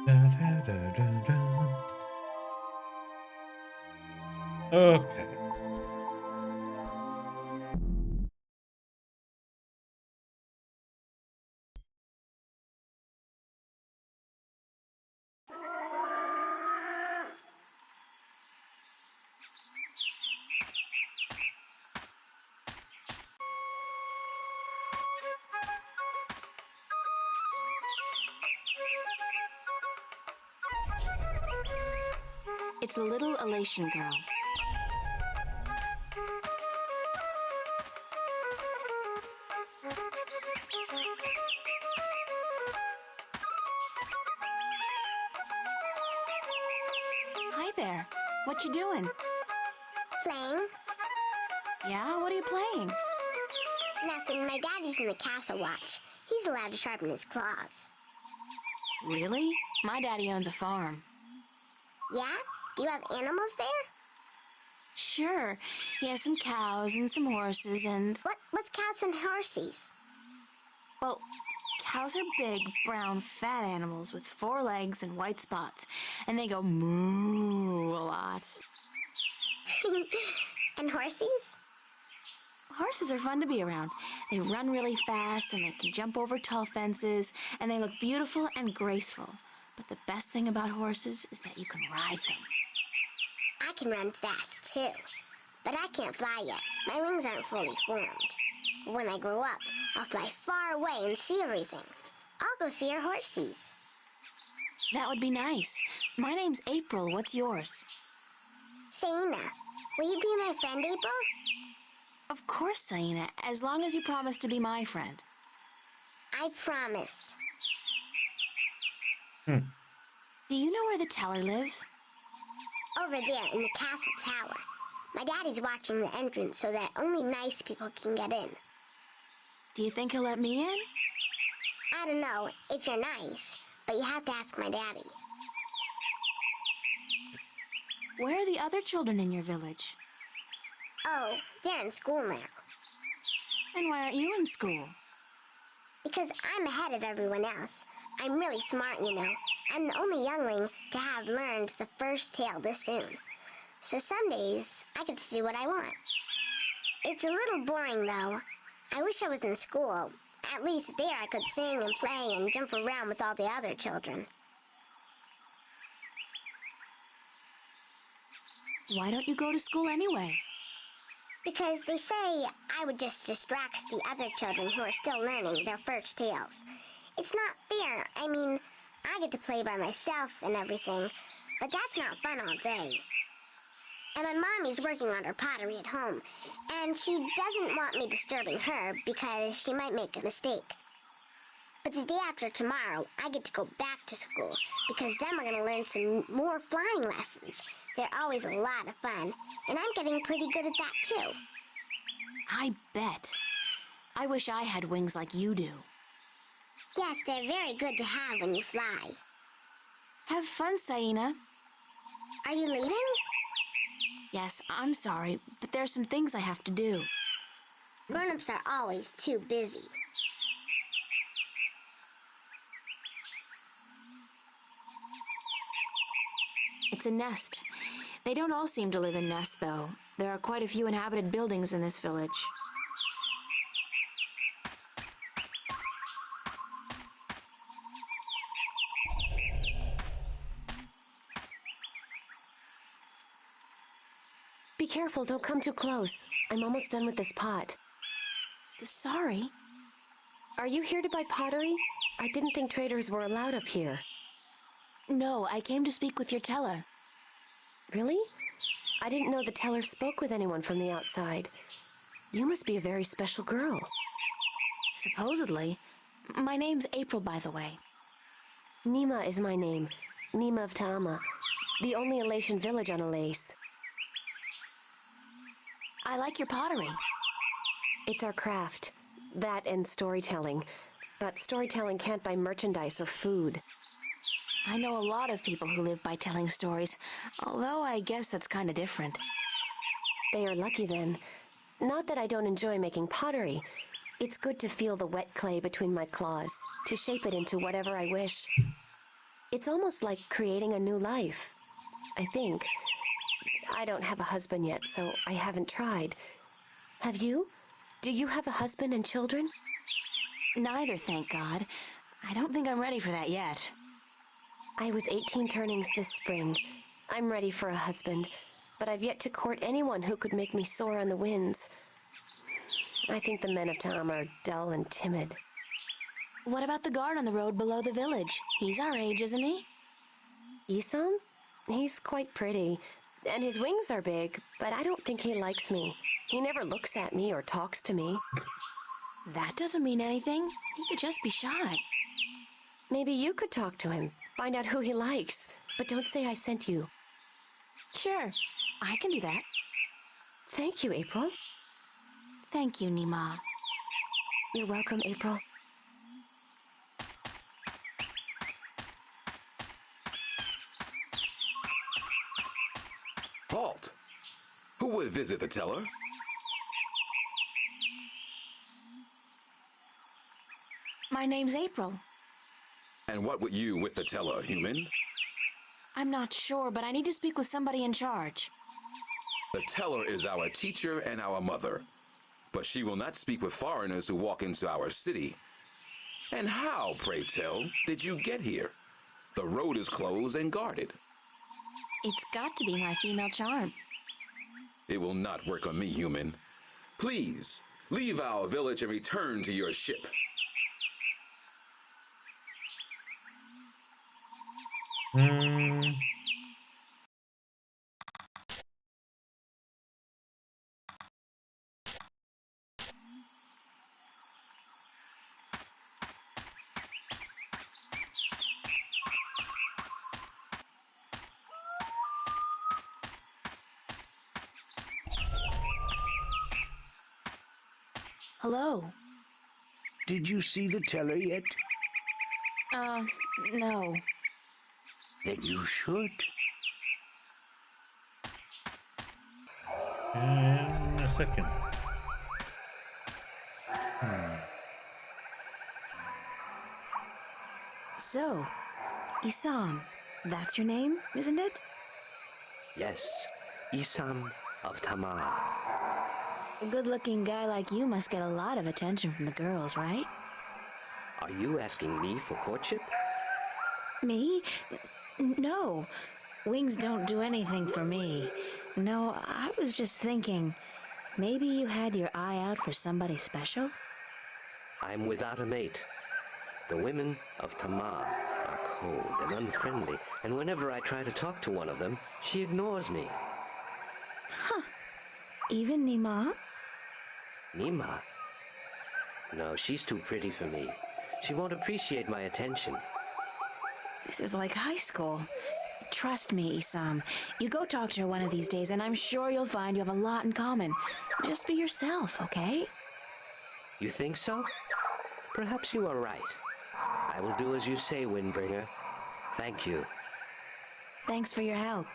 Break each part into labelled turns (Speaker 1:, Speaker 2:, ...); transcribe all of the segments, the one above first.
Speaker 1: Da, da, da, da, da. Okay.
Speaker 2: It's a little elation girl. Hi there. What you doing?
Speaker 3: Playing?
Speaker 2: Yeah, what are you playing?
Speaker 3: Nothing. My daddy's in the castle watch. He's allowed to sharpen his claws.
Speaker 2: Really? My daddy owns a farm.
Speaker 3: Yeah? Do you have animals there?
Speaker 2: Sure. He has some cows and some horses and...
Speaker 3: What's cows and horses?
Speaker 2: Well, cows are big, brown, fat animals with 4 legs and white spots. And they go moo a lot.
Speaker 3: And horses?
Speaker 2: Horses are fun to be around. They run really fast and they can jump over tall fences and they look beautiful and graceful. But the best thing about horses is that you can ride them.
Speaker 3: I can run fast, too. But I can't fly yet. My wings aren't fully formed. When I grow up, I'll fly far away and see everything. I'll go see our horses.
Speaker 2: That would be nice. My name's April. What's yours?
Speaker 3: Saina, will you be my friend, April?
Speaker 2: Of course, Saina, as long as you promise to be my friend.
Speaker 3: I promise.
Speaker 1: Hmm.
Speaker 2: Do you know where the teller lives?
Speaker 3: Over there in the castle tower. My daddy's watching the entrance so that only nice people can get in.
Speaker 2: Do you think he'll let me in?
Speaker 3: I don't know if you're nice, but you have to ask my daddy.
Speaker 2: Where are the other children in your village?
Speaker 3: Oh, they're in school now.
Speaker 2: And why aren't you in school?
Speaker 3: Because I'm ahead of everyone else. I'm really smart, you know. I'm the only youngling to have learned the first tale this soon. So some days, I get to do what I want. It's a little boring, though. I wish I was in school. At least there I could sing and play and jump around with all the other children.
Speaker 2: Why don't you go to school anyway?
Speaker 3: Because they say I would just distract the other children who are still learning their first tales. It's not fair. I mean, I get to play by myself and everything, but that's not fun all day. And my mommy's working on her pottery at home, and she doesn't want me disturbing her because she might make a mistake. But the day after tomorrow, I get to go back to school, because then we're going to learn some more flying lessons. They're always a lot of fun, and I'm getting pretty good at that too.
Speaker 2: I bet. I wish I had wings like you do.
Speaker 3: Yes, they're very good to have when you fly.
Speaker 2: Have fun, Saina.
Speaker 3: Are you leaving?
Speaker 2: Yes, I'm sorry, but there are some things I have to do.
Speaker 3: Grown-ups are always too busy.
Speaker 2: It's a nest. They don't all seem to live in nests, though. There are quite a few inhabited buildings in this village.
Speaker 4: Be careful, don't come too close. I'm almost done with this pot.
Speaker 2: Sorry.
Speaker 4: Are you here to buy pottery? I didn't think traders were allowed up here.
Speaker 2: No, I came to speak with your teller.
Speaker 4: Really? I didn't know the teller spoke with anyone from the outside. You must be a very special girl.
Speaker 2: Supposedly. My name's April, by the way.
Speaker 4: Nima is my name. Nima of Ta'ama, the only Elation village on Alace.
Speaker 2: I like your pottery.
Speaker 4: It's our craft. That and storytelling. But storytelling can't buy merchandise or food.
Speaker 2: I know a lot of people who live by telling stories, although I guess that's kind of different.
Speaker 4: They are lucky then. Not that I don't enjoy making pottery. It's good to feel the wet clay between my claws, to shape it into whatever I wish. It's almost like creating a new life. I think. I don't have a husband yet, so I haven't tried. Have you? Do you have a husband and children?
Speaker 2: Neither, thank God. I don't think I'm ready for that yet.
Speaker 4: I was 18 turnings this spring. I'm ready for a husband, but I've yet to court anyone who could make me soar on the winds. I think the men of Tam are dull and timid.
Speaker 2: What about the guard on the road below the village? He's our age, isn't he?
Speaker 4: Isam? He's quite pretty, and his wings are big, but I don't think he likes me. He never looks at me or talks to me.
Speaker 2: That doesn't mean anything. He could just be shy.
Speaker 4: Maybe you could talk to him, find out who he likes, but don't say I sent you.
Speaker 2: Sure, I can do that.
Speaker 4: Thank you, April.
Speaker 2: Thank you, Nima.
Speaker 4: You're welcome, April.
Speaker 5: Halt! Who would visit the teller?
Speaker 2: My name's April.
Speaker 5: And what would you with the teller, human?
Speaker 2: I'm not sure, but I need to speak with somebody in charge.
Speaker 5: The teller is our teacher and our mother, but she will not speak with foreigners who walk into our city. And how, pray tell, did you get here? The road is closed and guarded.
Speaker 2: It's got to be my female charm.
Speaker 5: It will not work on me, human. Please, leave our village and return to your ship.
Speaker 2: Hello.
Speaker 6: Did you see the teller yet?
Speaker 2: No.
Speaker 6: Then you should.
Speaker 1: In a second.
Speaker 2: So, Isam, that's your name, isn't it?
Speaker 7: Yes, Isam of Tamar.
Speaker 2: A good-looking guy like you must get a lot of attention from the girls, right?
Speaker 7: Are you asking me for courtship?
Speaker 2: Me? No. Wings don't do anything for me. No, I was just thinking, maybe you had your eye out for somebody special?
Speaker 7: I'm without a mate. The women of Tamar are cold and unfriendly, and whenever I try to talk to one of them, she ignores me.
Speaker 2: Huh. Even Nima?
Speaker 7: Nima? No, she's too pretty for me. She won't appreciate my attention.
Speaker 2: This is like high school. Trust me, Isam. You go talk to her one of these days, and I'm sure you'll find you have a lot in common. Just be yourself, okay?
Speaker 7: You think so? Perhaps you are right. I will do as you say, Windbringer. Thank you.
Speaker 2: Thanks for your help.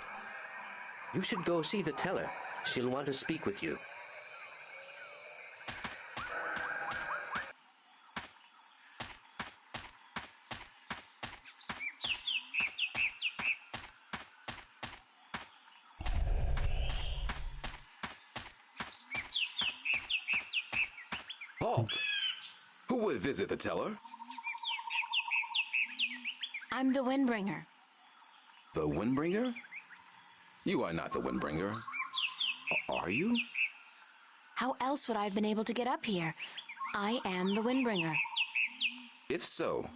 Speaker 7: You should go see the teller. She'll want to speak with you.
Speaker 5: Halt! Who would visit the teller?
Speaker 2: I'm the Windbringer.
Speaker 5: The Windbringer? You are not the Windbringer. Are you?
Speaker 2: How else would I have been able to get up here? I am the Windbringer.
Speaker 5: If so,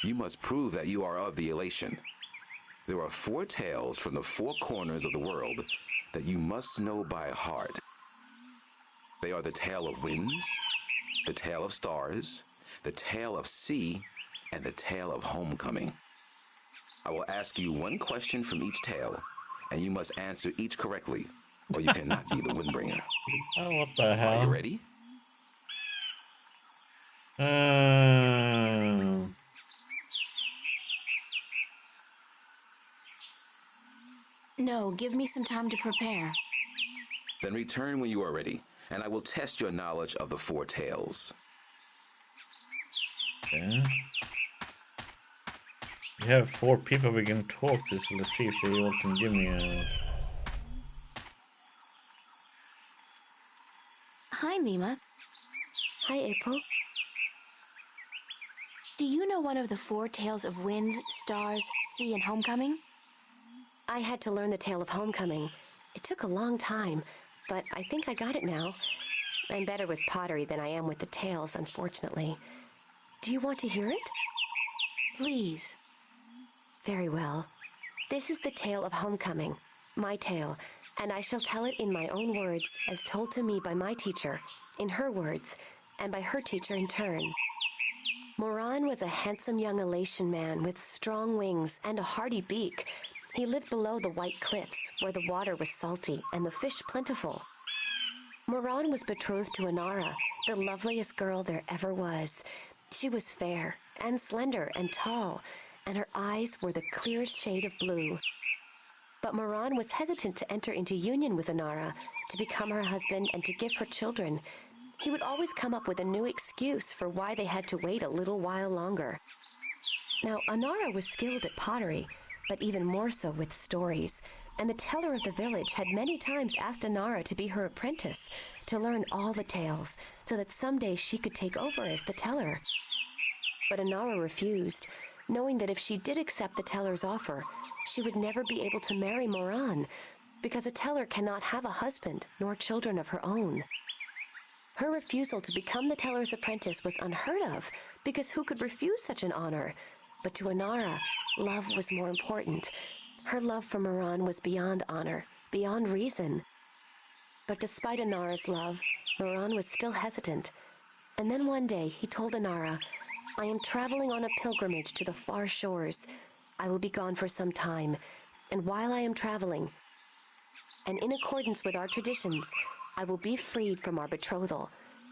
Speaker 5: you must prove that you are of the Elation. There are 4 tales from the 4 corners of the world that you must know by heart. They are the tale of winds, the tale of stars, the tale of sea, and the tale of homecoming. I will ask you one question from each tale, and you must answer each correctly, or you cannot be the Windbringer.
Speaker 1: Oh, what the hell?
Speaker 5: Are you ready?
Speaker 2: No, give me some time to prepare.
Speaker 5: Then return when you are ready, and I will test your knowledge of the 4 tales.
Speaker 1: Okay. We have 4 people we can talk to, so let's see if they all can give me a...
Speaker 2: Hi, Nima.
Speaker 4: Hi, April.
Speaker 2: Do you know one of the 4 tales of winds, stars, sea, and homecoming?
Speaker 4: I had to learn the tale of homecoming. It took a long time, but I think I got it now. I'm better with pottery than I am with the tales, unfortunately. Do you want to hear it?
Speaker 2: Please.
Speaker 4: Very well. This is the tale of homecoming, my tale, and I shall tell it in my own words as told to me by my teacher, in her words, and by her teacher in turn. Moran was a handsome young Elation man with strong wings and a hardy beak. He lived below the white cliffs, where the water was salty and the fish plentiful. Moran was betrothed to Inara, the loveliest girl there ever was. She was fair and slender and tall, and her eyes were the clearest shade of blue. But Moran was hesitant to enter into union with Inara, to become her husband and to give her children. He would always come up with a new excuse for why they had to wait a little while longer. Now, Inara was skilled at pottery, but even more so with stories, and the teller of the village had many times asked Inara to be her apprentice, to learn all the tales, so that someday she could take over as the teller. But Inara refused, knowing that if she did accept the teller's offer, she would never be able to marry Moran, because a teller cannot have a husband nor children of her own. Her refusal to become the teller's apprentice was unheard of, because who could refuse such an honor? But to Inara, love was more important. Her love for Moran was beyond honor, beyond reason. But despite Inara's love, Moran was still hesitant. And then one day he told Inara, "I am traveling on a pilgrimage to the far shores. I will be gone for some time, and while I am traveling, and in accordance with our traditions, I will be freed from our betrothal.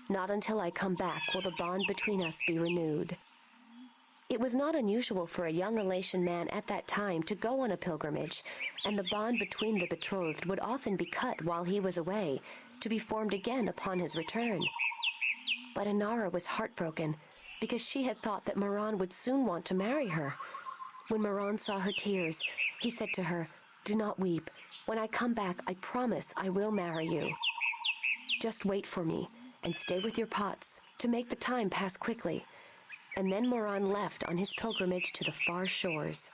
Speaker 4: Not until I come back will the bond between us be renewed." It was not unusual for a young Elation man at that time to go on a pilgrimage, and the bond between the betrothed would often be cut while he was away, to be formed again upon his return. But Inara was heartbroken, because she had thought that Moran would soon want to marry her. When Moran saw her tears, he said to her, "Do not weep. When I come back, I promise I will marry you. Just wait for me, and stay with your pots, to make the time pass quickly." And then Moran left on his pilgrimage to the far shores.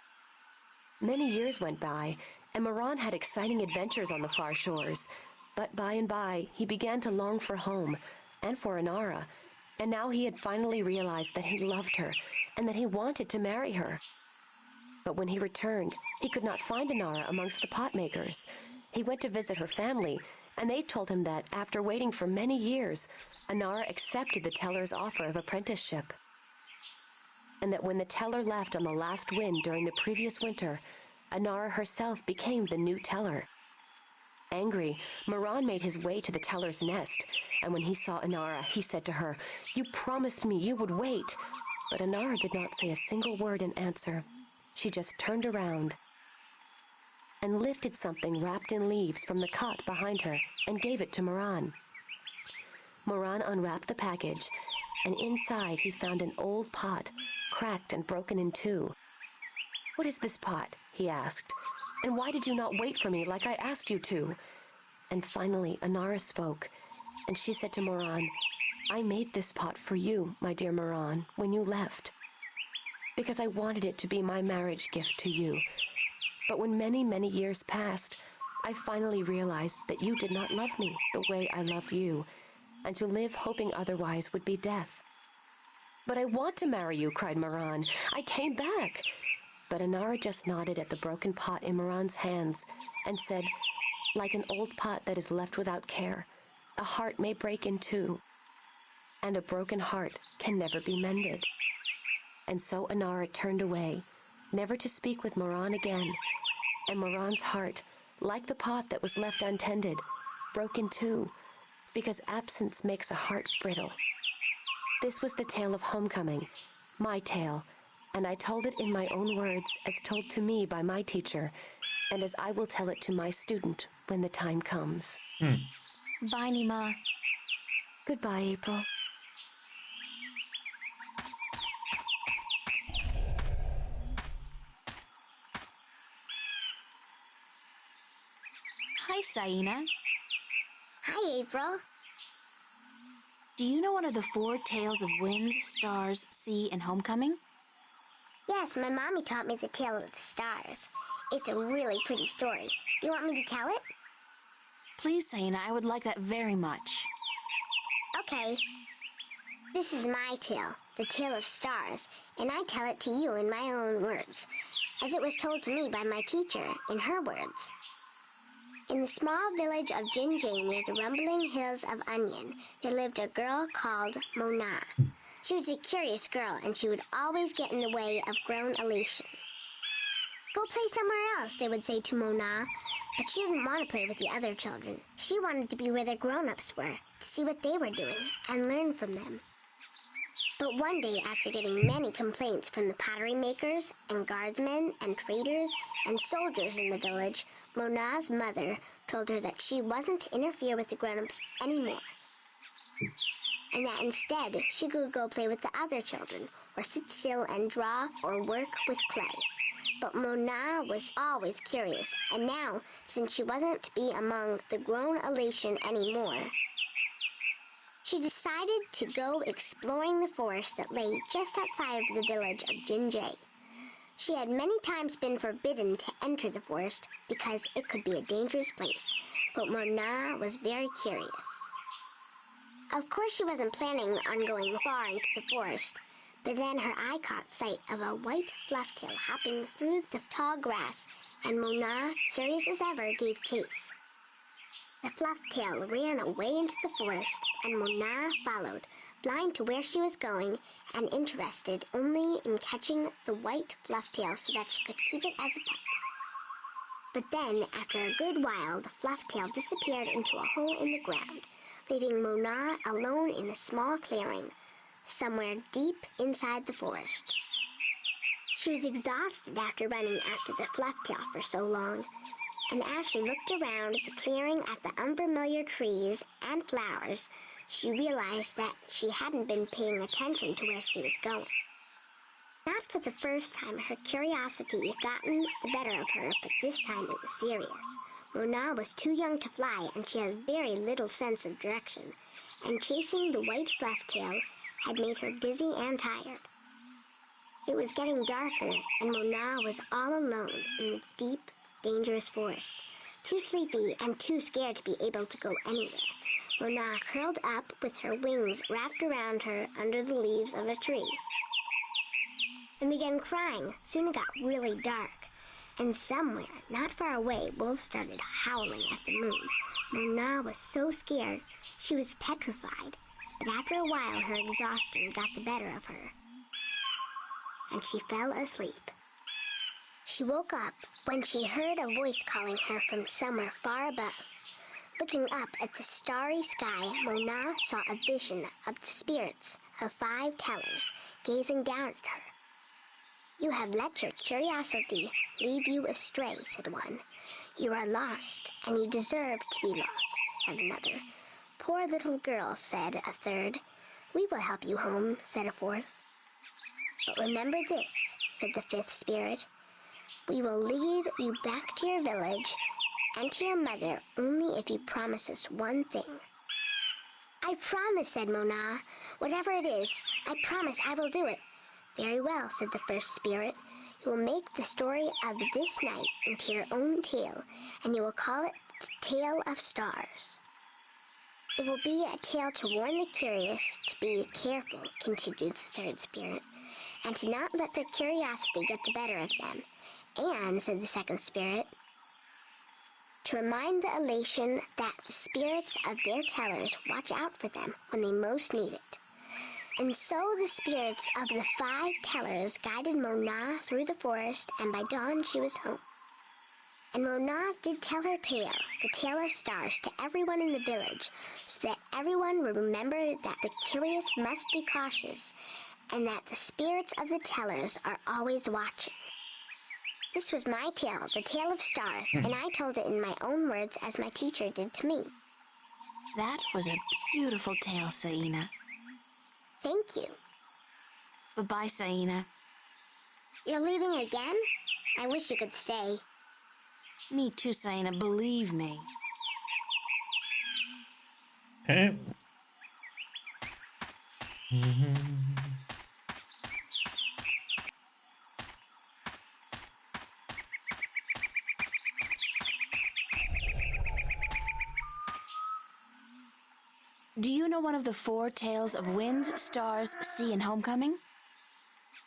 Speaker 4: Many years went by, and Moran had exciting adventures on the far shores. But by and by, he began to long for home, and for Inara, and now he had finally realized that he loved her, and that he wanted to marry her. But when he returned, he could not find Inara amongst the pot makers. He went to visit her family, and they told him that, after waiting for many years, Inara accepted the teller's offer of apprenticeship. And that when the teller left on the last wind during the previous winter, Inara herself became the new teller. Angry, Moran made his way to the teller's nest, and when he saw Inara, he said to her, "You promised me you would wait." But Inara did not say a single word in answer. She just turned around and lifted something wrapped in leaves from the cot behind her and gave it to Moran. Moran unwrapped the package, and inside he found an old pot, cracked and broken in two. "What is this pot?" he asked. "And why did you not wait for me like I asked you to?" And finally Inara spoke, and she said to Moran, "I made this pot for you, my dear Moran, when you left, because I wanted it to be my marriage gift to you. But when many, many years passed, I finally realized that you did not love me the way I loved you, and to live hoping otherwise would be death." "But I want to marry you," cried Moran. "I came back." But Inara just nodded at the broken pot in Moran's hands and said, "Like an old pot that is left without care, a heart may break in two, and a broken heart can never be mended." And so Inara turned away, never to speak with Moran again, and Moran's heart, like the pot that was left untended, broke in two, because absence makes a heart brittle. This was the tale of homecoming, my tale, and I told it in my own words as told to me by my teacher, and as I will tell it to my student when the time comes.
Speaker 2: Bye, Nima.
Speaker 4: Goodbye, April.
Speaker 2: Hi, Saina.
Speaker 3: Hi, April.
Speaker 2: Do you know one of the 4 tales of winds, stars, sea, and homecoming?
Speaker 3: Yes, my mommy taught me the tale of the stars. It's a really pretty story. Do you want me to tell it?
Speaker 2: Please, Saina, I would like that very much.
Speaker 3: Okay. This is my tale, the tale of stars, and I tell it to you in my own words, as it was told to me by my teacher in her words. In the small village of Jinjay near the rumbling hills of Onion, there lived a girl called Mona. She was a curious girl, and she would always get in the way of grown elation. Go play somewhere else, they would say to Mona, but she didn't want to play with the other children. She wanted to be where the grown-ups were, to see what they were doing, and learn from them. But one day, after getting many complaints from the pottery makers and guardsmen and traders and soldiers in the village, Mona's mother told her that she wasn't to interfere with the grown-ups anymore, and that instead she could go play with the other children, or sit still and draw or work with clay. But Mona was always curious, and now, since she wasn't to be among the grown elation anymore, she decided to go exploring the forest that lay just outside of the village of Jinjay. She had many times been forbidden to enter the forest because it could be a dangerous place, but Mona was very curious. Of course, she wasn't planning on going far into the forest, but then her eye caught sight of a white flufftail hopping through the tall grass, and Mona, curious as ever, gave chase. The flufftail ran away into the forest, and Mona followed, blind to where she was going and interested only in catching the white flufftail so that she could keep it as a pet. But then, after a good while, the flufftail disappeared into a hole in the ground, leaving Mona alone in a small clearing, somewhere deep inside the forest. She was exhausted after running after the flufftail for so long, and as she looked around the clearing at the unfamiliar trees and flowers, she realized that she hadn't been paying attention to where she was going. Not for the first time, her curiosity had gotten the better of her, but this time it was serious. Mona was too young to fly, and she had very little sense of direction, and chasing the white flufftail had made her dizzy and tired. It was getting darker, and Mona was all alone in the deep, dangerous forest, too sleepy and too scared to be able to go anywhere. Mona curled up with her wings wrapped around her under the leaves of a tree and began crying. Soon it got really dark, and somewhere, not far away, wolves started howling at the moon. Mona was so scared she was petrified, but after a while her exhaustion got the better of her, and she fell asleep. She woke up when she heard a voice calling her from somewhere far above. Looking up at the starry sky, Mona saw a vision of the spirits of 5 tellers gazing down at her. "You have let your curiosity lead you astray," said one. "You are lost, and you deserve to be lost," said another. "Poor little girl," said a third. "We will help you home," said a fourth. "But remember this," said the 5th spirit. "We will lead you back to your village and to your mother only if you promise us one thing." "I promise," said Mona. "Whatever it is, I promise I will do it." "Very well," said the 1st spirit. "You will make the story of this night into your own tale, and you will call it the Tale of Stars." "It will be a tale to warn the curious to be careful," continued the 3rd spirit, "and to not let their curiosity get the better of them. And," said the 2nd spirit, "to remind the elation that the spirits of their tellers watch out for them when they most need it." And so the spirits of the 5 tellers guided Mona through the forest, and by dawn she was home. And Mona did tell her tale, the Tale of Stars, to everyone in the village, so that everyone would remember that the curious must be cautious, and that the spirits of the tellers are always watching. This was my tale, the Tale of Stars, and I told it in my own words as my teacher did to me.
Speaker 2: That was a beautiful tale, Saina.
Speaker 3: Thank you.
Speaker 2: Bye-bye, Saina.
Speaker 3: You're leaving again? I wish you could stay.
Speaker 2: Me too, Saina, believe me.
Speaker 1: Okay.
Speaker 2: Do you know one of the four tales of winds, stars, sea, and homecoming?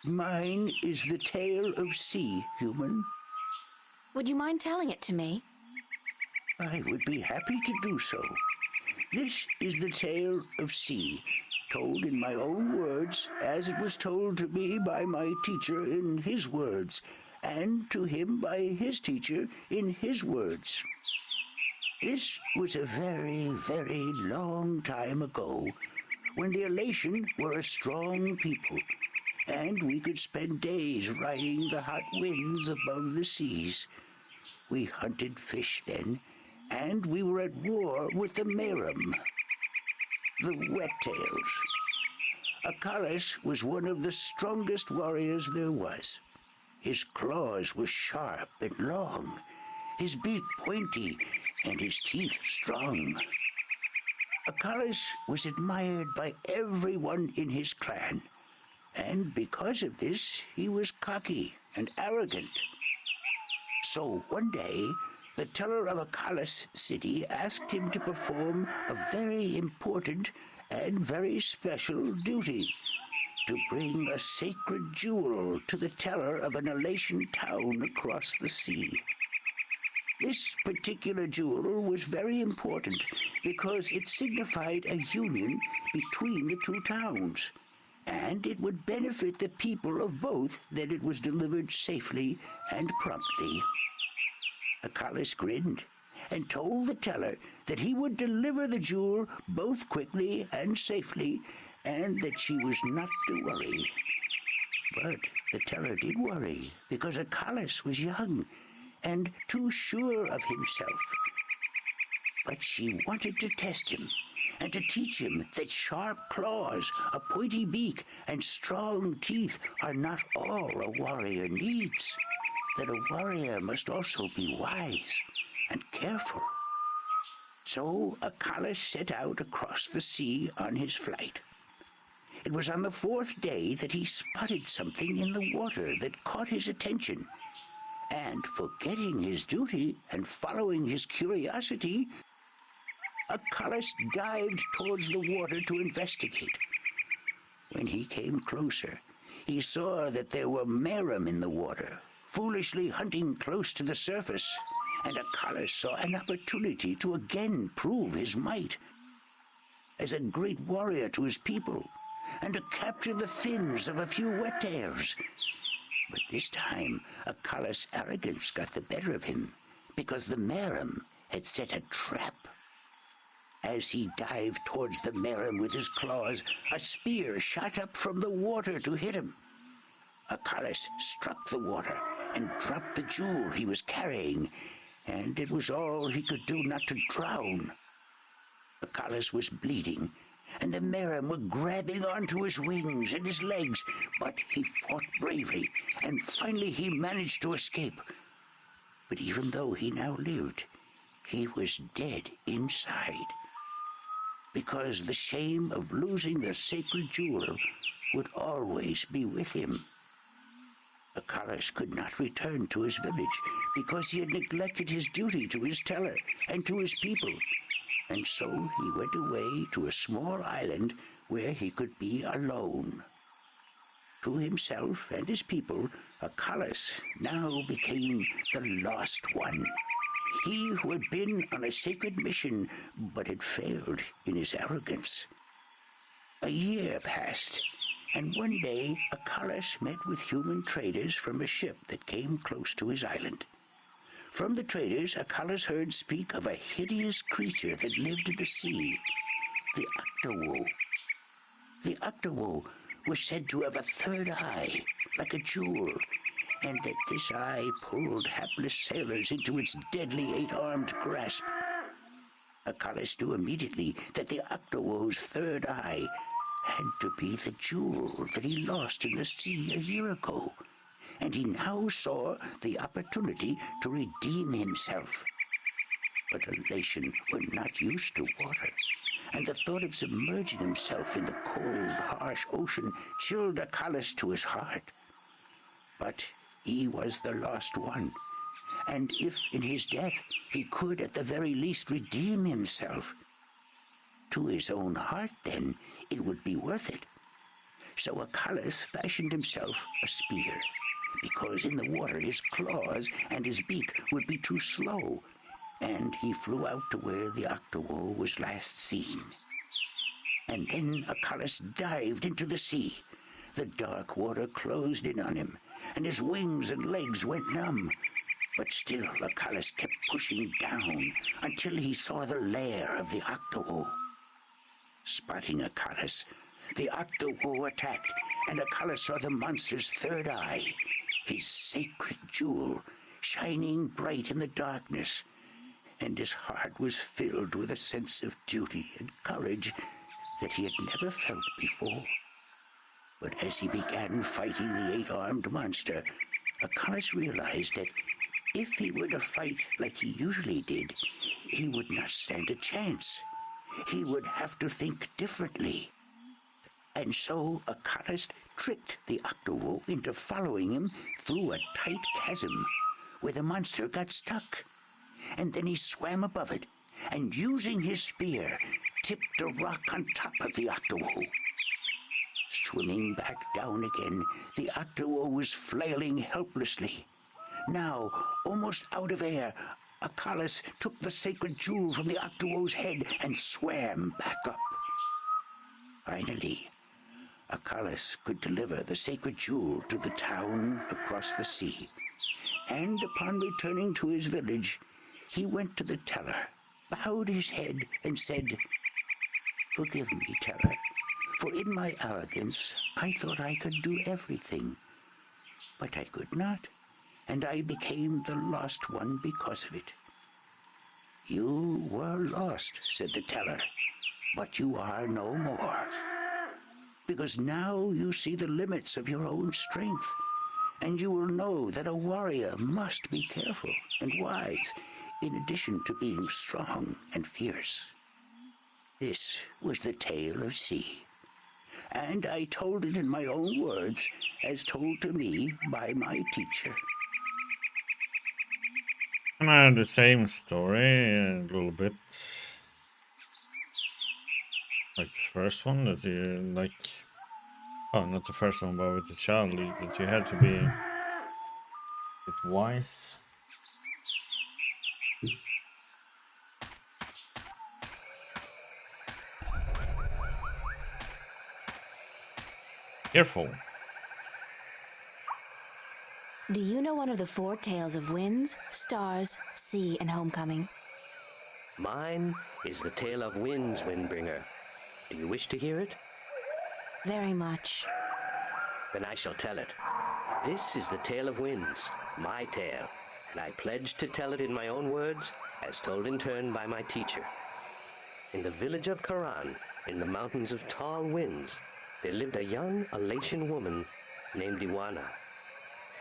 Speaker 6: Mine is the tale of sea, human.
Speaker 2: Would you mind telling it to me?
Speaker 6: I would be happy to do so. This is the tale of sea, told in my own words, as it was told to me by my teacher in his words, and to him by his teacher in his words. This was a very, very long time ago, when the Elation were a strong people, and we could spend days riding the hot winds above the seas. We hunted fish then, and we were at war with the Merum, the Wet-tails. Akalis was one of the strongest warriors there was. His claws were sharp and long, his beak pointy, and his teeth strong. Akalis was admired by everyone in his clan, and because of this, he was cocky and arrogant. So one day, the teller of Akalis city asked him to perform a very important and very special duty, to bring a sacred jewel to the teller of an Elation town across the sea. This particular jewel was very important because it signified a union between the two towns, and it would benefit the people of both that it was delivered safely and promptly. Akalis grinned and told the teller that he would deliver the jewel both quickly and safely, and that she was not to worry. But the teller did worry because Akalis was young and too sure of himself. But she wanted to test him and to teach him that sharp claws, a pointy beak, and strong teeth are not all a warrior needs, that a warrior must also be wise and careful. So Akalis set out across the sea on his flight. It was on the fourth day that he spotted something in the water that caught his attention, and forgetting his duty and following his curiosity, Akalis dived towards the water to investigate. When he came closer, he saw that there were Merum in the water, foolishly hunting close to the surface, and Akalis saw an opportunity to again prove his might as a great warrior to his people, and to capture the fins of a few Wet-tails. But this time, Akalis' arrogance got the better of him, because the Merum had set a trap. As he dived towards the Merum with his claws, a spear shot up from the water to hit him. Akalis struck the water and dropped the jewel he was carrying, and it was all he could do not to drown. Akalis was bleeding, and the Merum were grabbing onto his wings and his legs, but he fought bravely, and finally he managed to escape. But even though he now lived, he was dead inside, because the shame of losing the sacred jewel would always be with him. Akalis could not return to his village because he had neglected his duty to his teller and to his people, and so he went away to a small island where he could be alone. To himself and his people, Akalis now became the lost one. He who had been on a sacred mission, but had failed in his arrogance. A year passed, and one day Akalis met with human traders from a ship that came close to his island. From the traders, Akalis heard speak of a hideous creature that lived in the sea, the Octowoe. The Octowoe was said to have a third eye, like a jewel, and that this eye pulled hapless sailors into its deadly eight-armed grasp. Akalis knew immediately that the Octowoe's third eye had to be the jewel that he lost in the sea a year ago, and he now saw the opportunity to redeem himself. But Elation were not used to water, and the thought of submerging himself in the cold, harsh ocean chilled Acalus to his heart. But he was the lost one, and if in his death he could at the very least redeem himself, to his own heart then it would be worth it. So Acalus fashioned himself a spear, because in the water his claws and his beak would be too slow, and he flew out to where the Octowoe was last seen. And then Acalus dived into the sea. The dark water closed in on him, and his wings and legs went numb. But still Acalus kept pushing down until he saw the lair of the Octowoe. Spotting Acalus, the Octowoe attacked, and Acalus saw the monster's third eye, his sacred jewel, shining bright in the darkness, and his heart was filled with a sense of duty and courage that he had never felt before. But as he began fighting the eight-armed monster, Acalus realized that if he were to fight like he usually did, he would not stand a chance. He would have to think differently. And so Acalus tricked the Octowoe into following him through a tight chasm where the monster got stuck. And then he swam above it, and using his spear, tipped a rock on top of the Octowoe. Swimming back down again, the Octowoe was flailing helplessly. Now, almost out of air, Acalus took the sacred jewel from the Octowoe's head and swam back up. Finally, Acalus could deliver the sacred jewel to the town across the sea, and upon returning to his village, he went to the teller, bowed his head, and said, "Forgive me, teller, for in my arrogance I thought I could do everything. But I could not, and I became the lost one because of it." "You were lost," said the teller, "but you are no more. Because now you see the limits of your own strength, and you will know that a warrior must be careful and wise, in addition to being strong and fierce." This was the tale of C, and I told it in my own words, as told to me by my teacher.
Speaker 1: And I had the same story a little bit like the first one, that you like, oh, not the first one, but with the child, that you had to be a bit wise. Careful.
Speaker 2: Do you know one of the four tales of winds, stars, sea, and homecoming?
Speaker 7: Mine is the tale of winds, Windbringer. Do you wish to hear it?
Speaker 2: Very much.
Speaker 7: Then I shall tell it. This is the tale of winds, my tale, and I pledge to tell it in my own words, as told in turn by my teacher. In the village of Karan, in the mountains of tall winds, there lived a young Elation woman named Iwana.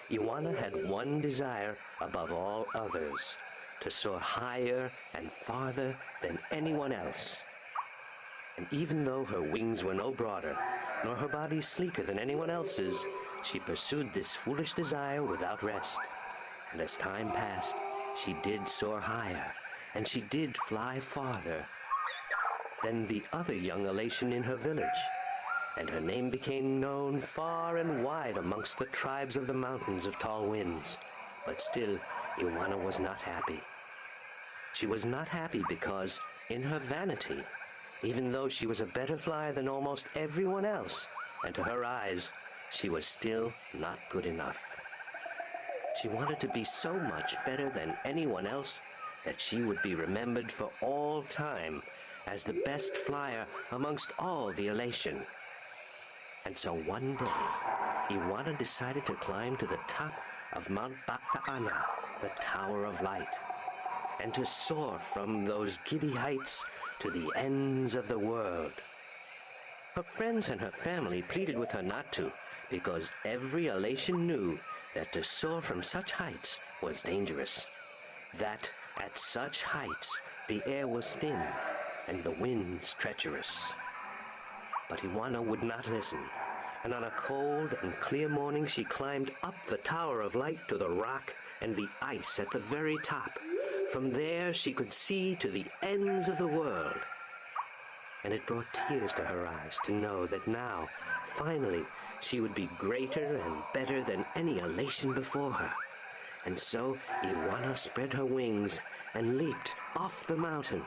Speaker 7: Iwana had one desire above all others, to soar higher and farther than anyone else. And even though her wings were no broader, nor her body sleeker than anyone else's, she pursued this foolish desire without rest. And as time passed, she did soar higher, and she did fly farther than the other young Elation in her village, and her name became known far and wide amongst the tribes of the mountains of tall winds. But still, Iwana was not happy. She was not happy because, in her vanity, even though she was a better flyer than almost everyone else, and to her eyes, she was still not good enough. She wanted to be so much better than anyone else that she would be remembered for all time as the best flyer amongst all the Elation. And so one day, Iwana decided to climb to the top of Mount Bakta'ana, the Tower of Light, and to soar from those giddy heights to the ends of the world. Her friends and her family pleaded with her not to, because every Elation knew that to soar from such heights was dangerous, that at such heights the air was thin and the winds treacherous. But Iwana would not listen, and on a cold and clear morning she climbed up the Tower of Light to the rock and the ice at the very top. From there she could see to the ends of the world. And it brought tears to her eyes to know that now, finally, she would be greater and better than any elation before her. And so Iwana spread her wings and leaped off the mountain.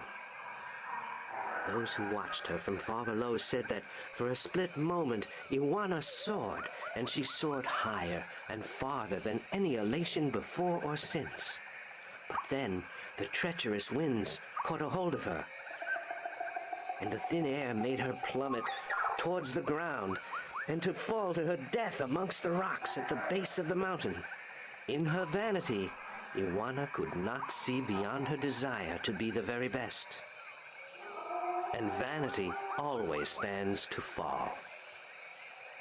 Speaker 7: Those who watched her from far below said that for a split moment Iwana soared, and she soared higher and farther than any elation before or since. But then the treacherous winds caught a hold of her, and the thin air made her plummet towards the ground and to fall to her death amongst the rocks at the base of the mountain. In her vanity, Iwana could not see beyond her desire to be the very best. And vanity always stands to fall.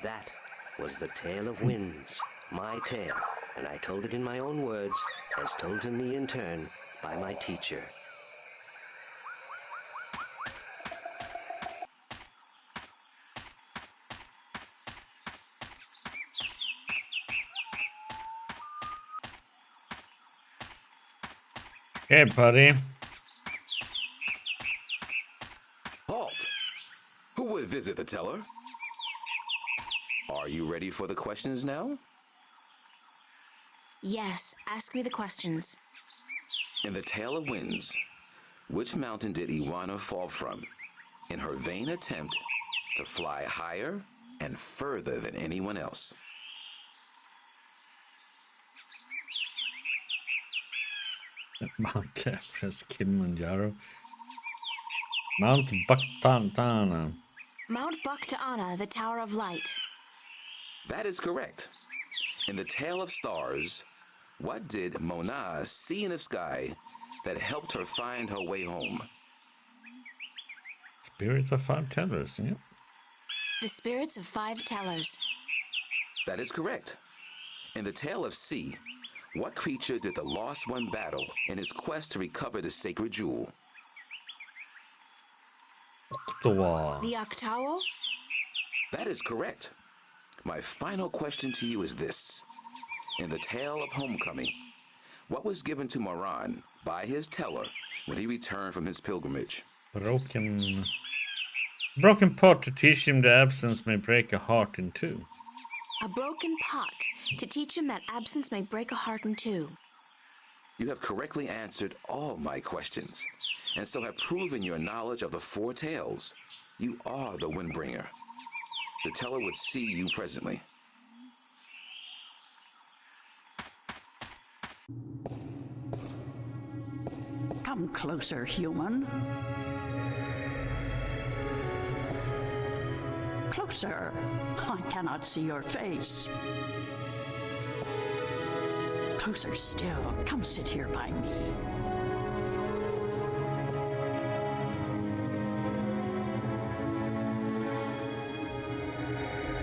Speaker 7: That was the tale of winds, my tale, and I told it in my own words, as told to me in turn by my teacher.
Speaker 1: Okay, buddy.
Speaker 5: Halt! Who would visit the teller? Are you ready for the questions now?
Speaker 2: Yes, ask me the questions.
Speaker 5: In the Tale of Winds, which mountain did Iwana fall from in her vain attempt to fly higher and further than anyone else?
Speaker 1: Mount Everest, Kilimanjaro. Mount Baktantana.
Speaker 2: Mount Bakta'ana, the Tower of Light.
Speaker 5: That is correct. In the Tale of Stars, what did Mona see in the sky that helped her find her way home?
Speaker 1: Spirit of Five Tellers, yeah.
Speaker 2: The spirits of 5 tellers.
Speaker 5: That is correct. In the Tale of Sea, what creature did the Lost One battle in his quest to recover the sacred jewel?
Speaker 1: Octowa.
Speaker 2: The Octawo?
Speaker 5: That is correct. My final question to you is this. In the Tale of Homecoming, what was given to Moran by his teller when he returned from his pilgrimage?
Speaker 1: Broken pot to teach him the absence may break a heart in two.
Speaker 2: A broken pot to teach him that absence may break a heart in two.
Speaker 5: You have correctly answered all my questions, and so have proven your knowledge of the 4 tales. You are the Windbringer. The teller would see you presently.
Speaker 8: Come closer, human. Closer. I cannot see your face. Closer still. Come sit here by me.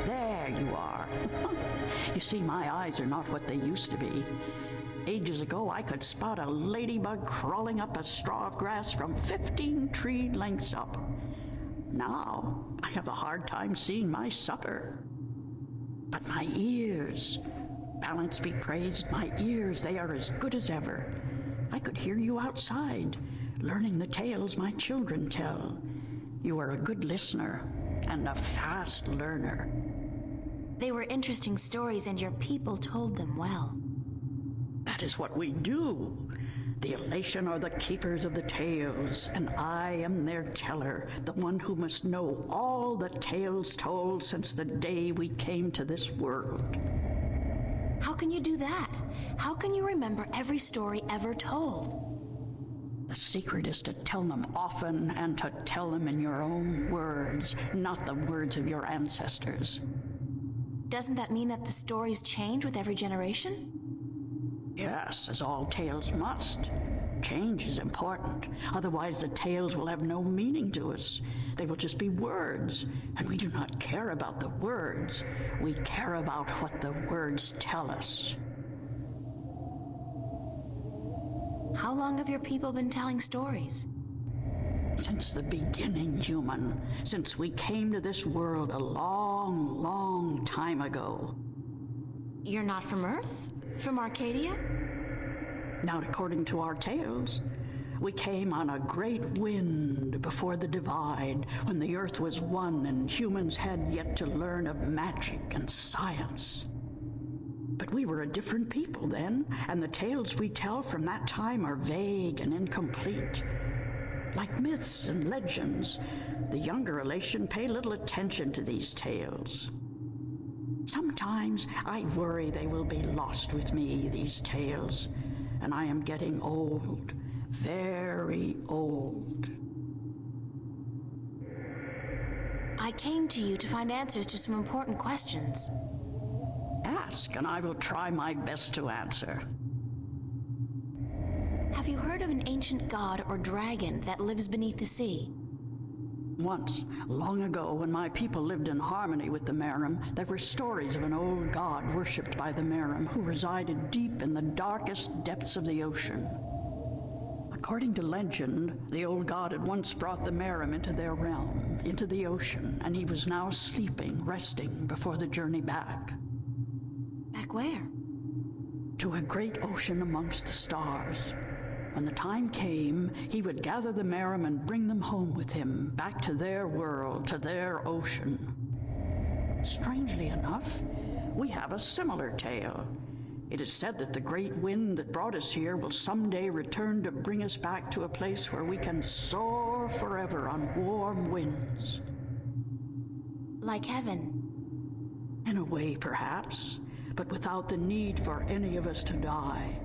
Speaker 8: There you are. You see, my eyes are not what they used to be. Ages ago, I could spot a ladybug crawling up a straw of grass from 15 tree lengths up. Now, I have a hard time seeing my supper. But my ears, balance be praised, my ears, they are as good as ever. I could hear you outside, learning the tales my children tell. You are a good listener and a fast learner.
Speaker 2: They were interesting stories, and your people told them well.
Speaker 8: That is what we do. The elation are the keepers of the tales, and I am their teller, the one who must know all the tales told since the day we came to this world.
Speaker 2: How can you do that? How can you remember every story ever told?
Speaker 8: The secret is to tell them often and to tell them in your own words, not the words of your ancestors.
Speaker 2: Doesn't that mean that the stories change with every generation?
Speaker 8: Yes, as all tales must. Change is important. Otherwise, the tales will have no meaning to us. They will just be words, and we do not care about the words. We care about what the words tell us.
Speaker 2: How long have your people been telling stories?
Speaker 8: Since the beginning, human. Since we came to this world a long, long time ago.
Speaker 2: You're not from Earth? From Arcadia?
Speaker 8: Not according to our tales. We came on a great wind before the divide, when the earth was one and humans had yet to learn of magic and science. But we were a different people then, and the tales we tell from that time are vague and incomplete. Like myths and legends, the younger Elation pay little attention to these tales. Sometimes I worry they will be lost with me, these tales, and I am getting old, very old.
Speaker 2: I came to you to find answers to some important questions.
Speaker 8: Ask, and I will try my best to answer.
Speaker 2: Have you heard of an ancient god or dragon that lives beneath the sea?
Speaker 8: Once, long ago, when my people lived in harmony with the Merim, there were stories of an old god worshipped by the Merim who resided deep in the darkest depths of the ocean. According to legend, the old god had once brought the Merim into their realm, into the ocean, and he was now sleeping, resting before the journey back.
Speaker 2: Back where?
Speaker 8: To a great ocean amongst the stars. When the time came, he would gather the Merim and bring them home with him, back to their world, to their ocean. Strangely enough, we have a similar tale. It is said that the great wind that brought us here will someday return to bring us back to a place where we can soar forever on warm winds.
Speaker 2: Like heaven.
Speaker 8: In a way, perhaps, but without the need for any of us to die.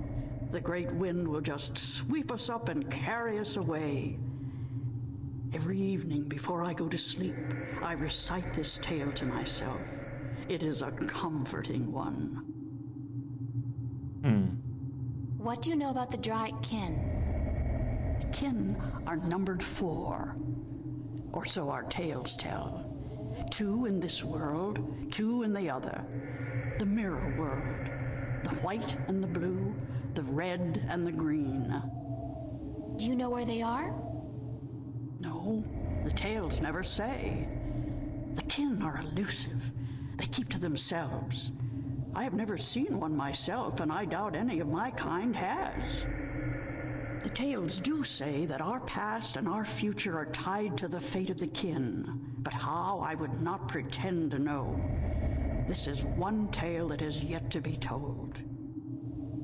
Speaker 8: The great wind will just sweep us up and carry us away. Every evening before I go to sleep, I recite this tale to myself. It is a comforting one.
Speaker 2: What do you know about the Dryad kin?
Speaker 8: Kin are numbered 4, or so our tales tell. 2 in this world, 2 in the other. The mirror world, the white and the blue, the red and the green.
Speaker 2: Do you know where they are?
Speaker 8: No, the tales never say. The kin are elusive. They keep to themselves. I have never seen one myself, and I doubt any of my kind has. The tales do say that our past and our future are tied to the fate of the kin, but how I would not pretend to know. This is one tale that is yet to be told.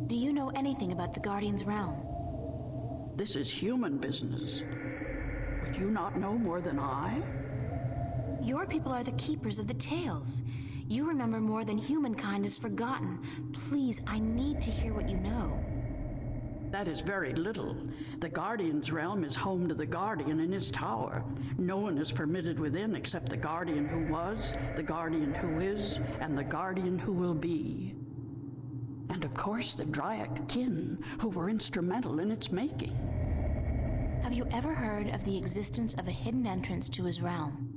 Speaker 2: Do you know anything about the Guardian's realm?
Speaker 8: This is human business. Would you not know more than I?
Speaker 2: Your people are the keepers of the tales. You remember more than humankind has forgotten. Please, I need to hear what you know.
Speaker 8: That is very little. The Guardian's realm is home to the Guardian in his tower. No one is permitted within except the Guardian who was, the Guardian who is, and the Guardian who will be. And of course the Dryad kin, who were instrumental in its making.
Speaker 2: Have you ever heard of the existence of a hidden entrance to his realm?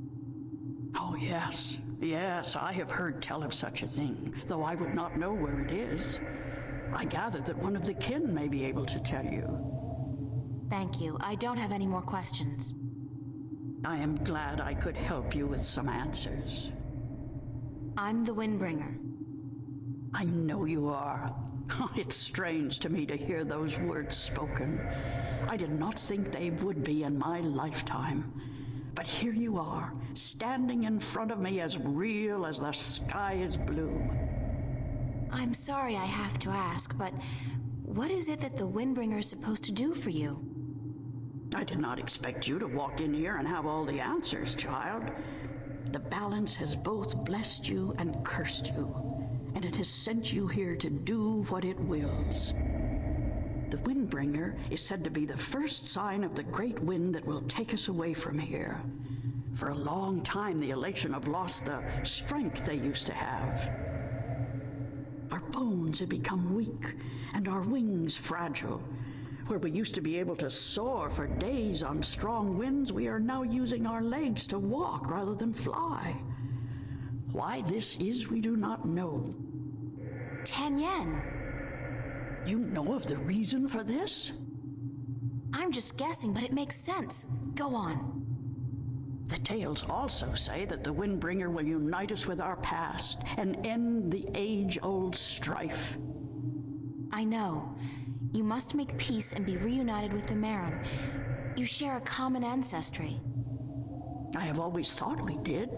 Speaker 8: Oh, yes. Yes, I have heard tell of such a thing, though I would not know where it is. I gather that one of the kin may be able to tell you.
Speaker 2: Thank you. I don't have any more questions.
Speaker 8: I am glad I could help you with some answers.
Speaker 2: I'm the Windbringer.
Speaker 8: I know you are. It's strange to me to hear those words spoken. I did not think they would be in my lifetime. But here you are, standing in front of me as real as the sky is blue.
Speaker 2: I'm sorry I have to ask, but what is it that the Windbringer is supposed to do for you?
Speaker 8: I did not expect you to walk in here and have all the answers, child. The balance has both blessed you and cursed you, and it has sent you here to do what it wills. The Windbringer is said to be the first sign of the great wind that will take us away from here. For a long time, the Elation have lost the strength they used to have. Our bones have become weak, and our wings fragile. Where we used to be able to soar for days on strong winds, we are now using our legs to walk rather than fly. Why this is, we do not know.
Speaker 2: Tianyan.
Speaker 8: You know of the reason for this?
Speaker 2: I'm just guessing, but it makes sense. Go on.
Speaker 8: The tales also say that the Windbringer will unite us with our past and end the age-old strife.
Speaker 2: I know. You must make peace and be reunited with the Merim. You share a common ancestry.
Speaker 8: I have always thought we did.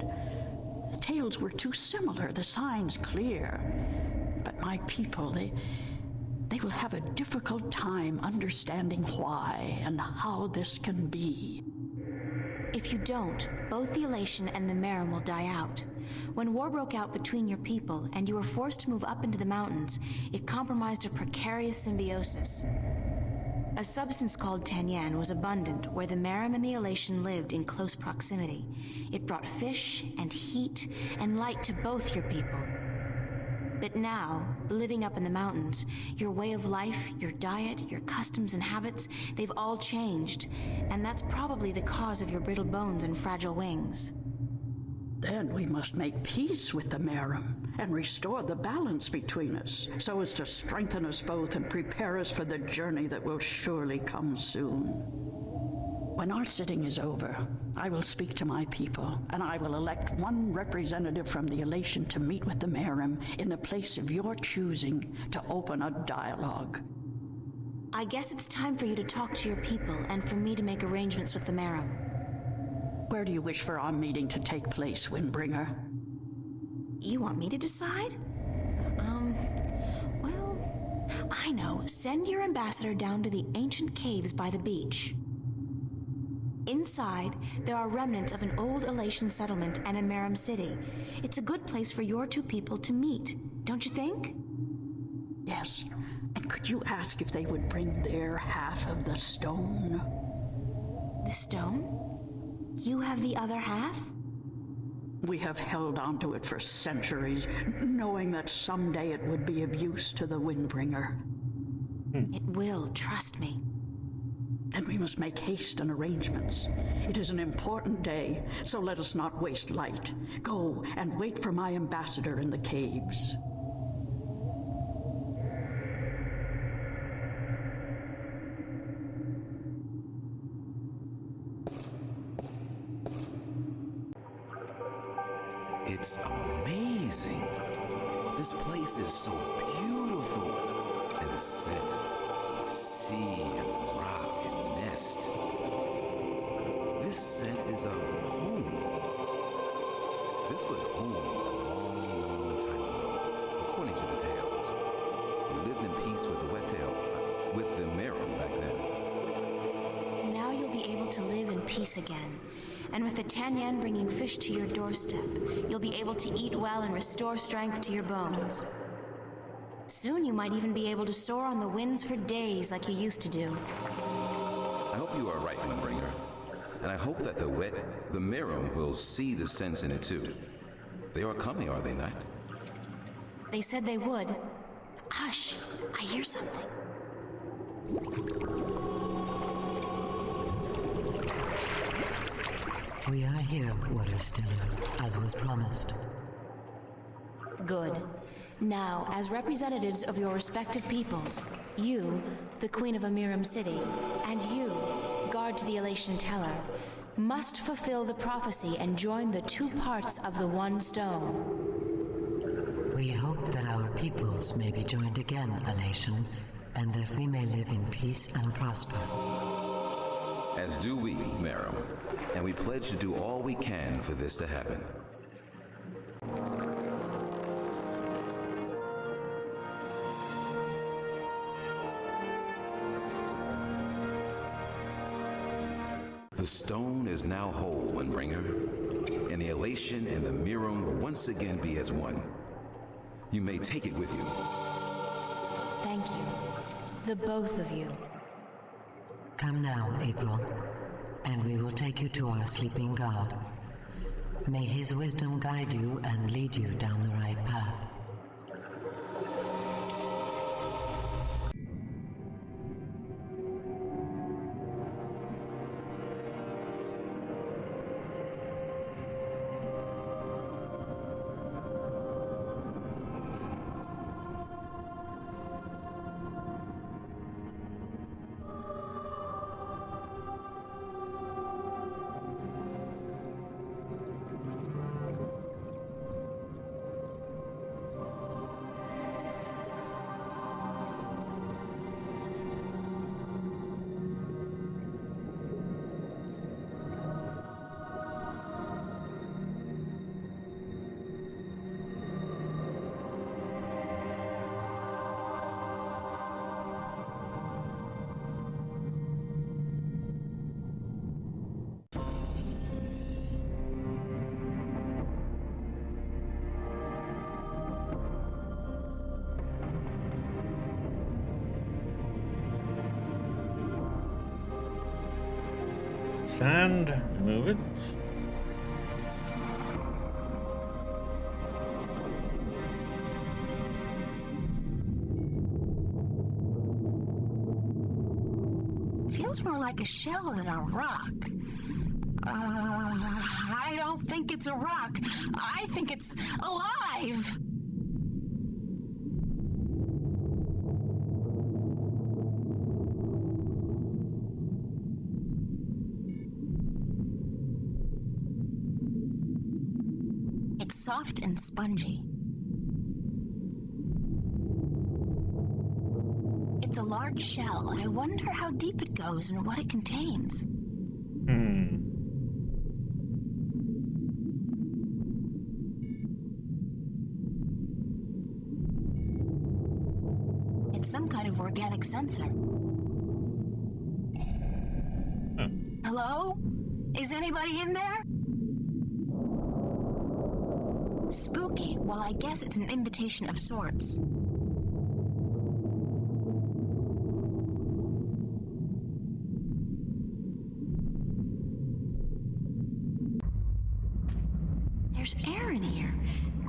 Speaker 8: The tales were too similar, the signs clear. But my people, they will have a difficult time understanding why and how this can be.
Speaker 2: If you don't, both the Elation and the Merim will die out. When war broke out between your people and you were forced to move up into the mountains, it compromised a precarious symbiosis. A substance called Tanyan was abundant where the Merim and the Elation lived in close proximity. It brought fish and heat and light to both your people. But now, living up in the mountains, your way of life, your diet, your customs and habits, they've all changed. And that's probably the cause of your brittle bones and fragile wings.
Speaker 8: Then we must make peace with the Merim and restore the balance between us so as to strengthen us both and prepare us for the journey that will surely come soon. When our sitting is over, I will speak to my people, and I will elect one representative from the Elation to meet with the Merim in the place of your choosing to open a dialogue.
Speaker 2: I guess it's time for you to talk to your people and for me to make arrangements with the Merim.
Speaker 8: Where do you wish for our meeting to take place, Windbringer?
Speaker 2: You want me to decide? Well, I know. Send your ambassador down to the ancient caves by the beach. Inside, there are remnants of an old Elation settlement and a Merim city. It's a good place for your two people to meet, don't you think?
Speaker 8: Yes. And could you ask if they would bring their half of the stone?
Speaker 2: The stone? You have the other half?
Speaker 8: We have held onto it for centuries, knowing that someday it would be of use to the Windbringer.
Speaker 2: It will, trust me.
Speaker 8: Then we must make haste and arrangements. It is an important day, so let us not waste light. Go and wait for my ambassador in the caves.
Speaker 5: It's amazing. This place is so beautiful. And the scent of sea and rock and nest. This scent is of home. This was home a long, long time ago, according to the tales. We lived in peace with the Wet-tail, with the Merim back then.
Speaker 2: Now you'll be able to live in peace again. And with the Tanyan bringing fish to your doorstep, you'll be able to eat well and restore strength to your bones. Soon you might even be able to soar on the winds for days like you used to do.
Speaker 5: I hope you are right, Windbringer. And I hope that the Merim will see the sense in it too. They are coming, are they not?
Speaker 2: They said they would. Hush, I hear something.
Speaker 9: We are here, Waterstiller, as was promised.
Speaker 2: Good. Now, as representatives of your respective peoples, you, the Queen of a Merim City, and you, guard to the Elation Teller, must fulfill the prophecy and join the two parts of the one stone.
Speaker 9: We hope that our peoples may be joined again, Elation, and that we may live in peace and prosper.
Speaker 5: As do we, Merim, and we pledge to do all we can for this to happen. The stone is now whole, Windbringer, and the Elation and the Merim will once again be as one. You may take it with you.
Speaker 2: Thank you. The both of you.
Speaker 9: Come now, April, and we will take you to our sleeping god. May his wisdom guide you and lead you down the right path.
Speaker 1: Sand, move it.
Speaker 2: Feels more like a shell than a rock. I don't think it's a rock. I think it's alive. It's soft and spongy. It's a large shell. I wonder how deep it goes and what it contains. It's some kind of organic sensor. Hello? Is anybody in there? Spooky. Well, I guess it's an invitation of sorts. There's air in here,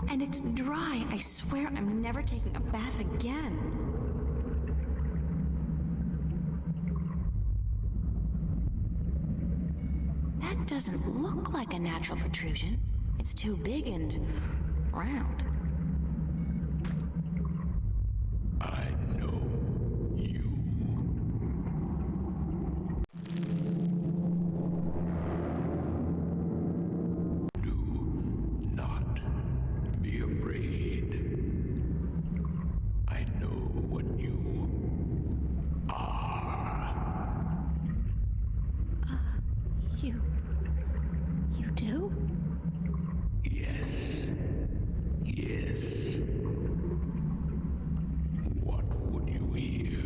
Speaker 2: and it's dry. I swear I'm never taking a bath again. That doesn't look like a natural protrusion. It's too big and round.
Speaker 6: I know you. Do not be afraid. I know what you are.
Speaker 2: You do?
Speaker 6: Yes. Yes. What would you hear?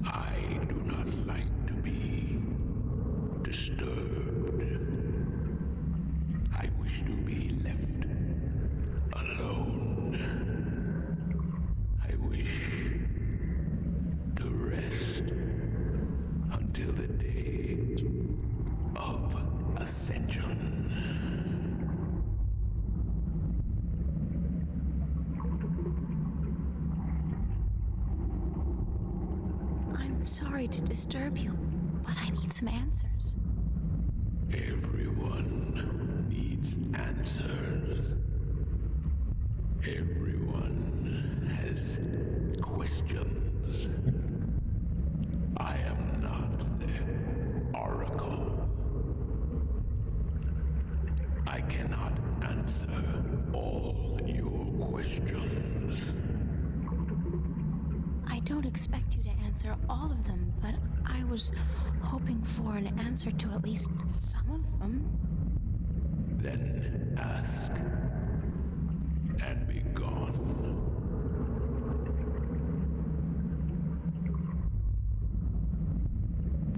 Speaker 6: I do not like to be disturbed. I wish to be left alone. I wish to rest until the day of ascension.
Speaker 2: I'm sorry to disturb you, but I need some answers.
Speaker 6: Everyone needs answers. Everyone has questions. I am not the oracle. I cannot answer all your questions.
Speaker 2: I don't expect you to answer all of them, but I was hoping for an answer to at least some of them.
Speaker 6: Then ask and be gone.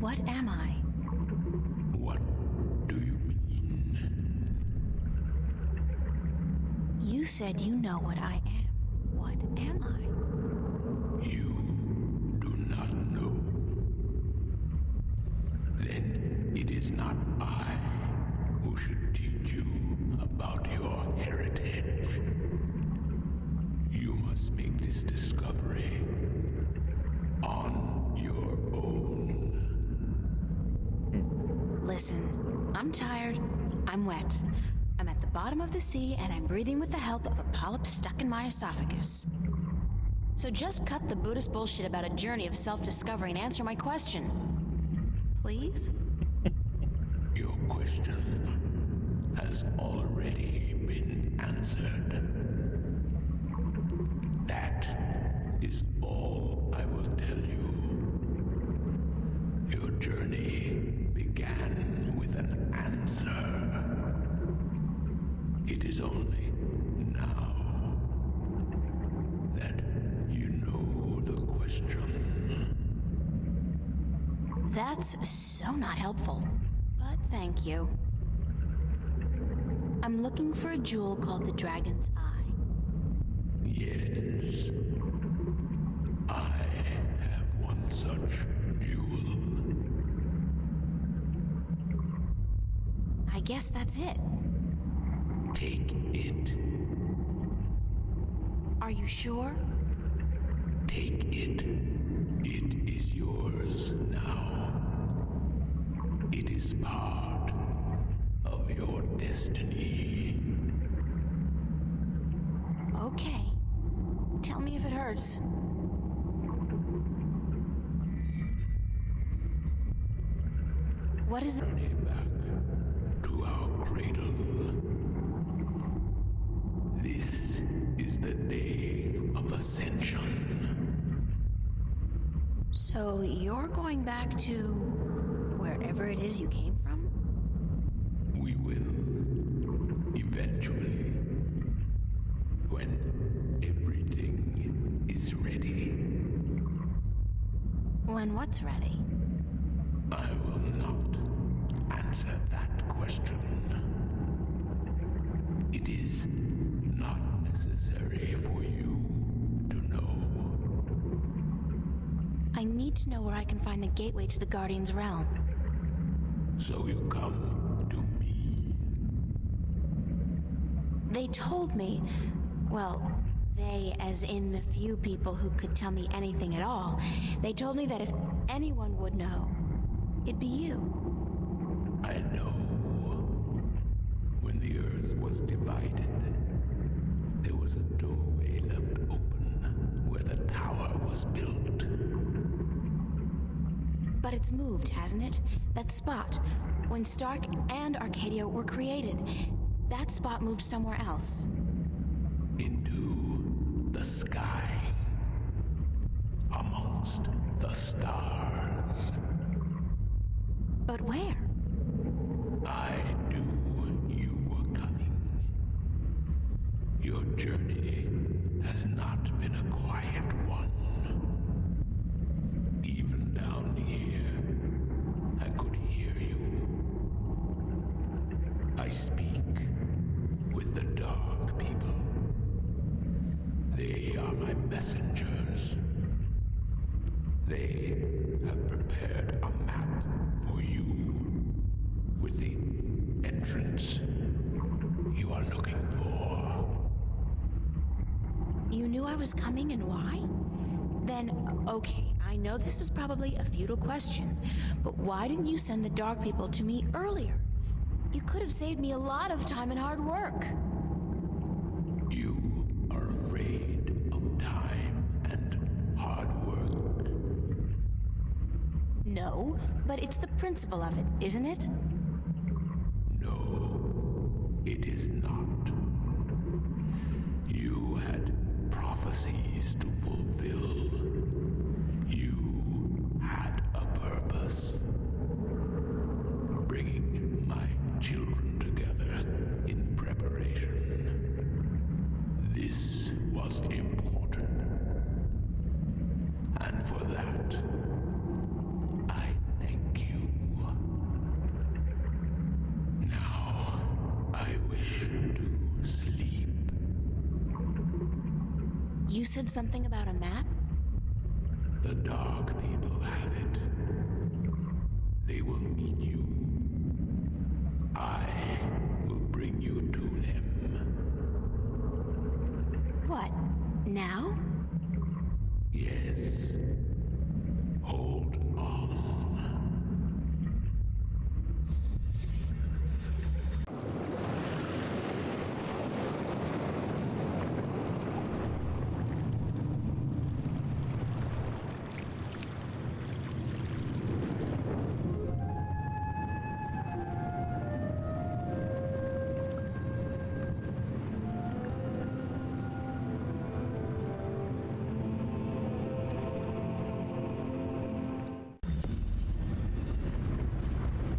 Speaker 2: What am I?
Speaker 6: What do you mean?
Speaker 2: You said you know what I am. What am I?
Speaker 6: You do not know. Then it is not I who should teach you about your heritage. You must make this discovery on your own.
Speaker 2: Listen, I'm tired. I'm wet. I'm at the bottom of the sea, and I'm breathing with the help of a polyp stuck in my esophagus. So just cut the Buddhist bullshit about a journey of self-discovery and answer my question. Please?
Speaker 6: Your question has already been answered. That is all I will tell you. Your journey began with an answer. It is only now that you know the question.
Speaker 2: That's so not helpful, but thank you. I'm looking for a jewel called the Dragon's Eye.
Speaker 6: Yes, I have one such jewel.
Speaker 2: guess that's it.
Speaker 6: Take it.
Speaker 2: Are you sure?
Speaker 6: Take it. It is yours now. It is part of your destiny.
Speaker 2: Okay. Tell me if it hurts. What is the...
Speaker 6: Journey back to our cradle. This is the day of ascension.
Speaker 2: So you're going back to wherever it is you came from?
Speaker 6: We will eventually, when everything is ready.
Speaker 2: When what's ready?
Speaker 6: I will not answer that question. It is not necessary for you to know.
Speaker 2: I need to know where I can find the gateway to the Guardian's realm.
Speaker 6: So you come to me.
Speaker 2: They told me, well, they as in the few people who could tell me anything at all, they told me that if anyone would know, it'd be you.
Speaker 6: I know. When the earth was divided, there was a doorway left open where the tower was built.
Speaker 2: But it's moved, hasn't it? That spot. When Stark and Arcadia were created, that spot moved somewhere else.
Speaker 6: Into the sky. Amongst the stars.
Speaker 2: But where?
Speaker 6: I knew you were coming. Your journey has not been a quiet one. Even down here, I could hear you. I speak with the Dark People. They are my messengers. They have prepared a map for you with the entrance you are looking for.
Speaker 2: You knew I was coming and why? Then, okay, I know this is probably a futile question, but why didn't you send the Dark People to me earlier? You could have saved me a lot of time and hard work.
Speaker 6: You are afraid of time and hard work.
Speaker 2: No, but it's the principle of it, isn't it?
Speaker 6: No, it is not. You had prophecies to fulfill. You had a purpose. Bringing my children together in preparation. This was important. And for that, I thank you. Now, I wish to sleep.
Speaker 2: You said something about a map?
Speaker 6: The Dark People have it. They will meet you. I will bring you to them.
Speaker 2: What? Now?
Speaker 6: Yes. Hold on.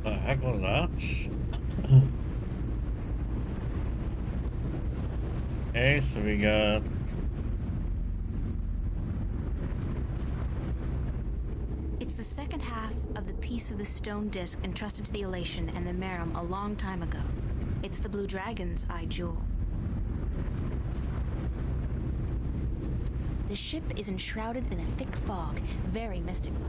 Speaker 1: The heck was that? Okay, so we got
Speaker 2: It's the second half of the piece of the stone disc entrusted to the Elation and the Merum a long time ago. It's the Blue Dragon's eye jewel. The ship is enshrouded in a thick fog, very mystic-like.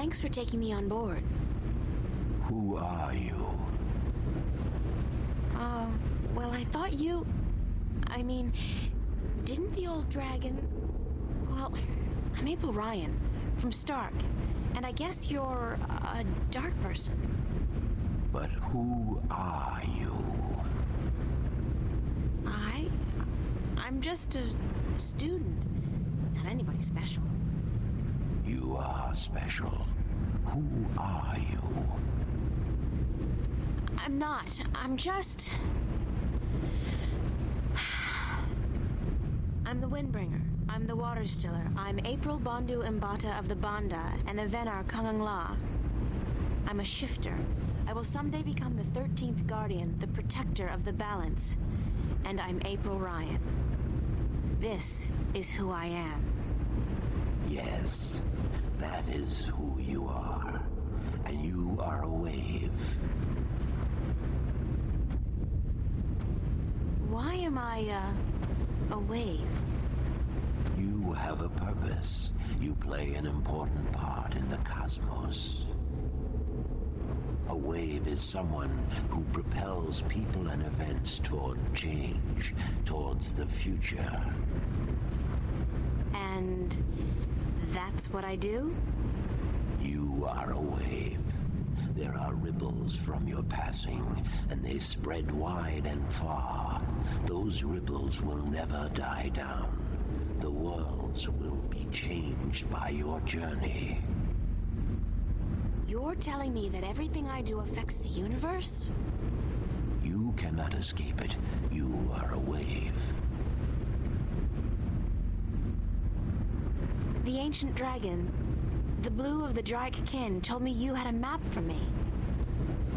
Speaker 2: Thanks for taking me on board.
Speaker 6: Who are you?
Speaker 2: Well, I thought you... I mean, didn't the old dragon... Well, I'm April Ryan, from Stark, and I guess you're a dark person.
Speaker 6: But who are you?
Speaker 2: I'm just a student. Not anybody special.
Speaker 6: You are special. Who are you?
Speaker 2: I'm not. I'm just... I'm the Windbringer. I'm the Water Stiller. I'm April Bondu Mbata of the Banda and the Venar Kangang La. I'm a shifter. I will someday become the 13th Guardian, the protector of the balance. And I'm April Ryan. This is who I am.
Speaker 6: Yes, that is who you are. And you are a wave.
Speaker 2: Why am I, a wave?
Speaker 6: You have a purpose. You play an important part in the cosmos. A wave is someone who propels people and events toward change, towards the future.
Speaker 2: And that's what I do?
Speaker 6: You are a wave. There are ripples from your passing, and they spread wide and far. Those ripples will never die down. The worlds will be changed by your journey.
Speaker 2: You're telling me that everything I do affects the universe?
Speaker 6: You cannot escape it. You are a wave.
Speaker 2: The ancient dragon, the blue of the Drake kin, told me you had a map for me.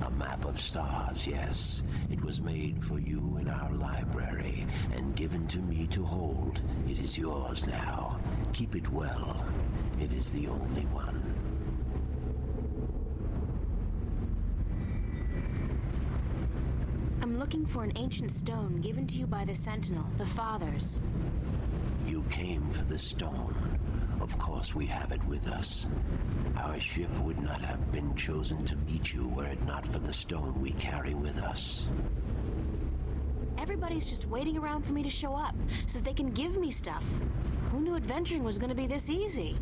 Speaker 6: A map of stars, yes. It was made for you in our library and given to me to hold. It is yours now. Keep it well. It is the only one.
Speaker 2: I'm looking for an ancient stone given to you by the Sentinel, the Fathers.
Speaker 6: You came for the stone. Of course we have it with us. Our ship would not have been chosen to meet you were it not for the stone we carry with us.
Speaker 2: Everybody's just waiting around for me to show up so that they can give me stuff. Who knew adventuring was going to be this easy?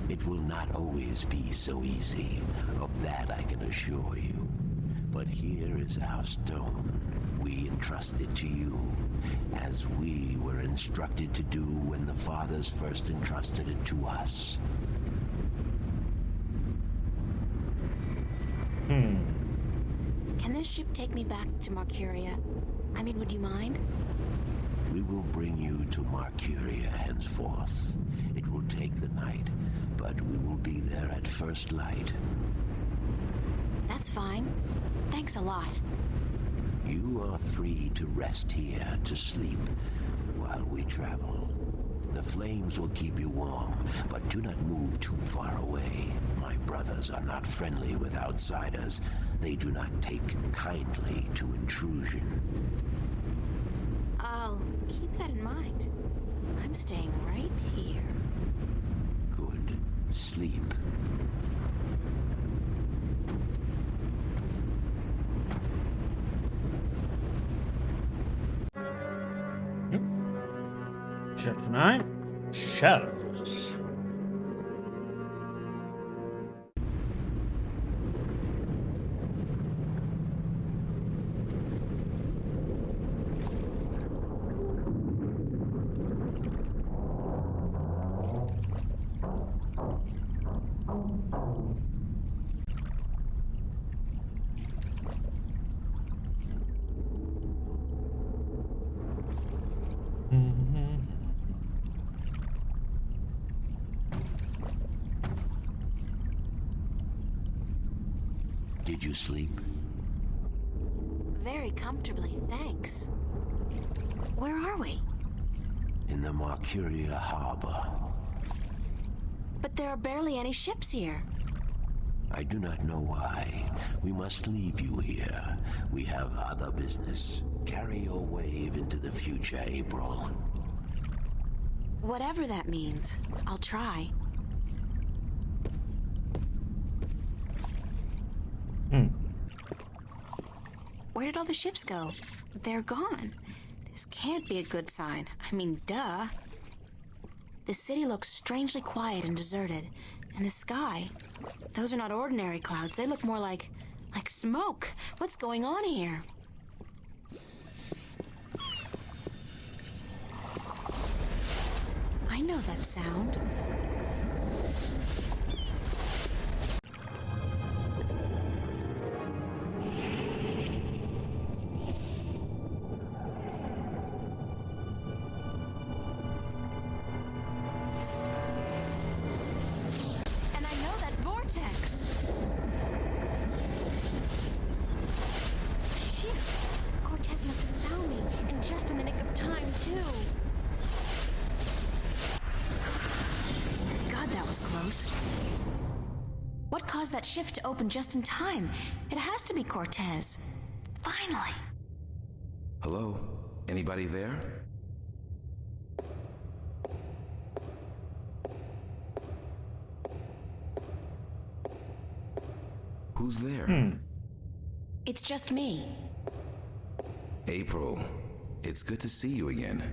Speaker 6: It will not always be so easy. Of that I can assure you. But here is our stone. We entrust it to you, as we were instructed to do when the Fathers first entrusted it to us.
Speaker 2: Can this ship take me back to Marcuria? I mean, would you mind?
Speaker 6: We will bring you to Marcuria henceforth. It will take the night, but we will be there at first light.
Speaker 2: That's fine. Thanks a lot.
Speaker 6: You are free to rest here, to sleep, while we travel. The flames will keep you warm, but do not move too far away. My brothers are not friendly with outsiders. They do not take kindly to intrusion.
Speaker 2: I'll keep that in mind. I'm staying right here.
Speaker 6: Good. Sleep.
Speaker 1: Chapter 9, Shadows.
Speaker 6: Did you sleep?
Speaker 2: Very comfortably, thanks. Where are we?
Speaker 6: In the Marcuria harbor.
Speaker 2: But there are barely any ships here.
Speaker 6: I do not know why. We must leave you here. We have other business. Carry your wave into the future, April.
Speaker 2: Whatever that means, I'll try. Where did all the ships go? They're gone. This can't be a good sign. I mean, duh. The city looks strangely quiet and deserted. And the sky, those are not ordinary clouds. They look more like smoke. What's going on here? I know that sound. And I know that vortex. Shit! Cortez must have found me, and just in the nick of time, too. God, that was close. What caused that shift to open just in time? It has to be Cortez. Finally.
Speaker 5: Hello? Anybody there? Who's there?
Speaker 2: It's just me.
Speaker 5: April, it's good to see you again.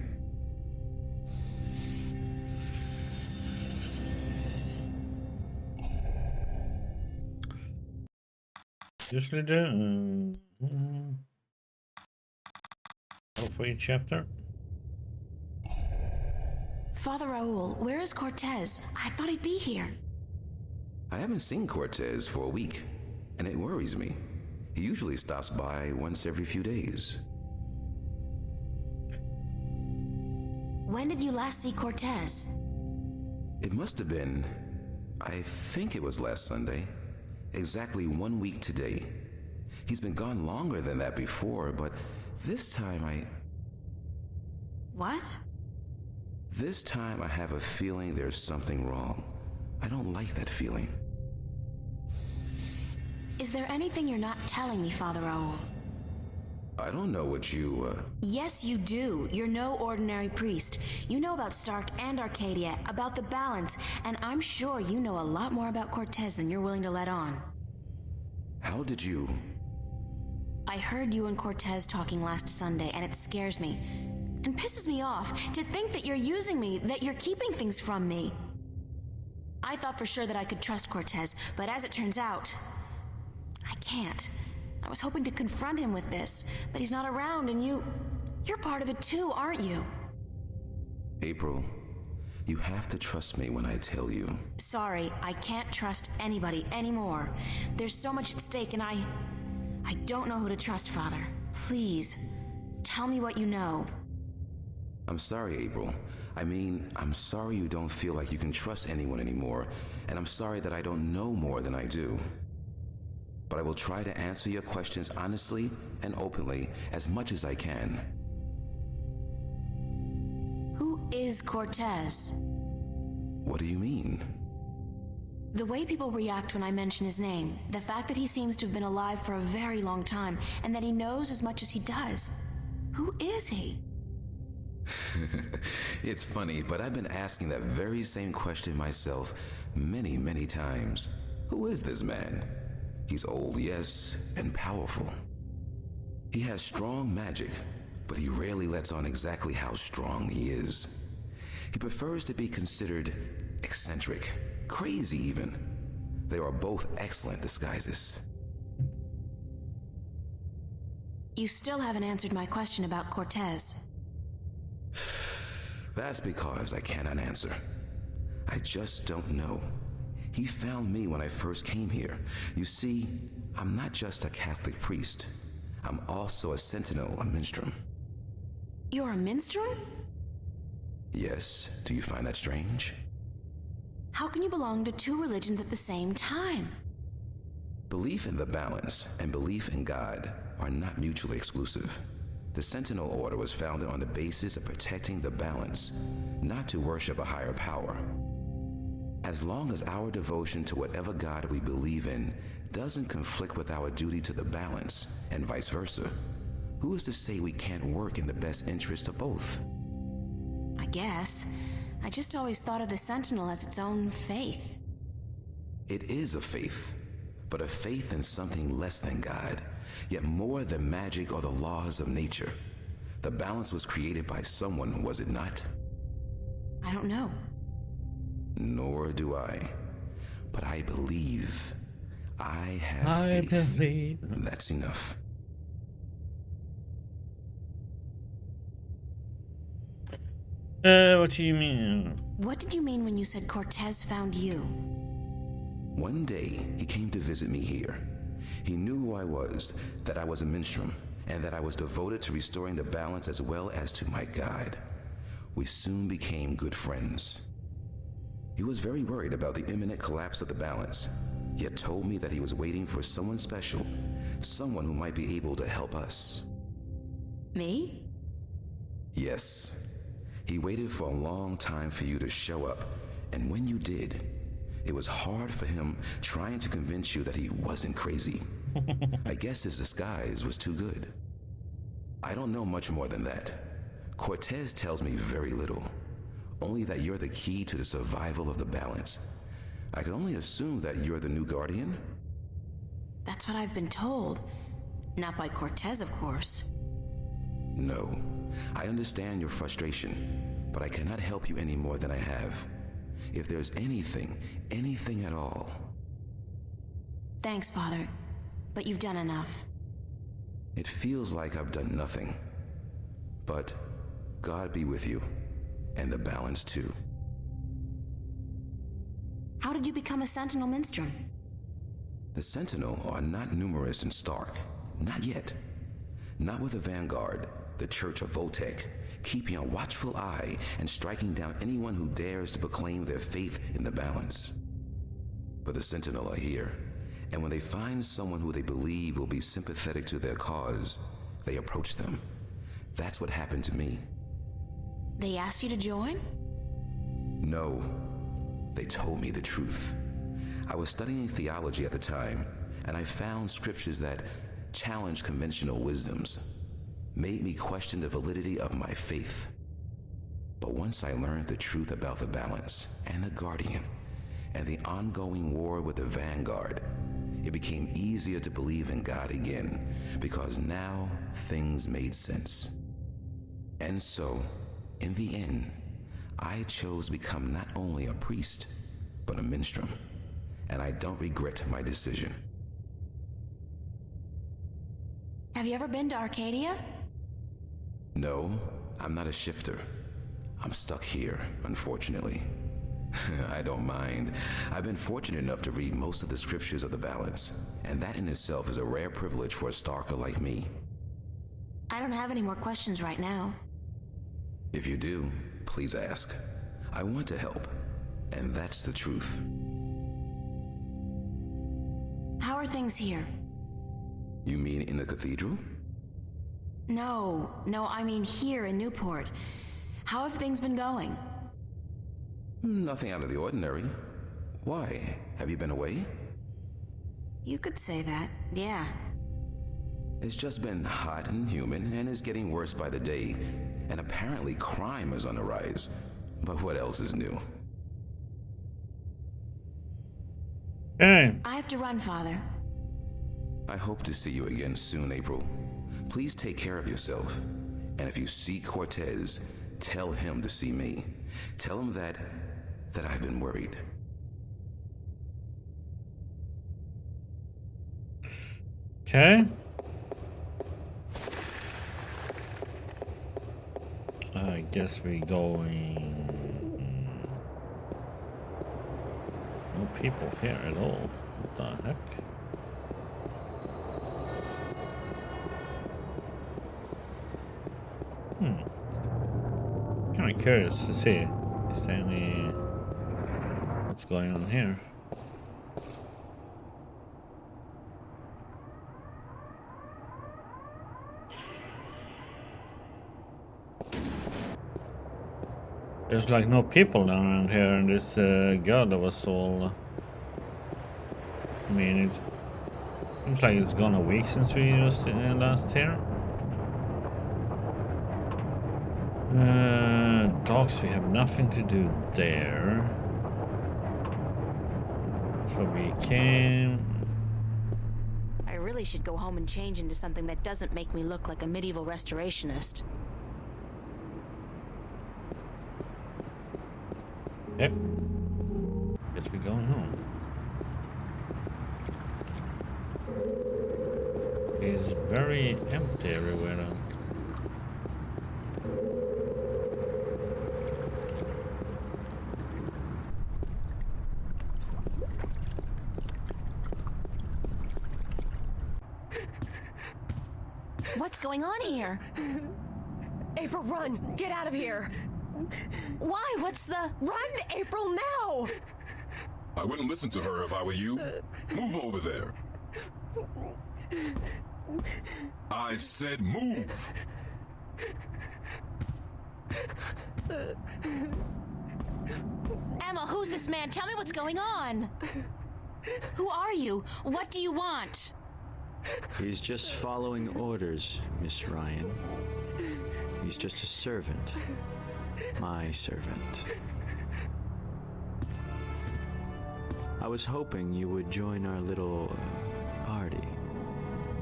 Speaker 1: Usually do. For each chapter.
Speaker 2: Father Raoul, where is Cortez? I thought he'd be here.
Speaker 5: I haven't seen Cortez for a week, and it worries me. He usually stops by once every few days.
Speaker 2: When did you last see Cortez?
Speaker 5: It must have been, I think it was last Sunday. Exactly 1 week today. He's been gone longer than that before, but this time
Speaker 2: What?
Speaker 5: This time I have a feeling there's something wrong. I don't like that feeling.
Speaker 2: Is there anything you're not telling me, Father Raoul?
Speaker 5: I don't know what you,
Speaker 2: Yes, you do. You're no ordinary priest. You know about Stark and Arcadia, about the balance, and I'm sure you know a lot more about Cortez than you're willing to let on.
Speaker 5: How did you...
Speaker 2: I heard you and Cortez talking last Sunday, and it scares me. And pisses me off to think that you're using me, that you're keeping things from me. I thought for sure that I could trust Cortez, but as it turns out, I can't. I was hoping to confront him with this, but he's not around, and you're part of it too, aren't you?
Speaker 5: April, you have to trust me when I tell you.
Speaker 2: Sorry, I can't trust anybody anymore. There's so much at stake, and I don't know who to trust, Father. Please, tell me what you know.
Speaker 5: I'm sorry, April. I mean, I'm sorry you don't feel like you can trust anyone anymore, and I'm sorry that I don't know more than I do. But I will try to answer your questions honestly and openly as much as I can.
Speaker 2: Who is Cortez?
Speaker 5: What do you mean?
Speaker 2: The way people react when I mention his name, the fact that he seems to have been alive for a very long time, and that he knows as much as he does. Who is he?
Speaker 5: It's funny, but I've been asking that very same question myself many, many times. Who is this man? He's old, yes, and powerful. He has strong magic, but he rarely lets on exactly how strong he is. He prefers to be considered eccentric, crazy even. They are both excellent disguises.
Speaker 2: You still haven't answered my question about Cortez.
Speaker 5: That's because I cannot answer. I just don't know. He found me when I first came here. You see, I'm not just a Catholic priest. I'm also a sentinel, a minstrel.
Speaker 2: You're a minstrel?
Speaker 5: Yes, do you find that strange?
Speaker 2: How can you belong to two religions at the same time?
Speaker 5: Belief in the balance and belief in God are not mutually exclusive. The Sentinel Order was founded on the basis of protecting the balance, not to worship a higher power. As long as our devotion to whatever God we believe in doesn't conflict with our duty to the balance, and vice versa, who is to say we can't work in the best interest of both?
Speaker 2: I guess. I just always thought of the Sentinel as its own faith.
Speaker 5: It is a faith, but a faith in something less than God, Yet more than magic or the laws of nature, the balance was created by someone, was it not?
Speaker 2: I don't know.
Speaker 5: Nor do I. But I believe. I have
Speaker 1: I
Speaker 5: faith.
Speaker 1: believe.
Speaker 5: That's enough.
Speaker 1: What do you mean?
Speaker 2: What did you mean when you said Cortez found you?
Speaker 5: One day, he came to visit me here. He knew who I was, that I was a minstrel, and that I was devoted to restoring the balance as well as to my guide. We soon became good friends. He was very worried about the imminent collapse of the balance, yet told me that he was waiting for someone special, someone who might be able to help us.
Speaker 2: Me?
Speaker 5: Yes. He waited for a long time for you to show up, and when you did, it was hard for him trying to convince you that he wasn't crazy. I guess his disguise was too good. I don't know much more than that. Cortez tells me very little, only that you're the key to the survival of the balance. I can only assume that you're the new guardian?
Speaker 2: That's what I've been told. Not by Cortez, of course.
Speaker 5: No. I understand your frustration, but I cannot help you any more than I have. If there's anything at all.
Speaker 2: Thanks, Father. But you've done enough.
Speaker 5: It feels like I've done nothing. But God be with you, and the balance too.
Speaker 2: How did you become a Sentinel Minstrom?
Speaker 5: The Sentinel are not numerous in Stark. Not yet. Not with the Vanguard, the Church of Voltec, keeping a watchful eye and striking down anyone who dares to proclaim their faith in the balance. But the Sentinel are here, and when they find someone who they believe will be sympathetic to their cause, they approach them. That's what happened to me.
Speaker 2: They asked you to join?
Speaker 5: No, they told me the truth. I was studying theology at the time, and I found scriptures that challenged conventional wisdoms, made me question the validity of my faith. But once I learned the truth about the balance and the Guardian and the ongoing war with the Vanguard, it became easier to believe in God again, because now things made sense. And so, in the end, I chose to become not only a priest, but a minstrel, and I don't regret my decision.
Speaker 2: Have you ever been to Arcadia?
Speaker 5: No, I'm not a shifter. I'm stuck here, unfortunately. I don't mind. I've been fortunate enough to read most of the scriptures of the balance, and that in itself is a rare privilege for a Starker like me.
Speaker 2: I don't have any more questions right now.
Speaker 5: If you do, please ask. I want to help, and that's the truth.
Speaker 2: How are things here?
Speaker 5: You mean in the cathedral?
Speaker 2: No, I mean here in Newport. How have things been going?
Speaker 5: Nothing out of the ordinary. Why? Have you been away?
Speaker 2: You could say that, yeah.
Speaker 5: It's just been hot and humid, and is getting worse by the day. And apparently crime is on the rise. But what else is new?
Speaker 1: Hey.
Speaker 2: I have to run, Father.
Speaker 5: I hope to see you again soon, April. Please take care of yourself. And if you see Cortez, tell him to see me. Tell him that I've been worried.
Speaker 1: Okay. I guess we're going... No people here at all. What the heck? Kind of curious to see. Is there any... What's going on here? There's like no people around here, and this girl that was all... I mean, it seems like it's gone a week since we used last here. Dogs, we have nothing to do there. That's where we came.
Speaker 4: I really
Speaker 2: really should go home and change into something that doesn't make me look like a medieval restorationist.
Speaker 1: Yep. Guess we're going home. It's very empty everywhere now.
Speaker 2: What's going on here?
Speaker 4: April, run! Get out of here!
Speaker 2: Why? What's the...
Speaker 4: Run, April, now!
Speaker 10: I wouldn't listen to her if I were you. Move over there. I said move!
Speaker 2: Emma, who's this man? Tell me what's going on. Who are you? What do you want?
Speaker 11: He's just following orders, Miss Ryan. He's just a servant. My servant. I was hoping you would join our little party.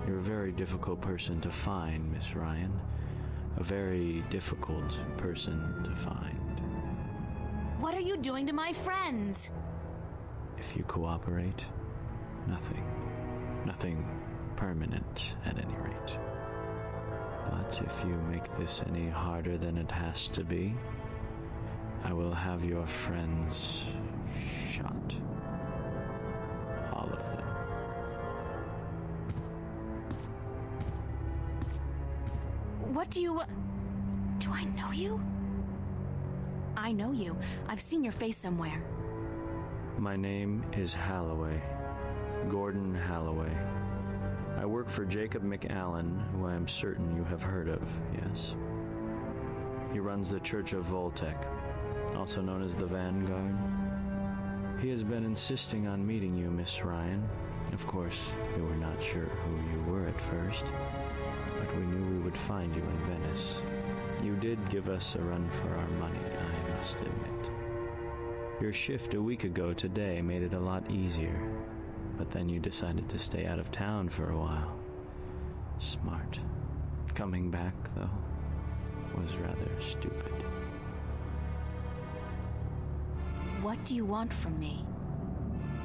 Speaker 11: You're a very difficult person to find, Miss Ryan. A very difficult person to find.
Speaker 2: What are you doing to my friends?
Speaker 11: If you cooperate, nothing. Nothing permanent, at any rate. But if you make this any harder than it has to be, I will have your friends shot. All of them.
Speaker 2: What do you... Do I know you? I know you. I've seen your face somewhere.
Speaker 11: My name is Halloway. Gordon Halloway. I work for Jacob McAllen, who I am certain you have heard of, yes? He runs the Church of Voltec, also known as the Vanguard. He has been insisting on meeting you, Miss Ryan. Of course, we were not sure who you were at first, but we knew we would find you in Venice. You did give us a run for our money, I must admit. Your shift a week ago today made it a lot easier, but then you decided to stay out of town for a while. Smart. Coming back, though, was rather stupid.
Speaker 2: What do you want from me?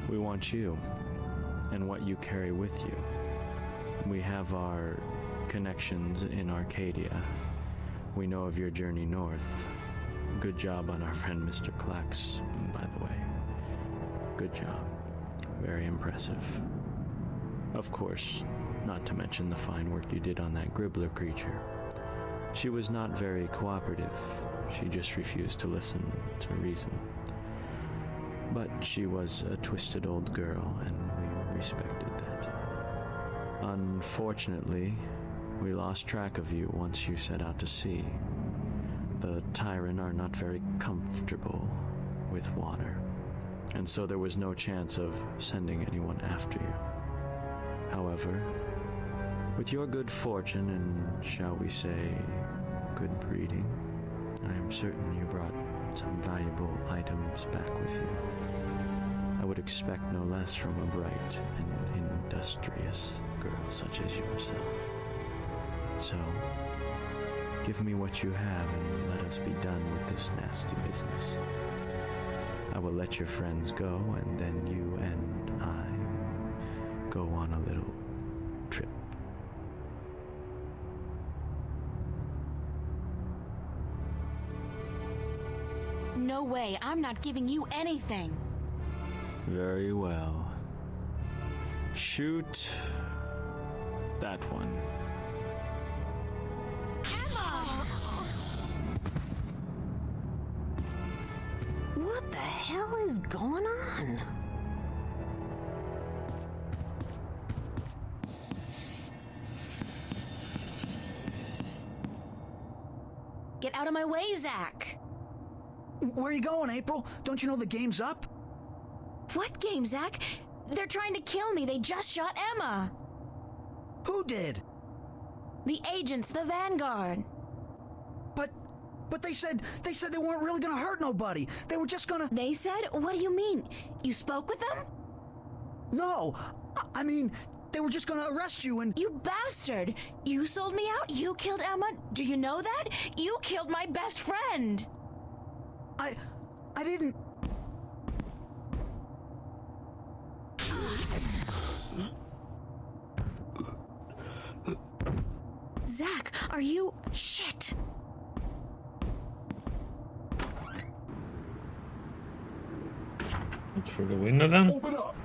Speaker 11: We want you, and what you carry with you. We have our connections in Arcadia. We know of your journey north. Good job on our friend Mr. Klax, by the way. Good job. Very impressive. Of course, not to mention the fine work you did on that Gribbler creature. She was not very cooperative. She just refused to listen to reason. But she was a twisted old girl, and we respected that. Unfortunately, we lost track of you once you set out to sea. The Tyran are not very comfortable with water, and so there was no chance of sending anyone after you. However, with your good fortune and, shall we say, good breeding, I am certain you brought some valuable items back with you. I would expect no less from a bright and industrious girl such as yourself. So, give me what you have and let us be done with this nasty business. I will let your friends go, and then you and I go on a little trip.
Speaker 2: No way. I'm not giving you anything.
Speaker 11: Very well. Shoot that one.
Speaker 4: What the hell is going on?
Speaker 2: Get out of my way, Zach.
Speaker 12: Where are you going, April? Don't you know the game's up?
Speaker 2: What game, Zach? They're trying to kill me. They just shot Emma.
Speaker 12: Who did?
Speaker 2: The agents, the Vanguard.
Speaker 12: But they said they weren't really gonna hurt nobody. They were just gonna...
Speaker 2: They said? What do you mean? You spoke with them?
Speaker 12: No, I mean, they were just gonna arrest you and...
Speaker 2: You bastard! You sold me out? You killed Emma? Do you know that? You killed my best friend!
Speaker 12: I didn't...
Speaker 2: Zach, are you... Shit!
Speaker 1: Through the window then?
Speaker 10: Open up!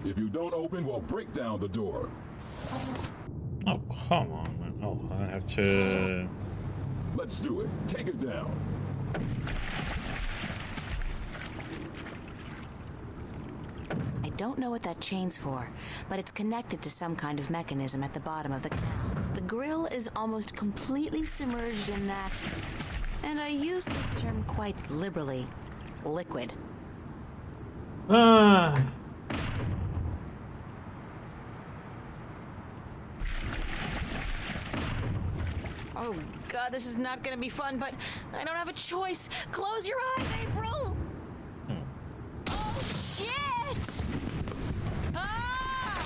Speaker 10: If you don't open, we'll break down the door.
Speaker 1: Oh, come on, man. Oh, I have to...
Speaker 10: Let's do it. Take it down.
Speaker 2: I don't know what that chain's for, but it's connected to some kind of mechanism at the bottom of the canal. The grill is almost completely submerged in that, and I use this term quite liberally, liquid.
Speaker 1: Ah.
Speaker 2: Oh god, this is not gonna be fun, but I don't have a choice. Close your eyes, April! Oh shit! Ah!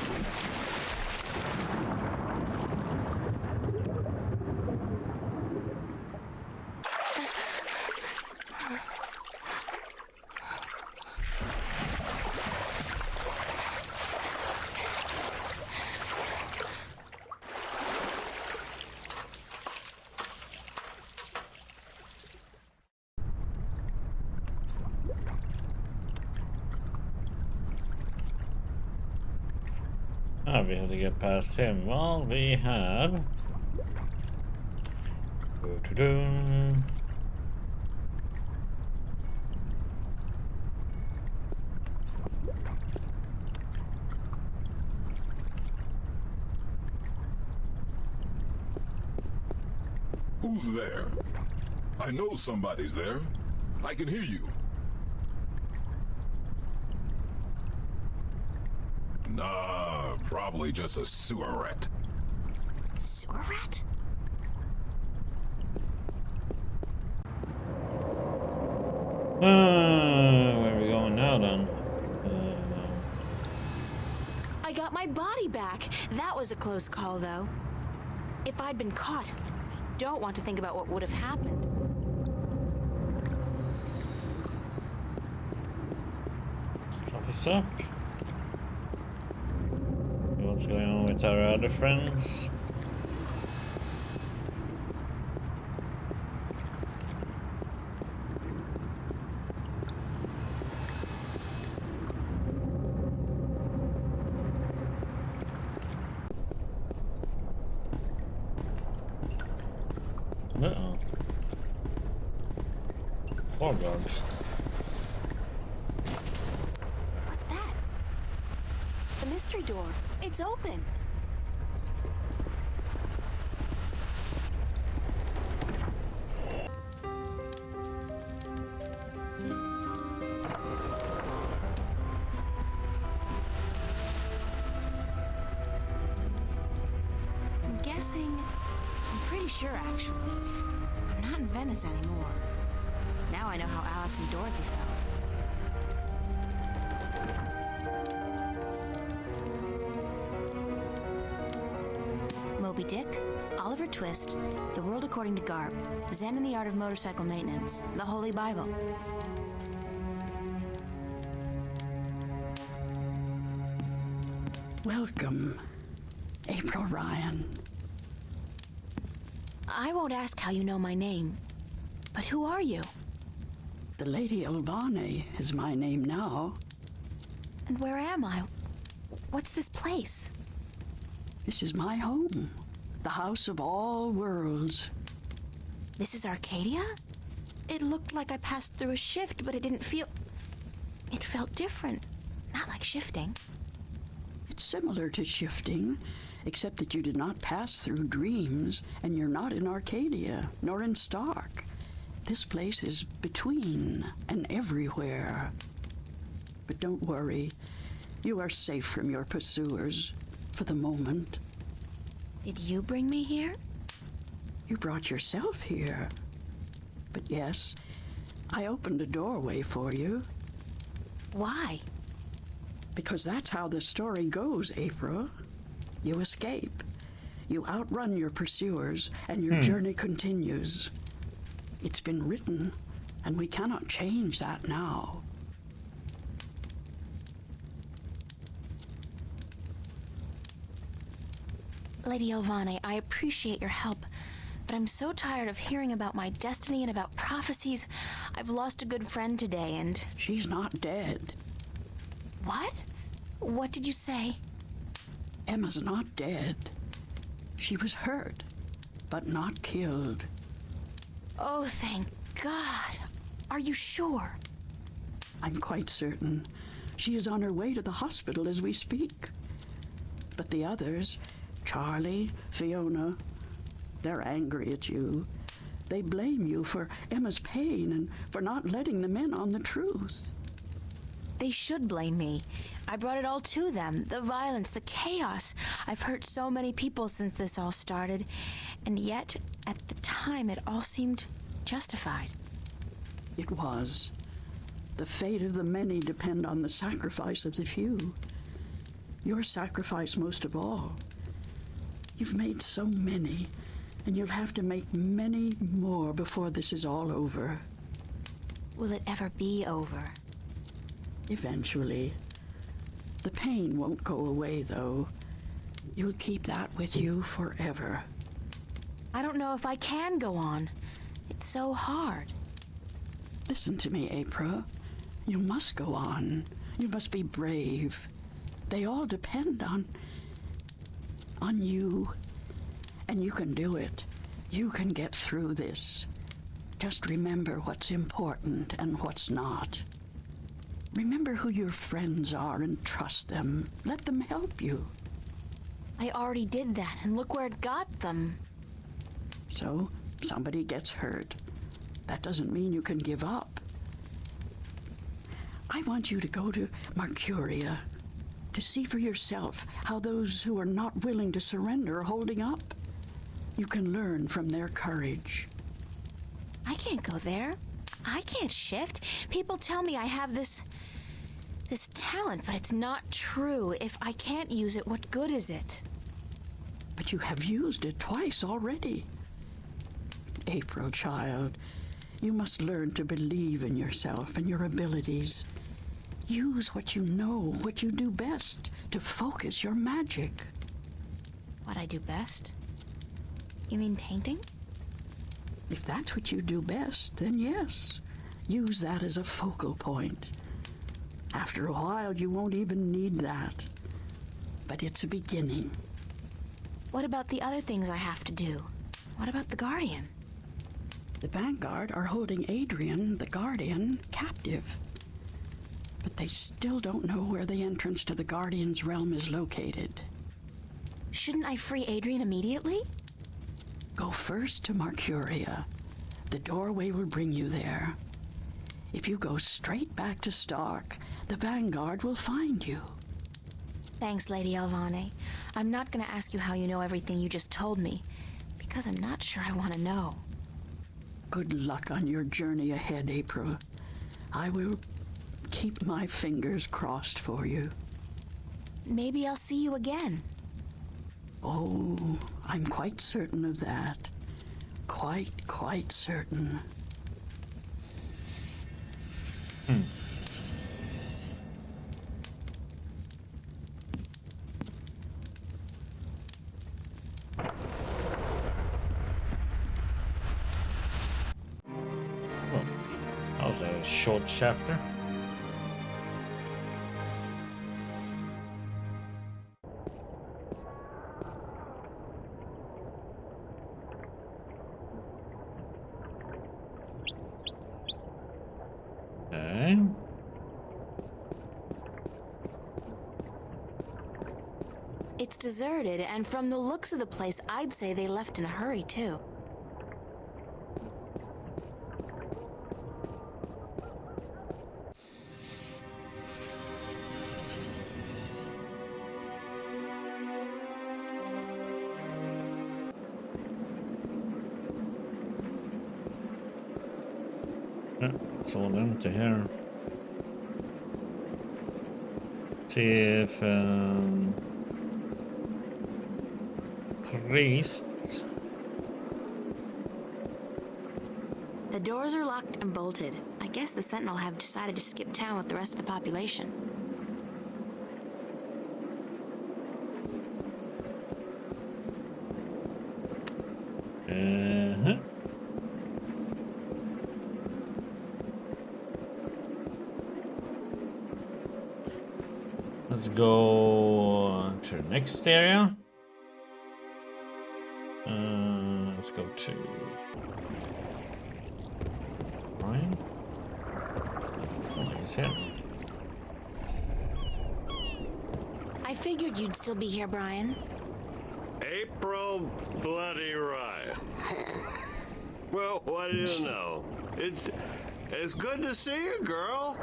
Speaker 1: Ah, we have to get past him. Well, we have... Do-do-do.
Speaker 10: Who's there? I know somebody's there. I can hear you. Nah, probably just a sewer rat.
Speaker 2: Sewer rat?
Speaker 1: Where are we going now then?
Speaker 2: I got my body back. That was a close call, though. If I'd been caught, I don't want to think about what would have happened.
Speaker 1: Officer? What's going on with our other friends? Uh-oh. Poor dogs.
Speaker 2: What's that? The mystery door. It's open. I'm guessing... I'm pretty sure, actually. I'm not in Venice anymore. Now I know how Alice and Dorothy felt. Moby Dick, Oliver Twist, The World According to Garp, Zen and the Art of Motorcycle Maintenance, the Holy Bible.
Speaker 8: Welcome, April Ryan.
Speaker 2: I won't ask how you know my name, but who are you?
Speaker 8: The Lady Olvane is my name now.
Speaker 2: And where am I? What's this place?
Speaker 8: This is my home, the house of all worlds.
Speaker 2: This is Arcadia? It looked like I passed through a shift, but it didn't feel... It felt different. Not like shifting.
Speaker 8: It's similar to shifting, except that you did not pass through dreams, and you're not in Arcadia, nor in Stark. This place is between and everywhere. But don't worry, you are safe from your pursuers, for the moment.
Speaker 2: Did you bring me here?
Speaker 8: You brought yourself here. But yes, I opened a doorway for you.
Speaker 2: Why?
Speaker 8: Because that's how the story goes, April. You escape. You outrun your pursuers, and your journey continues. It's been written, and we cannot change that now.
Speaker 2: Lady Elvane, I appreciate your help, but I'm so tired of hearing about my destiny and about prophecies. I've lost a good friend today, and...
Speaker 8: She's not dead.
Speaker 2: What? What did you say?
Speaker 8: Emma's not dead. She was hurt, but not killed.
Speaker 2: Oh, thank God. Are you sure?
Speaker 8: I'm quite certain. She is on her way to the hospital as we speak. But the others, Charlie, Fiona, they're angry at you. They blame you for Emma's pain and for not letting them in on the truth.
Speaker 2: They should blame me. I brought it all to them. The violence, the chaos. I've hurt so many people since this all started. And yet, at the time, it all seemed justified.
Speaker 8: It was. The fate of the many depend on the sacrifice of the few. Your sacrifice most of all. You've made so many, and you'll have to make many more before this is all over.
Speaker 2: Will it ever be over?
Speaker 8: Eventually. The pain won't go away, though. You'll keep that with you forever.
Speaker 2: I don't know if I can go on. It's so hard.
Speaker 8: Listen to me, April. You must go on. You must be brave. They all depend on you. And you can do it. You can get through this. Just remember what's important and what's not. Remember who your friends are and trust them. Let them help you.
Speaker 2: I already did that, and look where it got them.
Speaker 8: So, somebody gets hurt. That doesn't mean you can give up. I want you to go to Marcuria to see for yourself how those who are not willing to surrender are holding up. You can learn from their courage.
Speaker 2: I can't go there. I can't shift. People tell me I have this talent, but it's not true. If I can't use it, what good is it?
Speaker 8: But you have used it twice already. April, child, you must learn to believe in yourself and your abilities. Use what you know, what you do best, to focus your magic.
Speaker 2: What I do best? You mean painting?
Speaker 8: If that's what you do best, then yes. Use that as a focal point. After a while, you won't even need that. But it's a beginning.
Speaker 2: What about the other things I have to do? What about the Guardian?
Speaker 8: The Vanguard are holding Adrian, the Guardian, captive. But they still don't know where the entrance to the Guardian's realm is located.
Speaker 2: Shouldn't I free Adrian immediately?
Speaker 8: Go first to Marcuria. The doorway will bring you there. If you go straight back to Stark, the Vanguard will find you.
Speaker 2: Thanks, Lady Elvane. I'm not going to ask you how you know everything you just told me, because I'm not sure I want to know.
Speaker 8: Good luck on your journey ahead, April. I will keep my fingers crossed for you.
Speaker 2: Maybe I'll see you again.
Speaker 8: Oh, I'm quite certain of that. Quite certain.
Speaker 1: Well, that was a short chapter. Okay.
Speaker 2: It's deserted, and from the looks of the place, I'd say they left in a hurry, too.
Speaker 1: Yeah, it's all empty here. See if priests.
Speaker 2: The doors are locked and bolted. I guess the Sentinel have decided to skip town with the rest of the population.
Speaker 1: Let's go to the next area. Let's go to Brian. Oh, he's here.
Speaker 2: I figured you'd still be here, Brian.
Speaker 13: April Bloody Ryan. Well, what do you know? It's good to see you, girl.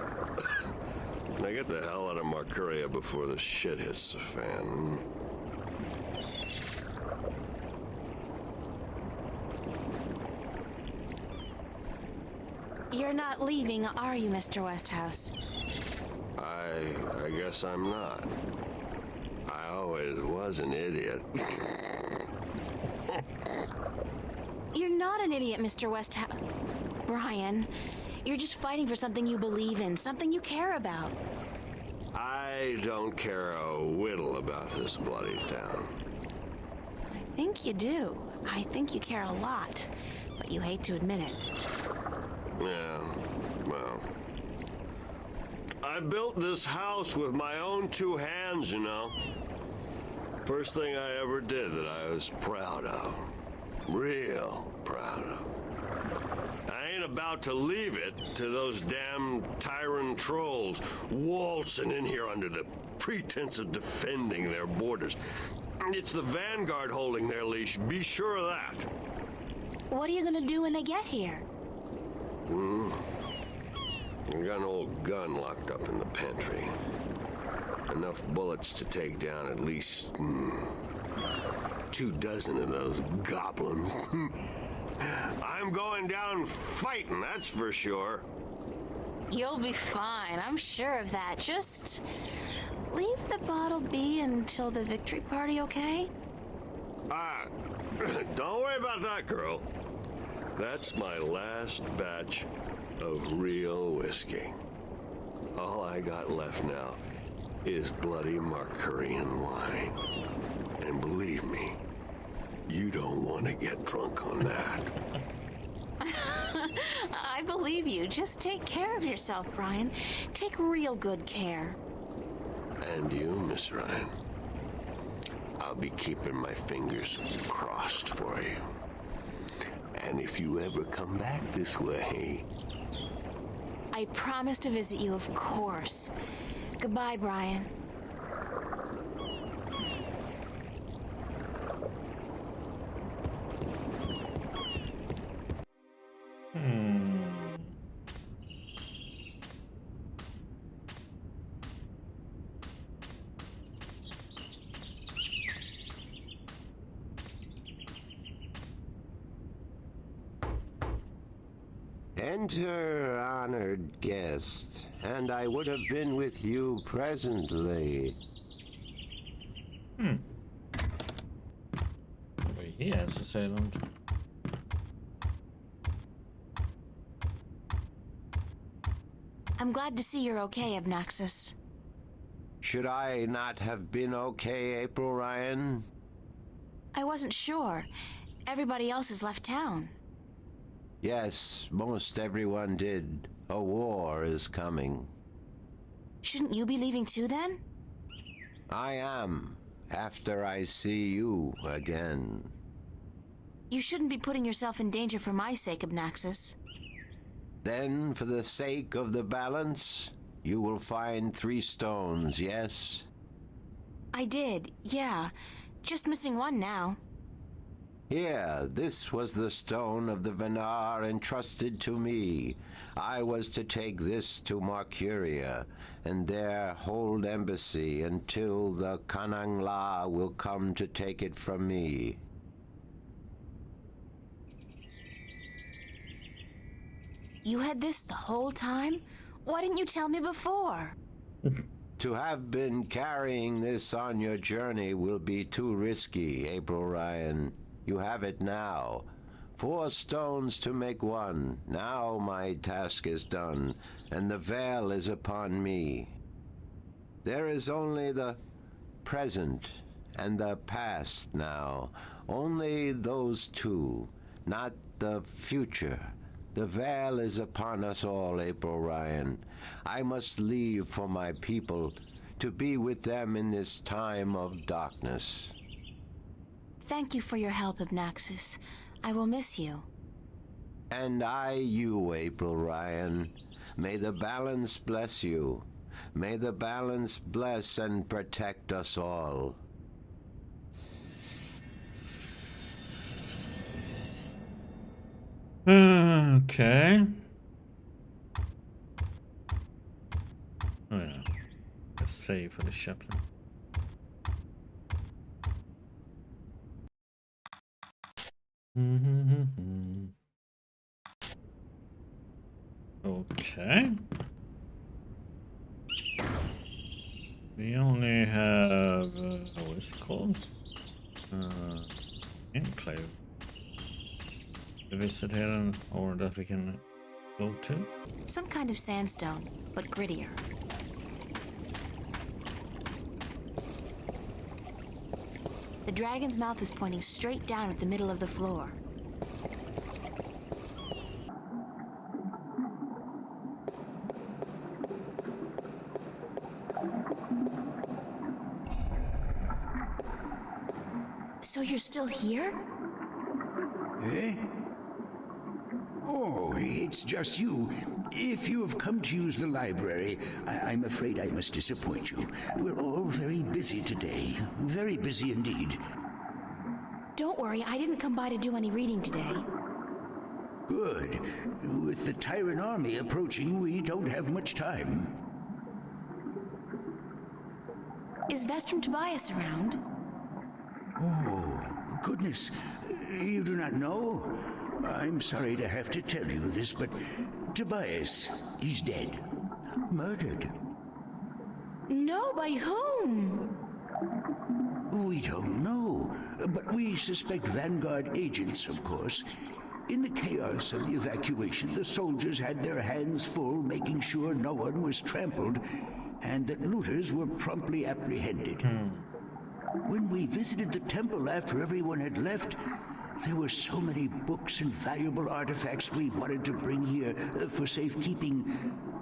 Speaker 13: Now get the hell out of Marcuria before the shit hits the fan.
Speaker 2: You're not leaving, are you, Mr. Westhouse?
Speaker 13: I guess I'm not. I always was an idiot.
Speaker 2: You're not an idiot, Mr. Westhouse. Brian, you're just fighting for something you believe in, something you care about.
Speaker 13: I don't care a whittle about this bloody town.
Speaker 2: I think you do. I think you care a lot, but you hate to admit it.
Speaker 13: Yeah, well, I built this house with my own two hands, you know. First thing I ever did that I was proud of. Real proud of. I ain't about to leave it to those damn tyrant trolls waltzing in here under the pretense of defending their borders. It's the Vanguard holding their leash, be sure of that.
Speaker 2: What are you gonna do when they get here?
Speaker 13: I got an old gun locked up in the pantry. Enough bullets to take down at least 24 of those goblins. I'm going down fighting, that's for sure.
Speaker 2: You'll be fine, I'm sure of that. Just leave the bottle be until the victory party, okay?
Speaker 13: Don't worry about that, girl. That's my last batch of real whiskey. All I got left now is bloody Marcurian wine. And believe me, you don't want to get drunk on that.
Speaker 2: I believe you. Just take care of yourself, Brian. Take real good care.
Speaker 13: And you, Miss Ryan. I'll be keeping my fingers crossed for you. And if you ever come back this way...
Speaker 2: I promise to visit you, of course. Goodbye, Brian.
Speaker 14: Enter, honored guest, and I would have been with you presently.
Speaker 1: Over here is assailant.
Speaker 2: I'm glad to see you're okay, Abnaxus.
Speaker 14: Should I not have been okay, April Ryan?
Speaker 2: I wasn't sure. Everybody else has left town.
Speaker 14: Yes, most everyone did. A war is coming.
Speaker 2: Shouldn't you be leaving too, then?
Speaker 14: I am, after I see you again.
Speaker 2: You shouldn't be putting yourself in danger for my sake, Abnaxus.
Speaker 14: Then, for the sake of the balance, you will find 3 stones, yes?
Speaker 2: I did, yeah. Just missing one now.
Speaker 14: Here, this was the stone of the Venar entrusted to me. I was to take this to Marcuria, and there hold embassy until the Kanangla will come to take it from me.
Speaker 2: You had this the whole time? Why didn't you tell me before?
Speaker 14: To have been carrying this on your journey will be too risky, April Ryan. You have it now. 4 stones to make 1. Now my task is done, and the veil is upon me. There is only the present and the past now. Only those 2, not the future. The veil is upon us all, April Ryan. I must leave for my people, to be with them in this time of darkness.
Speaker 2: Thank you for your help, Abnaxis. I will miss you.
Speaker 14: And I you, April Ryan. May the balance bless you. May the balance bless and protect us all.
Speaker 1: Okay. Oh yeah. Let's save for the chaplain. Okay. We only have what's it called? Enclave. To visit here, or that we can go to.
Speaker 2: Some kind of sandstone, but grittier. The dragon's mouth is pointing straight down at the middle of the floor. So you're still here?
Speaker 6: Eh? Oh, it's just you. If you have come to use the library, I'm afraid I must disappoint you. We're all very busy today. Very busy indeed.
Speaker 2: Don't worry, I didn't come by to do any reading today.
Speaker 6: Good. With the Tyrant army approaching, we don't have much time.
Speaker 2: Is Vestrum Tobias around?
Speaker 6: Oh, goodness. You do not know? I'm sorry to have to tell you this, but Tobias, he's dead. Murdered.
Speaker 2: No, by whom?
Speaker 6: We don't know, but we suspect Vanguard agents, of course. In the chaos of the evacuation, the soldiers had their hands full making sure no one was trampled, and that looters were promptly apprehended. When we visited the temple after everyone had left, there were so many books and valuable artifacts we wanted to bring here for safekeeping.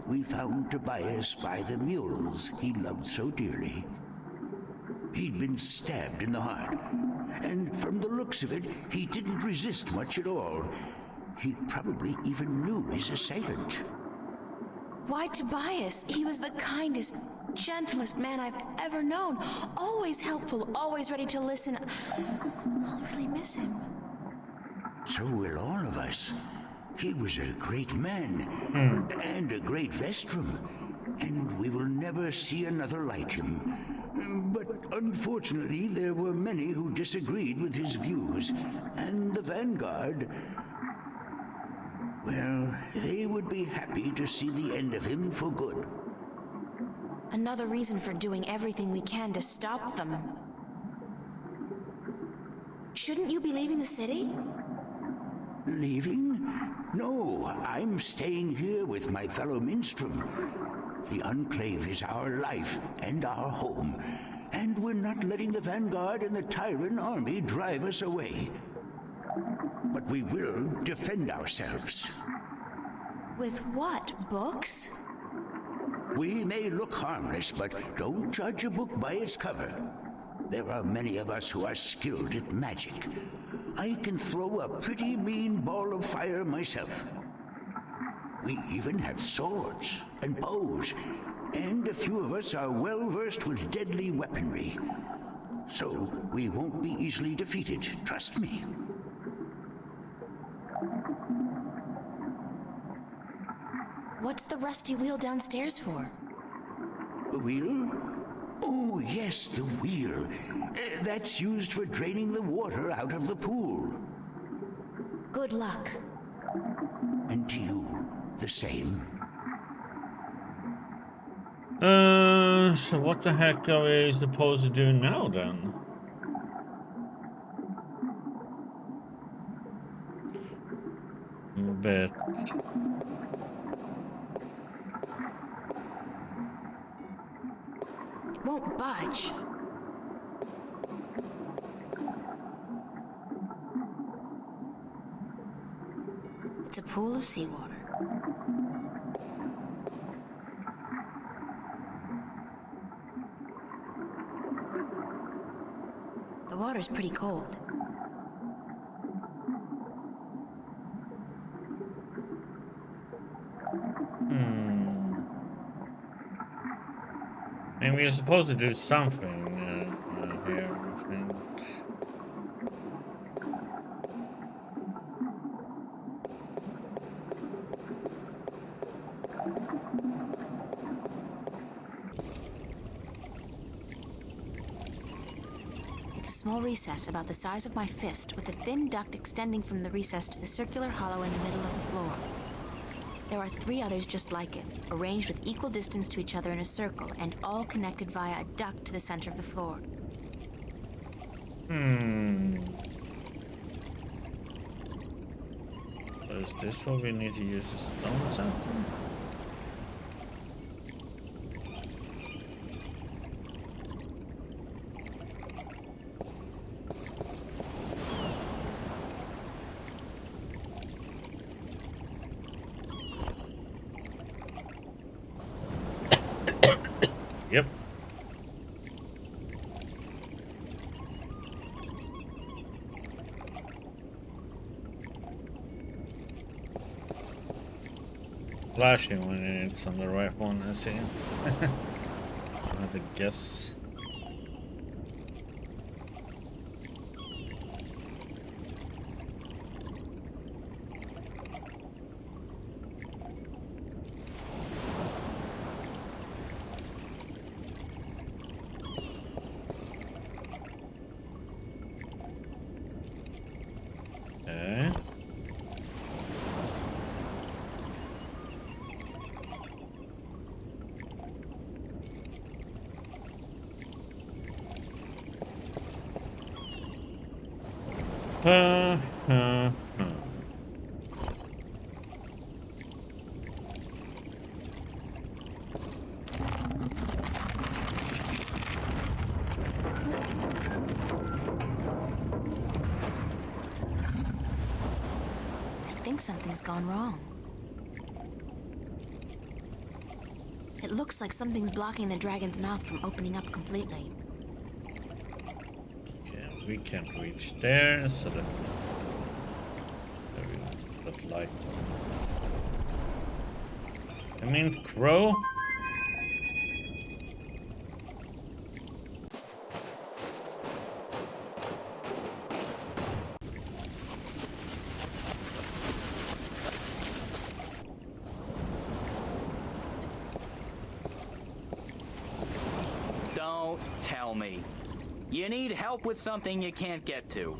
Speaker 6: We found Tobias by the mules he loved so dearly. He'd been stabbed in the heart, and from the looks of it, he didn't resist much at all. He probably even knew his assailant.
Speaker 2: Why Tobias? He was the kindest, gentlest man I've ever known. Always helpful, always ready to listen. I'll really miss him.
Speaker 6: So will all of us. He was a great man, and a great Vestrum, and we will never see another like him. But unfortunately, there were many who disagreed with his views, and the Vanguard, well, they would be happy to see the end of him for good.
Speaker 2: Another reason for doing everything we can to stop them. Shouldn't you be leaving the city?
Speaker 6: Leaving? No, I'm staying here with my fellow Minstrom. The Enclave is our life and our home, and we're not letting the Vanguard and the Tyrant army drive us away. But we will defend ourselves.
Speaker 2: With what? Books?
Speaker 6: We may look harmless, but don't judge a book by its cover. There are many of us who are skilled at magic. I can throw a pretty mean ball of fire myself. We even have swords and bows, and a few of us are well versed with deadly weaponry. So we won't be easily defeated, trust me.
Speaker 2: What's the rusty wheel downstairs for?
Speaker 6: The wheel? Oh, yes, the wheel. That's used for draining the water out of the pool.
Speaker 2: Good luck.
Speaker 6: And to you, the same.
Speaker 1: So what the heck are we supposed to do now then? But
Speaker 2: Won't budge. It's a pool of seawater. The water's pretty cold.
Speaker 1: And we're supposed to do something here, I think.
Speaker 2: It's a small recess about the size of my fist, with a thin duct extending from the recess to the circular hollow in the middle of the floor. There are 3 others just like it, arranged with equal distance to each other in a circle, and all connected via a duct to the center of the floor.
Speaker 1: So is this what we need to use the stones at? Yep. Flashing when it's on the right one, I see. I have to guess. Okay.
Speaker 2: I think something's gone wrong. It looks like something's blocking the dragon's mouth from opening up completely.
Speaker 1: Okay, we can't reach there, so that there we go. That light. I mean, crow.
Speaker 15: Don't tell me. You need help with something you can't get to.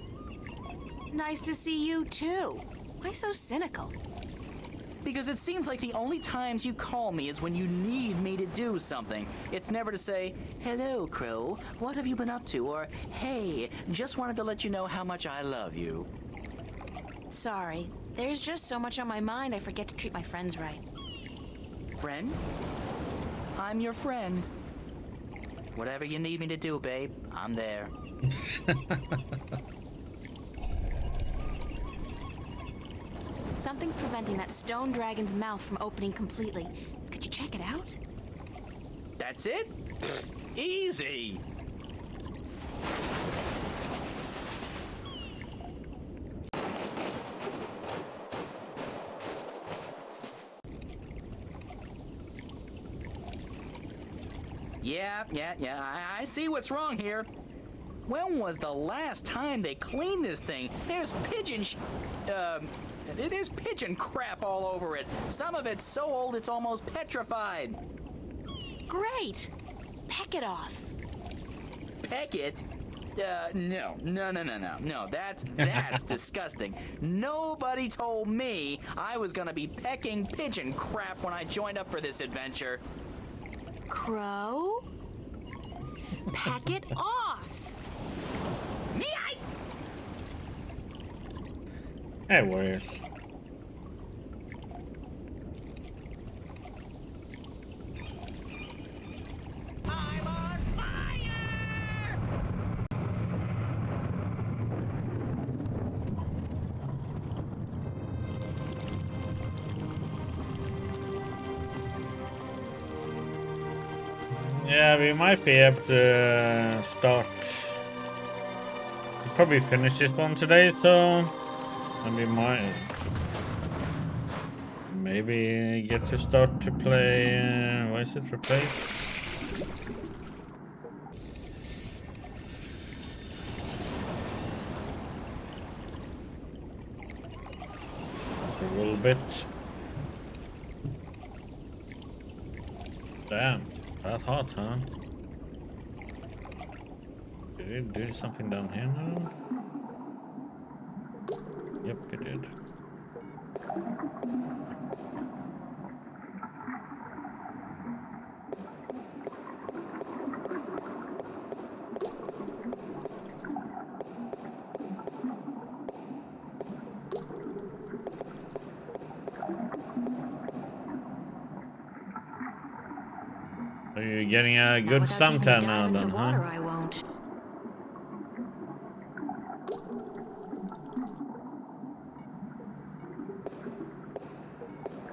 Speaker 2: Nice to see you too. Why so cynical?
Speaker 15: Because it seems like the only times you call me is when you need me to do something. It's never to say, "Hello, Crow, what have you been up to?" or, "Hey, just wanted to let you know how much I love you."
Speaker 2: Sorry. There's just so much on my mind I forget to treat my friends right.
Speaker 15: Friend? I'm your friend. Whatever you need me to do, babe, I'm there.
Speaker 2: Something's preventing that stone dragon's mouth from opening completely. Could you check it out?
Speaker 15: That's it? Easy. Yeah, I see what's wrong here. When was the last time they cleaned this thing? There's there's pigeon crap all over it. Some of it's so old it's almost petrified.
Speaker 2: Great! Peck it off.
Speaker 15: Peck it? No, that's disgusting. Nobody told me I was gonna be pecking pigeon crap when I joined up for this adventure.
Speaker 2: Crow? Pack it off!
Speaker 1: Hey, warriors.
Speaker 15: I'm on fire!
Speaker 1: Yeah, we might be able to start. We'll probably finish this one today, so. And we might maybe get to start to play. Why is it replaced? A little bit. Damn, that's hot, huh? Did it do something down here now? Yep, it did. So you're getting a good suntan now then, huh?
Speaker 2: I won't.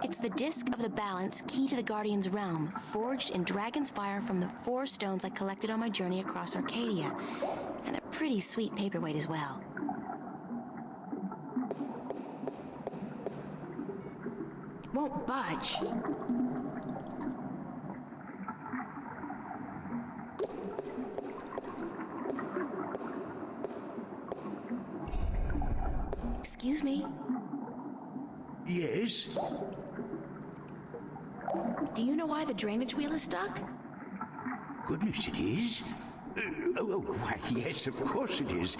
Speaker 2: It's the disc of the balance, key to the Guardian's realm, forged in Dragon's Fire from the 4 stones I collected on my journey across Arcadia. And a pretty sweet paperweight as well. It won't budge. Excuse me?
Speaker 6: Yes?
Speaker 2: Do you know why the drainage wheel is stuck?
Speaker 6: Goodness, it is. Why, yes, of course it is.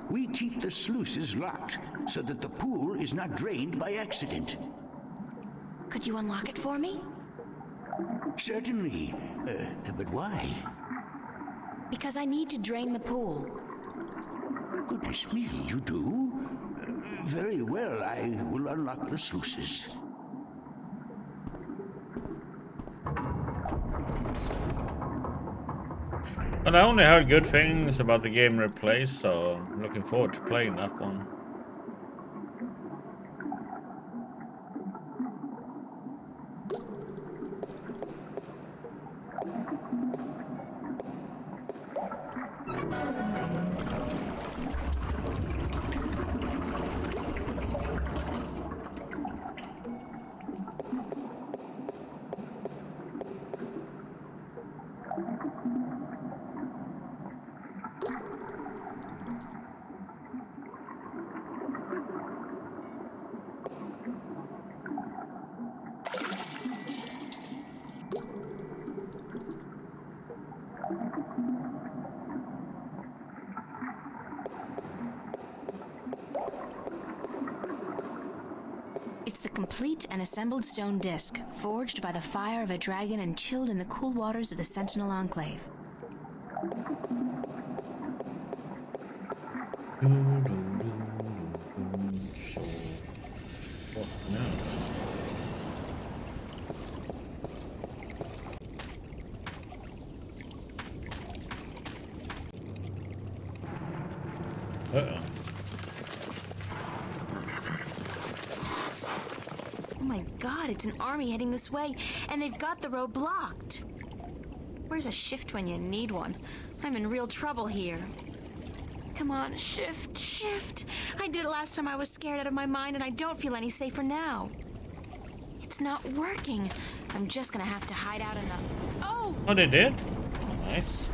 Speaker 6: We keep the sluices locked so that the pool is not drained by accident.
Speaker 2: Could you unlock it for me?
Speaker 6: Certainly. But why?
Speaker 2: Because I need to drain the pool.
Speaker 6: Goodness me, you do? Very well, I will unlock the sluices.
Speaker 1: But I only heard good things about the game Replaced, so I'm looking forward to playing that one.
Speaker 2: It's the complete and assembled stone disc, forged by the fire of a dragon and chilled in the cool waters of the Sentinel Enclave.
Speaker 1: Uh-oh.
Speaker 2: Oh my god, it's an army heading this way, and they've got the road blocked. Where's a shift when you need one? I'm in real trouble here. Come on, shift, shift. I did it last time I was scared out of my mind, and I don't feel any safer now. It's not working. I'm just gonna have to hide out in the... Oh!
Speaker 1: Oh, they did? Oh, nice.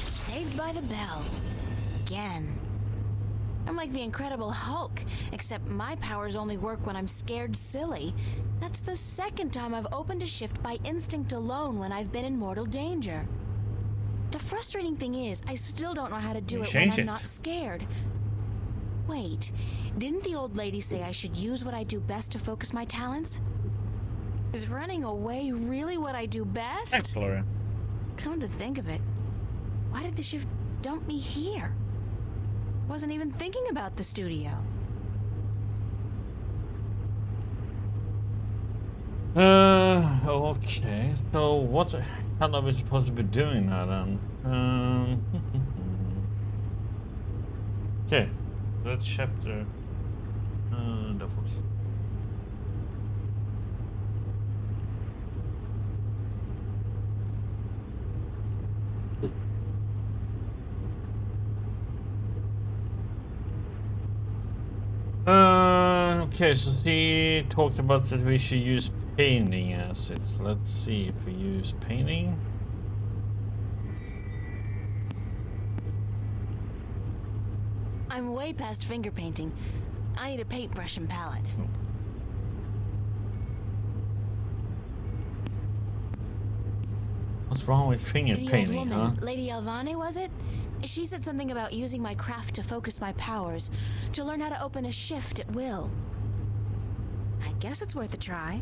Speaker 2: Saved by the bell. Again. I'm like the Incredible Hulk, except my powers only work when I'm scared silly. That's the second time I've opened a shift by instinct alone when I've been in mortal danger. The frustrating thing is, I still don't know how to do it when I'm not scared. Wait, didn't the old lady say I should use what I do best to focus my talents? Is running away really what I do best?
Speaker 1: Thanks, Florian.
Speaker 2: Come to think of it, why did the shift dump me here? Wasn't even thinking about the studio.
Speaker 1: Okay. So what the hell are we supposed to be doing now then? Okay. That's chapter. That was. Okay, so he talked about that we should use painting assets. Let's see if we use painting.
Speaker 2: I'm way past finger painting. I need a paintbrush and palette.
Speaker 1: What's wrong with finger
Speaker 2: The
Speaker 1: painting,
Speaker 2: old
Speaker 1: huh?
Speaker 2: woman, Lady Elvane, was it? She said something about using my craft to focus my powers, to learn how to open a shift at will. I guess it's worth a try.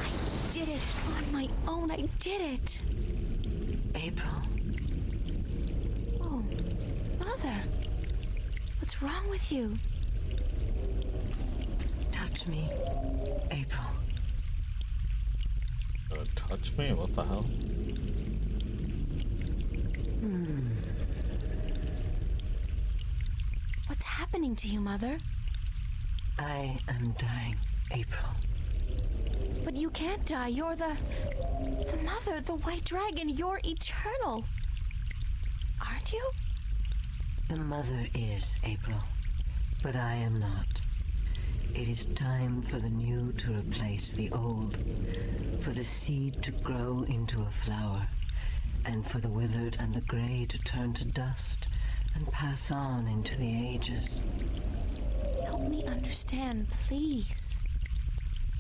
Speaker 2: I did it on my own. I did it.
Speaker 9: April.
Speaker 2: Oh, Mother. What's wrong with you?
Speaker 9: Touch me, April.
Speaker 1: Touch me? What the hell?
Speaker 2: What's happening to you, Mother?
Speaker 9: I am dying, April.
Speaker 2: But you can't die. You're the Mother, the White Dragon. You're eternal. Aren't you?
Speaker 9: The mother is, April, but I am not. It is time for the new to replace the old, for the seed to grow into a flower, and for the withered and the gray to turn to dust and pass on into the ages.
Speaker 2: Help me understand, please.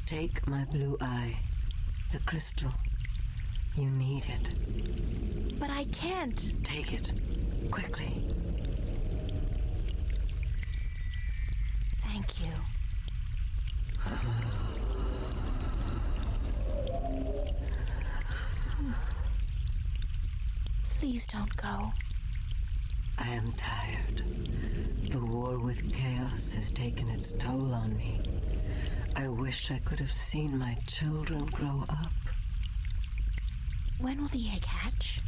Speaker 9: Take my blue eye, the crystal. You need it.
Speaker 2: But I can't.
Speaker 9: Take it, quickly.
Speaker 2: Thank you. Please don't go.
Speaker 9: I am tired. The war with chaos has taken its toll on me. I wish I could have seen my children grow up.
Speaker 2: When will the egg hatch?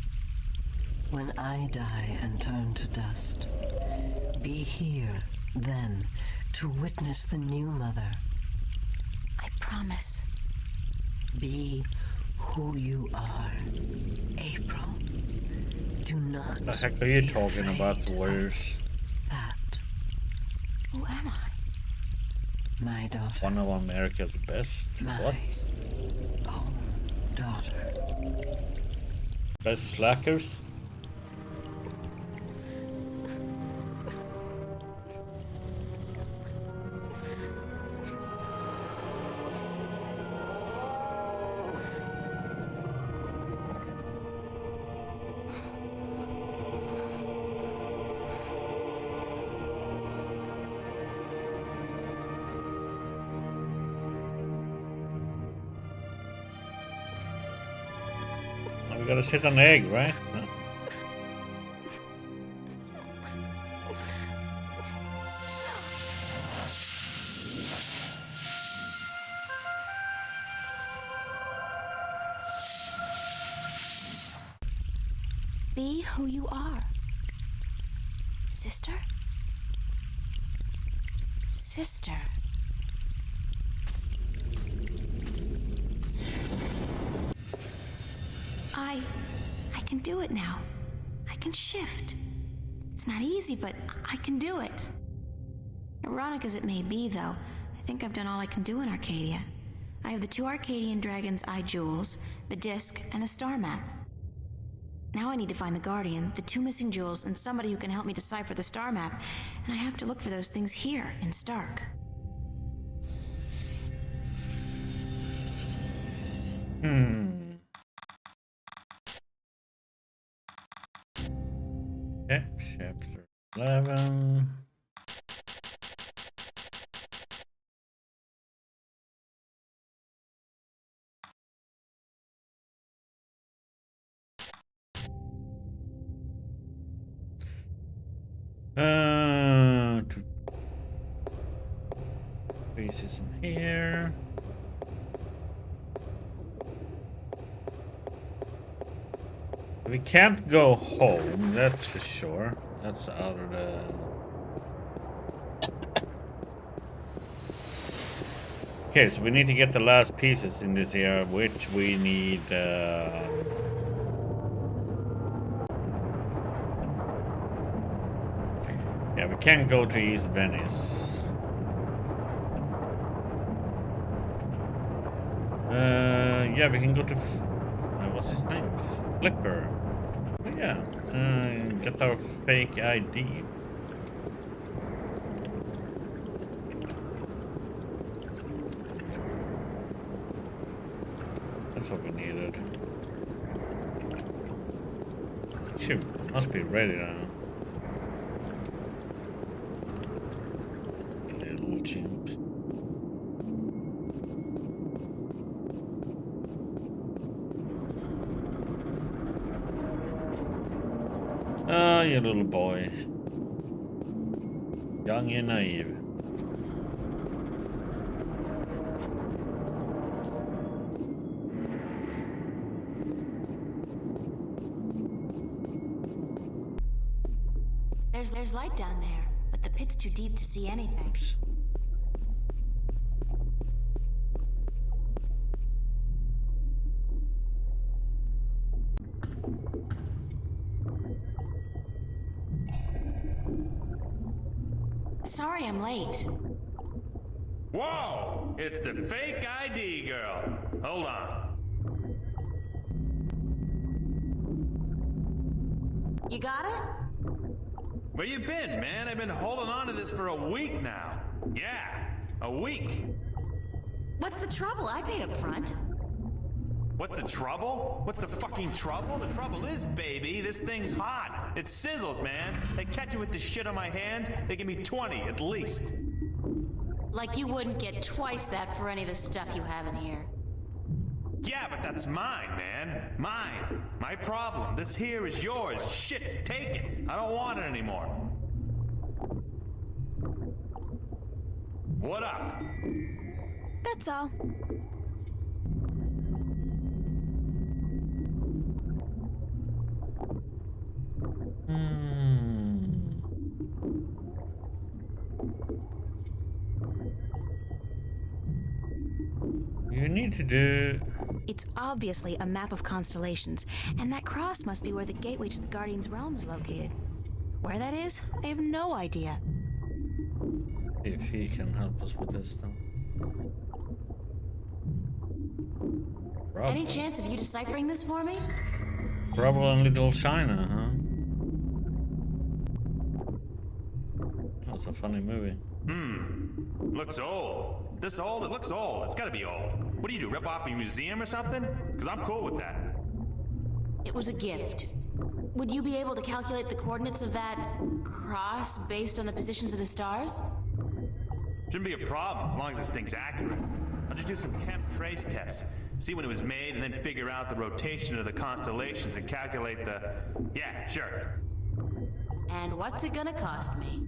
Speaker 9: When I die and turn to dust, be here then to witness the new mother.
Speaker 2: I promise.
Speaker 9: Be who you are, April. Do not.
Speaker 1: The heck are you
Speaker 9: be
Speaker 1: talking
Speaker 9: afraid
Speaker 1: about,
Speaker 9: of
Speaker 1: warriors?
Speaker 9: That.
Speaker 2: Who am I?
Speaker 9: My daughter.
Speaker 1: One of America's best.
Speaker 9: My
Speaker 1: What?
Speaker 9: own daughter.
Speaker 1: Best slackers? We gotta sit on the egg, right? No.
Speaker 2: Be who you are. Sister? Sister. I can do it now. I can shift. It's not easy, but I can do it. Ironic as it may be, though, I think I've done all I can do in Arcadia. I have the 2 Arcadian Dragon's Eye jewels, the disc, and the star map. Now I need to find the Guardian, the 2 missing jewels, and somebody who can help me decipher the star map, and I have to look for those things here in Stark.
Speaker 1: Okay, chapter 11. Two pieces in here. We can't go home, that's for sure. That's out of the... Okay, so we need to get the last pieces in this area, which we need... Yeah, we can't go to East Venice. Yeah, we can go to... what's his name? Flipper. Oh, yeah. Get our fake ID. That's what we needed. Shoot, must be ready now. Little chimps. Ah, you little boy. Young and naive.
Speaker 2: There's light down there, but the pit's too deep to see anything.
Speaker 1: Oops.
Speaker 2: Sorry I'm late.
Speaker 16: Whoa! It's the fake ID girl. Hold on.
Speaker 2: You got it?
Speaker 16: Where you been, man? I've been holding on to this for a week now. Yeah, a week.
Speaker 2: What's the trouble? I paid up front.
Speaker 16: What's the trouble? What's the fucking trouble? The trouble is, baby, this thing's hot. It sizzles, man. They catch me with the shit on my hands, they give me 20 at least.
Speaker 2: Like you wouldn't get twice that for any of the stuff you have in here.
Speaker 16: Yeah, but that's mine, man. Mine. My problem. This here is yours. Shit, take it. I don't want it anymore. What up?
Speaker 2: That's all.
Speaker 1: You need to do...
Speaker 2: It's obviously a map of constellations, and that cross must be where the gateway to the Guardian's realm is located. Where that is, I have no idea.
Speaker 1: If he can help us with this, though.
Speaker 2: Any chance of you deciphering this for me?
Speaker 1: Rubble and Little China, huh? That's a funny movie.
Speaker 16: Looks old. This old? It looks old. It's gotta be old. What do you do, rip off a museum or something? Because I'm cool with that.
Speaker 2: It was a gift. Would you be able to calculate the coordinates of that cross based on the positions of the stars?
Speaker 16: Shouldn't be a problem as long as this thing's accurate. I'll just do some chem trace tests. See when it was made and then figure out the rotation of the constellations and calculate the... Yeah, sure.
Speaker 2: And what's it gonna cost me?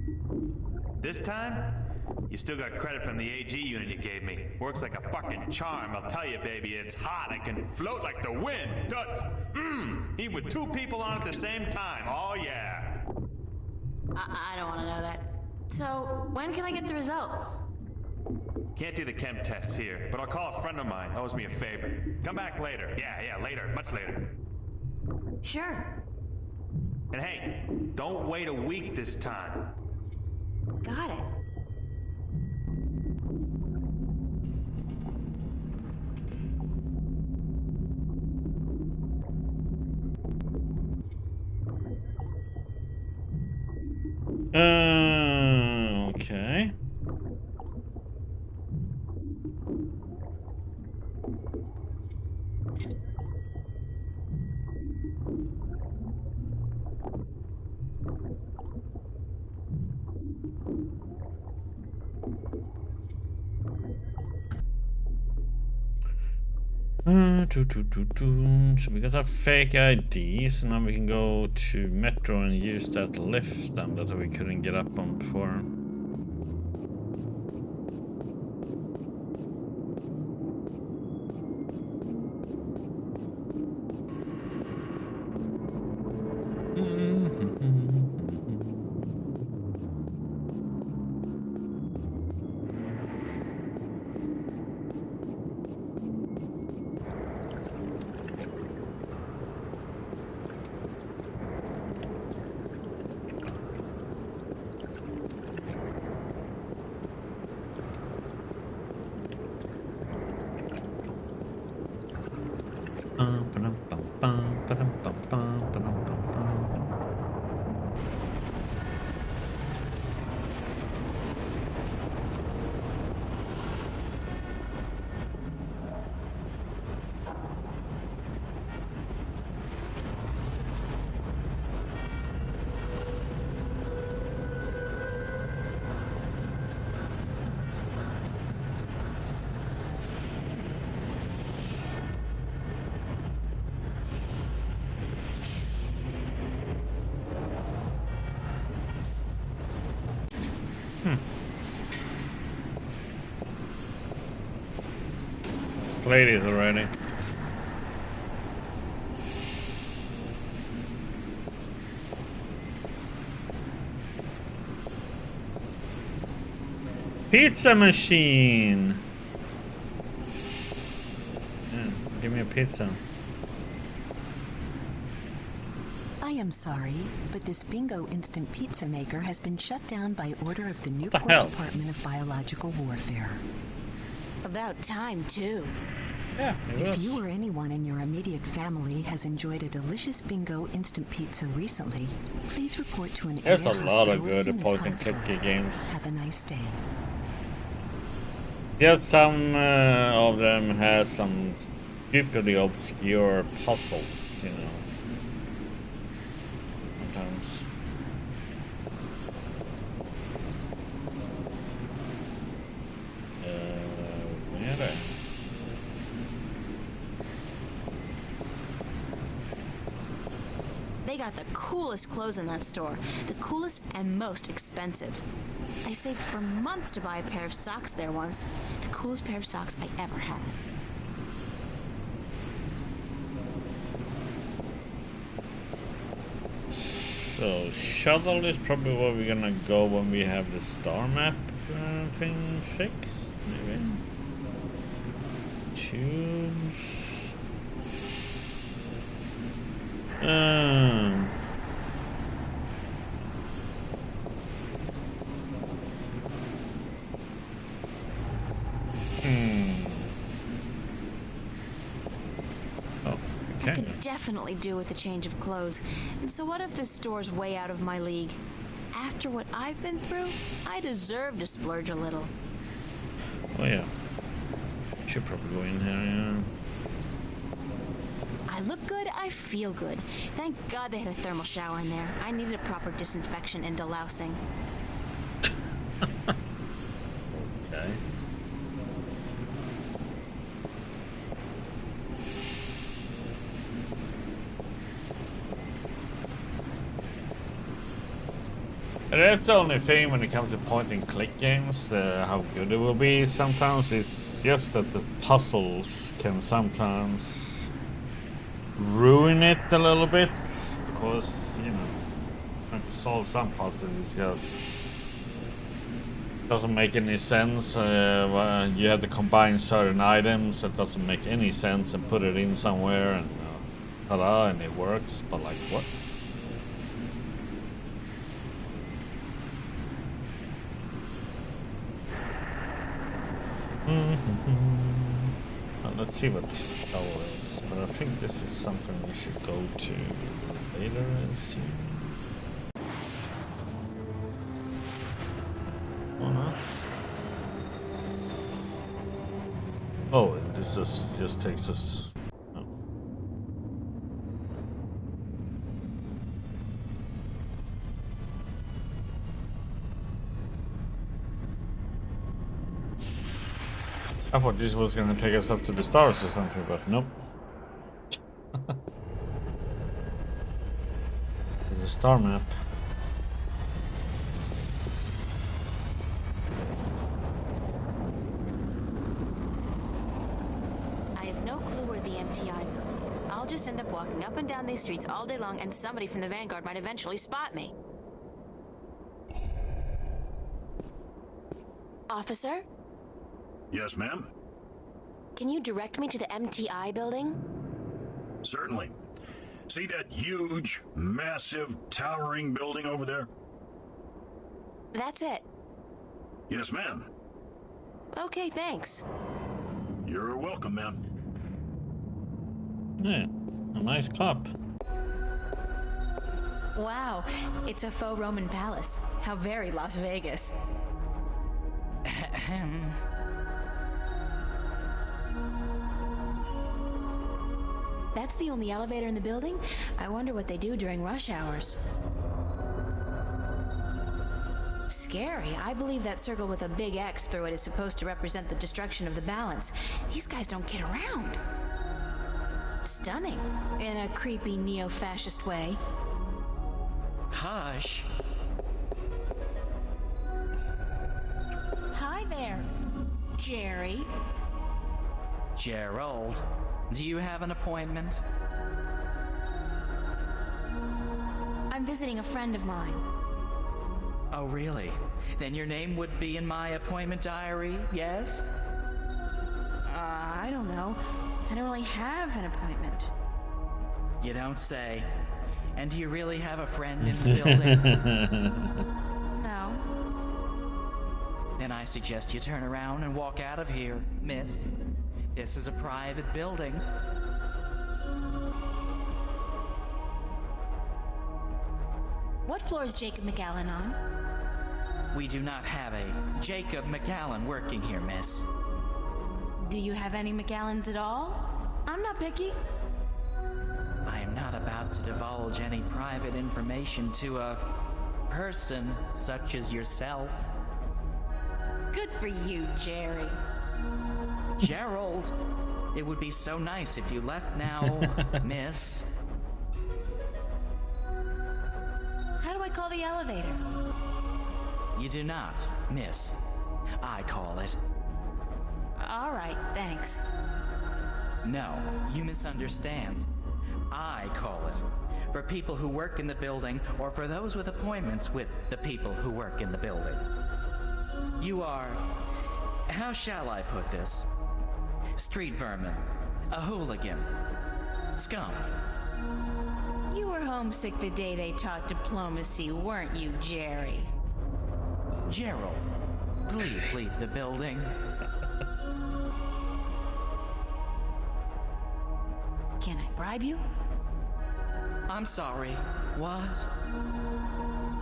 Speaker 16: This time, you still got credit from the AG unit you gave me. Works like a fucking charm. I'll tell you, baby, it's hot. I can float like the wind. Toots. Even with two people on at the same time. Oh, yeah.
Speaker 2: I don't want to know that. So, when can I get the results?
Speaker 16: Can't do the chem tests here, but I'll call a friend of mine. Owes me a favor. Come back later. Yeah, later. Much later.
Speaker 2: Sure.
Speaker 16: And hey, don't wait a week this time.
Speaker 2: Got it.
Speaker 1: Okay. So we got our fake ID, so now we can go to Metro and use that lift then that we couldn't get up on before. Played it already. Pizza machine. Yeah, give me a pizza.
Speaker 17: I am sorry, but this Bingo Instant Pizza Maker has been shut down by order of the Newport Department of Biological Warfare.
Speaker 2: About time, too.
Speaker 1: Yeah,
Speaker 17: if you or anyone in your immediate family has enjoyed a delicious Bingo Instant Pizza recently, please report to an
Speaker 1: There's a
Speaker 17: area
Speaker 1: lot of
Speaker 17: hospital as
Speaker 1: good
Speaker 17: soon as
Speaker 1: point-and-click
Speaker 17: possible.
Speaker 1: games.
Speaker 17: Have a nice day.
Speaker 1: Just some of them has some stupidly obscure puzzles, you know. Sometimes. Where are they?
Speaker 2: They got the coolest clothes in that store. The coolest and most expensive. I saved for months to buy a pair of socks there once. The coolest pair of socks I ever had.
Speaker 1: So, shuttle is probably where we're gonna go when we have the star map thing fixed, maybe? Tubes. Oh,
Speaker 2: I could definitely do with a change of clothes. And so what if this store's way out of my league? After what I've been through, I deserve to splurge a little.
Speaker 1: Oh yeah. Should probably go in here, yeah.
Speaker 2: I look good, I feel good. Thank God they had a thermal shower in there. I needed a proper disinfection and delousing.
Speaker 1: Okay. And that's the only thing when it comes to point-and-click games, how good it will be. Sometimes it's just that the puzzles can sometimes ruin it a little bit, because, you know, trying to solve some puzzles just doesn't make any sense. You have to combine certain items that doesn't make any sense and put it in somewhere, and ta-da, and it works, but like, what? Let's see what tower is, but I think this is something we should go to later, I assume. Or not? Oh, this is, just takes us. Oh. I thought this was gonna take us up to the stars or something, but nope. The star map.
Speaker 2: I have no clue where the MTI building is. I'll just end up walking up and down these streets all day long, and somebody from the Vanguard might eventually spot me. Officer?
Speaker 18: Yes, ma'am?
Speaker 2: Can you direct me to the MTI building?
Speaker 18: Certainly. See that huge, massive, towering building over there?
Speaker 2: That's it.
Speaker 18: Yes, ma'am.
Speaker 2: Okay, thanks.
Speaker 18: You're welcome, ma'am.
Speaker 1: Yeah, a nice cup.
Speaker 2: Wow, it's a faux Roman palace. How very Las Vegas. That's the only elevator in the building? I wonder what they do during rush hours. Scary. I believe that circle with a big X through it is supposed to represent the destruction of the balance. These guys don't get around. Stunning. In a creepy neo-fascist way.
Speaker 15: Hush.
Speaker 2: Hi there, Jerry.
Speaker 15: Gerald, do you have an appointment?
Speaker 2: I'm visiting a friend of mine.
Speaker 15: Oh, really? Then your name would be in my appointment diary, yes?
Speaker 2: I don't know. I don't really have an appointment.
Speaker 15: You don't say. And do you really have a friend in the building?
Speaker 2: No.
Speaker 15: Then I suggest you turn around and walk out of here, miss. This is a private building.
Speaker 2: What floor is Jacob McAllen on?
Speaker 15: We do not have a Jacob McAllen working here, miss.
Speaker 2: Do you have any McAllens at all? I'm not picky.
Speaker 15: I am not about to divulge any private information to a person such as yourself.
Speaker 2: Good for you, Jerry.
Speaker 15: Gerald, it would be so nice if you left now, miss.
Speaker 2: How do I call the elevator?
Speaker 15: You do not, miss. I call it.
Speaker 2: All right, thanks.
Speaker 15: No, you misunderstand. I call it. For people who work in the building, or for those with appointments with the people who work in the building. You are... how shall I put this? Street vermin. A hooligan. Scum.
Speaker 2: You were homesick the day they taught diplomacy, weren't you, Jerry?
Speaker 15: Gerald, please leave the building.
Speaker 2: Can I bribe you?
Speaker 15: I'm sorry. What?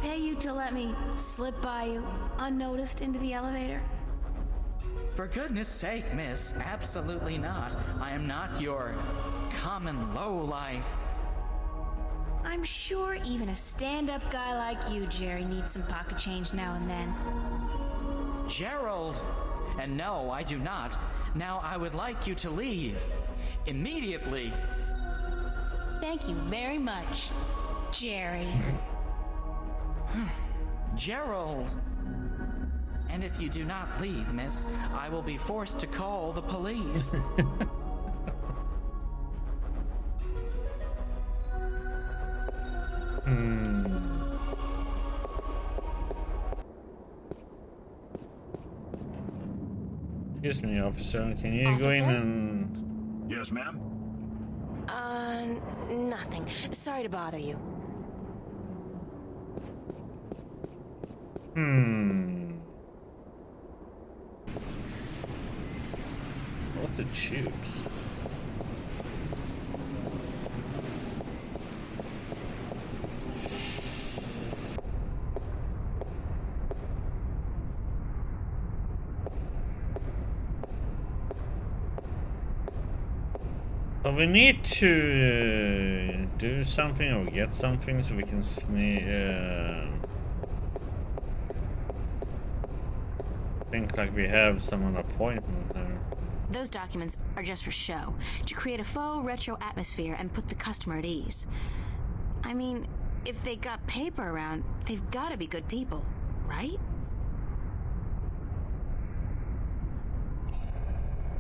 Speaker 2: Pay you to let me slip by you unnoticed into the elevator?
Speaker 15: For goodness sake, miss, absolutely not. I am not your common lowlife.
Speaker 2: I'm sure even a stand-up guy like you, Jerry, needs some pocket change now and then.
Speaker 15: Gerald! And no, I do not. Now I would like you to leave. Immediately.
Speaker 2: Thank you very much, Jerry.
Speaker 15: Gerald! And if you do not leave, miss, I will be forced to call the police.
Speaker 1: Excuse me, officer. Can you go in and...
Speaker 18: Yes, ma'am?
Speaker 2: Nothing. Sorry to bother you.
Speaker 1: Lots of tubes. But we need to do something or get something so we can think like we have some appointment there.
Speaker 2: Those documents are just for show, to create a faux retro atmosphere and put the customer at ease. I mean, if they got paper around, they've got to be good people, right?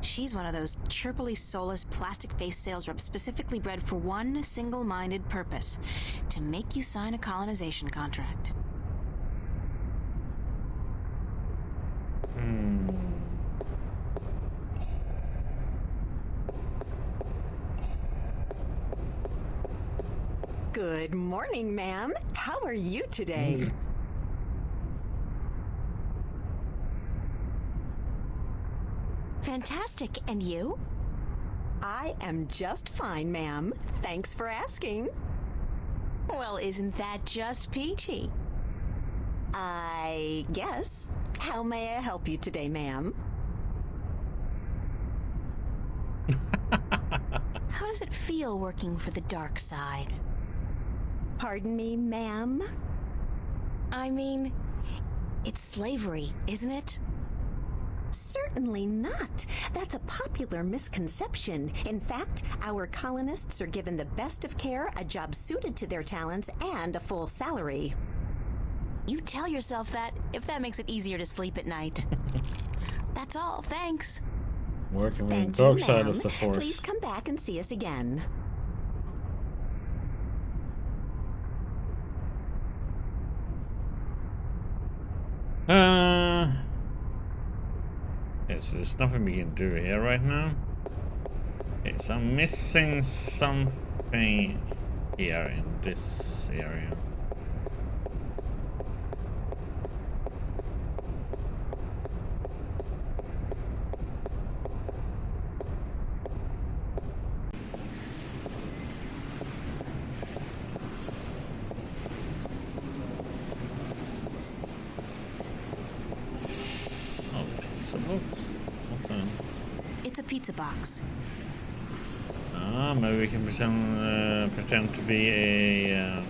Speaker 2: She's one of those chirpily soulless plastic-faced sales reps specifically bred for one single-minded purpose: to make you sign a colonization contract.
Speaker 17: Good morning, ma'am. How are you today?
Speaker 2: Fantastic. And you?
Speaker 17: I am just fine, ma'am. Thanks for asking.
Speaker 2: Well, isn't that just peachy?
Speaker 17: I guess. How may I help you today, ma'am?
Speaker 2: How does it feel working for the dark side?
Speaker 17: Pardon me, ma'am?
Speaker 2: I mean, it's slavery, isn't it?
Speaker 17: Certainly not. That's a popular misconception. In fact, our colonists are given the best of care, a job suited to their talents, and a full salary.
Speaker 2: You tell yourself that if that makes it easier to sleep at night. That's all, thanks.
Speaker 1: Working with the
Speaker 17: Thank
Speaker 1: dark
Speaker 17: you,
Speaker 1: side
Speaker 17: ma'am.
Speaker 1: of the force.
Speaker 17: Please come back and see us again.
Speaker 1: Yeah, so there's nothing we can do here right now. Okay, so I'm missing something here in this area.
Speaker 2: It's a pizza box.
Speaker 1: Ah, maybe we can pretend to be a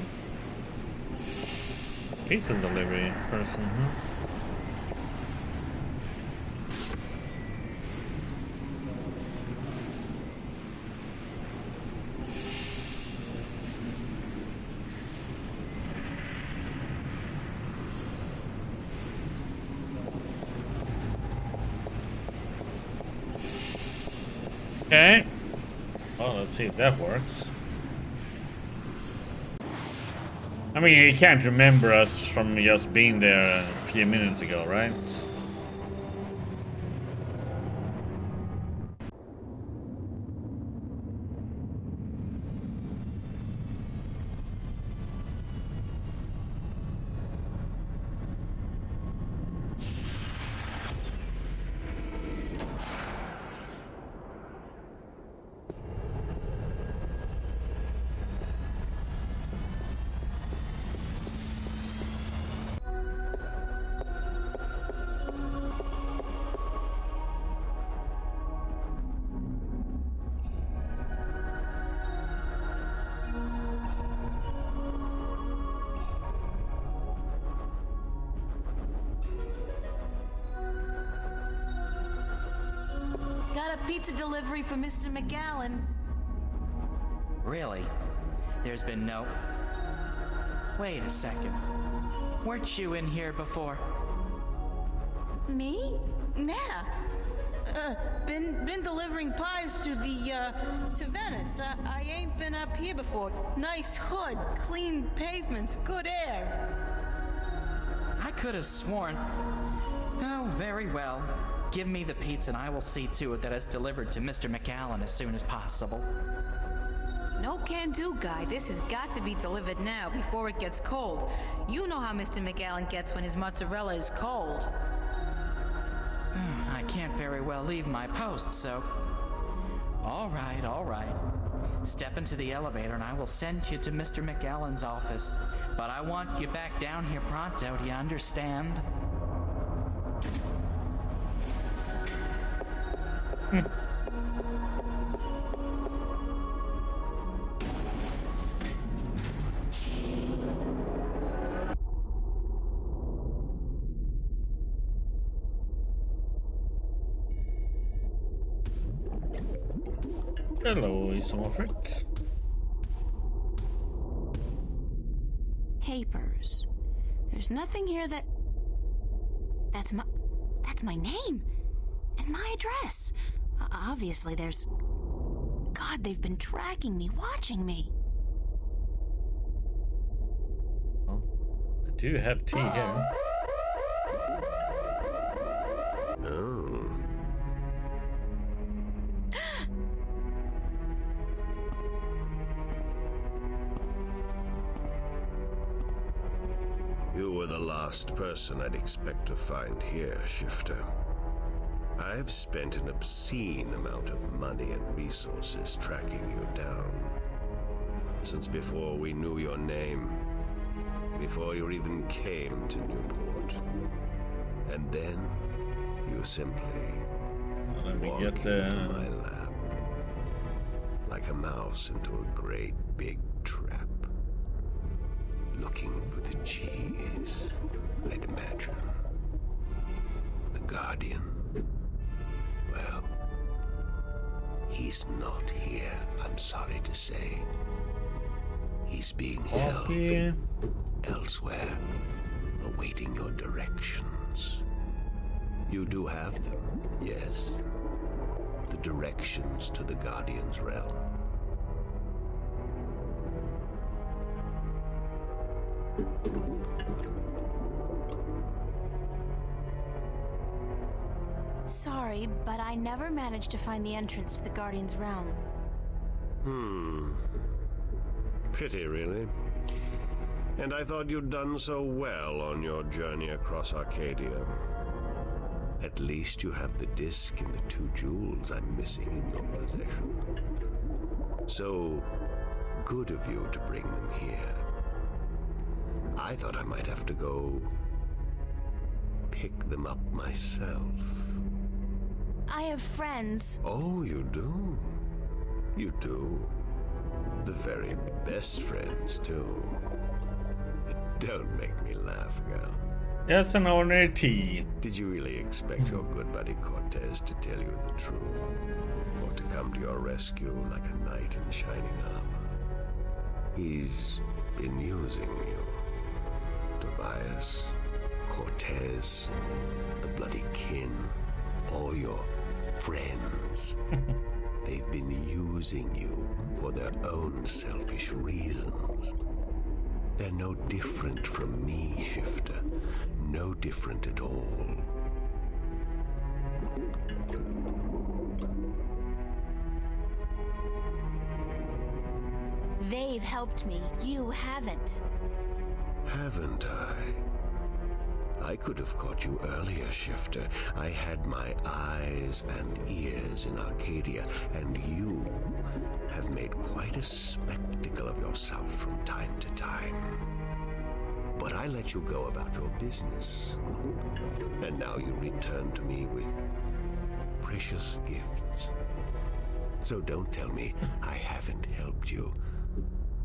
Speaker 1: pizza delivery person, huh? Okay. Well, let's see if that works. I mean, you can't remember us from just being there a few minutes ago, right?
Speaker 2: Got a pizza delivery for Mr. McAllen.
Speaker 15: Really? There's been no... Wait a second. Weren't you in here before?
Speaker 2: Me? Nah. Been delivering pies to Venice. I ain't been up here before. Nice hood, clean pavements, good air.
Speaker 15: I could have sworn... Oh, very well. Give me the pizza and I will see to it that it's delivered to Mr. McAllen as soon as possible.
Speaker 2: No can-do, guy. This has got to be delivered now before it gets cold. You know how Mr. McAllen gets when his mozzarella is cold.
Speaker 15: I can't very well leave my post, so... All right. Step into the elevator and I will send you to Mr. McAllen's office. But I want you back down here pronto, do you understand?
Speaker 1: Hello, Isomorphic.
Speaker 2: Papers. There's nothing here that... That's my name. And my address. Obviously, there's... God, they've been tracking me, watching me.
Speaker 1: Well, I do have tea here.
Speaker 13: Oh. You were the last person I'd expect to find here, Shifter. I've spent an obscene amount of money and resources tracking you down. Since before we knew your name. Before you even came to Newport. And then you simply walk into my lap. Like a mouse into a great big trap. Looking for the cheese, I'd imagine. The Guardian. Well, he's not here, I'm sorry to say. He's being held elsewhere, awaiting your directions. You do have them, yes. The directions to the Guardian's realm.
Speaker 2: Sorry, but I never managed to find the entrance to the Guardian's realm.
Speaker 13: Pity, really. And I thought you'd done so well on your journey across Arcadia. At least you have the disc and the 2 jewels I'm missing in your possession. So good of you to bring them here. I thought I might have to go pick them up myself.
Speaker 2: I have friends.
Speaker 13: Oh, you do? You do? The very best friends, too. Don't make me laugh, girl.
Speaker 1: Yes, an ordinary tea.
Speaker 13: Did you really expect your good buddy Cortez to tell you the truth? Or to come to your rescue like a knight in shining armor? He's been using you. Tobias, Cortez, the bloody kin, all your friends. They've been using you for their own selfish reasons. They're no different from me, Shifter. No different at all.
Speaker 2: They've helped me. You haven't.
Speaker 13: Haven't I? I could have caught you earlier, Shifter. I had my eyes and ears in Arcadia, and you have made quite a spectacle of yourself from time to time. But I let you go about your business. And now you return to me with precious gifts. So don't tell me I haven't helped you,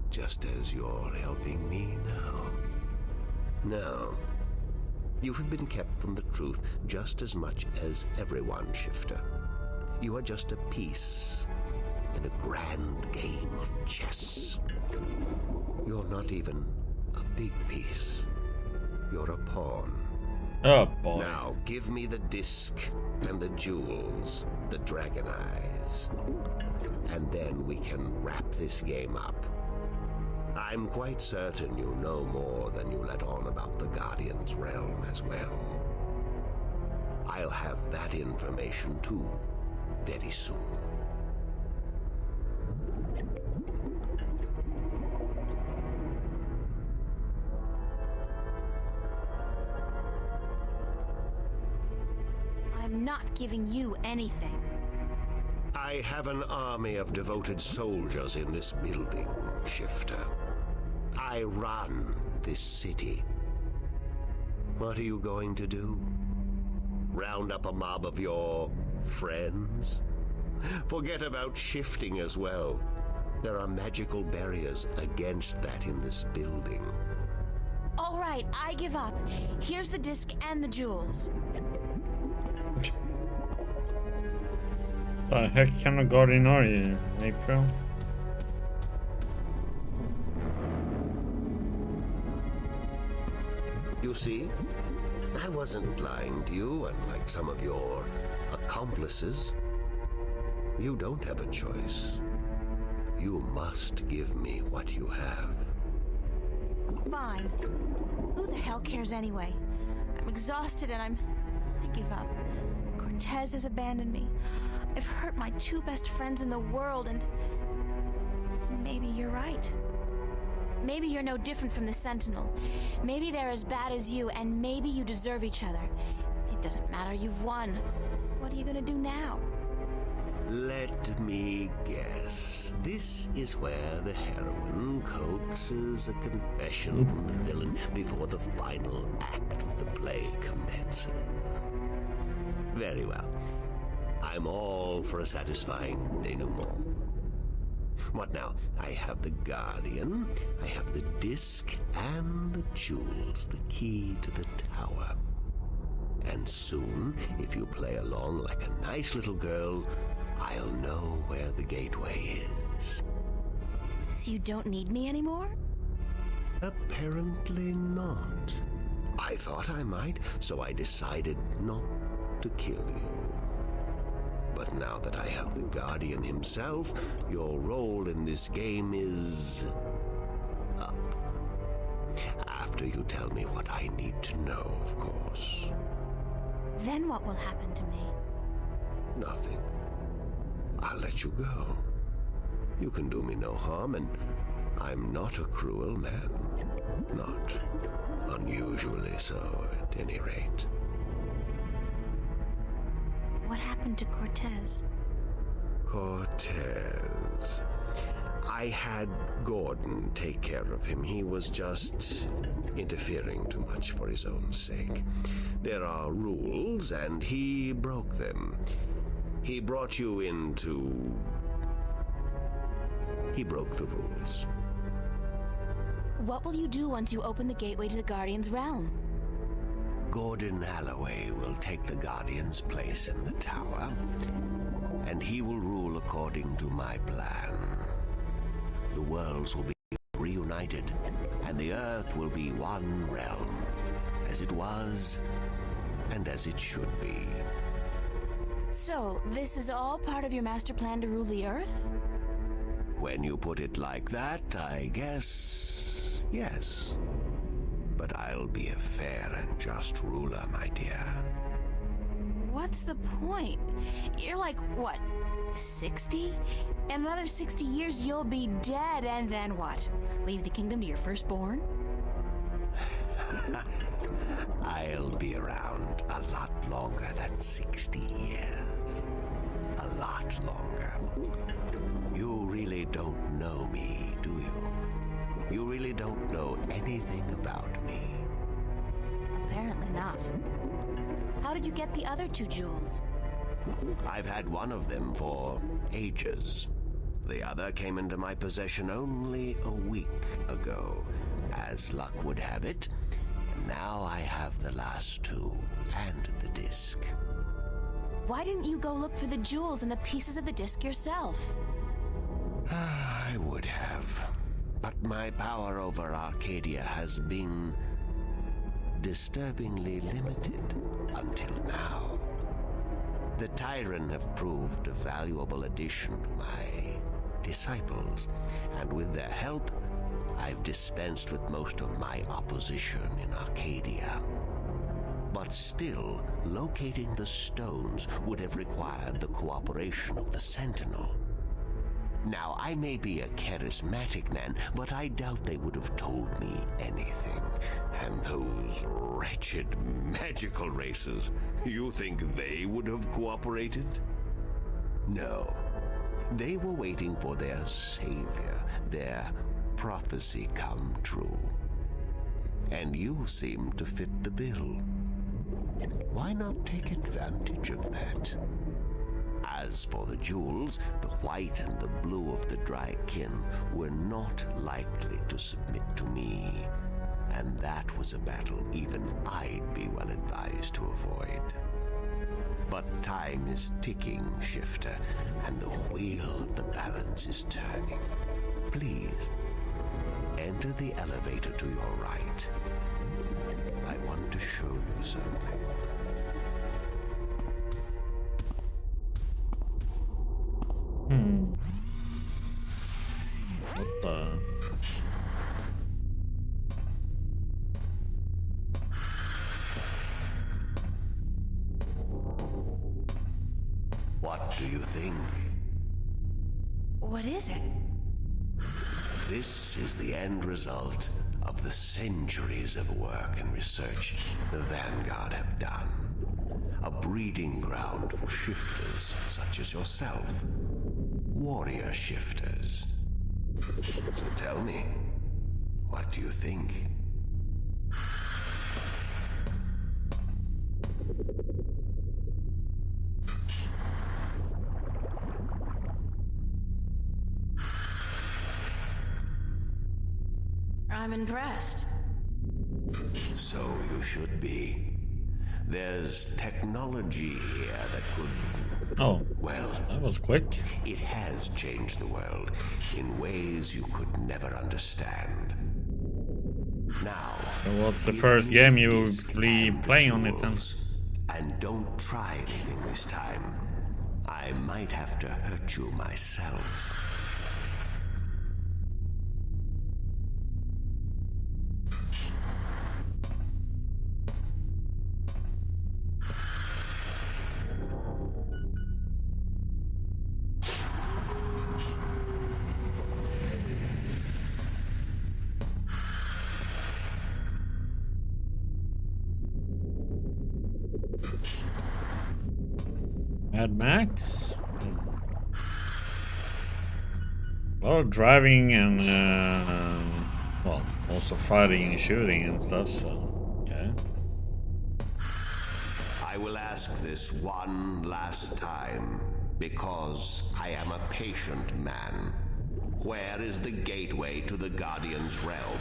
Speaker 13: just as you're helping me now. No. You have been kept from the truth just as much as everyone, Shifter. You are just a piece in a grand game of chess. You're not even a big piece. You're a pawn.
Speaker 1: Oh, boy.
Speaker 13: Now, give me the disc and the jewels, the dragon eyes, and then we can wrap this game up. I'm quite certain you know more than you let on about the Guardian's realm as well. I'll have that information too, very soon.
Speaker 2: I'm not giving you anything.
Speaker 13: I have an army of devoted soldiers in this building, Shifter. I run this city. What are you going to do? Round up a mob of your friends? Forget about shifting as well. There are magical barriers against that in this building.
Speaker 2: All right, I give up. Here's the disc and the jewels.
Speaker 1: The heck kind of guardian are you, April?
Speaker 19: You see, I wasn't lying to you, unlike some of your accomplices. You don't have a choice. You must give me what you have.
Speaker 2: Fine. Who the hell cares anyway? I'm exhausted and I give up. Cortez has abandoned me. I've hurt my two best friends in the world, and maybe you're right. Maybe you're no different from the Sentinel. Maybe they're as bad as you, and maybe you deserve each other. It doesn't matter, you've won. What are you gonna do now?
Speaker 19: Let me guess. This is where the heroine coaxes a confession from the villain before the final act of the play commences. Very well. I'm all for a satisfying denouement. What now? I have the Guardian, I have the disc, and the jewels, the key to the tower. And soon, if you play along like a nice little girl, I'll know where the gateway is.
Speaker 2: So you don't need me anymore?
Speaker 19: Apparently not. I thought I might, so I decided not to kill you. But now that I have the Guardian himself, your role in this game is up. After you tell me what I need to know, of course.
Speaker 2: Then what will happen to me?
Speaker 19: Nothing. I'll let you go. You can do me no harm, and I'm not a cruel man. Not unusually so, at any rate.
Speaker 2: What happened to Cortez?
Speaker 19: Cortez. I had Gordon take care of him. He was just interfering too much for his own sake. There are rules, and he broke them. He brought you into... He broke the rules.
Speaker 2: What will you do once you open the gateway to the Guardian's realm?
Speaker 19: Gordon Alloway will take the Guardian's place in the tower, and he will rule according to my plan. The worlds will be reunited, and the Earth will be one realm, as it was, and as it should be.
Speaker 2: So, this is all part of your master plan to rule the Earth?
Speaker 19: When you put it like that, I guess, yes. But I'll be a fair and just ruler, my dear.
Speaker 2: What's the point? You're like, what, 60? In another 60 years, you'll be dead, and then what? Leave the kingdom to your firstborn?
Speaker 19: I'll be around a lot longer than 60 years. A lot longer. You really don't know me, do you? You really don't know anything about me.
Speaker 2: Apparently not. How did you get the other two jewels?
Speaker 19: I've had one of them for ages. The other came into my possession only a week ago, as luck would have it. And now I have the last two, and the disc.
Speaker 2: Why didn't you go look for the jewels and the pieces of the disc yourself?
Speaker 19: I would have. But my power over Arcadia has been disturbingly limited until now. The Tyran have proved a valuable addition to my disciples, and with their help, I've dispensed with most of my opposition in Arcadia. But still, locating the stones would have required the cooperation of the Sentinel. Now, I may be a charismatic man, but I doubt they would have told me anything. And those wretched magical races, you think they would have cooperated? No. They were waiting for their savior, their prophecy come true. And you seem to fit the bill. Why not take advantage of that? As for the jewels, the white and the blue of the Drykin were not likely to submit to me, and that was a battle even I'd be well advised to avoid. But time is ticking, Shifter, and the wheel of the balance is turning. Please, enter the elevator to your right. I want to show you something.
Speaker 1: What the?
Speaker 19: What do you think?
Speaker 2: What is it?
Speaker 19: This is the end result of the centuries of work and research the Vanguard have done. A breeding ground for shifters such as yourself. Warrior shifters. So tell me, what do you think?
Speaker 2: I'm impressed.
Speaker 19: So you should be. There's technology here that could...
Speaker 1: Oh,
Speaker 19: well,
Speaker 1: that was quick.
Speaker 19: It has changed the world in ways you could never understand. Now,
Speaker 1: So what's the first game you will be playing on it then?
Speaker 19: and don't try anything this time. I might have to hurt you myself.
Speaker 1: Mad Max? A lot of driving and, well, also fighting and shooting and stuff, so, okay.
Speaker 19: I will ask this one last time, because I am a patient man. Where is the gateway to the Guardian's realm?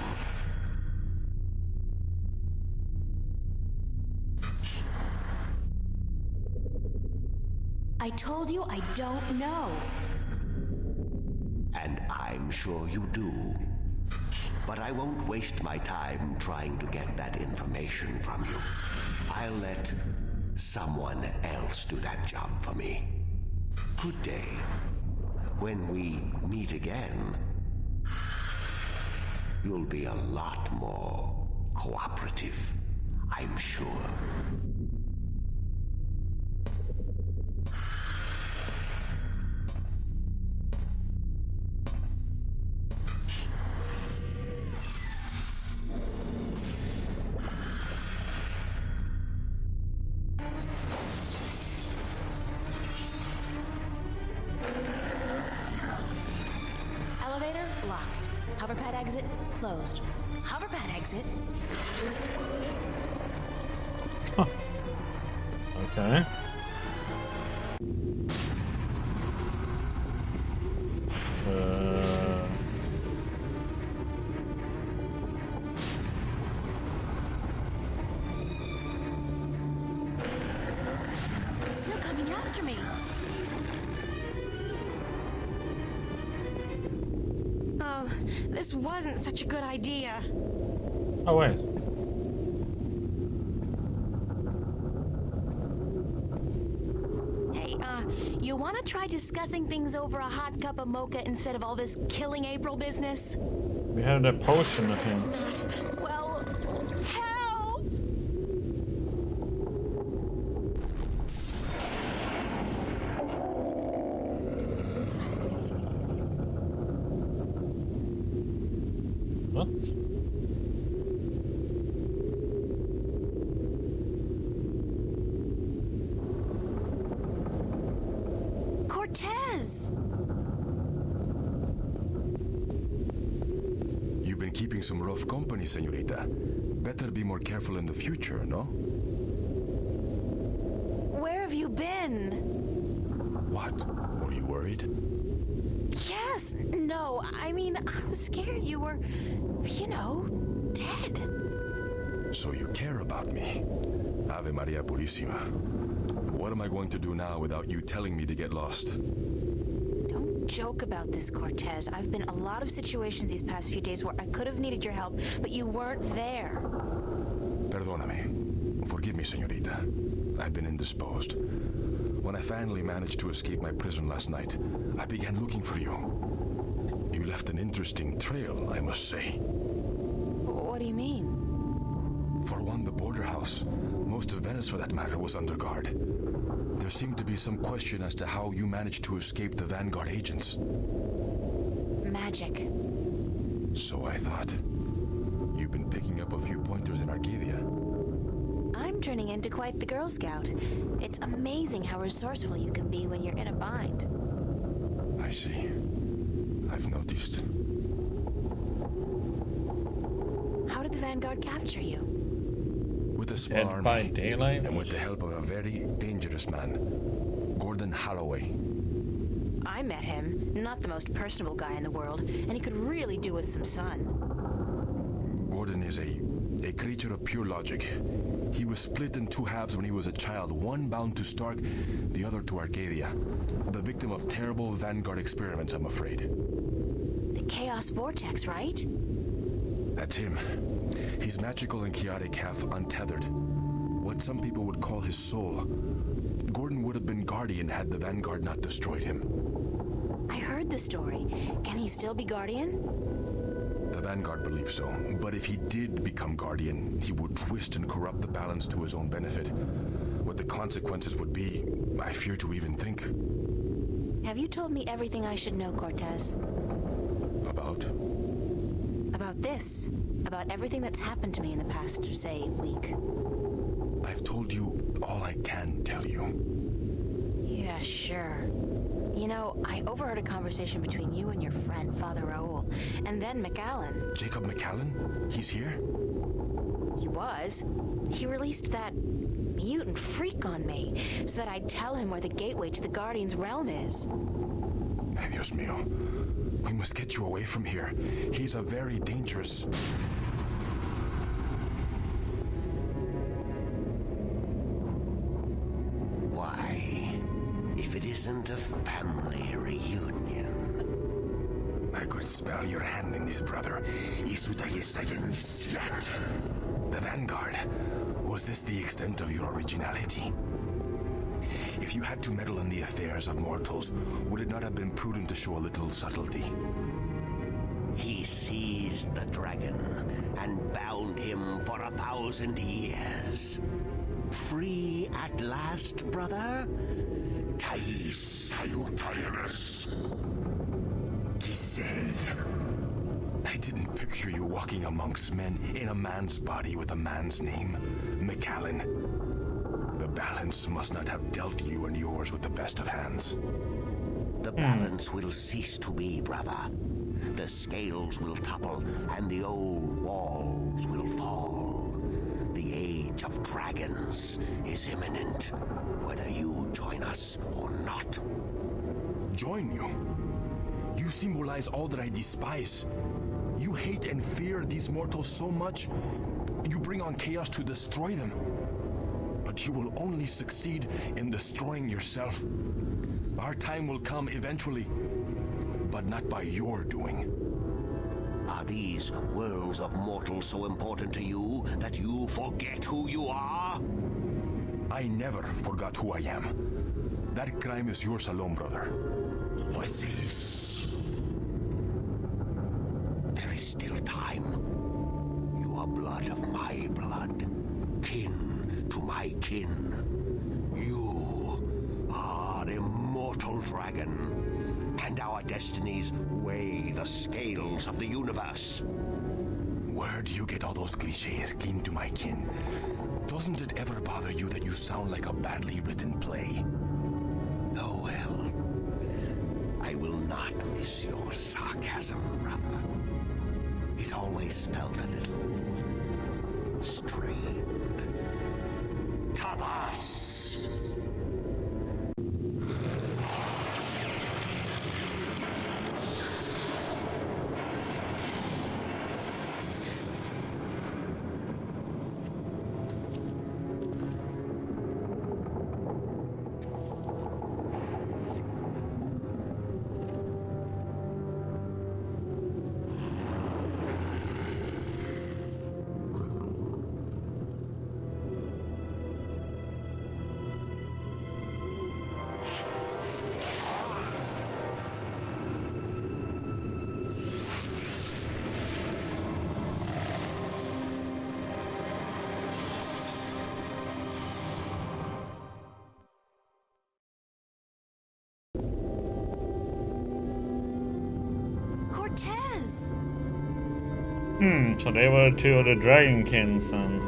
Speaker 2: I told you I don't know.
Speaker 19: And I'm sure you do. But I won't waste my time trying to get that information from you. I'll let someone else do that job for me. Good day. When we meet again, you'll be a lot more cooperative, I'm sure.
Speaker 2: Elevator locked. Hoverpad exit closed. Hoverpad exit.
Speaker 1: Okay.
Speaker 2: It's still coming after me. Oh, this wasn't such a good idea.
Speaker 1: Oh, wait.
Speaker 2: Hey, you want to try discussing things over a hot cup of mocha instead of all this killing April business?
Speaker 1: We have the potion of
Speaker 2: It's
Speaker 1: him.
Speaker 2: not. Well, help!
Speaker 1: What?
Speaker 2: Cortez!
Speaker 20: You've been keeping some rough company, señorita. Better be more careful in the future, no?
Speaker 2: Where have you been?
Speaker 20: What? Were you worried?
Speaker 2: Yes, no, I mean, I was scared you were, you know, dead.
Speaker 20: So you care about me. Ave Maria Purissima. What am I going to do now without you telling me to get lost?
Speaker 2: Don't joke about this, Cortez. I've been in a lot of situations these past few days where I could have needed your help, but you weren't there.
Speaker 20: Perdóname. Forgive me, señorita. I've been indisposed. When I finally managed to escape my prison last night, I began looking for you. You left an interesting trail, I must say.
Speaker 2: What do you mean?
Speaker 20: For one, the border house, most of Venice for that matter, was under guard. There seemed to be some question as to how you managed to escape the Vanguard agents.
Speaker 2: Magic.
Speaker 20: So I thought. You've been picking up a few pointers in Arcadia.
Speaker 2: I'm turning into quite the Girl Scout. It's amazing how resourceful you can be when you're in a bind.
Speaker 20: I see. I've noticed.
Speaker 2: How did the Vanguard capture you?
Speaker 20: With a small army,
Speaker 1: by daylight?
Speaker 20: And with the help of a very dangerous man, Gordon Holloway.
Speaker 2: I met him. Not the most personable guy in the world, and he could really do with some sun.
Speaker 20: Gordon is a creature of pure logic. He was split in two halves when he was a child, one bound to Stark, the other to Arcadia. The victim of terrible Vanguard experiments, I'm afraid.
Speaker 2: The Chaos Vortex, right?
Speaker 20: That's him. He's magical and chaotic, half untethered. What some people would call his soul. Gordon would have been Guardian had the Vanguard not destroyed him.
Speaker 2: I heard the story. Can he still be Guardian?
Speaker 20: The Vanguard believes so, but if he did become Guardian, he would twist and corrupt the balance to his own benefit. What the consequences would be, I fear to even think.
Speaker 2: Have you told me everything I should know, Cortez?
Speaker 20: About?
Speaker 2: About this. About everything that's happened to me in the past, say, week.
Speaker 20: I've told you all I can tell you.
Speaker 2: Yeah, sure. You know, I overheard a conversation between you and your friend, Father Raoul, and then McAllen.
Speaker 20: Jacob McAllen? He's here?
Speaker 2: He was. He released that mutant freak on me so that I'd tell him where the gateway to the Guardian's realm is.
Speaker 20: Ay, Dios mío. We must get you away from here. He's a very dangerous...
Speaker 19: Why, if it isn't a family reunion.
Speaker 20: I could smell your hand in this, brother. The Vanguard. Was this the extent of your originality? If you had to meddle in the affairs of mortals, would it not have been prudent to show a little subtlety?
Speaker 19: He seized the dragon and bound him for 1,000 years. Free at last, brother? Thais Salutaris.
Speaker 20: Giselle. I didn't picture you walking amongst men in a man's body with a man's name, McAllen. The balance must not have dealt you and yours with the best of hands.
Speaker 19: The balance will cease to be, brother. The scales will topple, and the old walls will fall. The age of dragons is imminent, whether you join us or not.
Speaker 20: Join you? You symbolize all that I despise. You hate and fear these mortals so much, you bring on chaos to destroy them. But you will only succeed in destroying yourself. Our time will come eventually, but not by your doing.
Speaker 19: Are these worlds of mortals so important to you that you forget who you are?
Speaker 20: I never forgot who I am. That crime is yours alone, brother.
Speaker 19: What's this? There is still time. You are blood of my blood, kin to my kin. You are immortal dragon, and our destinies weigh the scales of the universe.
Speaker 20: Where do you get all those cliches, kin to my kin? Doesn't it ever bother you that you sound like a badly written play?
Speaker 19: Oh well. I will not miss your sarcasm, brother. It always felt a little strained. Tabas!
Speaker 2: Cortez.
Speaker 1: So they were two of the Dragonkins then.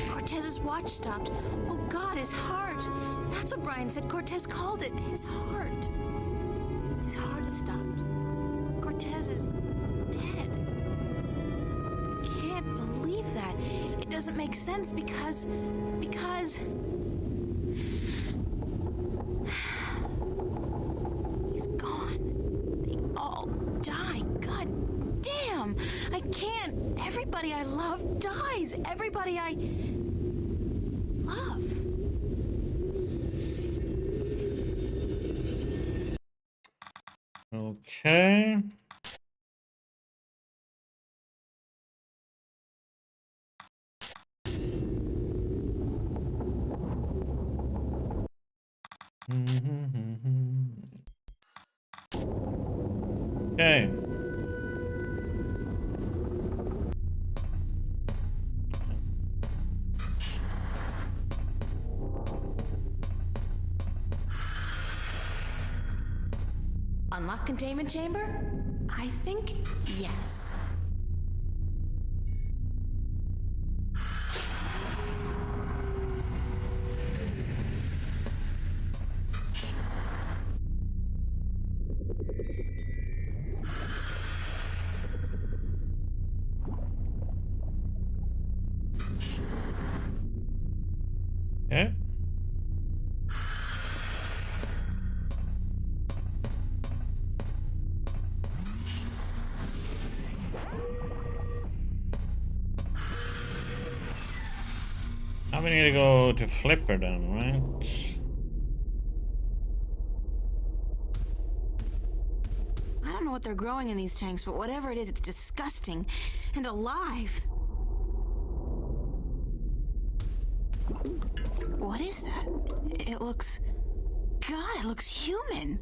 Speaker 2: Cortez's watch stopped. Oh God, his heart. That's what Brian said Cortez called it. His heart. His heart has stopped. Cortez is dead. I can't believe that. It doesn't make sense because... He's gone. They all die. God damn. I can't. Everybody I love dies. Everybody I love.
Speaker 1: Okay. Okay.
Speaker 2: Unlock containment chamber? I think yes.
Speaker 1: Okay. Now we need to go to Flipper then, right?
Speaker 2: I don't know what they're growing in these tanks, but whatever it is, it's disgusting and alive. What is that? It looks... God, it looks human.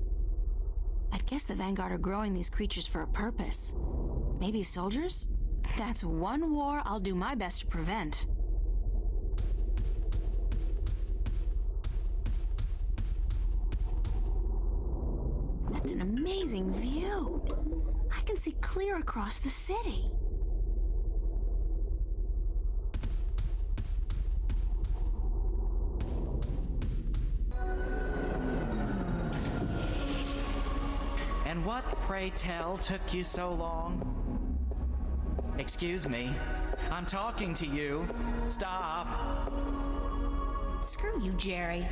Speaker 2: I'd guess the Vanguard are growing these creatures for a purpose. Maybe soldiers? That's one war I'll do my best to prevent. That's an amazing view. I can see clear across the city.
Speaker 15: And what, pray tell, took you so long? Excuse me. I'm talking to you. Stop.
Speaker 2: Screw you, Jerry.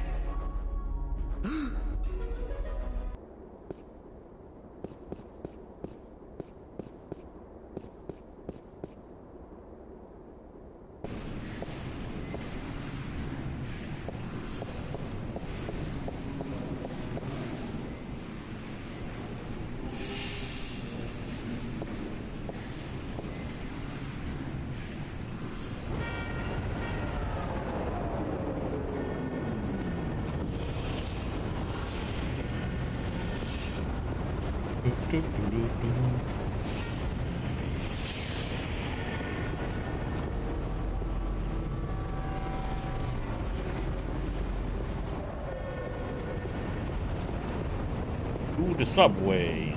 Speaker 1: Ooh, the subway.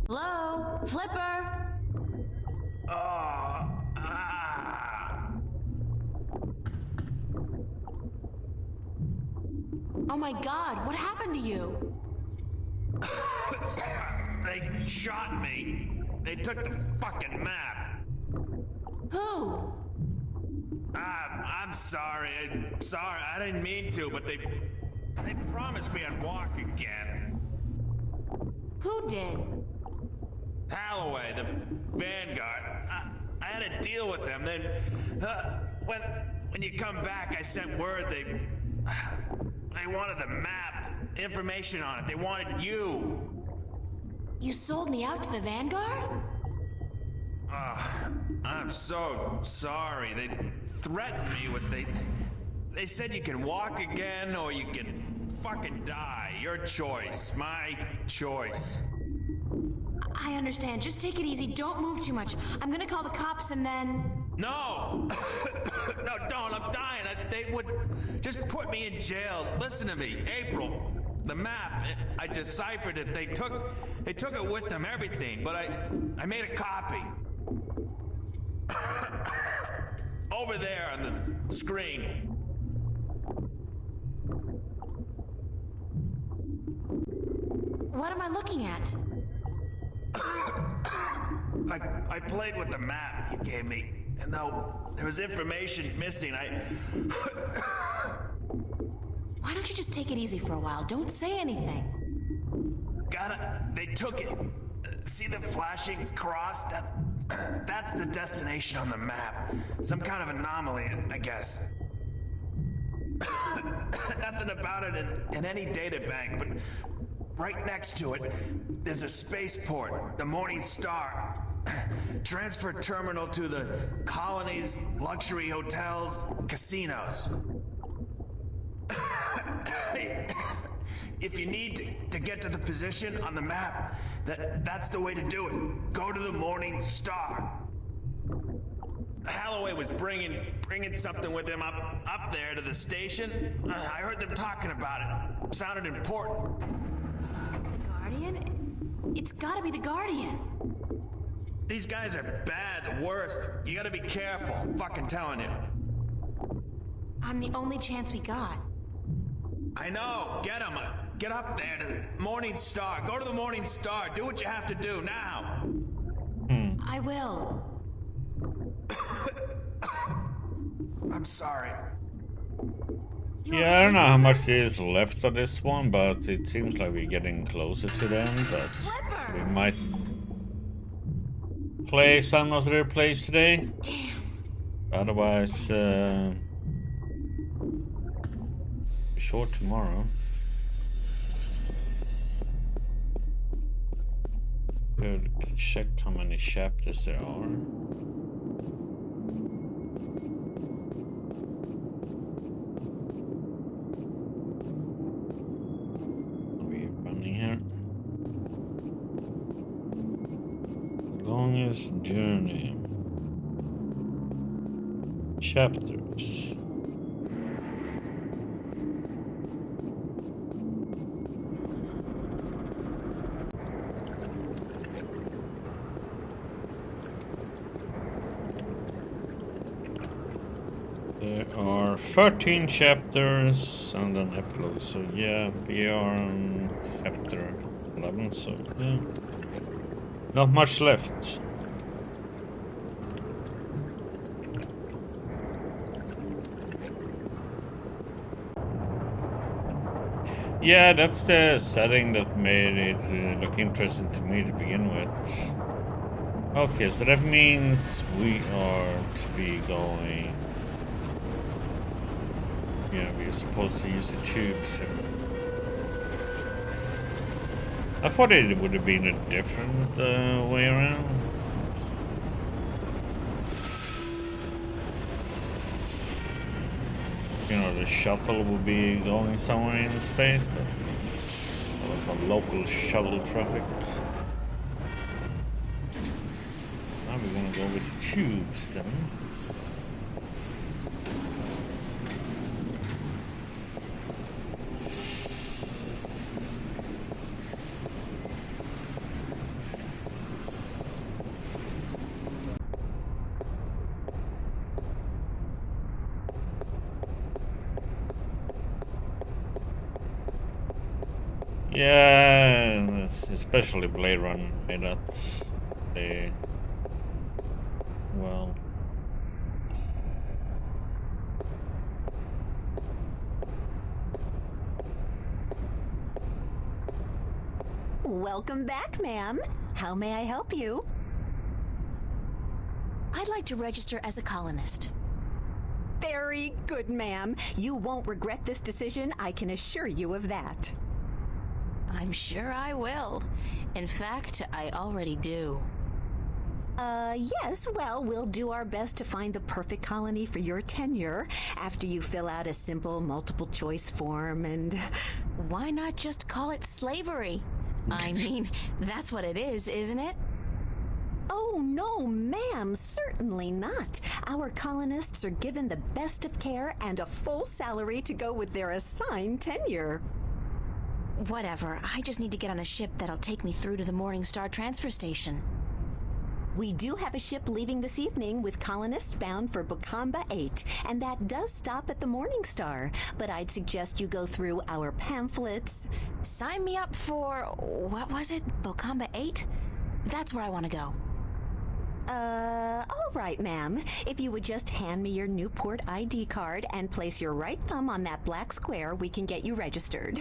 Speaker 2: Hello? Flipper? Oh my God, what happened to you?
Speaker 16: They shot me. They took the fucking map.
Speaker 2: Who?
Speaker 16: I'm sorry. I didn't mean to, but they promised me I'd walk again.
Speaker 2: Who did?
Speaker 16: Halloway, the Vanguard. I had a deal with them. Then, when you come back, I sent word they wanted the map, information on it. They wanted you.
Speaker 2: You sold me out to the Vanguard?
Speaker 16: I'm so sorry. They threatened me with they said you can walk again or you can fucking die. Your choice. My choice.
Speaker 2: I understand. Just take it easy. Don't move too much. I'm gonna call the cops and then...
Speaker 16: No! No, don't. I'm dying. They would just put me in jail. Listen to me. April, the map, I deciphered it. They took it with them, everything. But I made a copy. Over there on the screen.
Speaker 2: What am I looking at?
Speaker 16: I played with the map you gave me, and though there was information missing,
Speaker 2: Why don't you just take it easy for a while? Don't say anything.
Speaker 16: They took it. See the flashing cross? That's the destination on the map. Some kind of anomaly, I guess. Nothing about it in any data bank, but right next to it, there's a spaceport, the Morning Star. Transfer terminal to the colonies, luxury hotels, casinos. If you need to get to the position on the map, that's the way to do it. Go to the Morning Star. Halloway was bringing something with him up there to the station. I heard them talking about it. Sounded important.
Speaker 2: The Guardian? It's gotta be the Guardian.
Speaker 16: These guys are bad, the worst. You gotta be careful. I'm fucking telling you.
Speaker 2: I'm the only chance we got.
Speaker 16: I know. Get him. Get up there to the Morning Star. Go to the Morning Star. Do what you have to do now.
Speaker 2: I will.
Speaker 16: I'm sorry.
Speaker 1: Yeah, I don't know how much is left of this one, but it seems like we're getting closer to the end, but we might play some of their plays today.
Speaker 2: Damn.
Speaker 1: Otherwise, short tomorrow. Good. Check how many chapters there are. We're running here. Longest journey. Chapters. There are 13 chapters and an epilogue, so yeah, we are on chapter 11, so yeah. Not much left. Yeah, that's the setting that made it look interesting to me to begin with. Okay, so that means we are to be going... Yeah, we're supposed to use the tubes here. I thought it would have been a different way around. You know, the shuttle would be going somewhere in space, but there was some local shuttle traffic. Now we're gonna go with the tubes then. Yeah, especially Blade Runner, that's the well.
Speaker 17: Welcome back, ma'am. How may I help you?
Speaker 2: I'd like to register as a colonist.
Speaker 17: Very good, ma'am. You won't regret this decision, I can assure you of that.
Speaker 2: I'm sure I will. In fact, I already do.
Speaker 17: Yes, well, we'll do our best to find the perfect colony for your tenure after you fill out a simple multiple choice form and...
Speaker 2: Why not just call it slavery? I mean, that's what it is, isn't it?
Speaker 17: Oh, no, ma'am, certainly not. Our colonists are given the best of care and a full salary to go with their assigned tenure.
Speaker 2: Whatever, I just need to get on a ship that'll take me through to the Morningstar transfer station.
Speaker 17: We do have a ship leaving this evening with colonists bound for Bokamba 8, and that does stop at the Morningstar, but I'd suggest you go through our pamphlets.
Speaker 2: Sign me up for, what was it, Bokamba 8? That's where I want to go.
Speaker 17: All right, ma'am. If you would just hand me your Newport ID card and place your right thumb on that black square, we can get you registered.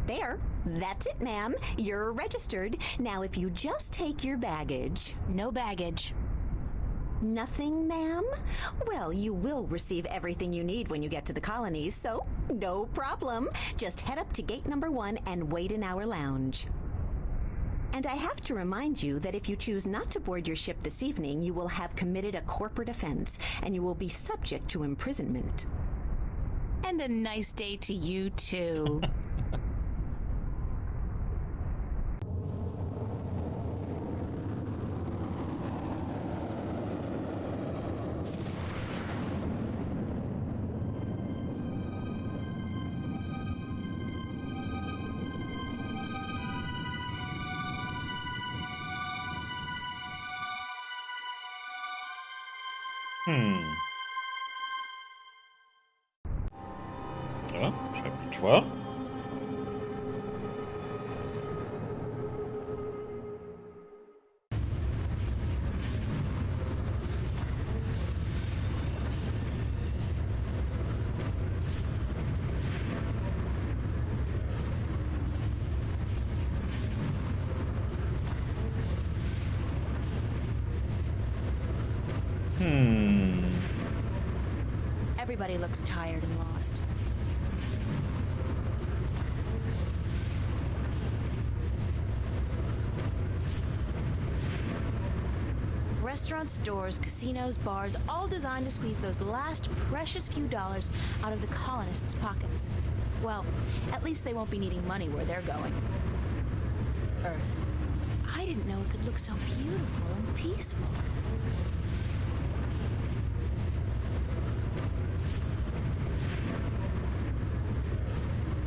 Speaker 17: There. That's it, ma'am. You're registered. Now, if you just take your baggage...
Speaker 2: No baggage.
Speaker 17: Nothing, ma'am? Well, you will receive everything you need when you get to the colonies, so no problem. Just head up to gate number 1 and wait in our lounge. And I have to remind you that if you choose not to board your ship this evening, you will have committed a corporate offense, and you will be subject to imprisonment.
Speaker 2: And a nice day to you, too.
Speaker 1: Oh, chapter 12.
Speaker 2: Everybody looks tired and lost. Restaurants, stores, casinos, bars, all designed to squeeze those last precious few dollars out of the colonists' pockets. Well, at least they won't be needing money where they're going. Earth. I didn't know it could look so beautiful and peaceful.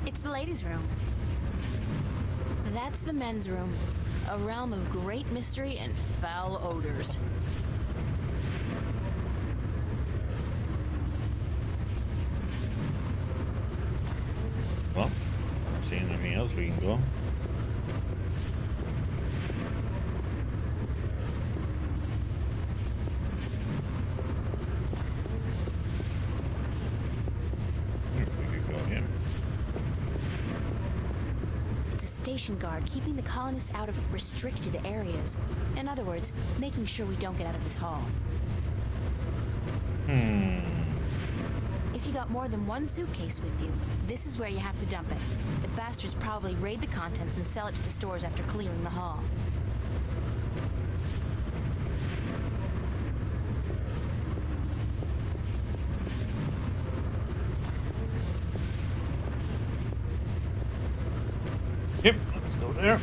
Speaker 2: It's the ladies' room. That's the men's room. A realm of great mystery and foul odors.
Speaker 1: Well, I don't see anything else we can go. We could go here.
Speaker 2: It's a station guard keeping the colonists out of restricted areas. In other words, making sure we don't get out of this hall. If you got more than one suitcase with you, this is where you have to dump it. The bastards probably raid the contents and sell it to the stores after clearing the hall.
Speaker 1: Yep, let's go there.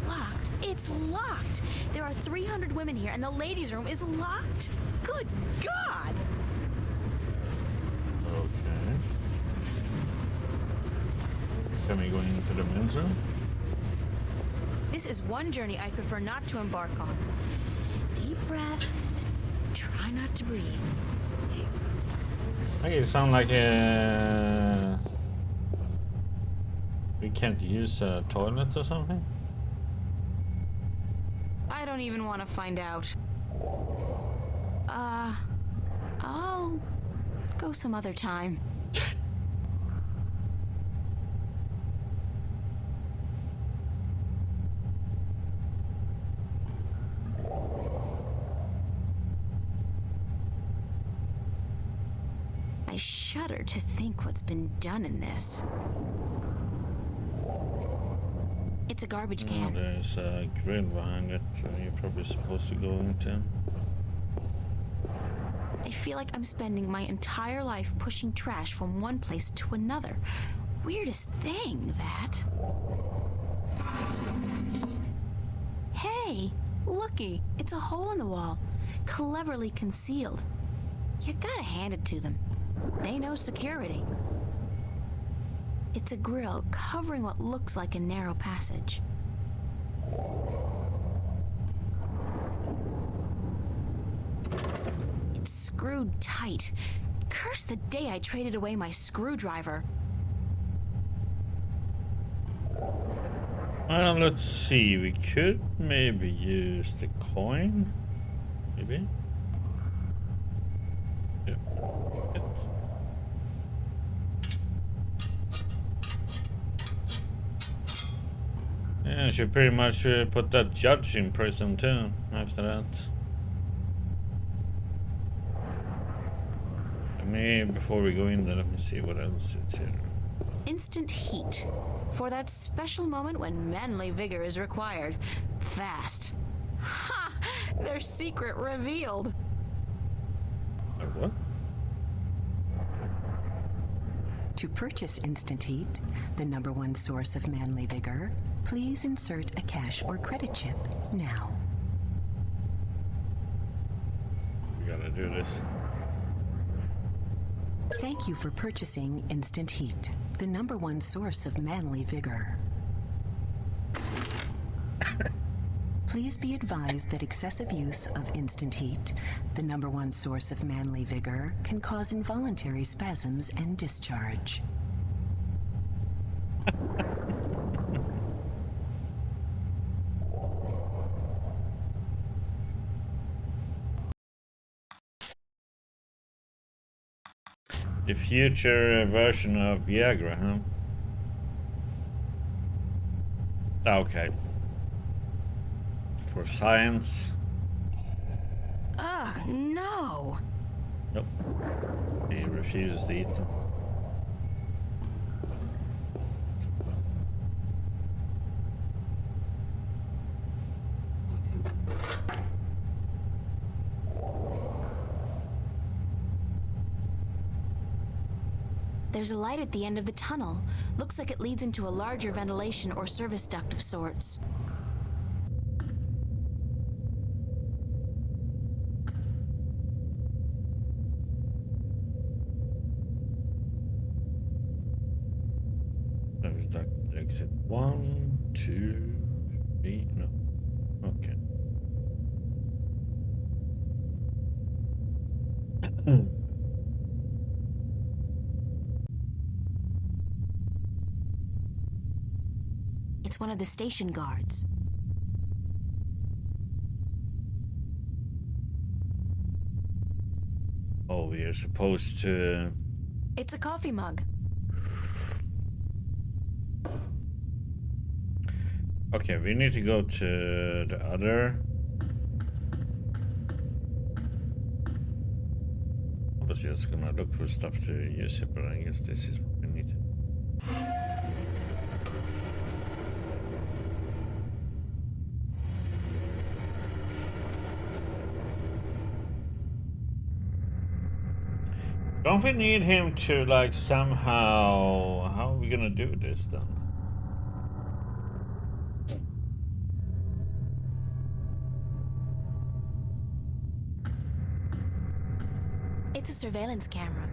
Speaker 2: Locked. It's locked. There are 300 women here and the ladies' room is locked. Good God!
Speaker 1: Okay. Can we go into the men's room?
Speaker 2: This is one journey I'd prefer not to embark on. Deep breath. Try not to breathe.
Speaker 1: Okay, you sound like we can't use a toilet or something?
Speaker 2: I don't even want to find out. I'll go some other time. I shudder to think what's been done in this. It's a garbage can.
Speaker 1: There's a grill behind it, so you're probably supposed to go into.
Speaker 2: I feel like I'm spending my entire life pushing trash from one place to another. Weirdest thing, that. Hey, looky, it's a hole in the wall, cleverly concealed. You gotta hand it to them. They know security. It's a grill covering what looks like a narrow passage. It's screwed tight. Curse the day I traded away my screwdriver.
Speaker 1: Well, let's see. We could maybe use the coin. Maybe. Yeah. Yeah, I should pretty much put that judge in prison too, after that. Maybe before we go in there, let me see what else is here.
Speaker 2: Instant heat. For that special moment when manly vigor is required. Fast. Ha! Their secret revealed.
Speaker 1: What?
Speaker 17: To purchase Instant Heat, the #1 source of manly vigor, please insert a cash or credit chip now.
Speaker 1: We gotta do this.
Speaker 17: Thank you for purchasing Instant Heat, the #1 source of manly vigor. Please be advised that excessive use of Instant Heat, the #1 source of manly vigor, can cause involuntary spasms and discharge.
Speaker 1: The future version of Viagra, huh? Okay. For science.
Speaker 2: Ugh, no.
Speaker 1: Nope. He refuses to eat them.
Speaker 2: There's a light at the end of the tunnel. Looks like it leads into a larger ventilation or service duct of sorts.
Speaker 1: Service duct exit 1, 2, 3. No. Okay.
Speaker 2: It's one of the station guards.
Speaker 1: Oh, we are supposed to...
Speaker 2: It's a coffee mug.
Speaker 1: Okay, we need to go to the other... I was just gonna look for stuff to use it, but I guess this is what we need. Don't we need him to, like, somehow... How are we gonna do this, then?
Speaker 2: It's a surveillance camera.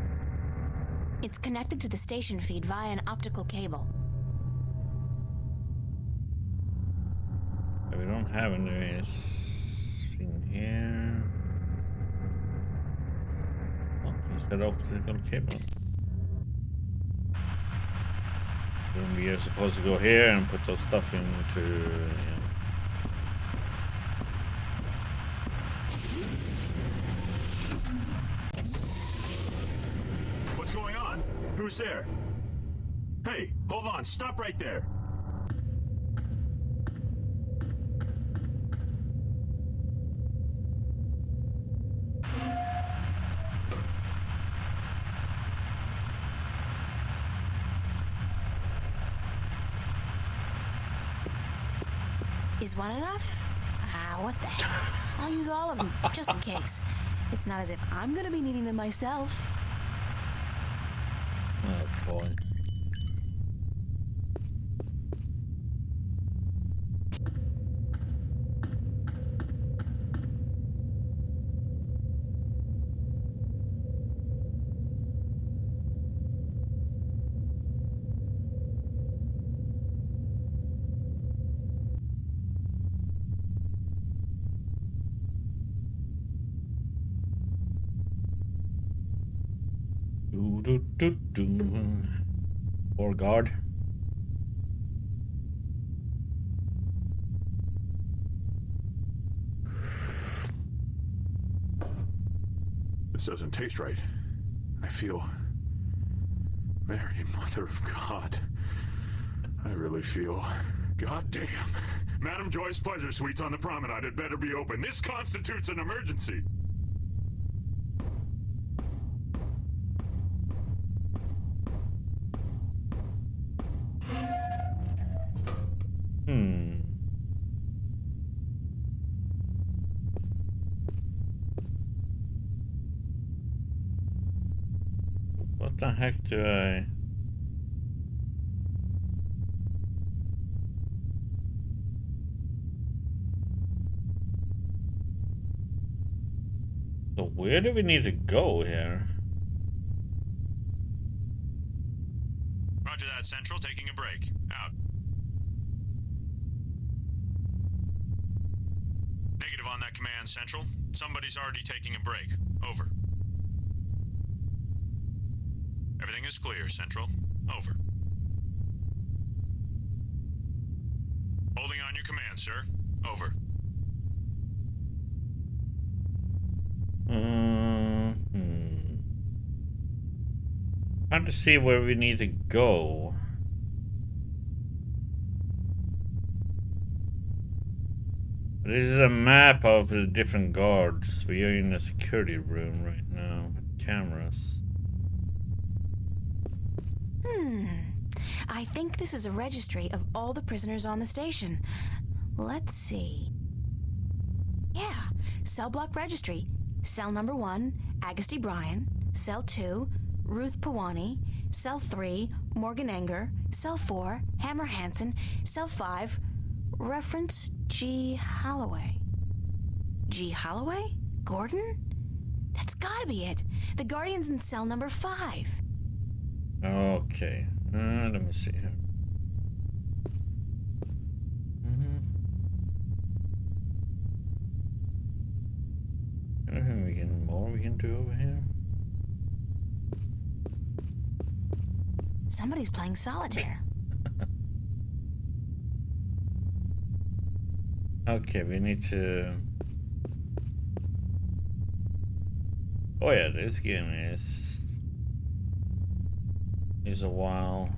Speaker 2: It's connected to the station feed via an optical cable.
Speaker 1: We don't have anything here. Oh, is that optical cable? Then we are supposed to go here and put those stuff into. Yeah.
Speaker 18: What's going on? Who's there? Hey, hold on. Stop right there.
Speaker 2: Is one enough? What the heck? I'll use all of them, just in case. It's not as if I'm gonna be needing them myself.
Speaker 1: Oh boy. Or guard.
Speaker 18: This doesn't taste right. I feel... Mary, Mother of God. I really feel... God damn. Madam Joy's Pleasure Suites on the promenade had better be open. This constitutes an emergency.
Speaker 1: What the heck do I... So where do we need to go here?
Speaker 18: Roger that, Central. Taking a break. Out. Negative on that command, Central. Somebody's already taking a break. Over. Everything is clear, Central. Over. Holding on your command, sir. Over.
Speaker 1: Hard to see where we need to go. This is a map of the different guards. We are in a security room right now with cameras.
Speaker 2: I think this is a registry of all the prisoners on the station. Let's see. Yeah, cell block registry. Cell number 1, Agusty Bryan. Cell 2, Ruth Pawani. Cell 3, Morgan Enger. Cell 4, Hammer Hansen. Cell 5, reference G. Holloway. G. Holloway? Gordon? That's gotta be it. The Guardian's in cell number 5.
Speaker 1: Okay. Let me see here. Anything more we can do over here?
Speaker 2: Somebody's playing solitaire.
Speaker 1: Okay, we need to... Oh yeah, this game is a while.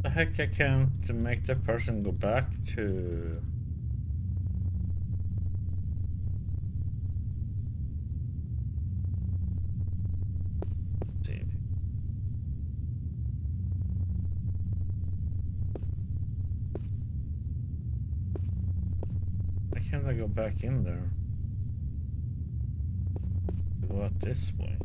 Speaker 1: The heck, I can't make the person go back to... Why can't I go back in there? Go out this way.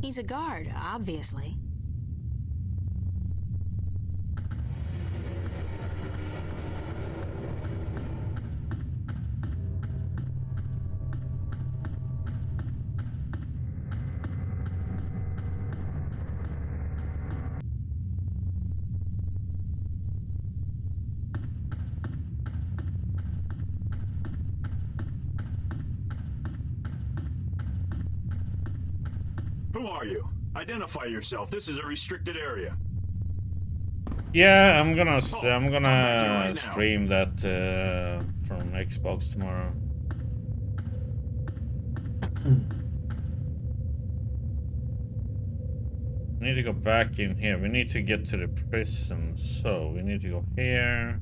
Speaker 2: He's a guard, obviously.
Speaker 18: Who are you? Identify yourself. This is a restricted area.
Speaker 1: Yeah, I'm gonna
Speaker 18: right
Speaker 1: stream that from Xbox tomorrow. We need to go back in here. We need to get to the prison, so we need to go here.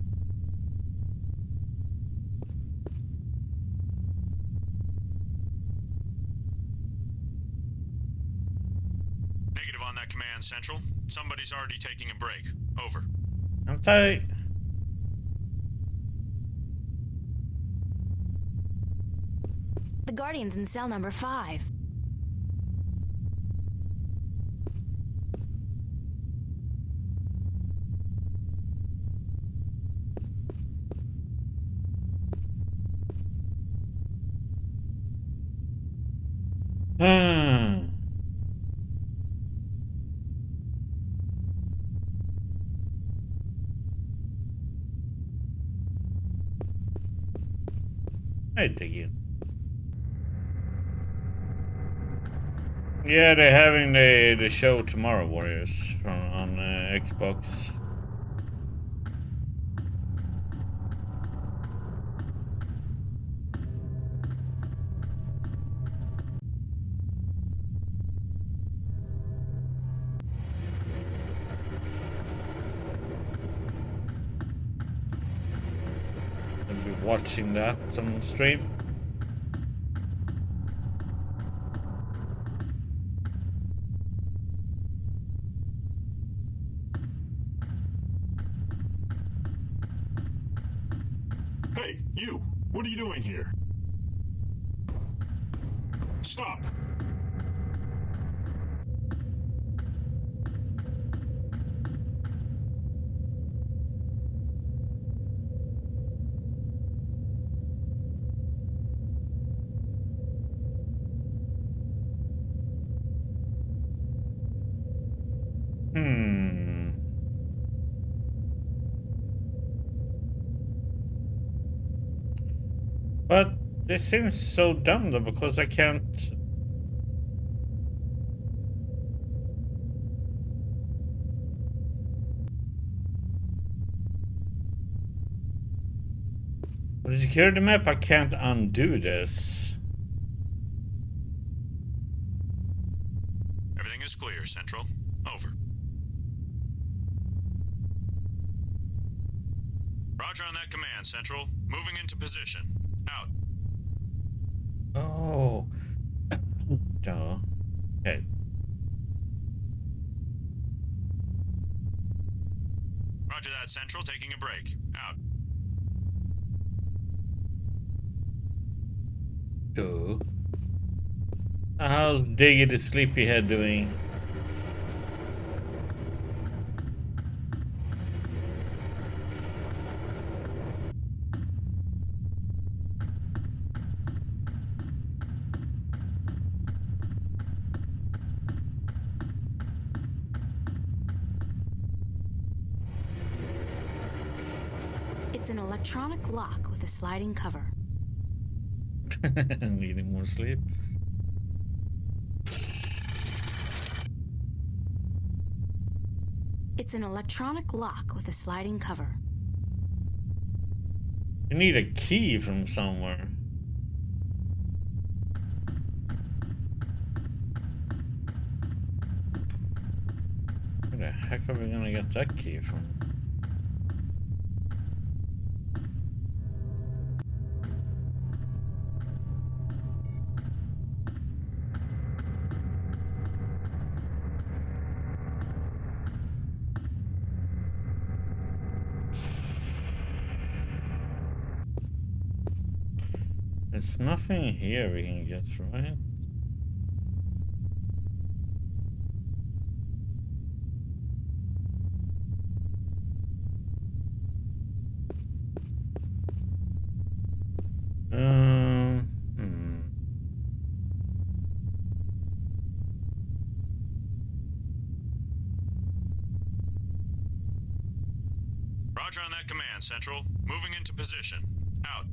Speaker 18: Negative on that command, Central. Somebody's already taking a break. Over.
Speaker 1: I'm tight.
Speaker 2: The Guardian's in cell number 5.
Speaker 1: I dig it. Yeah, they're having the show tomorrow, Warriors, on Xbox. I'll be watching that on stream.
Speaker 18: Hey, you! What are you doing here? Stop!
Speaker 1: But this seems so dumb though, because I can't... With the security map, I can't undo this.
Speaker 18: Everything is clear, Central. Over. Roger on that command, Central. Moving into position. Out.
Speaker 1: Oh. Duh. Okay.
Speaker 18: Roger that, Central. Taking a break. Out.
Speaker 1: Duh. How's Diggy the Sleepyhead doing?
Speaker 2: It's an electronic lock with a sliding cover.
Speaker 1: Needing more sleep.
Speaker 2: It's an electronic lock with a sliding cover.
Speaker 1: You need a key from somewhere. Where the heck are we gonna get that key from? There's nothing here we can get, right?
Speaker 18: Roger on that command, Central. Moving into position. Out.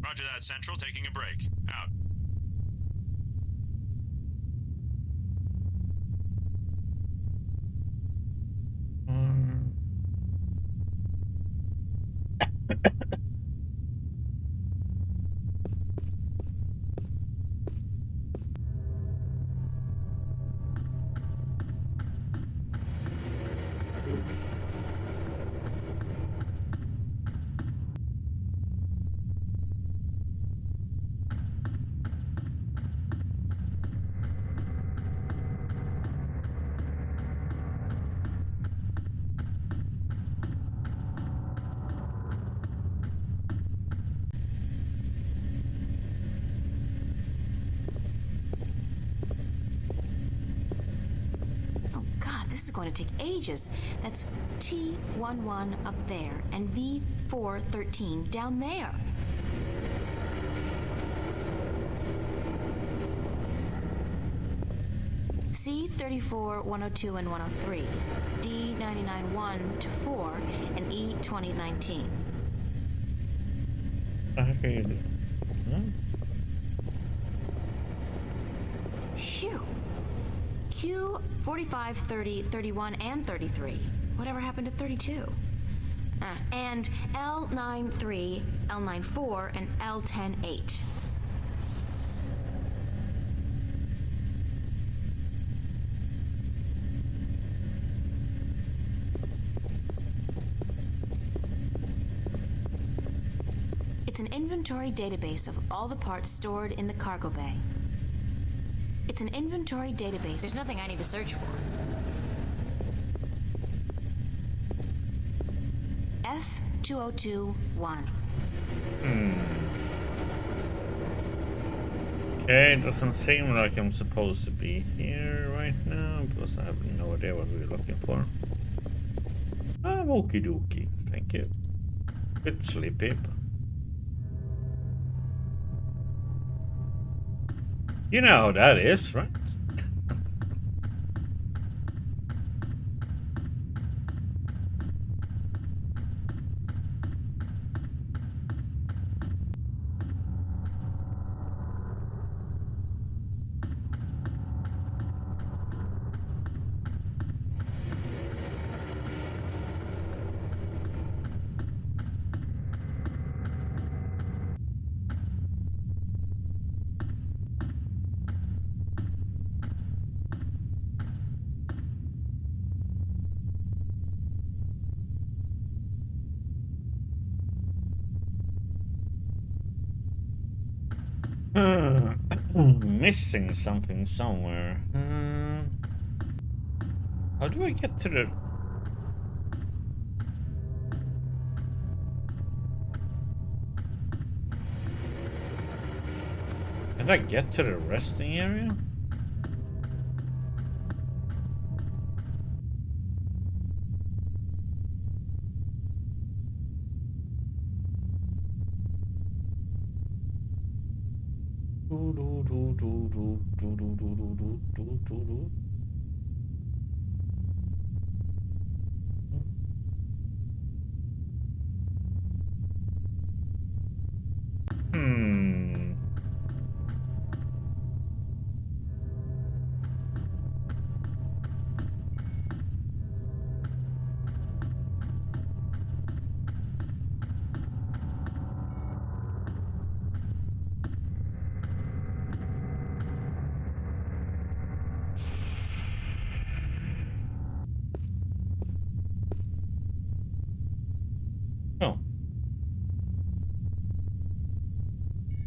Speaker 18: Roger that, Central. Taking a break. Out.
Speaker 2: This is going to take ages. That's T11 up there and V413 down there. C34, 102, and 103. D99 1 to 4 and E2019.
Speaker 1: Okay.
Speaker 2: Phew. Q 45, 30, 31, and 33. Whatever happened to 32? And L93, L94, and L108. It's an inventory database of all the parts stored in the cargo bay. It's an inventory database. There's nothing I need to search for. F2021.
Speaker 1: Okay, it doesn't seem like I'm supposed to be here right now because I have no idea what we're looking for. I'm okie dokie. Thank you. Bit sleepy. You know how that is, right? Missing something somewhere. How do I get to the... Can I get to the resting area?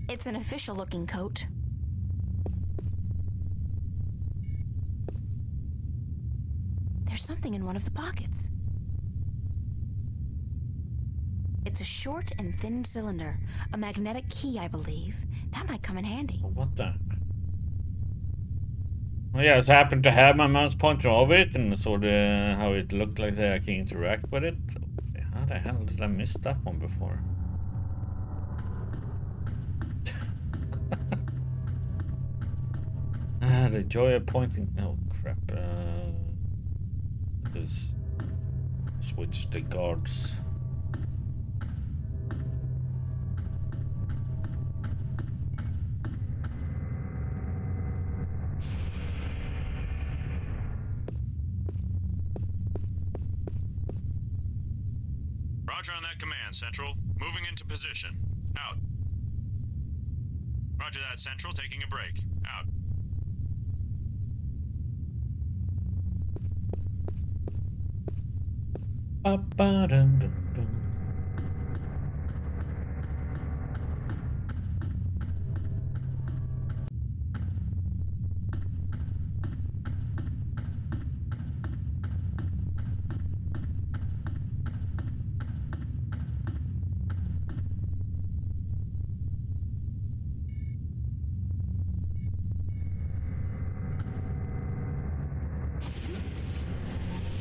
Speaker 2: It's an official-looking coat. There's something in one of the pockets. It's a short and thin cylinder. A magnetic key, I believe. That might come in handy.
Speaker 1: What the? Well, yeah, I just happened to have my mouse pointer over it and saw how it looked like that I can interact with it. How the hell did I miss that one before? The joy of pointing. Oh crap. Just switch the guards.
Speaker 18: Roger on that command, Central. Moving into position. Out. Roger that, Central. Taking a break. Out.
Speaker 1: Ba-ba-dum-dum-dum.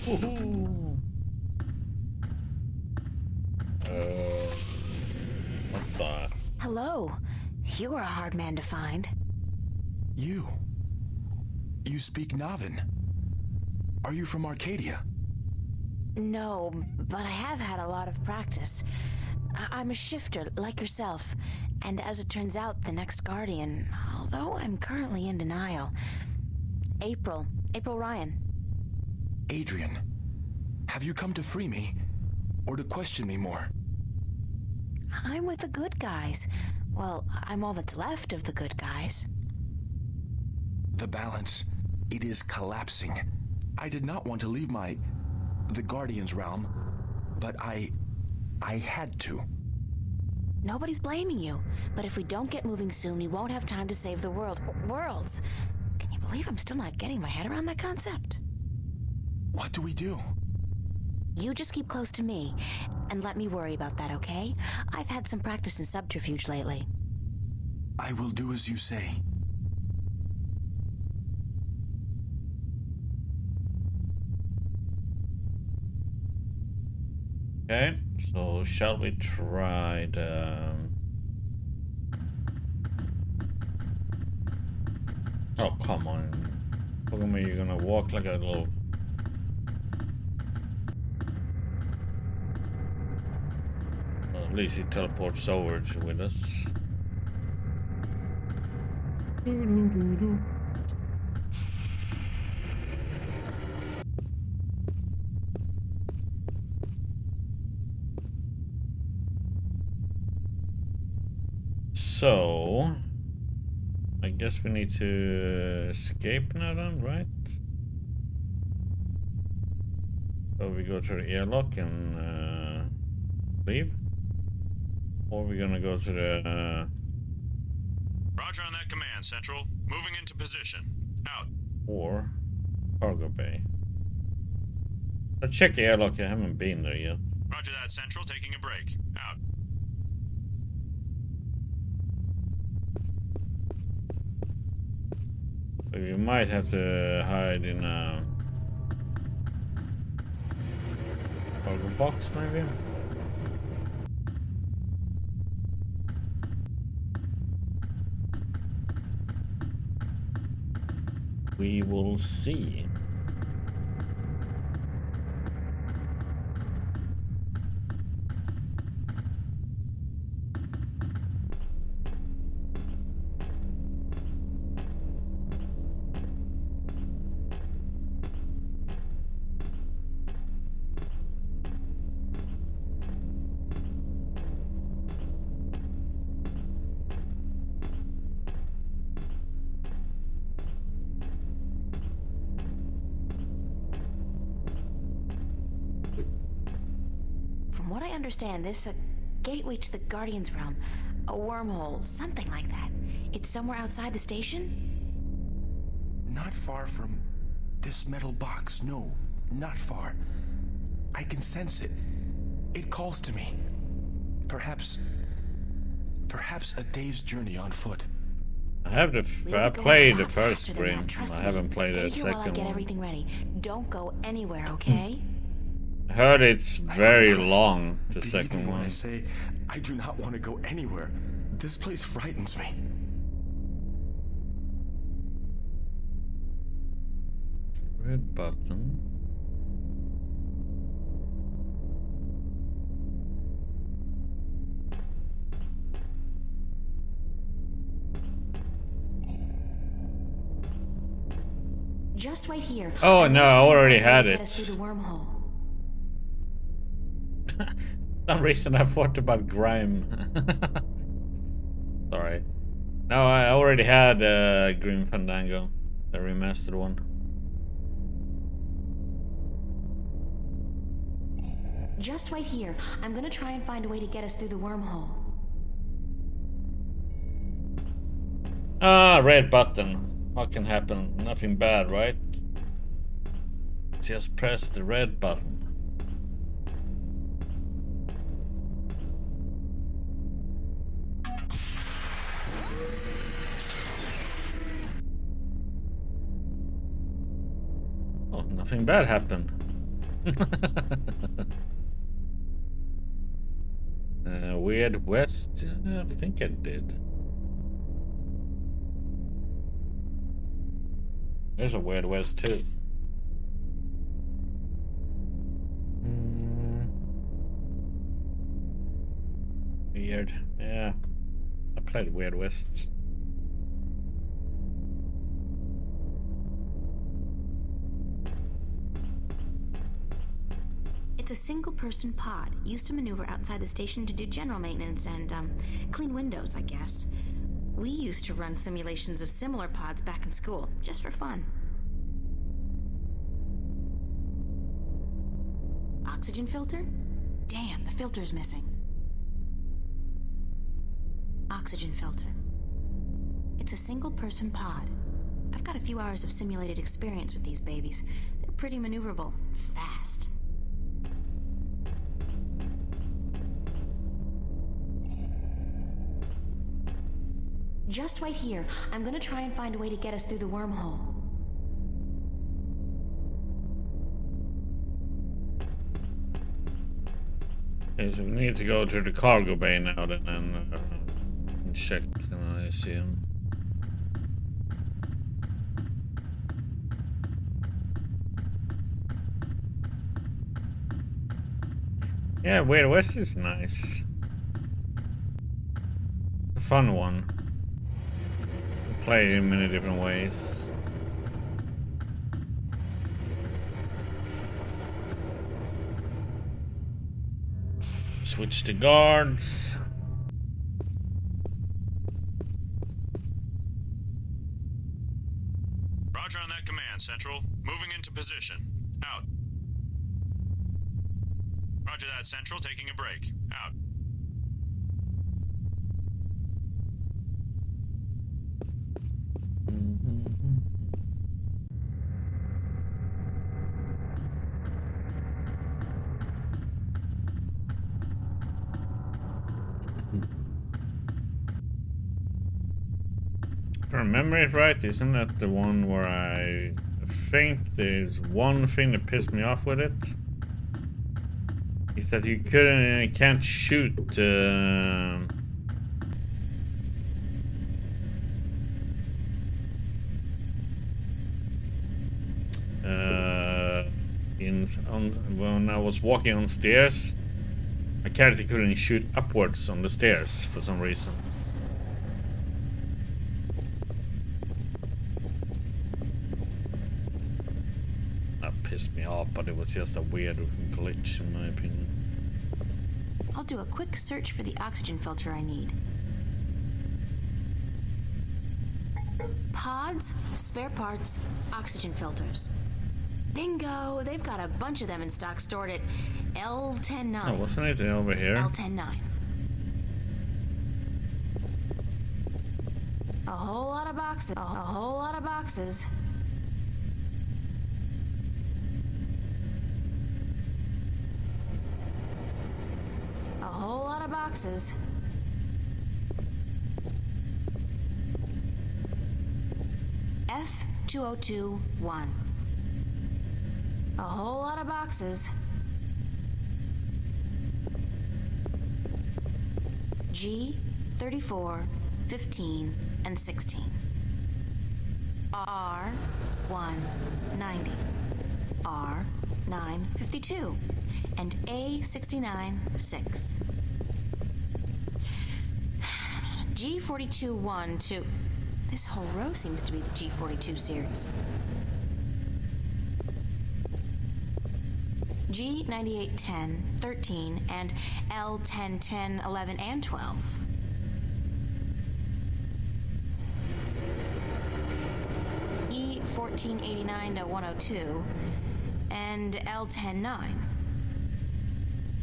Speaker 1: Woohoo! What the?
Speaker 2: Hello. You were a hard man to find.
Speaker 20: You speak Navin. Are you from Arcadia?
Speaker 2: No, but I have had a lot of practice. I'm a shifter, like yourself. And as it turns out, the next Guardian, although I'm currently in denial. April Ryan.
Speaker 20: Adrian, have you come to free me? Or to question me more?
Speaker 2: I'm with the good guys. Well, I'm all that's left of the good guys.
Speaker 20: The balance, it is collapsing. I did not want to leave the Guardian's realm, but I had to.
Speaker 2: Nobody's blaming you, but if we don't get moving soon, we won't have time to save the worlds. Can you believe I'm still not getting my head around that concept?
Speaker 20: What do we do?
Speaker 2: You just keep close to me, and let me worry about that, okay? I've had some practice in subterfuge lately.
Speaker 20: I will do as you say.
Speaker 1: Okay, so shall we try the... Oh, come on. Look at me, you're gonna walk like a little... Well, at least he teleports over with us. So, I guess we need to escape now then, right? So we go to the airlock and leave? Or we're gonna go to the...
Speaker 18: Roger on that command, Central. Moving into position. Out.
Speaker 1: Or cargo bay. Let's check the airlock, I haven't been there yet.
Speaker 18: Roger that, Central. Taking a break. Out.
Speaker 1: So you might have to hide in a cargo box, maybe? We will see.
Speaker 2: From what I understand, this is a gateway to the Guardian's realm. A wormhole, something like that. It's somewhere outside the station?
Speaker 20: Not far from this metal box. No, not far. I can sense it. It calls to me. Perhaps a day's journey on foot.
Speaker 1: I played the first sprint. I haven't played the
Speaker 2: Stay here while I
Speaker 1: second
Speaker 2: get
Speaker 1: one.
Speaker 2: everything ready. Don't go anywhere, okay?
Speaker 1: I heard it's very long, the second
Speaker 20: When
Speaker 1: one.
Speaker 20: I say I do not want to go anywhere, this place frightens me.
Speaker 1: Red button.
Speaker 2: Just wait here.
Speaker 1: Oh no, I already had
Speaker 2: Get
Speaker 1: it.
Speaker 2: us through the wormhole.
Speaker 1: For some reason I thought about Grime. Sorry. No, I already had Grim Fandango, the remastered one.
Speaker 2: Just wait here. I'm gonna try and find a way to get us through the wormhole.
Speaker 1: Ah, red button. What can happen? Nothing bad, right? Just press the red button. Oh, nothing bad happened. Weird West? I think I did. There's a Weird West too. Weird. Yeah. I played Weird West.
Speaker 2: It's a single-person pod, used to maneuver outside the station to do general maintenance and, clean windows, I guess. We used to run simulations of similar pods back in school, just for fun. Oxygen filter? Damn, the filter's missing. Oxygen filter. It's a single-person pod. I've got a few hours of simulated experience with these babies. They're pretty maneuverable, fast. Just wait here. I'm gonna try and find a way to get us through the wormhole.
Speaker 1: Okay, so we need to go to the cargo bay now then and check, I assume. Yeah, Weird West is nice. A fun one. Play it in many different ways. Switch to guards.
Speaker 18: Roger on that command, Central. Moving into position. Out. Roger that, Central. Taking a break. Out.
Speaker 1: If I remember it right, isn't that the one where I think there's one thing that pissed me off with it? Is that you can't shoot when I was walking on stairs, my character couldn't shoot upwards on the stairs for some reason. That pissed me off, but it was just a weird glitch in my opinion.
Speaker 2: I'll do a quick search for the oxygen filter I need. Pods, spare parts, oxygen filters. Bingo! They've got a bunch of them in stock stored at L109.
Speaker 1: Oh, wasn't it over here?
Speaker 2: L109. A whole lot of boxes. A whole lot of boxes. A whole lot of boxes. F2021. A whole lot of boxes. G, 34, 15, and 16. R, 190, R 952, and A 69 6. G 42 1 2. This whole row seems to be the G 42 series. G 98 10 13 and L 10 10 11 and 12. E 1489 to 102 and L 10 9.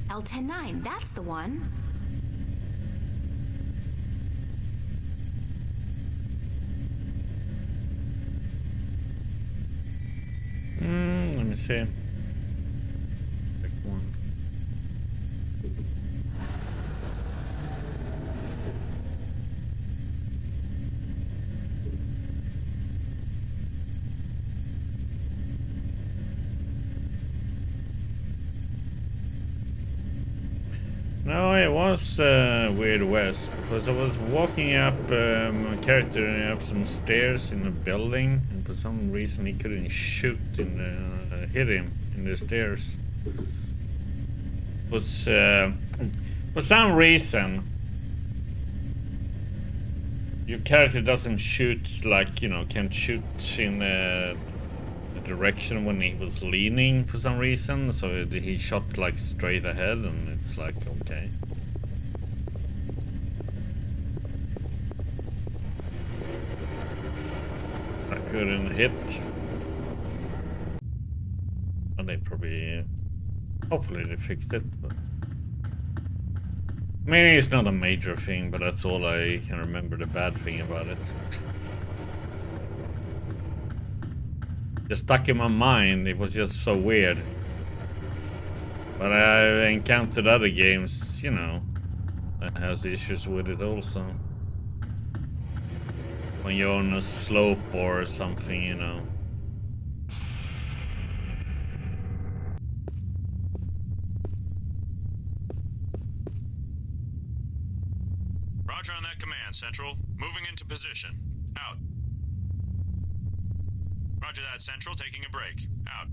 Speaker 2: L 10 9, that's the one.
Speaker 1: Let me see. Pick one. No, it was Weird West because I was walking up my character up some stairs in a building, and for some reason he couldn't shoot in hit him in the stairs. Was for some reason your character doesn't shoot like, you know, can't shoot in the direction when he was leaning for some reason, so he shot like straight ahead, and it's like, okay. I couldn't hit. And they probably, hopefully they fixed it, but I mean, it's not a major thing, but that's all I can remember the bad thing about it. Just stuck in my mind, it was just so weird. But I encountered other games, you know, that has issues with it also. When you're on a slope or something, you know.
Speaker 18: Roger on that command, Central. Moving into position. Out. Roger that, Central. Taking a break. Out.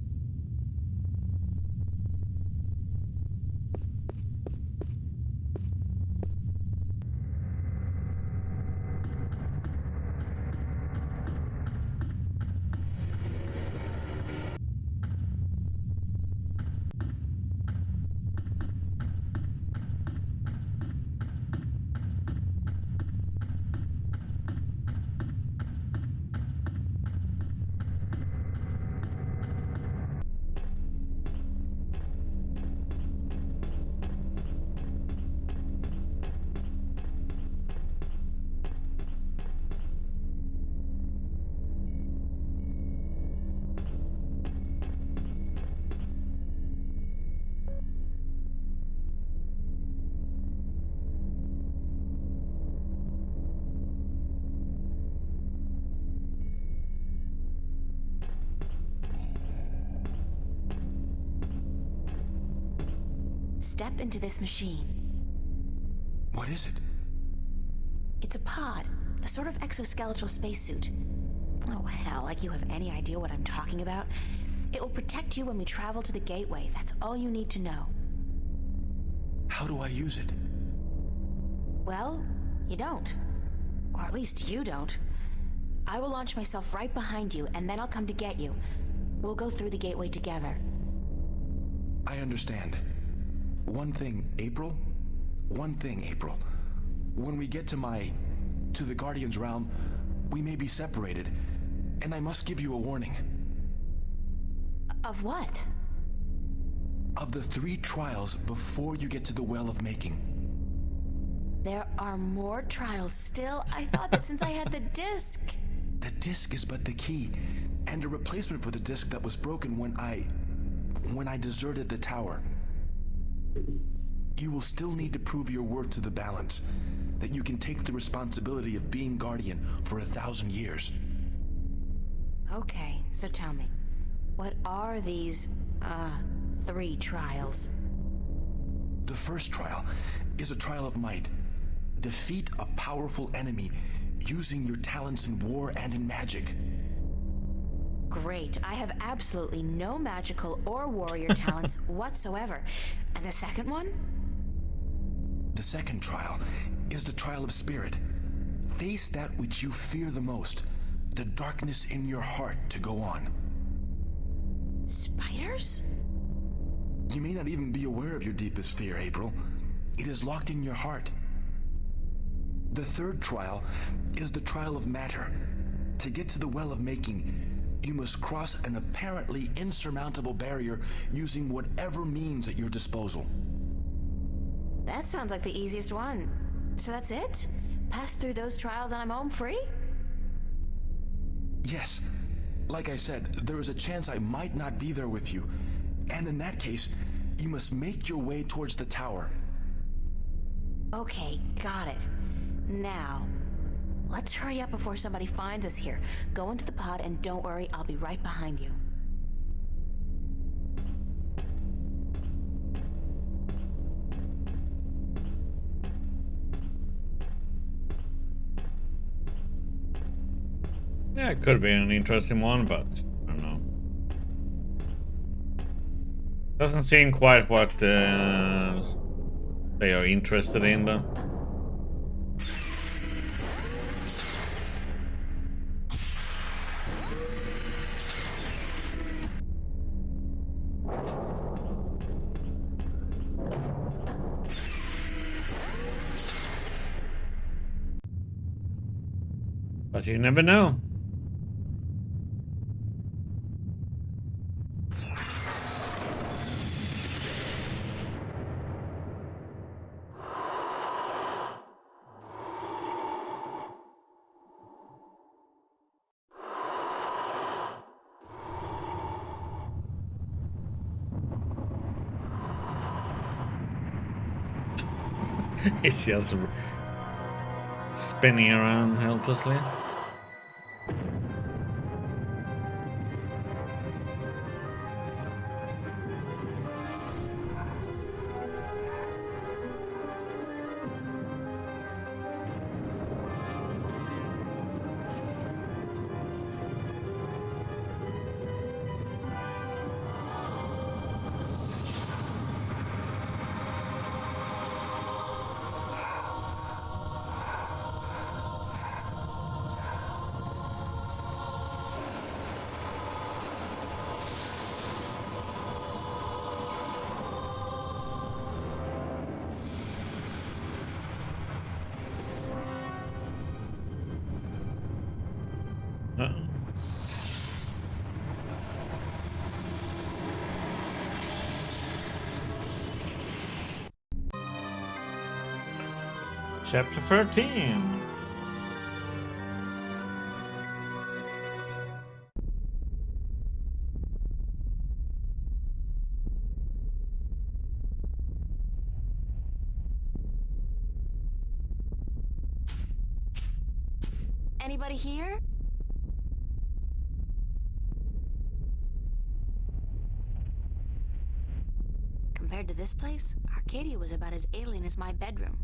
Speaker 2: Step into this machine.
Speaker 20: What is it?
Speaker 2: It's a pod, a sort of exoskeletal spacesuit. Oh hell, like you have any idea what I'm talking about? It will protect you when we travel to the gateway. That's all you need to know.
Speaker 20: How do I use it?
Speaker 2: Well, you don't. Or at least you don't. I will launch myself right behind you, and then I'll come to get you. We'll go through the gateway together.
Speaker 20: I understand. One thing, April. When we get to the Guardian's realm, we may be separated, and I must give you a warning.
Speaker 2: Of what?
Speaker 20: Of the 3 trials before you get to the Well of Making.
Speaker 2: There are more trials still? I thought that since I had the disc.
Speaker 20: The disc is but the key, and a replacement for the disc that was broken when I deserted the tower. You will still need to prove your worth to the Balance, that you can take the responsibility of being Guardian for 1,000 years.
Speaker 2: Okay, so tell me, what are these, 3 trials?
Speaker 20: The first trial is a trial of might. Defeat a powerful enemy using your talents in war and in magic.
Speaker 2: Great. I have absolutely no magical or warrior talents whatsoever. And the second one?
Speaker 20: The second trial is the trial of spirit. Face that which you fear the most, the darkness in your heart to go on.
Speaker 2: Spiders?
Speaker 20: You may not even be aware of your deepest fear, April. It is locked in your heart. The third trial is the trial of matter. To get to the well of making, you must cross an apparently insurmountable barrier using whatever means at your disposal.
Speaker 2: That sounds like the easiest one. So that's it? Pass through those trials and I'm home free?
Speaker 20: Yes. Like I said, there is a chance I might not be there with you. And in that case, you must make your way towards the tower.
Speaker 2: Okay, got it. Now, let's hurry up before somebody finds us here. Go into the pod and don't worry, I'll be right behind you.
Speaker 1: Yeah, it could be an interesting one, but I don't know. Doesn't seem quite what they are interested in, though. But you never know. It's just spinning around helplessly. Chapter 13.
Speaker 2: Anybody here? Compared to this place, Arcadia was about as alien as my bedroom.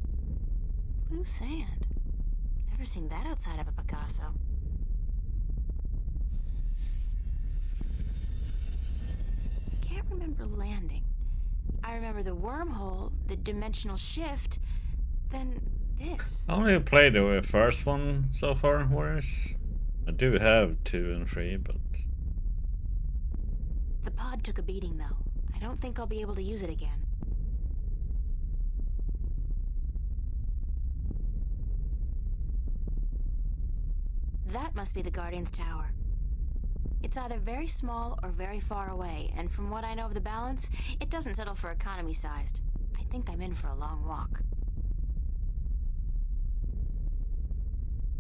Speaker 2: Blue sand. Never seen that outside of a Picasso. Can't remember landing. I remember the wormhole, the dimensional shift, then this.
Speaker 1: I only played the first one so far, whereas I do have 2 and 3, but...
Speaker 2: The pod took a beating, though. I don't think I'll be able to use it again. That must be the Guardian's Tower. It's either very small or very far away, and from what I know of the balance, it doesn't settle for economy-sized. I think I'm in for a long walk.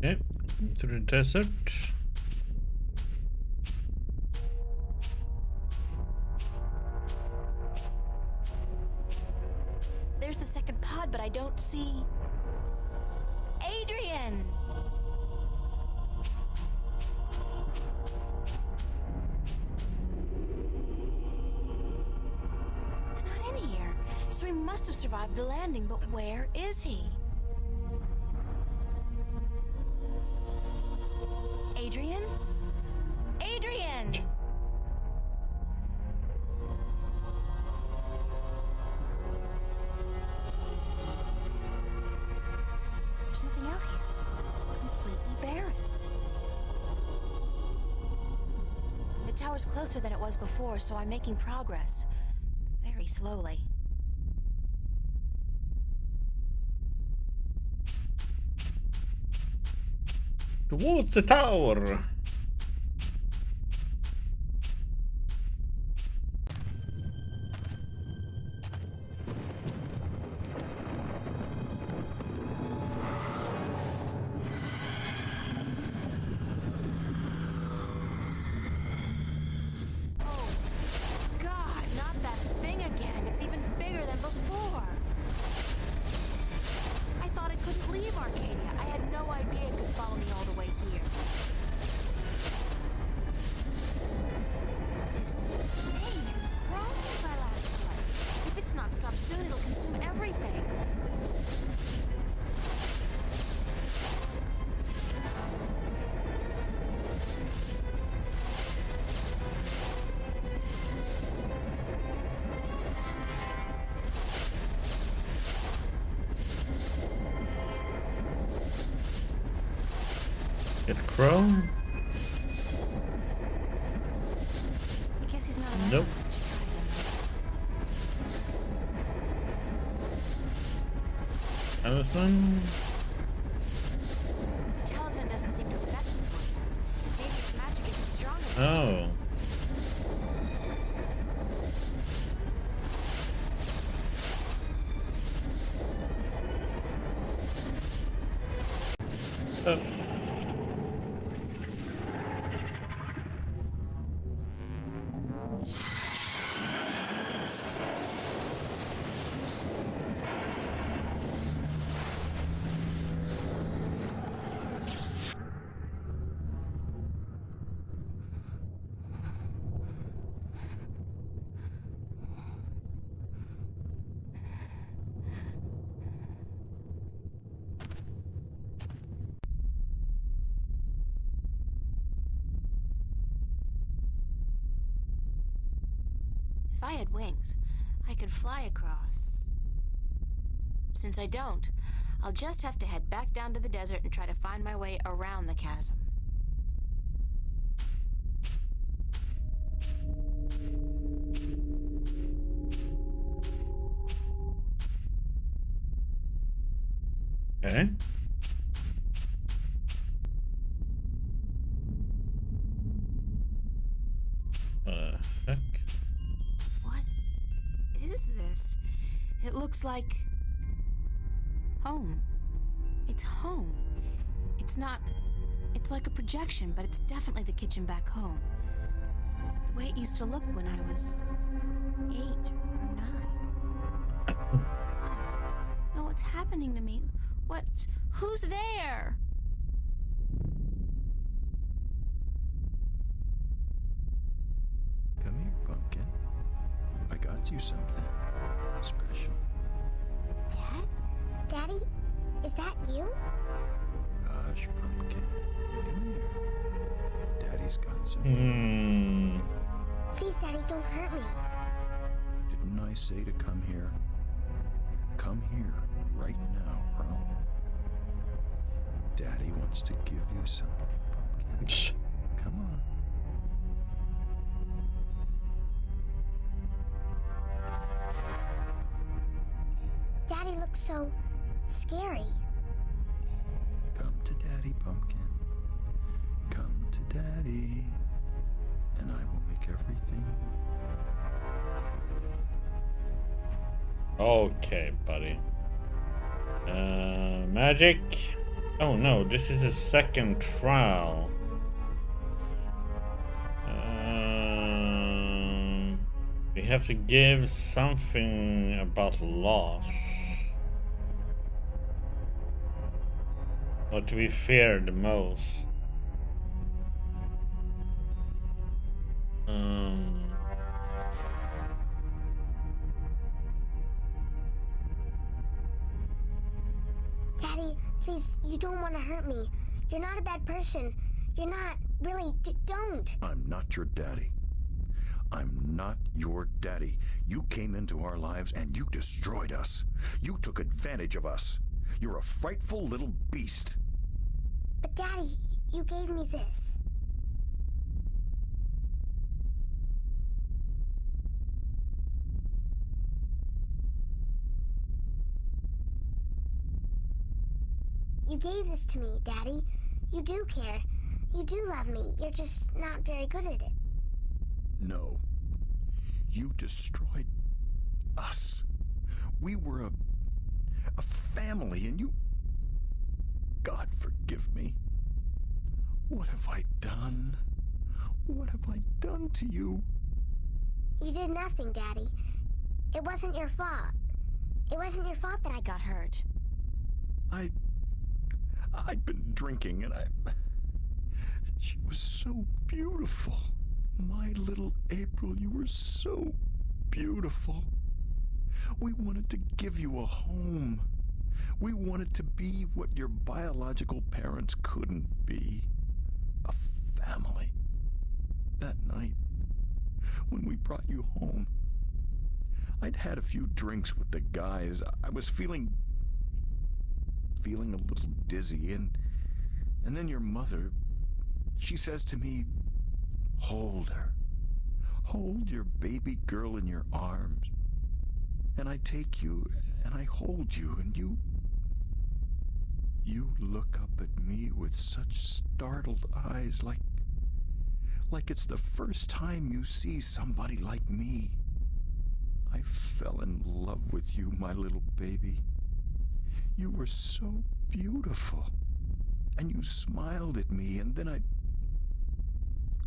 Speaker 1: Okay, into the desert.
Speaker 2: There's the second pod, but I don't see... Adrian! He's not in here, so he must have survived the landing, but where is he? Adrian? Adrian! tower's closer than it was before, so I'm making progress. Very slowly.
Speaker 1: Towards the tower.
Speaker 2: God, not that thing again. It's even bigger than before. I thought it couldn't leave Arcadia. I had no idea it could follow me all the way here. This thing has grown since I last saw it. If it's not stopped soon, it'll consume everything.
Speaker 1: Get Chrome?
Speaker 2: I guess he's not around.
Speaker 1: Nope. Talisman?
Speaker 2: The talisman doesn't seem to affect the vortex. Maybe its magic isn't strong enough.
Speaker 1: Oh. Oh.
Speaker 2: If I had wings, I could fly across. Since I don't, I'll just have to head back down to the desert and try to find my way around the chasm.
Speaker 1: Okay. Heck?
Speaker 2: What is this? It looks like home. It's home. It's not. It's like a projection, but it's definitely the kitchen back home. The way it used to look when I was 8 or 9. No, what's happening to me? Who's there?
Speaker 18: Come here, Pumpkin. I got you something special.
Speaker 3: Dad? Daddy? Is that you?
Speaker 18: Hush, Pumpkin. Come here. Daddy's got something.
Speaker 3: Please, Daddy, don't hurt me.
Speaker 18: Didn't I say to come here? Come here, right now, bro. Daddy wants to give you something, Pumpkin. Come on.
Speaker 3: Daddy looks so scary.
Speaker 18: Come to Daddy, Pumpkin. Come to Daddy. And I will make everything.
Speaker 1: Okay, buddy. Magic. Oh no, this is a second trial. We have to give something about loss. What do we fear the most?
Speaker 3: Daddy, please, you don't want to hurt me. You're not a bad person. You're not. Really, don't.
Speaker 18: I'm not your daddy. I'm not your daddy. You came into our lives and you destroyed us. You took advantage of us. You're a frightful little beast.
Speaker 3: But Daddy, you gave me this. You gave this to me, Daddy. You do care. You do love me. You're just not very good at it.
Speaker 20: No. You destroyed us. We were a family, and you... God forgive me. What have I done? What have I done to you?
Speaker 3: You did nothing, Daddy. It wasn't your fault. It wasn't your fault that I got hurt.
Speaker 20: I'd been drinking, and she was so beautiful. My little April, you were so beautiful. We wanted to give you a home. We wanted to be what your biological parents couldn't be. A family. That night, when we brought you home, I'd had a few drinks with the guys. I was feeling a little dizzy, and then your mother, she says to me, hold her. Hold your baby girl in your arms. And I take you, and I hold you, and you look up at me with such startled eyes, like it's the first time you see somebody like me. I fell in love with you, my little baby. You were so beautiful, and you smiled at me, and then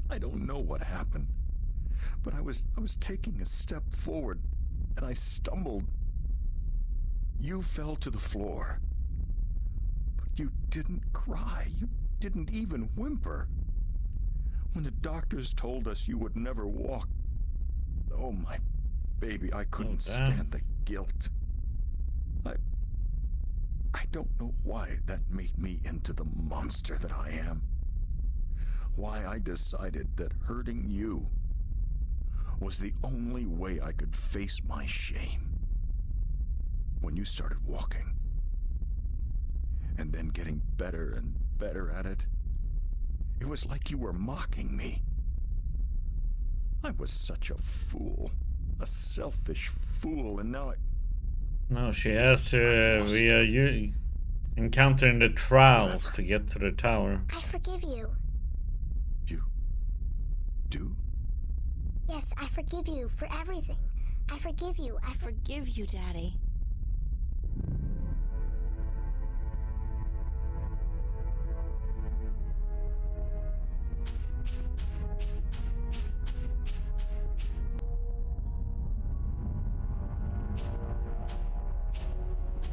Speaker 20: I don't know what happened, but I was taking a step forward, and I stumbled. You fell to the floor, but you didn't cry. You didn't even whimper. When the doctors told us you would never walk, oh, my baby, I couldn't stand the guilt. I don't know why that made me into the monster that I am. Why I decided that hurting you was the only way I could face my shame. When you started walking, and then getting better and better at it, it was like you were mocking me. I was such a fool, a selfish fool, and now
Speaker 1: No, she has we are encountering the trials to get to the tower.
Speaker 3: I forgive you.
Speaker 20: You do?
Speaker 3: Yes, I forgive you for everything. I forgive you. I
Speaker 2: forgive you, Daddy.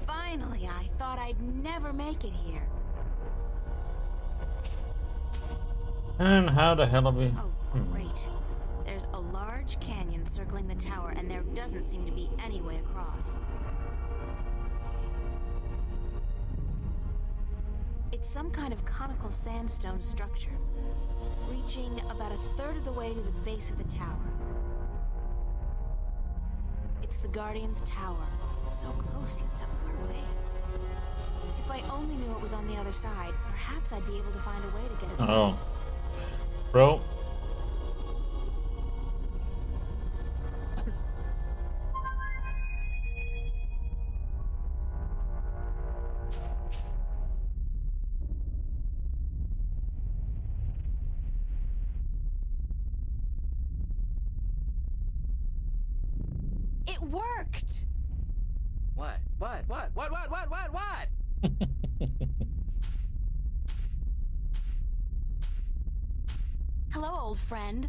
Speaker 2: Finally, I thought I'd never make it here.
Speaker 1: And how the hell are we?
Speaker 2: Oh, great. There's a large canyon circling the tower, and there doesn't seem to be any way across. It's some kind of conical sandstone structure, reaching about a third of the way to the base of the tower. It's the Guardian's Tower, so close yet so far away. If I only knew it was on the other side, perhaps I'd be able to find a way to get it across.
Speaker 1: Bro.
Speaker 2: It worked!
Speaker 15: What?
Speaker 2: Hello, old friend.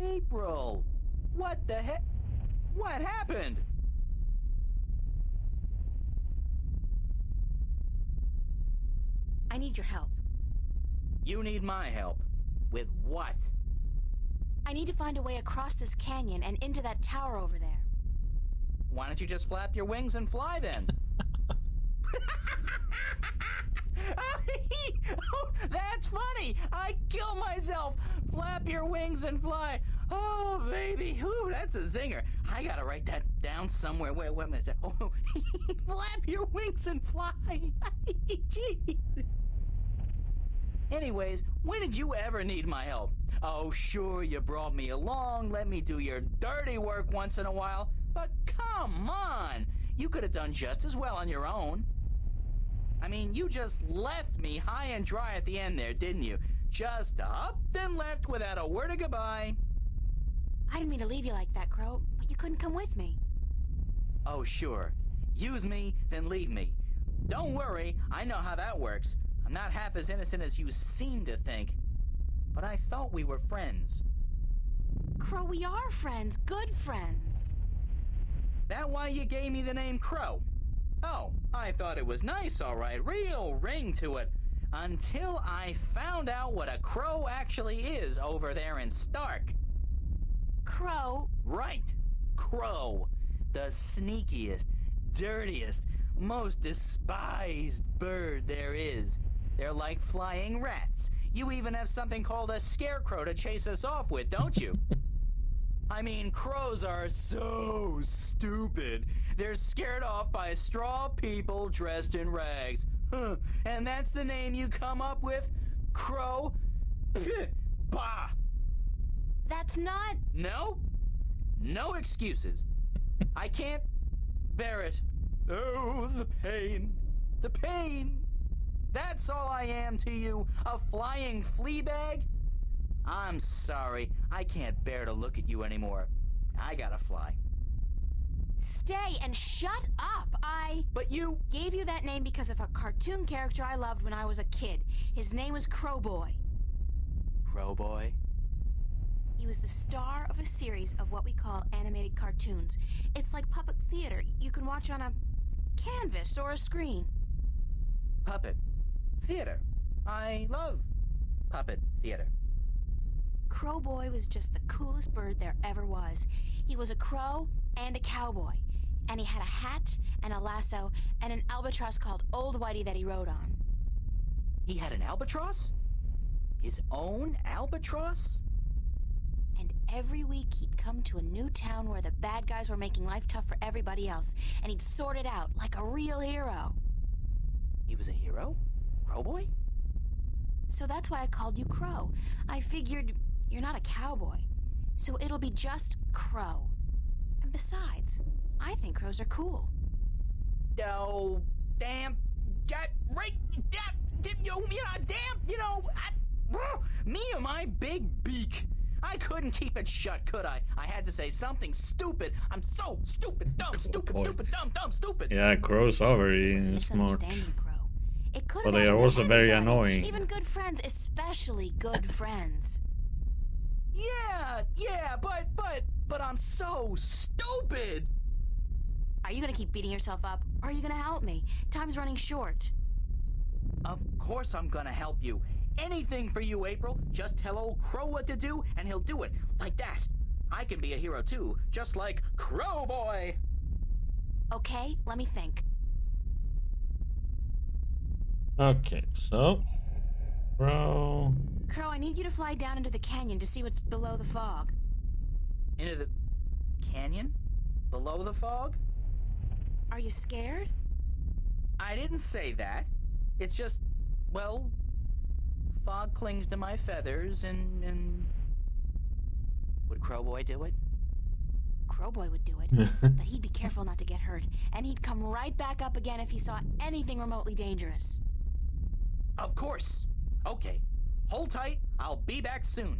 Speaker 15: April! What the heck? What happened?
Speaker 2: I need your help.
Speaker 15: You need my help. With what?
Speaker 2: I need to find a way across this canyon and into that tower over there.
Speaker 15: Why don't you just flap your wings and fly then? Oh, that's funny! I kill myself! Flap your wings and fly! Oh, baby! Ooh, that's a zinger. I gotta write that down somewhere. Wait a minute. Oh, flap your wings and fly! Jeez. Anyways, when did you ever need my help? Oh, sure, you brought me along, let me do your dirty work once in a while, but come on! You could have done just as well on your own. I mean, you just left me high and dry at the end there, didn't you? Just up and left without a word of goodbye.
Speaker 2: I didn't mean to leave you like that, Crow, but you couldn't come with me.
Speaker 15: Oh, sure. Use me, then leave me. Don't worry, I know how that works. I'm not half as innocent as you seem to think. But I thought we were friends.
Speaker 2: Crow, we are friends. Good friends.
Speaker 15: That why you gave me the name Crow? Oh, I thought it was nice, all right. Real ring to it. Until I found out what a crow actually is over there in Stark.
Speaker 2: Crow?
Speaker 15: Right. Crow. The sneakiest, dirtiest, most despised bird there is. They're like flying rats. You even have something called a scarecrow to chase us off with, don't you? I mean, crows are so stupid. They're scared off by straw people dressed in rags. Huh. And that's the name you come up with? Crow? Pfft, bah!
Speaker 2: That's not...
Speaker 15: No? No excuses. I can't bear it. Oh, the pain. The pain. That's all I am to you, a flying flea bag? I'm sorry, I can't bear to look at you anymore. I gotta fly.
Speaker 2: Stay and shut up!
Speaker 15: But you...
Speaker 2: Gave you that name because of a cartoon character I loved when I was a kid. His name was Crowboy.
Speaker 15: Crowboy?
Speaker 2: He was the star of a series of what we call animated cartoons. It's like puppet theater. You can watch on a canvas or a screen.
Speaker 15: Puppet theater. I love puppet theater.
Speaker 2: Crowboy was just the coolest bird there ever was. He was a crow and a cowboy. And he had a hat and a lasso and an albatross called Old Whitey that he rode on.
Speaker 15: He had an albatross? His own albatross?
Speaker 2: And every week he'd come to a new town where the bad guys were making life tough for everybody else, and he'd sort it out like a real hero.
Speaker 15: He was a hero? Crowboy?
Speaker 2: So that's why I called you Crow. I figured you're not a cowboy, so it'll be just Crow. And besides, I think crows are cool.
Speaker 15: Oh, damn. Got right. Me and my big beak. I couldn't keep it shut, could I? I had to say something stupid. I'm so stupid, dumb, stupid, stupid, dumb, dumb, stupid.
Speaker 1: Yeah, crows are very smart.
Speaker 2: It could
Speaker 1: But they are also very annoying.
Speaker 2: Even good friends, especially good friends.
Speaker 15: Yeah, but I'm so stupid.
Speaker 2: Are you gonna keep beating yourself up, or are you gonna help me? Time's running short.
Speaker 15: Of course I'm gonna help you. Anything for you, April. Just tell old Crow what to do, and he'll do it. Like that. I can be a hero too, just like Crowboy.
Speaker 2: Okay, let me think.
Speaker 1: Okay, so... Crow...
Speaker 2: Crow, I need you to fly down into the canyon to see what's below the fog.
Speaker 15: Into the canyon? Below the fog?
Speaker 2: Are you scared?
Speaker 15: I didn't say that. It's just, well, fog clings to my feathers and... Would Crowboy do it?
Speaker 2: Crowboy would do it, but he'd be careful not to get hurt, and he'd come right back up again if he saw anything remotely dangerous.
Speaker 15: Of course. Okay. Hold tight. I'll be back soon.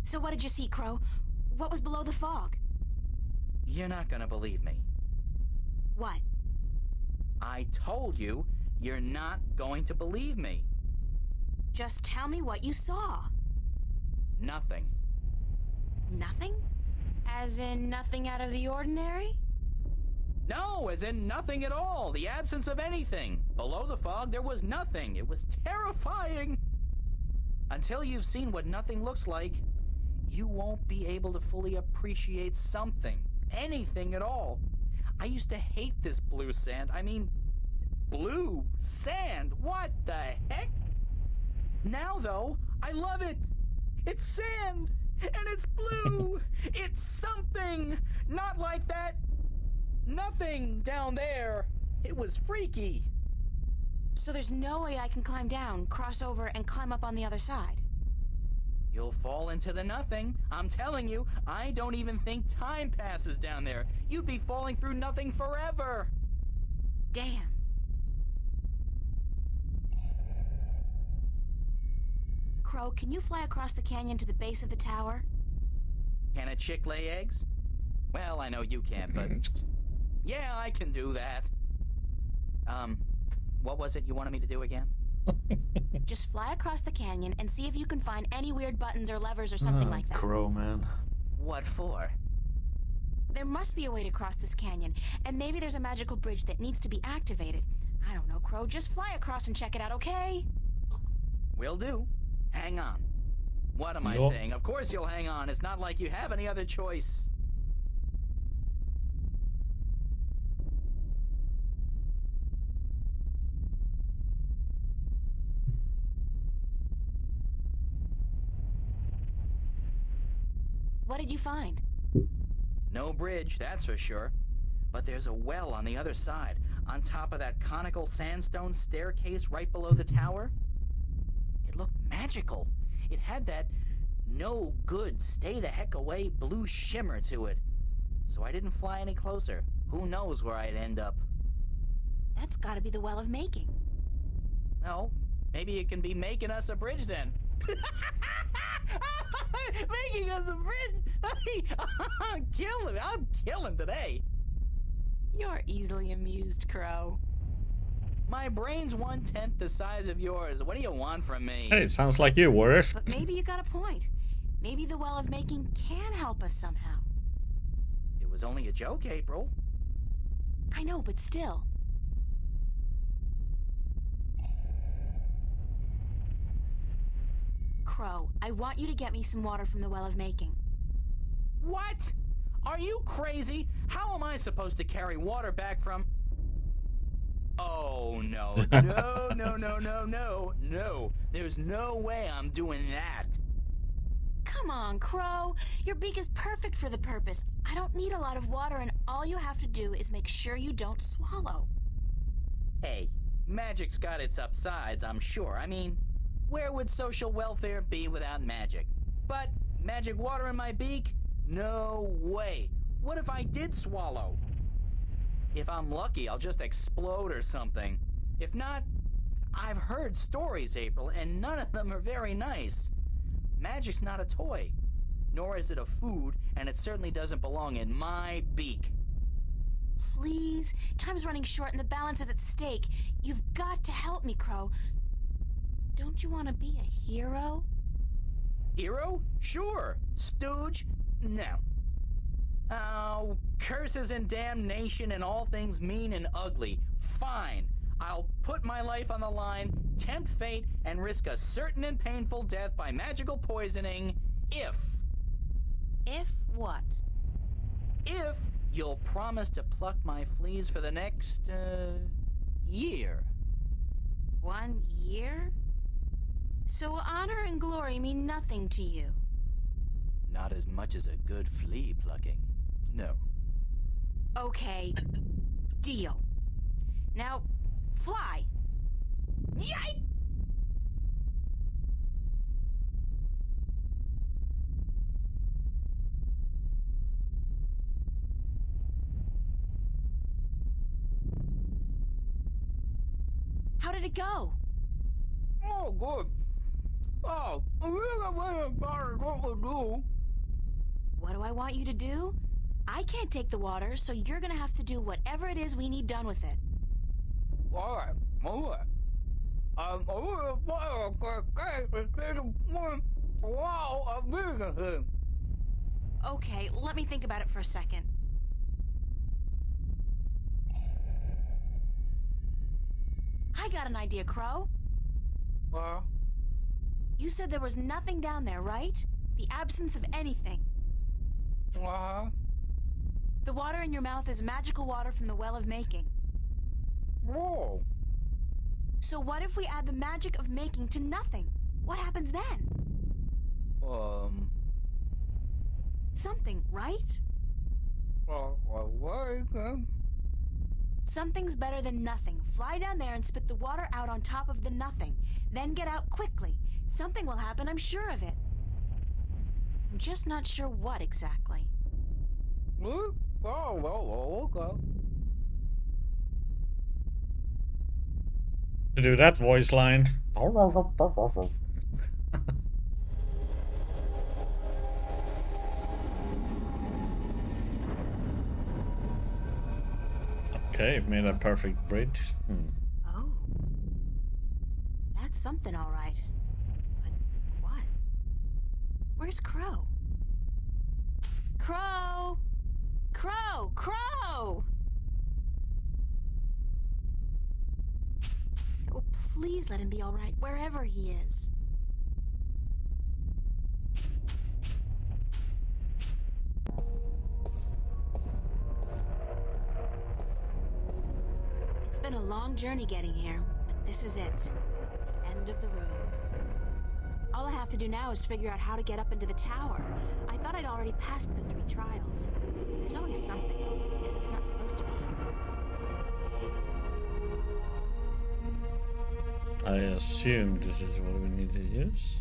Speaker 2: So what did you see, Crow? What was below the fog?
Speaker 15: You're not gonna believe me.
Speaker 2: What?
Speaker 15: I told you, you're not going to believe me.
Speaker 2: Just tell me what you saw.
Speaker 15: Nothing.
Speaker 2: Nothing? As in nothing out of the ordinary?
Speaker 15: No, as in nothing at all. The absence of anything. Below the fog, there was nothing. It was terrifying. Until you've seen what nothing looks like, you won't be able to fully appreciate something. Anything at all. I used to hate this blue sand. I mean, blue sand. What the heck? Now, though, I love it. It's sand, and it's blue. It's something. Not like that. Nothing down there. It was freaky.
Speaker 2: So there's no way I can climb down, cross over, and climb up on the other side?
Speaker 15: You'll fall into the nothing. I'm telling you, I don't even think time passes down there. You'd be falling through nothing forever.
Speaker 2: Damn. Crow, can you fly across the canyon to the base of the tower?
Speaker 15: Can a chick lay eggs? Well, I know you can't, but... yeah, I can do that. What was it you wanted me to do again?
Speaker 2: Just fly across the canyon and see if you can find any weird buttons or levers or something like that.
Speaker 1: Crow, man.
Speaker 15: What for?
Speaker 2: There must be a way to cross this canyon, and maybe there's a magical bridge that needs to be activated. I don't know, Crow. Just fly across and check it out, okay?
Speaker 15: Will do. Hang on. What am I saying? Of course you'll hang on. It's not like you have any other choice.
Speaker 2: What did you find?
Speaker 15: No bridge, that's for sure. But there's a well on the other side, on top of that conical sandstone staircase right below the tower. It looked magical. It had that no good, stay the heck away blue shimmer to it. So I didn't fly any closer. Who knows where I'd end up?
Speaker 2: That's gotta be the Well of Making.
Speaker 15: Well, maybe it can be making us a bridge then. Making us a bridge! I'm killing today.
Speaker 2: You're easily amused, Crow.
Speaker 15: My brain's 1/10 the size of yours. What do you want from me?
Speaker 1: Hey, it sounds like you, Warriors.
Speaker 2: But maybe you got a point. Maybe the Well of Making can help us somehow.
Speaker 15: It was only a joke, April.
Speaker 2: I know, but still. Crow, I want you to get me some water from the Well of Making.
Speaker 15: What? Are you crazy? How am I supposed to carry water back from... Oh, no. No. There's no way I'm doing that.
Speaker 2: Come on, Crow. Your beak is perfect for the purpose. I don't need a lot of water, and all you have to do is make sure you don't swallow.
Speaker 15: Hey, magic's got its upsides, I'm sure. I mean, where would social welfare be without magic? But magic water in my beak? No way. What if I did swallow? If I'm lucky, I'll just explode or something. If not, I've heard stories, April, and none of them are very nice. Magic's not a toy, nor is it a food, and it certainly doesn't belong in my beak.
Speaker 2: Please, time's running short and the balance is at stake. You've got to help me, Crow. Don't you want to be a hero?
Speaker 15: Hero? Sure. Stooge? No. Oh, curses and damnation and all things mean and ugly. Fine. I'll put my life on the line, tempt fate, and risk a certain and painful death by magical poisoning if...
Speaker 2: If what?
Speaker 15: If you'll promise to pluck my fleas for the next, year.
Speaker 2: 1 year? So honor and glory mean nothing to you?
Speaker 15: Not as much as a good flea plucking. No.
Speaker 2: Okay. Deal. Now, fly. Yike! How did it go?
Speaker 15: Oh, good. Oh,
Speaker 2: What do I want you to do? I can't take the water, so you're gonna have to do whatever it is we need done with it.
Speaker 15: All right.
Speaker 2: Okay, let me think about it for a second. I got an idea, Crow. You said there was nothing down there, right? The absence of anything. The water in your mouth is magical water from the Well of Making.
Speaker 15: Whoa.
Speaker 2: So what if we add the magic of making to nothing? What happens then? Something, right? Something's better than nothing. Fly down there and spit the water out on top of the nothing. Then get out quickly. Something will happen, I'm sure of it. I'm just not sure what exactly.
Speaker 21: Oh, okay.
Speaker 1: To do that voice line. Okay, made a perfect bridge.
Speaker 2: Oh. That's something, all right. But what? Where's Crow? Crow! Crow! Crow! Oh, please let him be all right, wherever he is. It's been a long journey getting here, but this is it. The end of the road. All I have to do now is figure out how to get up into the tower. I thought I'd already passed the 3 trials. There's always something. I guess it's not supposed to be easy.
Speaker 1: I assume this is what we need to use.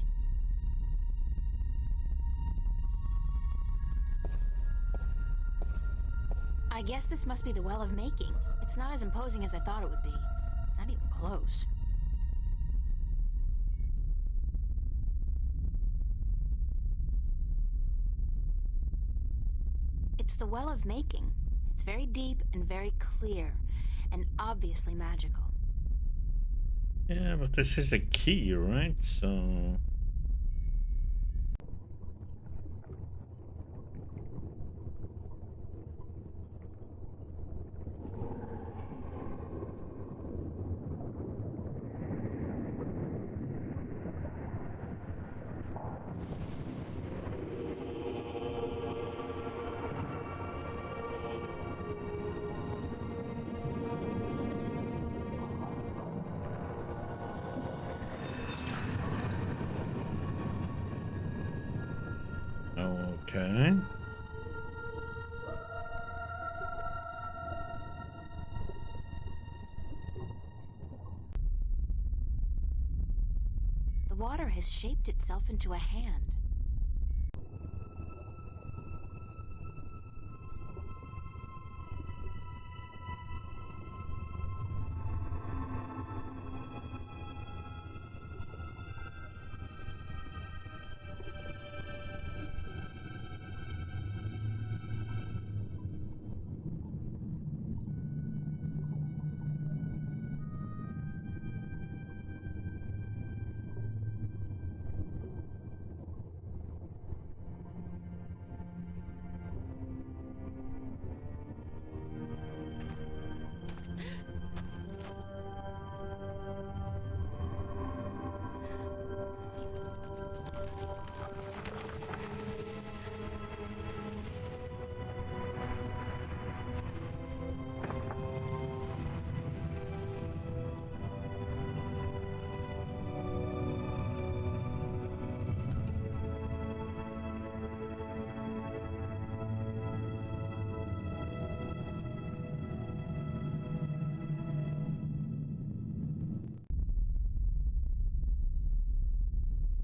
Speaker 2: I guess this must be the Well of Making. It's not as imposing as I thought it would be. Not even close. It's the Well of Making. It's very deep and very clear, and obviously magical.
Speaker 1: Yeah, but this is a key, right? So... Okay.
Speaker 2: The water has shaped itself into a hand.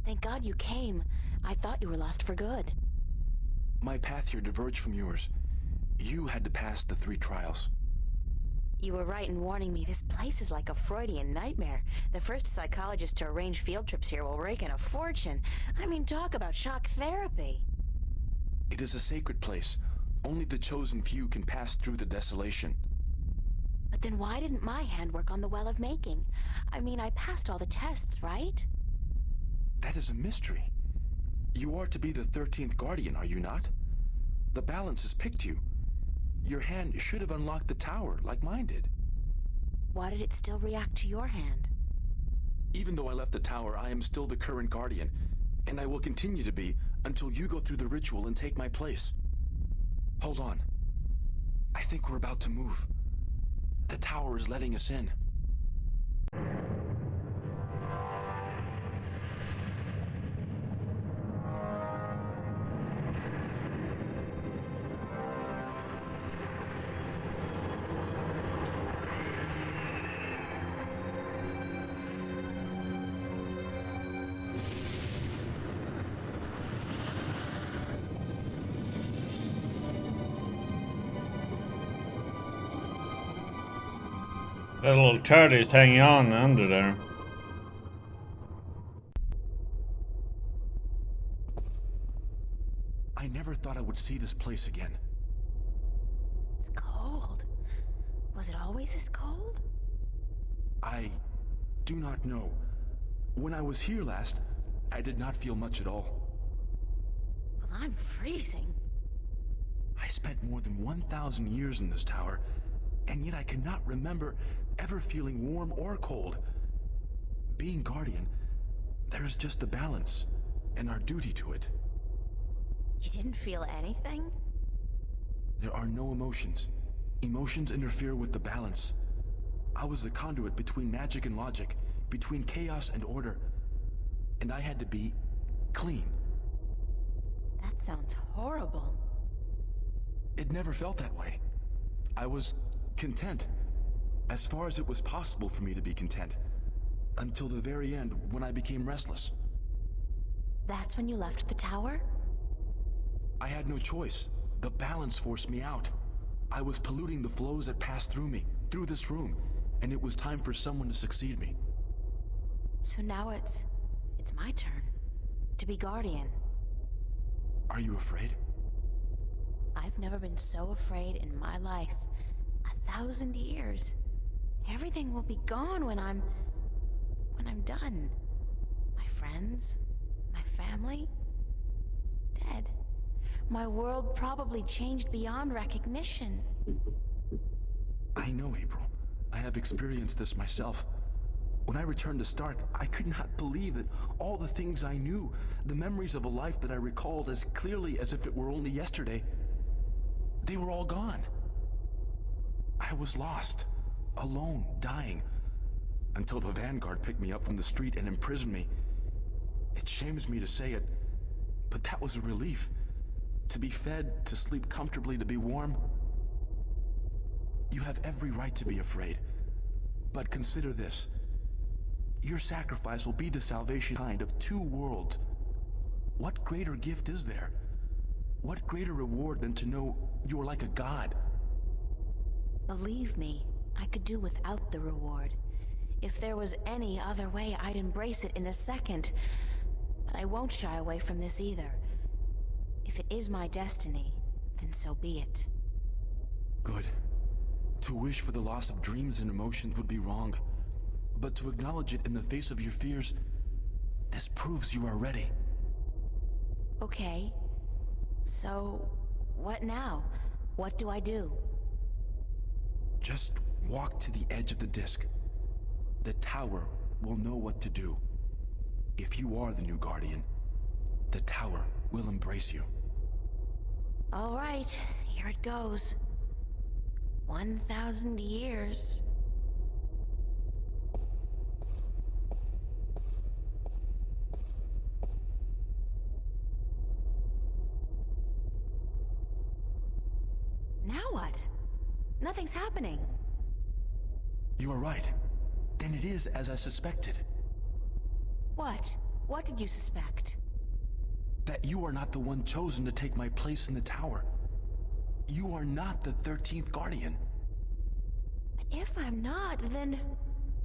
Speaker 2: Thank God you came. I thought you were lost for good.
Speaker 20: My path here diverged from yours. You had to pass the 3 trials.
Speaker 2: You were right in warning me. This place is like a Freudian nightmare. The first psychologist to arrange field trips here will rake in a fortune. I mean, talk about shock therapy.
Speaker 20: It is a sacred place. Only the chosen few can pass through the desolation.
Speaker 2: But then why didn't my hand work on the Well of Making? I mean, I passed all the tests, right?
Speaker 20: That is a mystery. You are to be the 13th Guardian, are you not? The balance has picked you. Your hand should have unlocked the tower, like mine did.
Speaker 2: Why did it still react to your hand?
Speaker 20: Even though I left the tower, I am still the current Guardian, and I will continue to be until you go through the ritual and take my place. Hold on. I think we're about to move. The tower is letting us in.
Speaker 1: That little turd is hanging on under there.
Speaker 20: I never thought I would see this place again.
Speaker 2: It's cold. Was it always this cold?
Speaker 20: I do not know. When I was here last, I did not feel much at all.
Speaker 2: Well, I'm freezing.
Speaker 20: I spent more than 1,000 years in this tower, and yet I cannot remember ever feeling warm or cold. Being Guardian, there is just a balance, and our duty to it.
Speaker 2: You didn't feel anything?
Speaker 20: There are no emotions. Emotions interfere with the balance. I was the conduit between magic and logic, between chaos and order, and I had to be clean.
Speaker 2: That sounds horrible.
Speaker 20: It never felt that way. I was content, as far as it was possible for me to be content, until the very end when I became restless.
Speaker 2: That's when you left the tower?
Speaker 20: I had no choice. The balance forced me out. I was polluting the flows that passed through me, through this room, and it was time for someone to succeed me.
Speaker 2: So now it's my turn to be Guardian.
Speaker 20: Are you afraid?
Speaker 2: I've never been so afraid in my life. 1,000 years. Everything will be gone when I'm done. My friends, my family, dead. My world probably changed beyond recognition.
Speaker 20: I know, April. I have experienced this myself. When I returned to Stark, I could not believe that all the things I knew, the memories of a life that I recalled as clearly as if it were only yesterday, they were all gone. I was lost, alone, dying, until the Vanguard picked me up from the street and imprisoned me. It shames me to say it, but that was a relief. To be fed, to sleep comfortably, to be warm. You have every right to be afraid, but consider this. Your sacrifice will be the salvation kind of two worlds. What greater gift is there? What greater reward than to know you are like a god?
Speaker 2: Believe me, I could do without the reward. If there was any other way, I'd embrace it in a second. But I won't shy away from this either. If it is my destiny, then so be it.
Speaker 20: Good. To wish for the loss of dreams and emotions would be wrong. But to acknowledge it in the face of your fears, this proves you are ready.
Speaker 2: Okay. So, what now? What do I do?
Speaker 20: Just walk to the edge of the disc. The tower will know what to do. If you are the new Guardian, the tower will embrace you.
Speaker 2: All right, here it goes. 1,000 years. Now what? Nothing's happening.
Speaker 20: You are right. Then it is as I suspected.
Speaker 2: What? What did you suspect?
Speaker 20: That you are not the one chosen to take my place in the tower. You are not the 13th Guardian.
Speaker 2: If I'm not, then...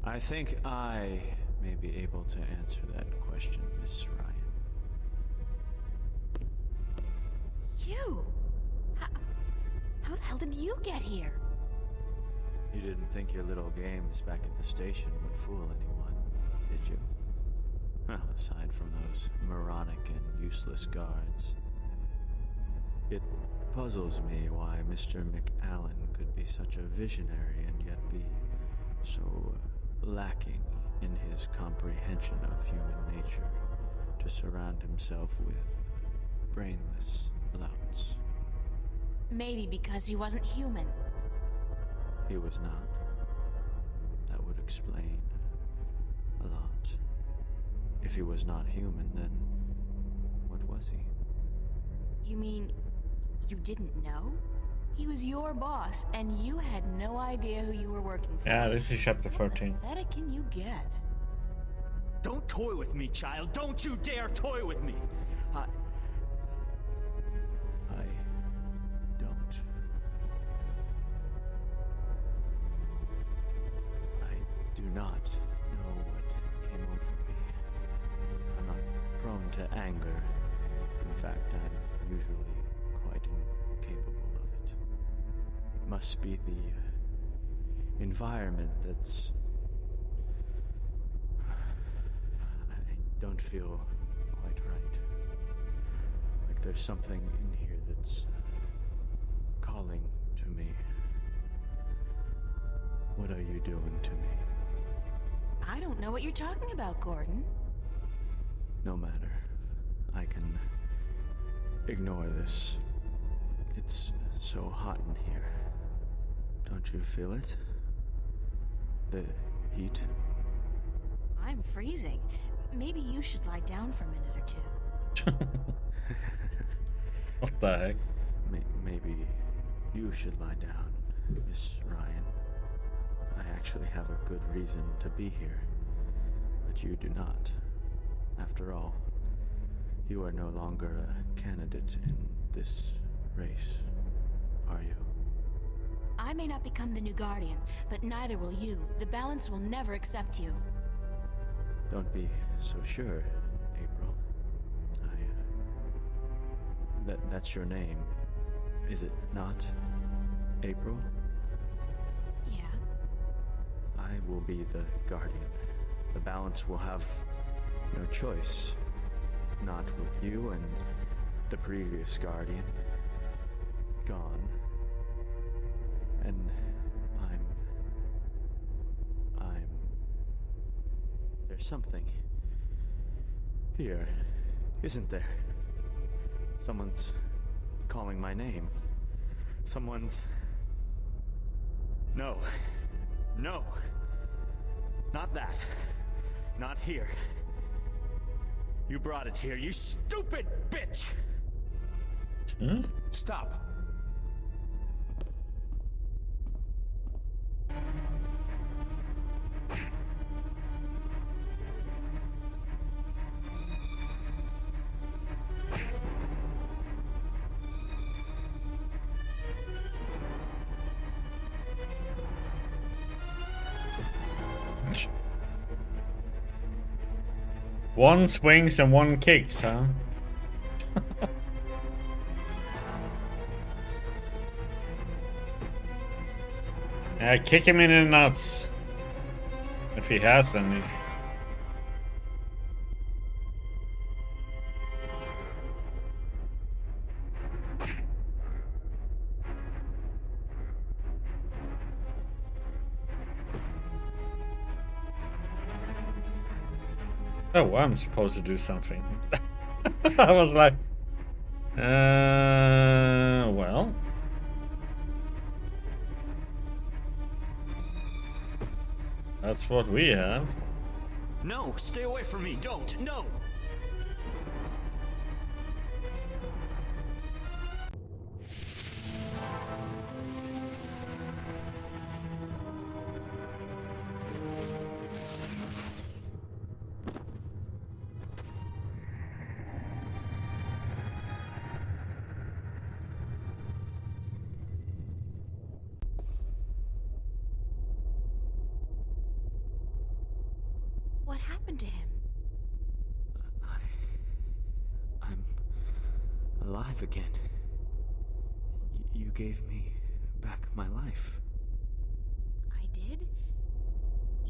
Speaker 11: I think I may be able to answer that question, Miss Ryan.
Speaker 2: You? How the hell did you get here?
Speaker 11: You didn't think your little games back at the station would fool anyone, did you? Well, aside from those moronic and useless guards. It puzzles me why Mr. McAllen could be such a visionary and yet be so lacking in his comprehension of human nature to surround himself with brainless louts.
Speaker 2: Maybe because he wasn't human.
Speaker 11: He was not. That would explain a lot. If he was not human, then what was he?
Speaker 2: You mean you didn't know? He was your boss, and you had no idea who you were working for.
Speaker 1: Yeah, this is chapter 14.
Speaker 2: How pathetic can you get?
Speaker 15: Don't toy with me, child. Don't you dare toy with me.
Speaker 11: I don't. do not know what came over me. I'm not prone to anger. In fact, I'm usually quite incapable of it. Must be the environment that's... I don't feel quite right. Like there's something in here that's calling to me. What are you doing to me?
Speaker 2: I don't know what you're talking about, Gordon.
Speaker 11: No matter. I can ignore this. It's so hot in here. Don't you feel it? The heat?
Speaker 2: I'm freezing. Maybe you should lie down for a minute or two.
Speaker 1: What the heck?
Speaker 11: Maybe you should lie down, Miss Ryan. I actually have a good reason to be here, but you do not. After all, you are no longer a candidate in this race, are you?
Speaker 2: I may not become the new Guardian, but neither will you. The Balance will never accept you.
Speaker 11: Don't be so sure, April. That's your name, is it not? April?
Speaker 2: Yeah.
Speaker 11: I will be the Guardian. The Balance will have no choice. Not with you and the previous Guardian gone. And there's something here, isn't there? Someone's calling my name. Someone's... No. No. Not that. Not here. You brought it here, you stupid bitch!
Speaker 20: Stop.
Speaker 1: One swings and one kicks, huh? Kick him in the nuts. If he has any. Oh, I'm supposed to do something. I was like, well. That's what we have.
Speaker 11: No, stay away from me, don't, no!
Speaker 2: What happened to him?
Speaker 11: I'm alive again. You gave me back my life.
Speaker 2: I did?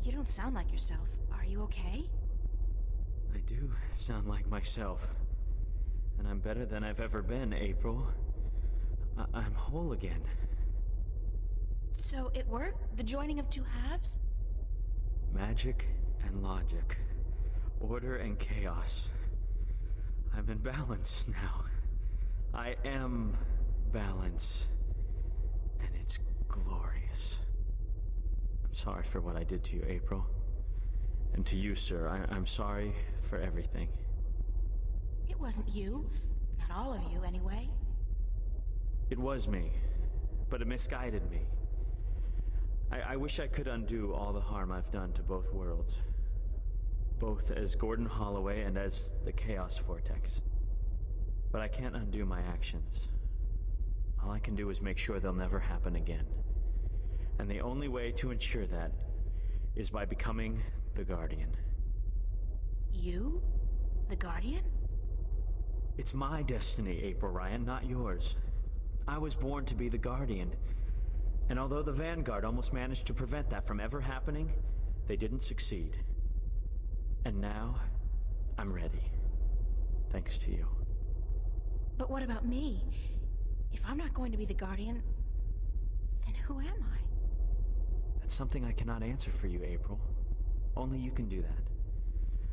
Speaker 2: You don't sound like yourself. Are you okay?
Speaker 11: I do sound like myself. And I'm better than I've ever been, April. I'm whole again.
Speaker 2: So it worked? The joining of two halves?
Speaker 11: Magic and logic. Order and chaos. I'm in balance now. I am balance. And it's glorious. I'm sorry for what I did to you, April. And to you, sir, I'm sorry for everything.
Speaker 2: It wasn't you. Not all of you, anyway.
Speaker 11: It was me, but it misguided me. I wish I could undo all the harm I've done to both worlds. Both as Gordon Holloway and as the Chaos Vortex. But I can't undo my actions. All I can do is make sure they'll never happen again. And the only way to ensure that is by becoming the Guardian.
Speaker 2: You? The Guardian?
Speaker 11: It's my destiny, April Ryan, not yours. I was born to be the Guardian. And although the Vanguard almost managed to prevent that from ever happening, they didn't succeed. And now, I'm ready. Thanks to you.
Speaker 2: But what about me? If I'm not going to be the Guardian, then who am I?
Speaker 11: That's something I cannot answer for you, April. Only you can do that.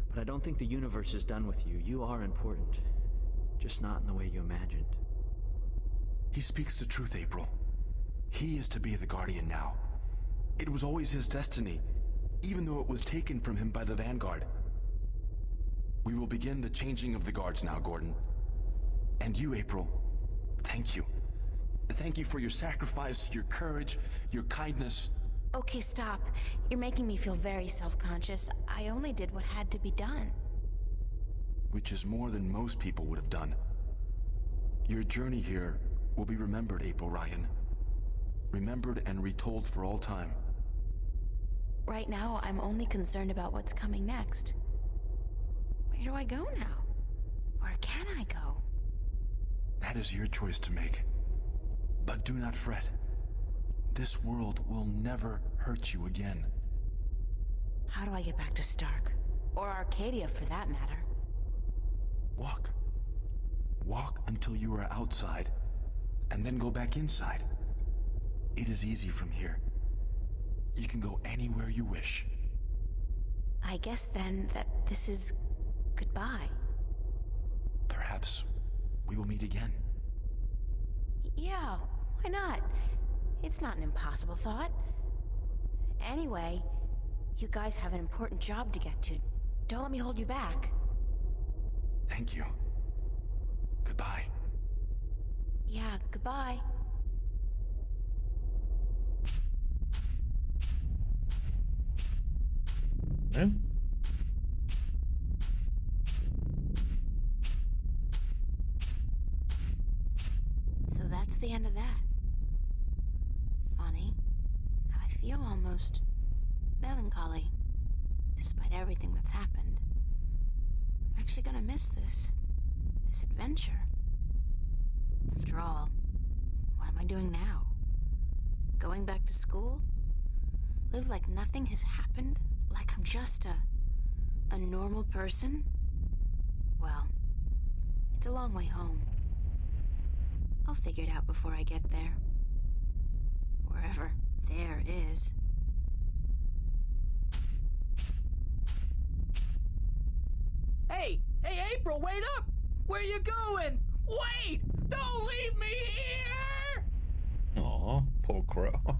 Speaker 11: But I don't think the universe is done with you. You are important. Just not in the way you imagined.
Speaker 20: He speaks the truth, April. He is to be the Guardian now. It was always his destiny, even though it was taken from him by the Vanguard. We will begin the changing of the guards now, Gordon. And you, April, thank you. Thank you for your sacrifice, your courage, your kindness.
Speaker 2: Okay, stop. You're making me feel very self-conscious. I only did what had to be done.
Speaker 20: Which is more than most people would have done. Your journey here will be remembered, April Ryan. Remembered and retold for all time.
Speaker 2: Right now, I'm only concerned about what's coming next. Where do I go now? Where can I go?
Speaker 20: That is your choice to make. But do not fret. This world will never hurt you again.
Speaker 2: How do I get back to Stark? Or Arcadia, for that matter?
Speaker 20: Walk. Walk until you are outside, and then go back inside. It is easy from here. You can go anywhere you wish.
Speaker 2: I guess then that this is goodbye.
Speaker 20: Perhaps we will meet again.
Speaker 2: Yeah, why not? It's not an impossible thought. Anyway, you guys have an important job to get to. Don't let me hold you back.
Speaker 20: Thank you. Goodbye.
Speaker 2: Yeah, goodbye.
Speaker 1: Yeah.
Speaker 2: So that's the end of that. Funny. I feel almost melancholy, despite everything that's happened. I'm actually gonna miss this adventure. After all, what am I doing now? Going back to school? Live like nothing has happened? Like I'm just a normal person? Well, it's a long way home. I'll figure it out before I get there. Wherever there is.
Speaker 15: Hey, April, wait up! Where you going? Wait! Don't leave me here!
Speaker 1: Aw, poor Crow.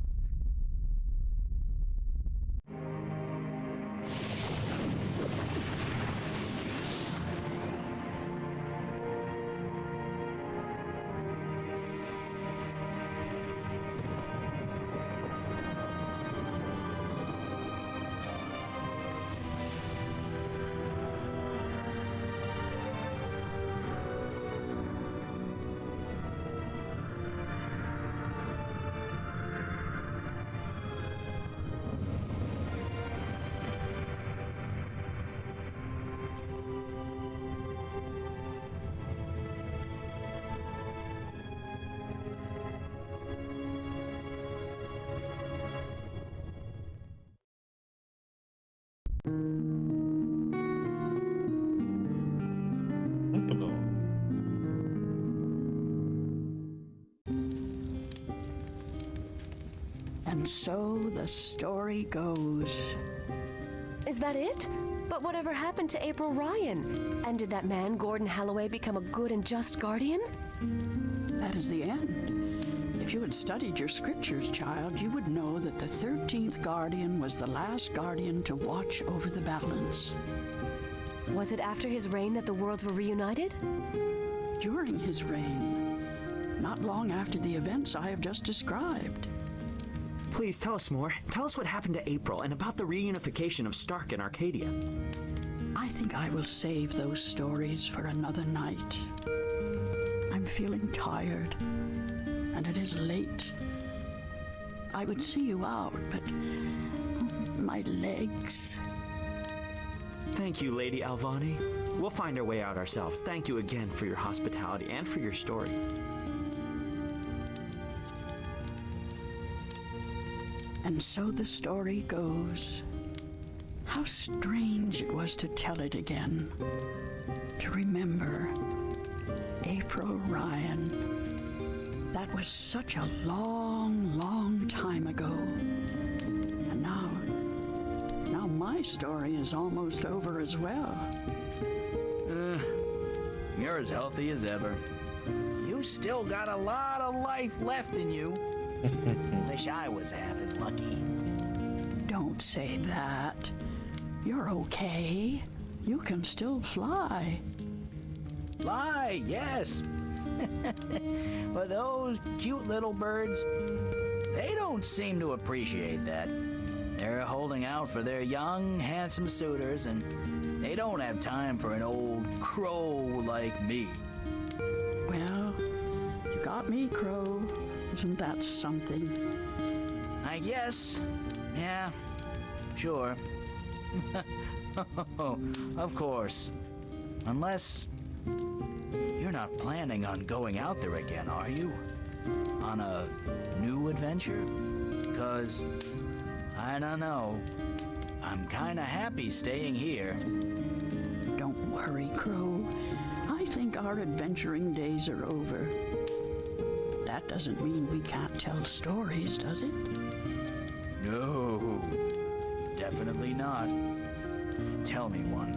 Speaker 8: And so the story goes.
Speaker 4: Is that it? But whatever happened to April Ryan? And did that man, Gordon Holloway, become a good and just guardian?
Speaker 8: That is the end. If you had studied your scriptures, child, you would know that the 13th Guardian was the last Guardian to watch over the balance.
Speaker 4: Was it after his reign that the worlds were reunited?
Speaker 8: During his reign. Not long after the events I have just described.
Speaker 15: Please tell us more. Tell us what happened to April and about the reunification of Stark and Arcadia.
Speaker 8: I think I will save those stories for another night. I'm feeling tired, and it is late. I would see you out, but my legs.
Speaker 11: Thank you, Lady Alvani. We'll find our way out ourselves. Thank you again for your hospitality and for your story.
Speaker 8: And so the story goes. How strange it was to tell it again. To remember April Ryan. That was such a long, long time ago. And now my story is almost over as well.
Speaker 15: You're as healthy as ever. You still got a lot of life left in you. Wish I was half as lucky.
Speaker 8: Don't say that. You're okay. You can still fly.
Speaker 15: Fly, yes. But those cute little birds, they don't seem to appreciate that. They're holding out for their young, handsome suitors, and they don't have time for an old crow like me.
Speaker 8: Well, you got me, Crow. Isn't that something?
Speaker 15: I guess. Yeah, sure. Of course. Unless you're not planning on going out there again, are you? On a new adventure? 'Cause, I don't know. I'm kinda happy staying here.
Speaker 8: Don't worry, Crow. I think our adventuring days are over. That doesn't mean we can't tell stories, does it?
Speaker 15: No, definitely not. Tell me one.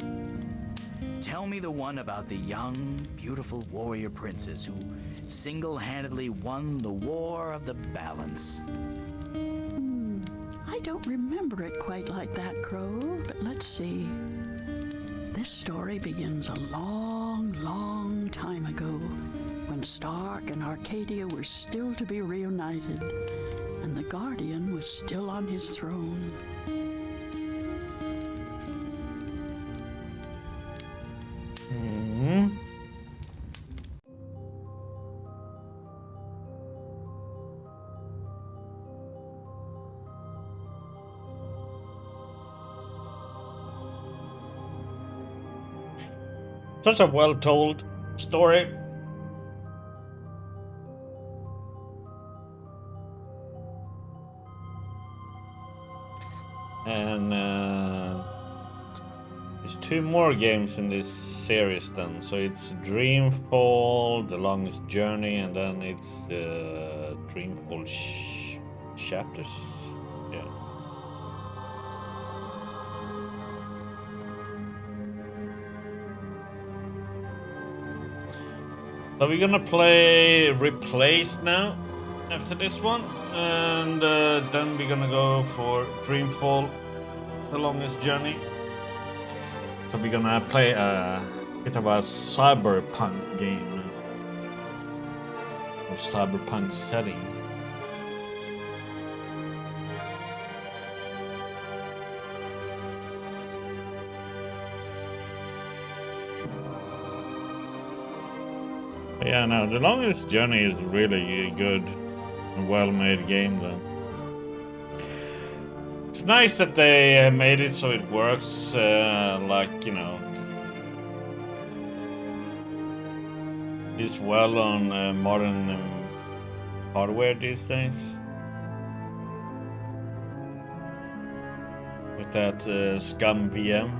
Speaker 15: Tell me the one about the young, beautiful warrior princess who single-handedly won the War of the Balance.
Speaker 8: I don't remember it quite like that, Crow, but let's see. This story begins a long, long time ago, when Stark and Arcadia were still to be reunited, and the Guardian was still on his throne.
Speaker 1: Such a well-told story. And there's 2 more games in this series then. So it's Dreamfall, The Longest Journey, and then it's Dreamfall Chapters. Yeah. So we're gonna play Replaced now after this one, and then we're gonna go for Dreamfall, The Longest Journey. So we're gonna play a bit of a cyberpunk game, or cyberpunk setting. Yeah, no, The Longest Journey is really good and well-made game though. It's nice that they made it so it works, like, you know, is well on modern hardware these days. With that Scum VM.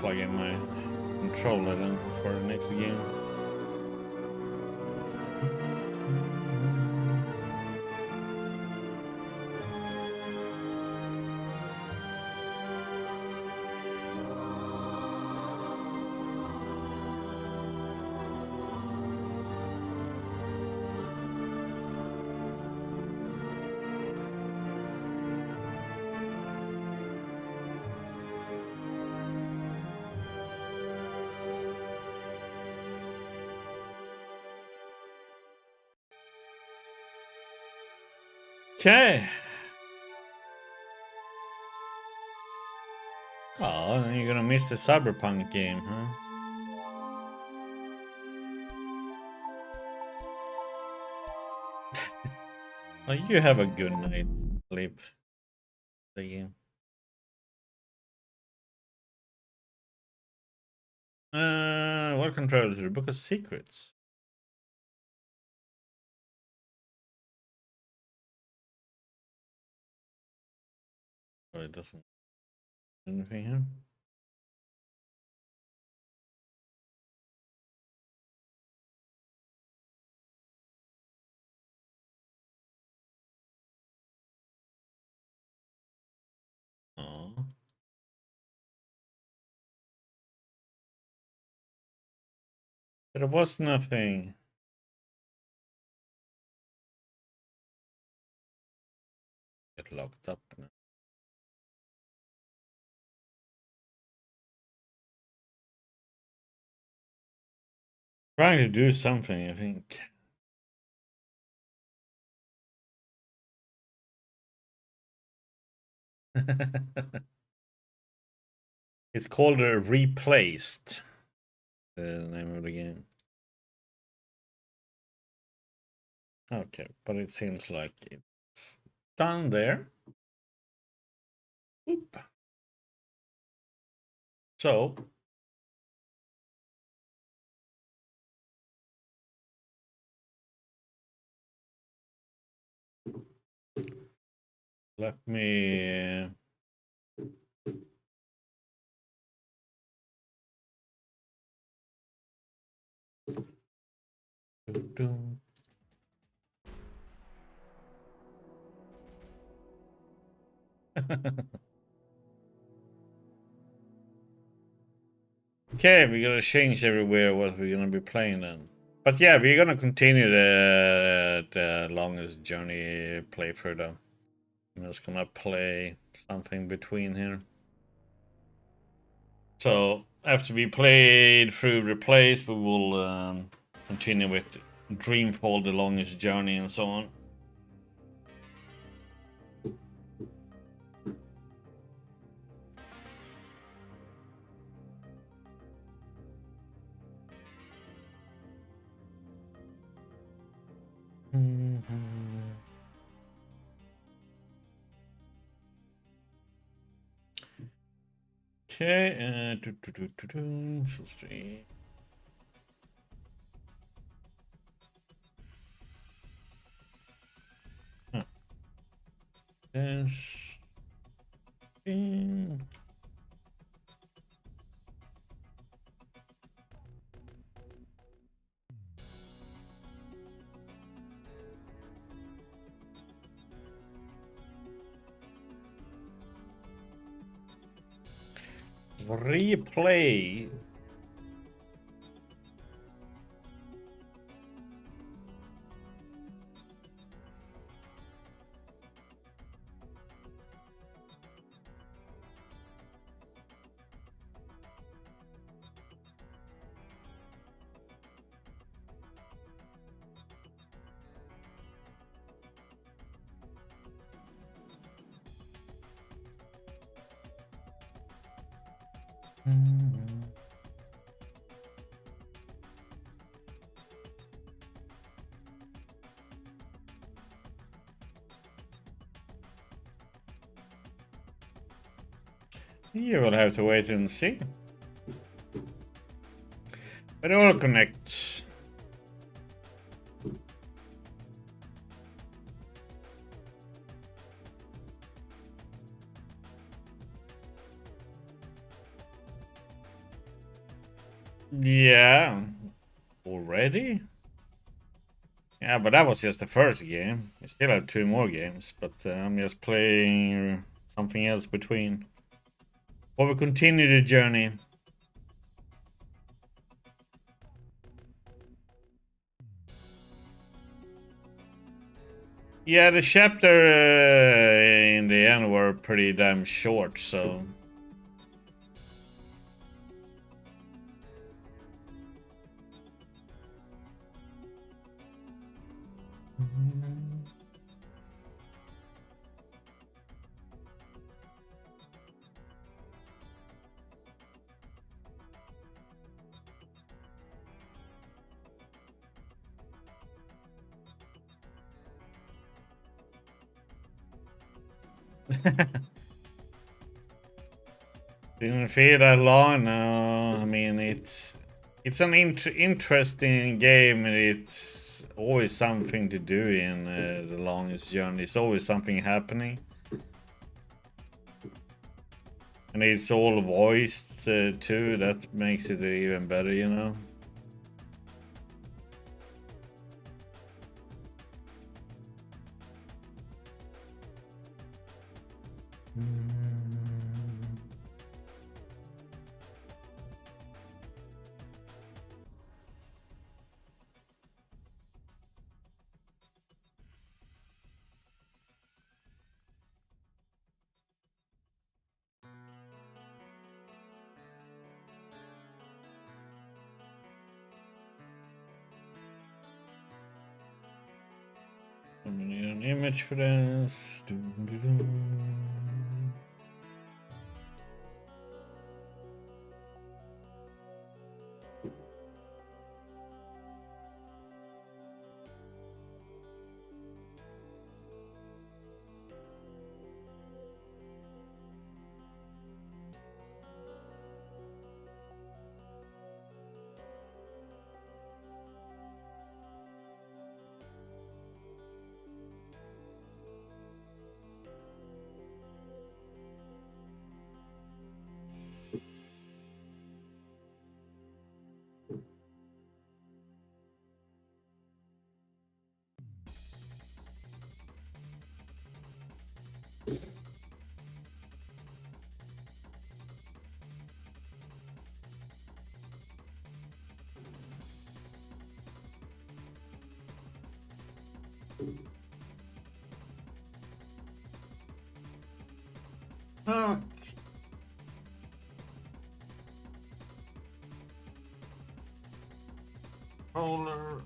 Speaker 1: plug in my controller then for the next game. Okay. Oh, you're gonna miss the Cyberpunk game, huh? Well, you have a good night, sleep. The game. Welcome to the Book of Secrets. Oh, it doesn't. Anything here? Oh. There was nothing. Get locked up now. Trying to do something, I think. It's called Replaced. The name of the game. Okay, but it seems like it's done there. Oop. So let me Okay, we're gonna change everywhere what we're gonna be playing then. But yeah, we're gonna continue the longest journey playthrough though. I'm just gonna play something between here. So after we played through Replace, we will continue with Dreamfall, the longest journey, and so on. Okay, so see. Yes. Replay. You will have to wait and see. But it all connects. Yeah. Already? Yeah, but that was just the first game. We still have 2 more games, but I'm just playing something else between. Or we continue the journey. Yeah, the chapter in the end were pretty damn short, so... Didn't feel that long. No, I mean it's an interesting game, and it's always something to do in the longest journey. It's always something happening, and it's all voiced too. That makes it even better, you know. I need an image for this. Okay. Roller.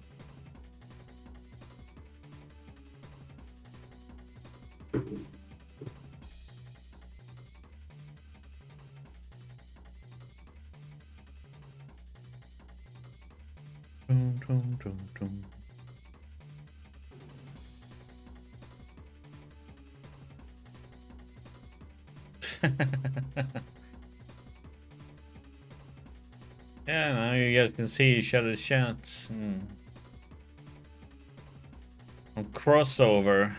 Speaker 1: Dum, dum, dum, dum. Yeah, now you guys can see each other's chats. On crossover.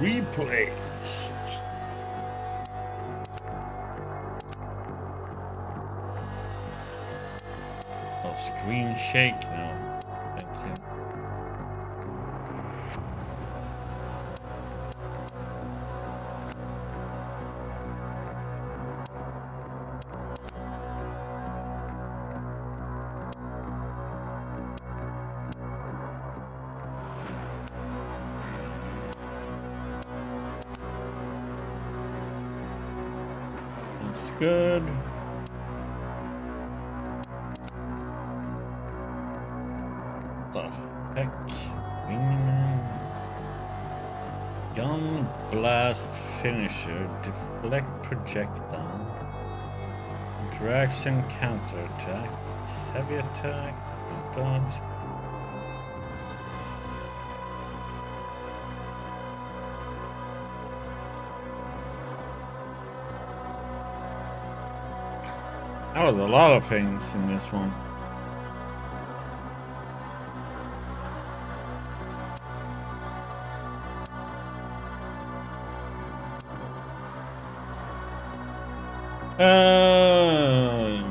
Speaker 1: Replaced. Oh, screen shake now. Thank you. That's good. What the heck? Wingman. Gun blast finisher, deflect projectile, interaction counterattack, heavy attack, dodge. That was a lot of things in this one.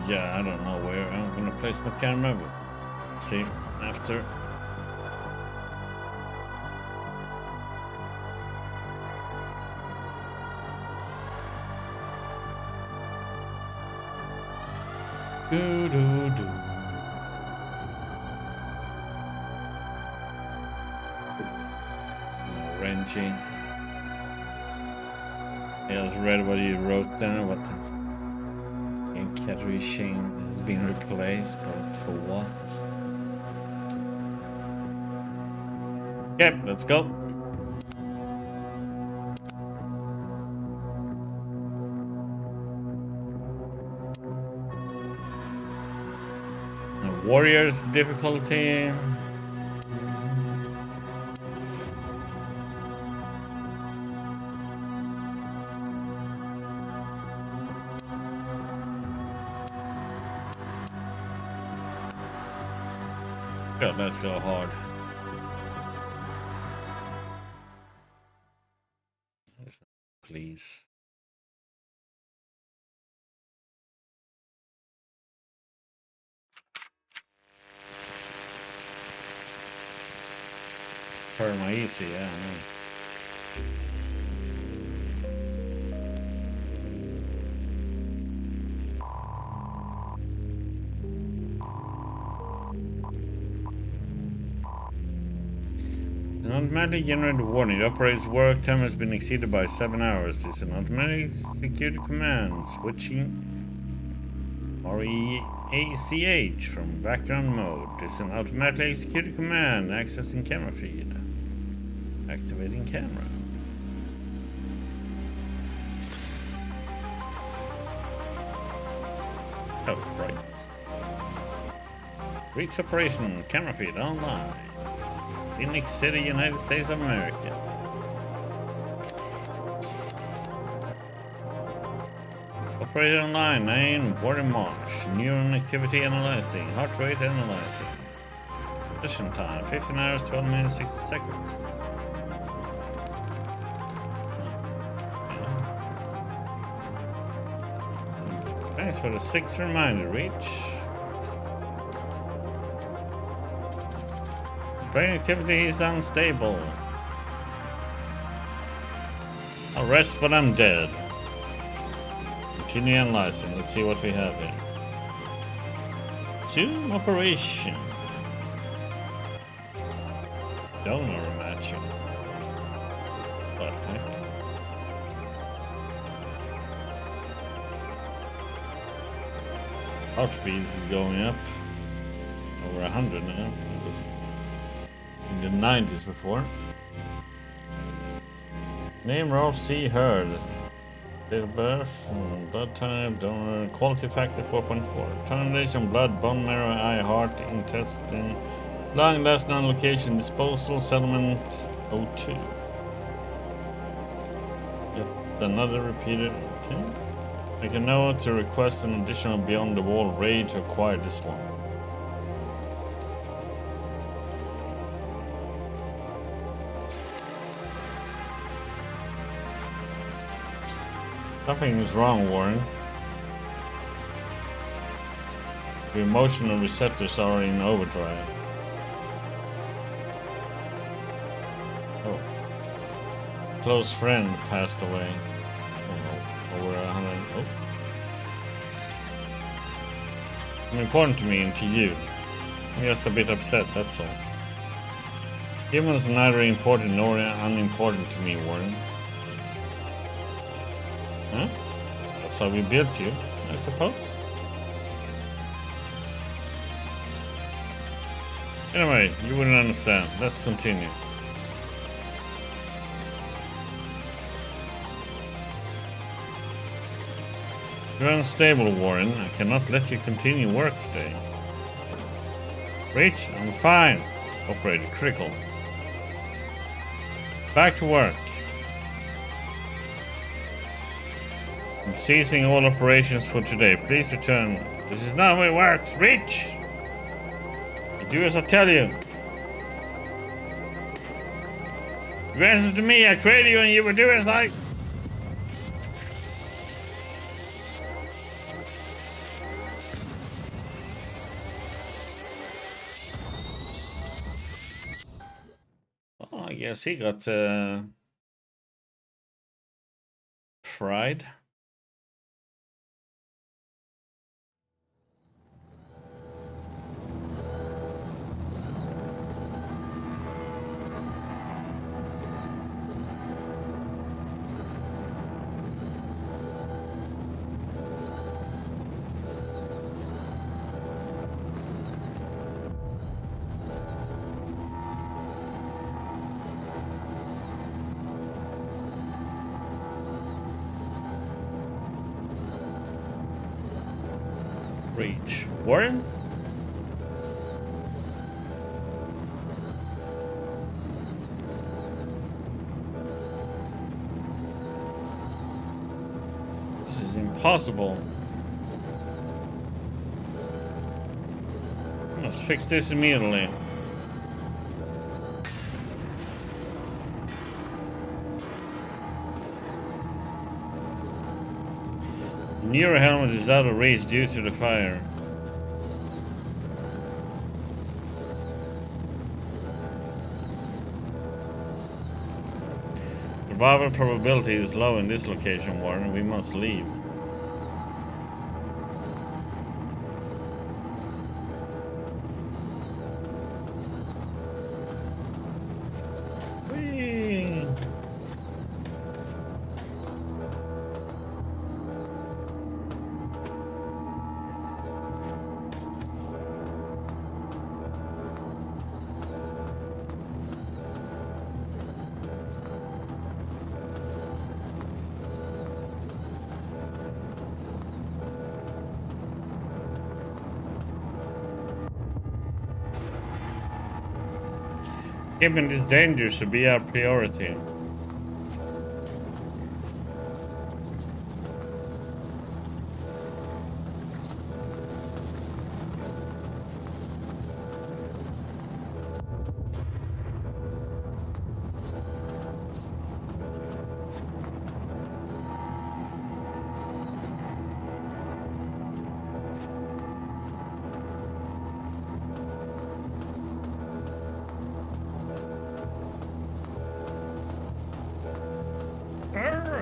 Speaker 1: Yeah, I don't know where I'm gonna place my camera, but see after. Do do do. Wrenching. I just read what you wrote there, what the category chain has been replaced, but for what? Okay, let's go. Warriors difficulty. Good, let's go hard. Please. Turn my easy, yeah, I know. An automatically generated warning. The operator's work time has been exceeded by 7 hours. It's an automatic security command. Switching REACH from background mode. It's an automatically executed command. Accessing camera feed. Activating camera. Oh, right. Reach operation. Camera feed online. Phoenix City, United States of America. Operator online, 9, Border March. Neuron activity analyzing. Heart rate analyzing. Mission time, 15 hours, 12 minutes, 60 seconds. Thanks for the 6th reminder, Reach. Brain activity is unstable. I'll rest when I'm dead. Continue analyzing. Let's see what we have here. Zoom operation. Donor matching. What the heck? Heartbeat is going up. Over 100 now. It was in the 90s before. Name Rolf C. Hurd. Date of birth, blood type, donor, quality factor 4.4. Translation, blood, bone marrow, eye, heart, intestine. Long last known location, disposal, settlement 02. Yep, another repeated. Okay. Make a note to request an additional beyond the wall raid to acquire this one. Something is wrong, Warren. Your emotional receptors are in overdrive. Oh. Close friend passed away. Oh, over 100. Oh. It's important to me and to you. I'm just a bit upset, that's all. Humans are neither important nor unimportant to me, Warren. Huh? That's how we built you, I suppose. Anyway, you wouldn't understand. Let's continue. You're unstable, Warren. I cannot let you continue work today. Reach, I'm fine. Operator critical. Back to work. I'm ceasing all operations for today. Please return. This is not how it works. Reach! You do as I tell you. You answer to me. I created you and you will do as I... Oh, I guess he got fried. Reach. Warren? This is impossible. Let's fix this immediately. Neuro helmet is out of reach due to the fire. Survival probability is low in this location, Warren. We must leave. Whee! Keeping this danger should be our priority.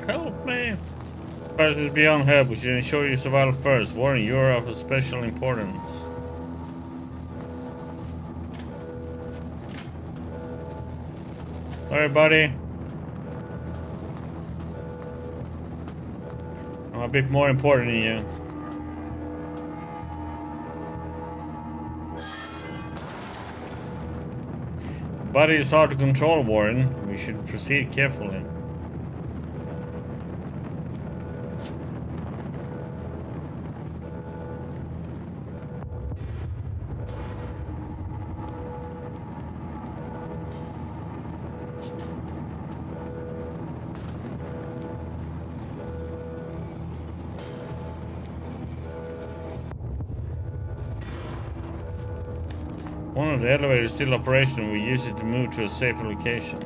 Speaker 1: Help me! First is beyond help. We should ensure you survive first. Warren, you are of special importance. Sorry, buddy. I'm a bit more important than you. Body is hard to control, Warren. We should proceed carefully. One of the elevators is still operational. We use it to move to a safer location.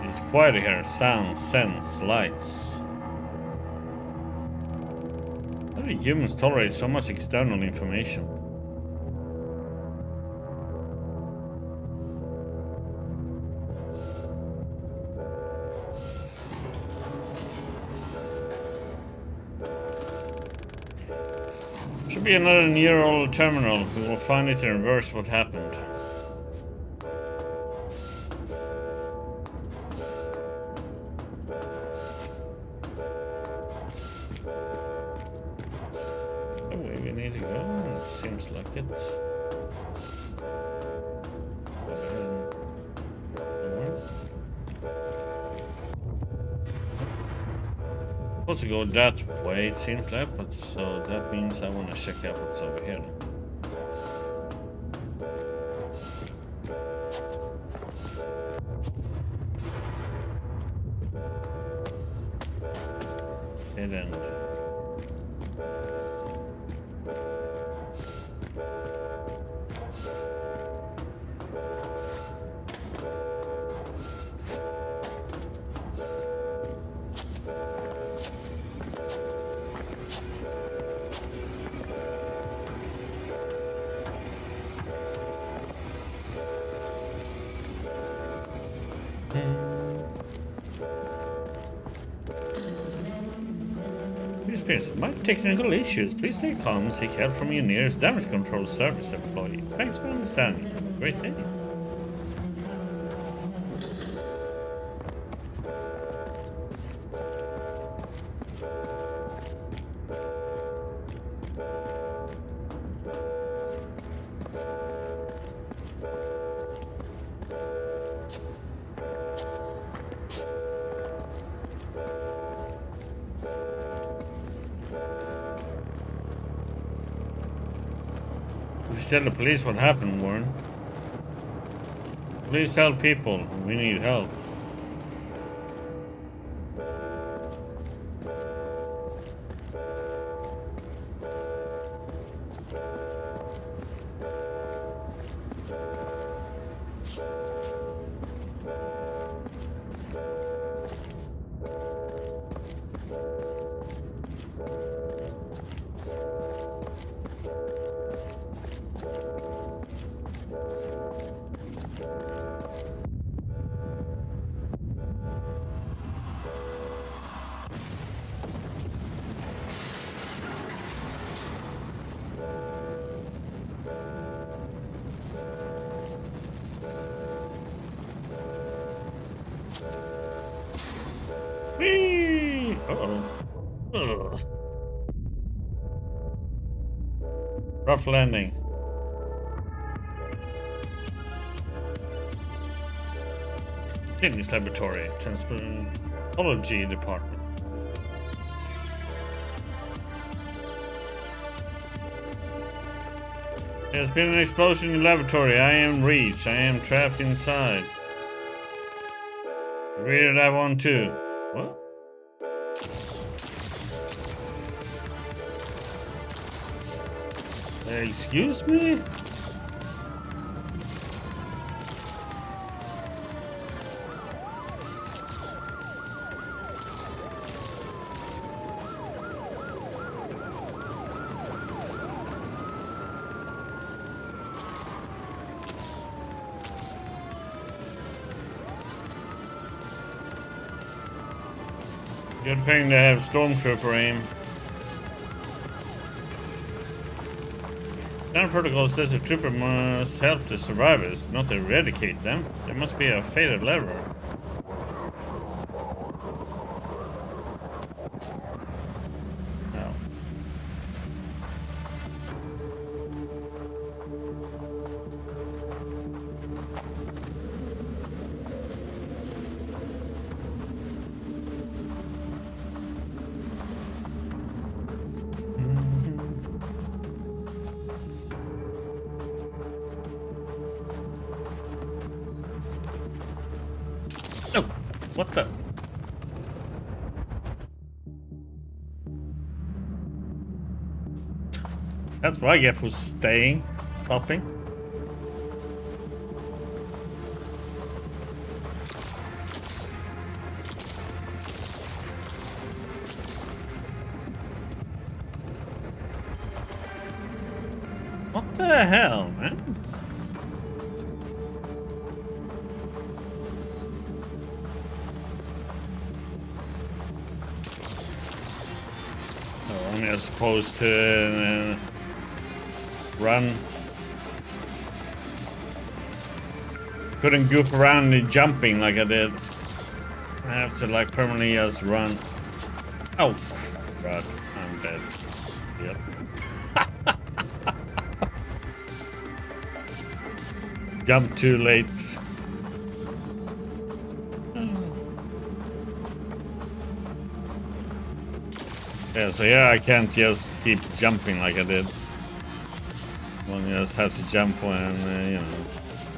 Speaker 1: It's quiet here. Sounds, scents, lights. How do humans tolerate so much external information? Should be another neural terminal. We will find it and reverse what happened. we need to go? It seems like it. Supposed to go that way, it seems like, but so that means I want to check out what's over here. Dead end. My technical issues. Please stay calm and seek help from your nearest damage control service employee. Thanks for understanding. Have a great day. Tell the police what happened, Warren. Please tell people we need help. Whee! Uh-oh. Ugh. Rough landing. Fitness laboratory, transpathology department. There's been an explosion in the laboratory. I am Reach. I am trapped inside. Read that one too. What? Excuse me? Good thing to have stormtrooper aim. Standard protocol says the trooper must help the survivors, not eradicate them. There must be a fatal lever. Oh, what the? That's what I get for stopping. What the hell, man? I'm supposed to run. Couldn't goof around in jumping like I did. I have to like permanently just run. Oh, God, I'm dead. Yep. Jump too late. Yeah, so here I can't just keep jumping like I did. One just has to jump when, you know,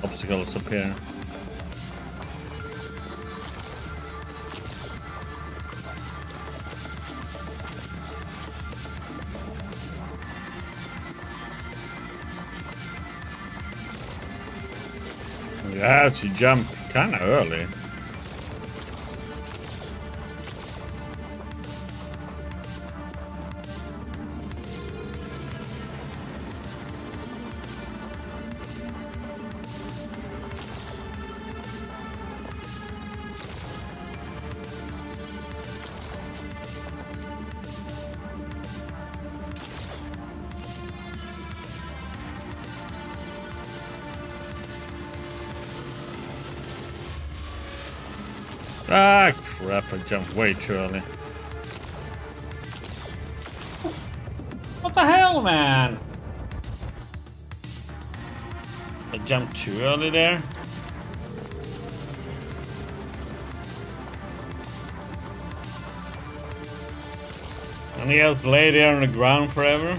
Speaker 1: obstacles appear. You have to jump kind of early. Ah, crap, I jumped way too early. What the hell, man? I jumped too early there. And he has lay there on the ground forever.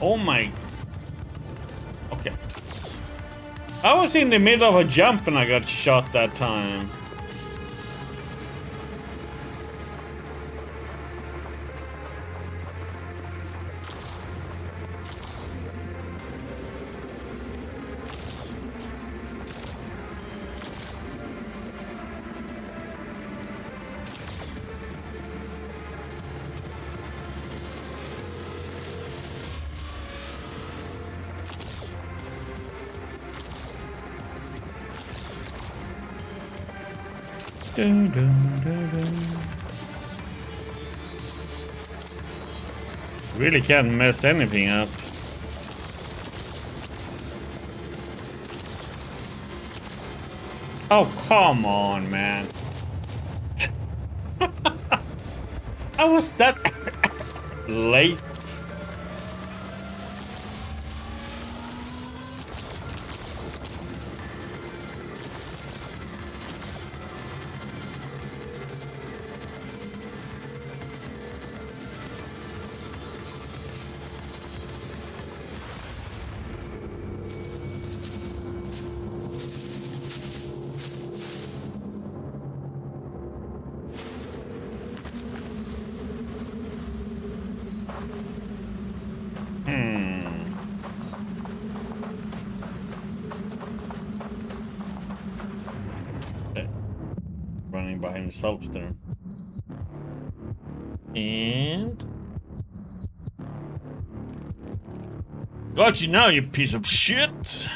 Speaker 1: Oh my. Okay. I was in the middle of a jump and I got shot that time. Dun, dun, dun, dun. Really can't mess anything up. Oh, come on, man. I was that late. Running by himself there. And got you now, you piece of shit.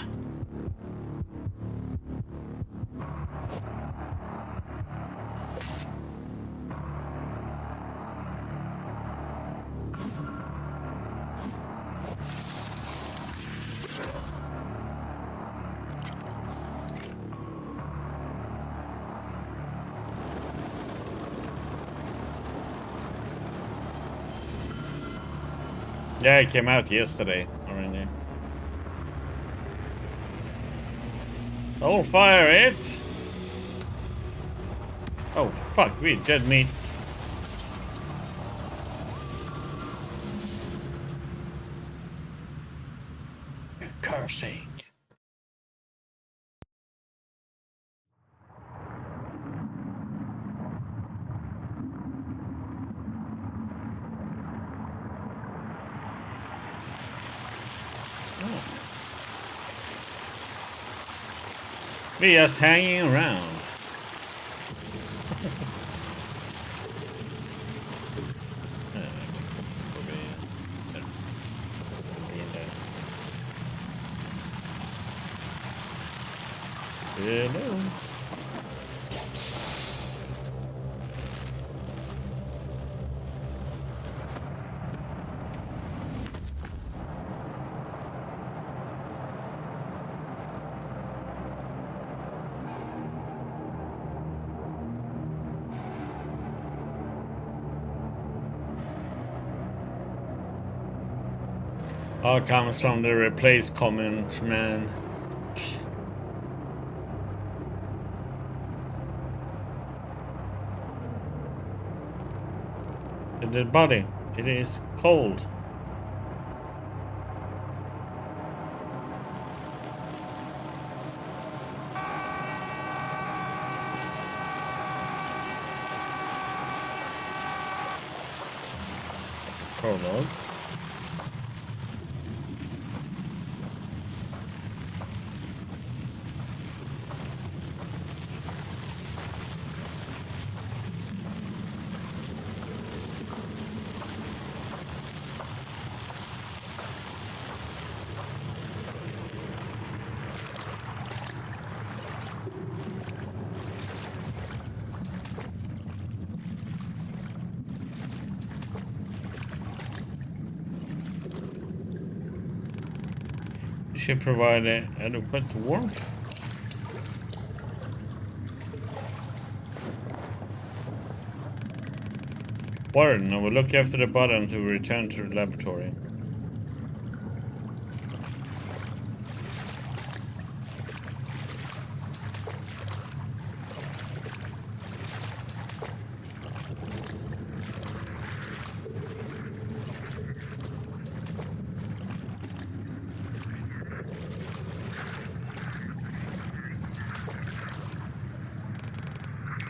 Speaker 1: Yeah, it came out yesterday already. Don't fire it! Oh fuck, we dead meat. You're cursing. We just hanging around. Hello. All comes from the replace comment, man. The dead body. It is cold. Prologue. Should provide adequate warmth. Warden, I will look after the body until we return to the laboratory.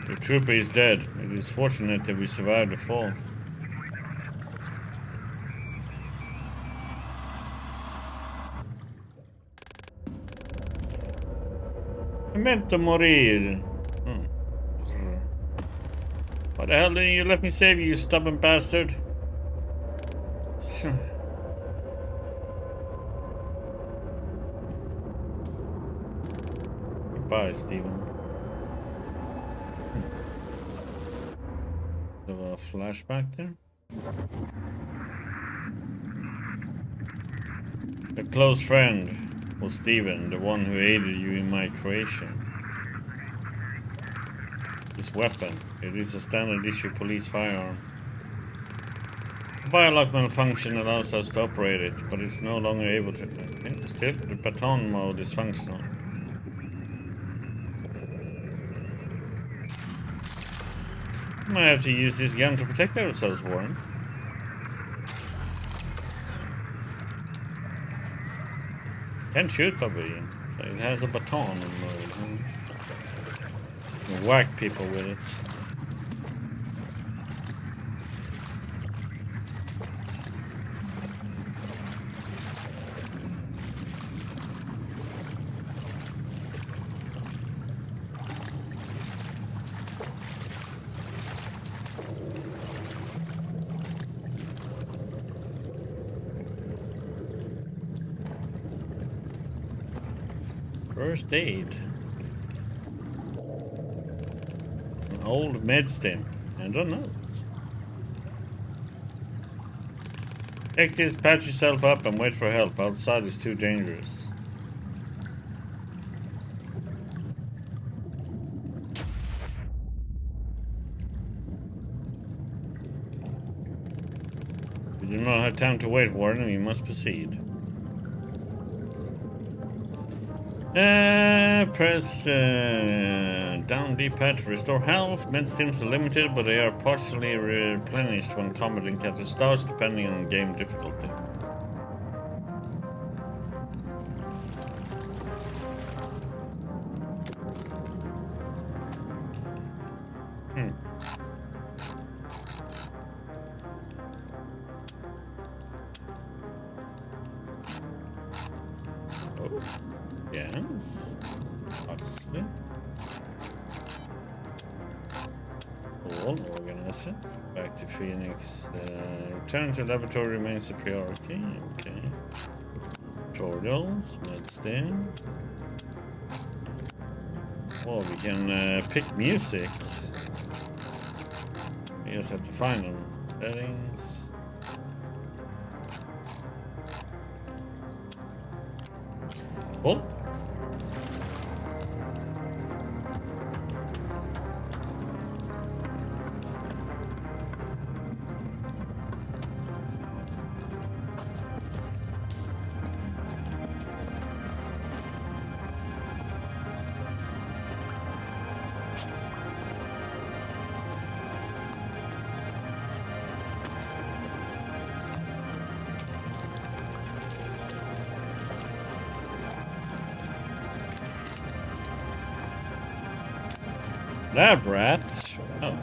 Speaker 1: The trooper is dead. It is fortunate that we survived the fall. Memento morir. Why the hell didn't you let me save you, you stubborn bastard? Goodbye, Stephen. Have a flashback there. A close friend was Stephen, the one who aided you in my creation. This weapon, it is a standard issue police firearm. The biolock malfunction allows us to operate it, but it's no longer able to. Still, the baton mode is functional. We might have to use this gun to protect ourselves, Warren. Can't shoot, probably. So it has a baton mode. You can whack people with it. First aid. An old med stim. And a note. Take this, patch yourself up and wait for help. Outside is too dangerous. We do not have time to wait, Warden. We must proceed. Press down D-pad to restore health. Med stims are limited, but they are partially replenished when combat encounter starts, depending on game difficulty. Oh, yes. Huxley. Cool, organize it. Back to Phoenix. Return to laboratory remains a priority. Okay. Tutorials, medstim. Oh, we can pick music. We just have to find them. Settings. Cool. Lab rats? Oh.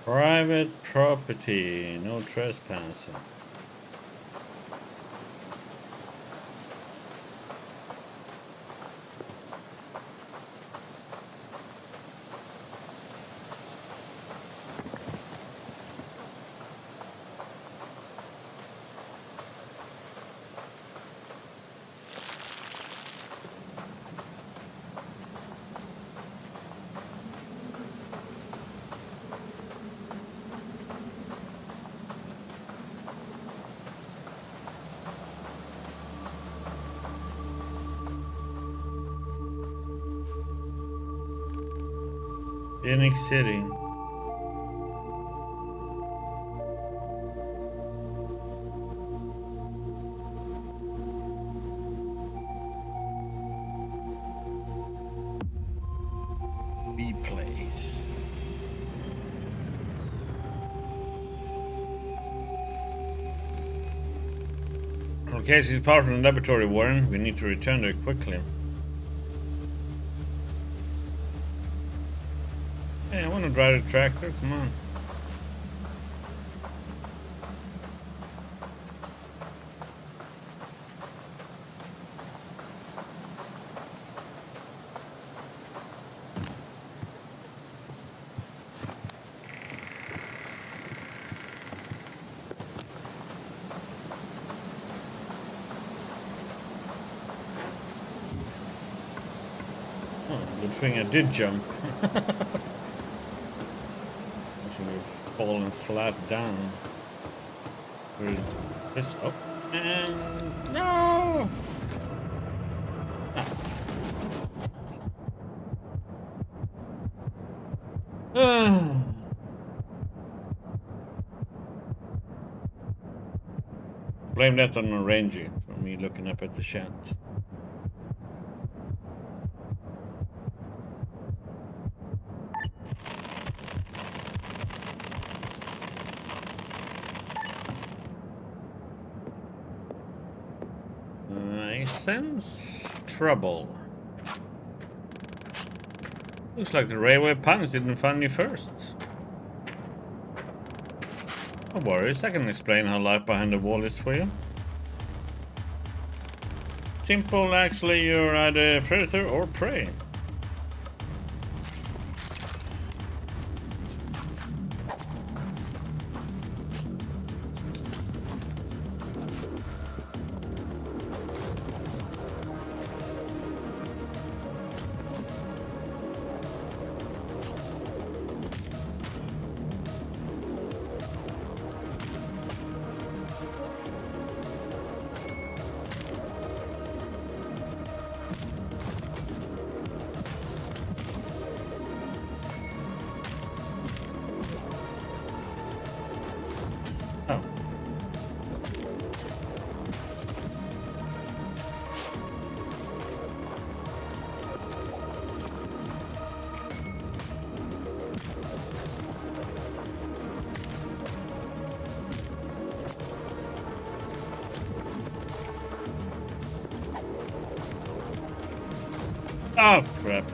Speaker 1: Private property, no trespassing. Phoenix City. B place. Location is far from the laboratory, Warren. We need to return there quickly. Hey, I want to drive a tractor. Come on. Oh, good thing I did jump. Falling flat down. Where's this up? And no! Ah. Blame that on Rangy for me looking up at the chat. I sense trouble. Looks like the railway puns didn't find me first. No worries, I can explain how life behind the wall is for you. Simple, actually, you're either predator or prey. Oh, crap.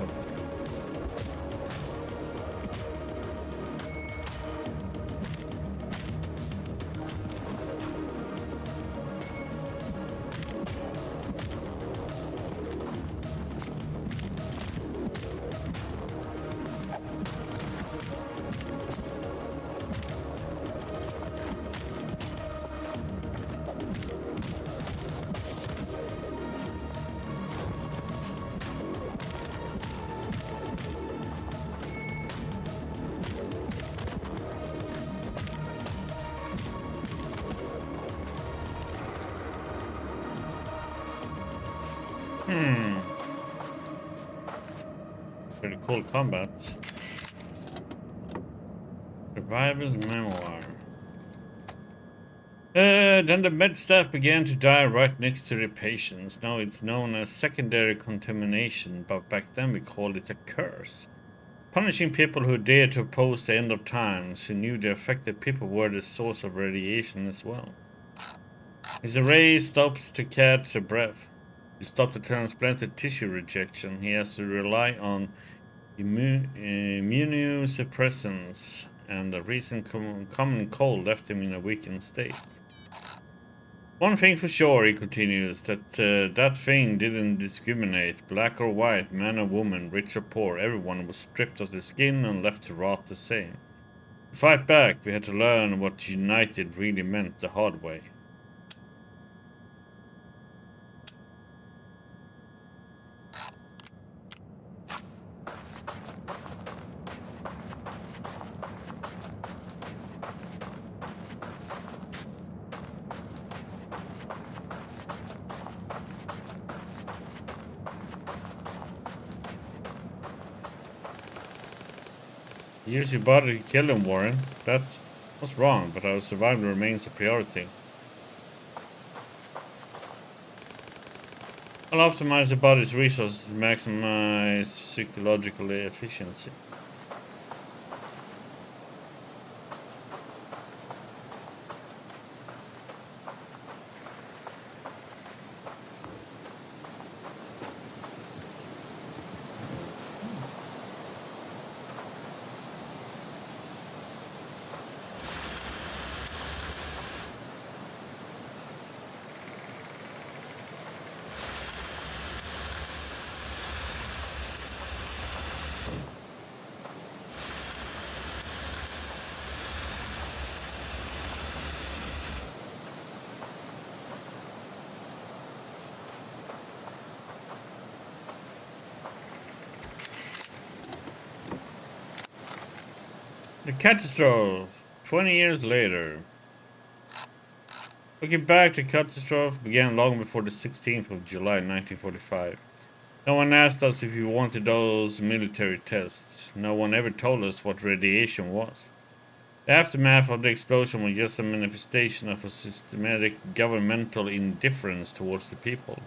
Speaker 1: Pretty cool combat. Survivor's memoir. Then the med staff began to die right next to the patients. Now it's known as secondary contamination, but back then we called it a curse. Punishing people who dared to oppose the end of times, who knew the affected people were the source of radiation as well. His array stops to catch a breath. To stop the transplanted tissue rejection, he has to rely on immunosuppressants, and a recent common cold left him in a weakened state. One thing for sure, he continues, that that thing didn't discriminate, black or white, man or woman, rich or poor, everyone was stripped of their skin and left to rot the same. To fight back, we had to learn what united really meant the hard way. Use your body to kill him, Warren. That was wrong, but our survival remains a priority. I'll optimize the body's resources to maximize psychological efficiency. The catastrophe, 20 years later. Looking back, the catastrophe began long before the 16th of July 1945. No one asked us if we wanted those military tests. No one ever told us what radiation was. The aftermath of the explosion was just a manifestation of a systematic governmental indifference towards the people.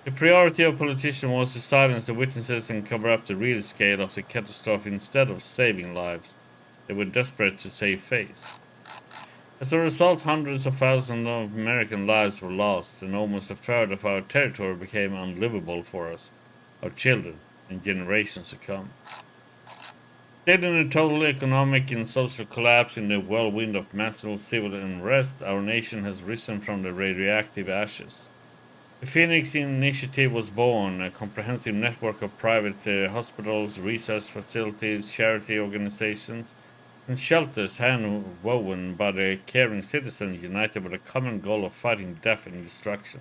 Speaker 1: The priority of politicians was to silence the witnesses and cover up the real scale of the catastrophe instead of saving lives. They were desperate to save face. As a result, hundreds of thousands of American lives were lost, and almost a third of our territory became unlivable for us, our children, and generations to come. Dead in a total economic and social collapse in the whirlwind of massive civil unrest, our nation has risen from the radioactive ashes. The Phoenix Initiative was born, a comprehensive network of private hospitals, research facilities, charity organizations, and shelters hand-woven by the caring citizens united with a common goal of fighting death and destruction.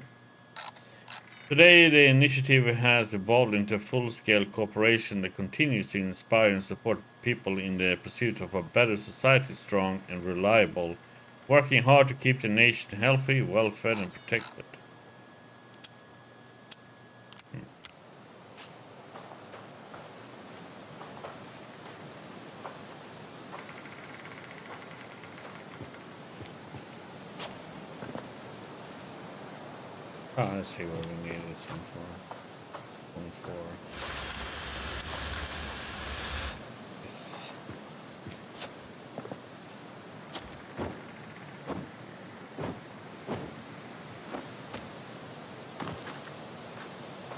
Speaker 1: Today, the initiative has evolved into a full-scale corporation that continues to inspire and support people in the pursuit of a better society, strong and reliable, working hard to keep the nation healthy, well-fed and protected. Oh, let's see what we need this one for. 1, 4. Yes.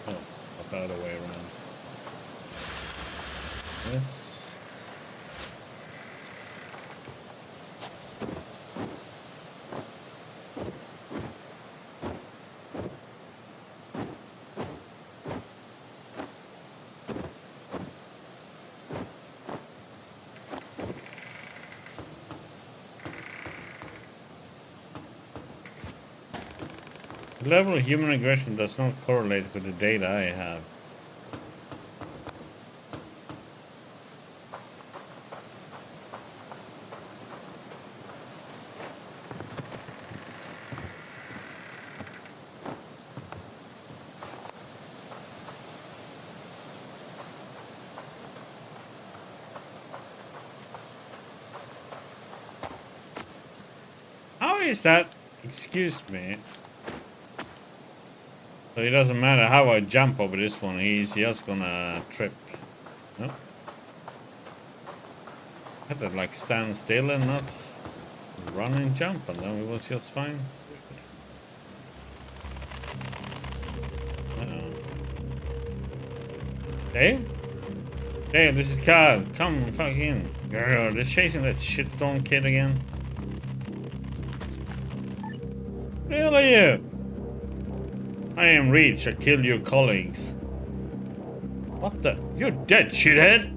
Speaker 1: Oh, the other way around. Yes. The level of human aggression does not correlate with the data I have. How is that? Excuse me. So it doesn't matter how I jump over this one, he's just gonna trip. No? I had to like stand still and not run and jump, and then it was just fine. Hey? Hey, this is Carl. Come fucking girl, they're chasing that shitstorm kid again. Who the hell are you? I am Reach, I killed your colleagues. What the? You're dead, shithead!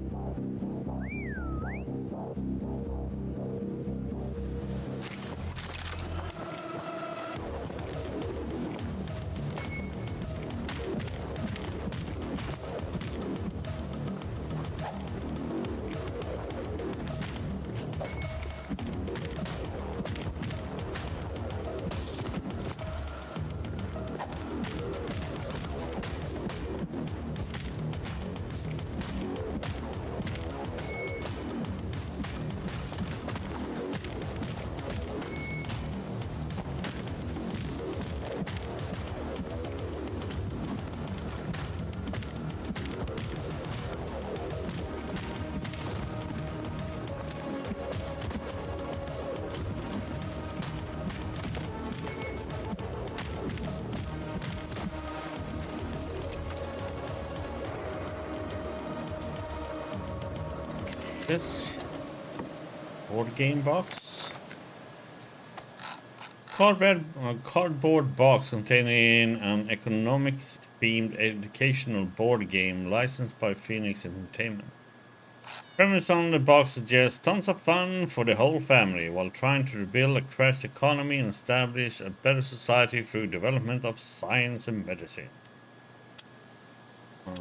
Speaker 1: This board game box, cardboard box containing an economics themed educational board game licensed by Phoenix Entertainment. Premise on the box suggests tons of fun for the whole family while trying to rebuild a crashed economy and establish a better society through development of science and medicine. Oh.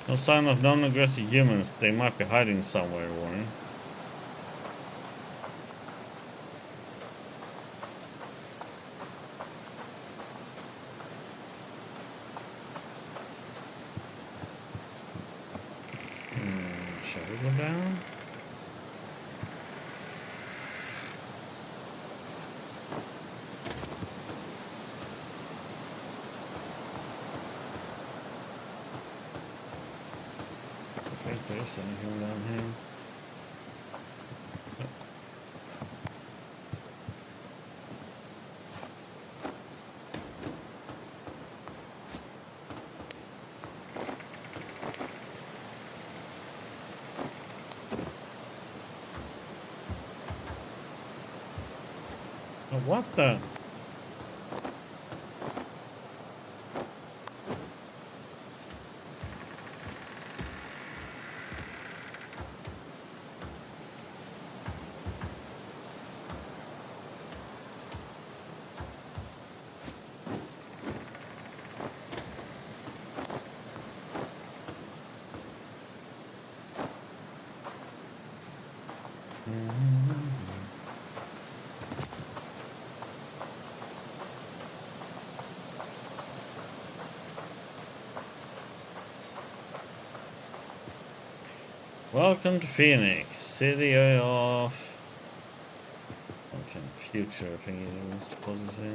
Speaker 1: No sign of non-aggressive humans. They might be hiding somewhere, warning. Shall we go down? There's anything down here. Oh, what the? Welcome to Phoenix, city of okay, future thingy I was supposed to say.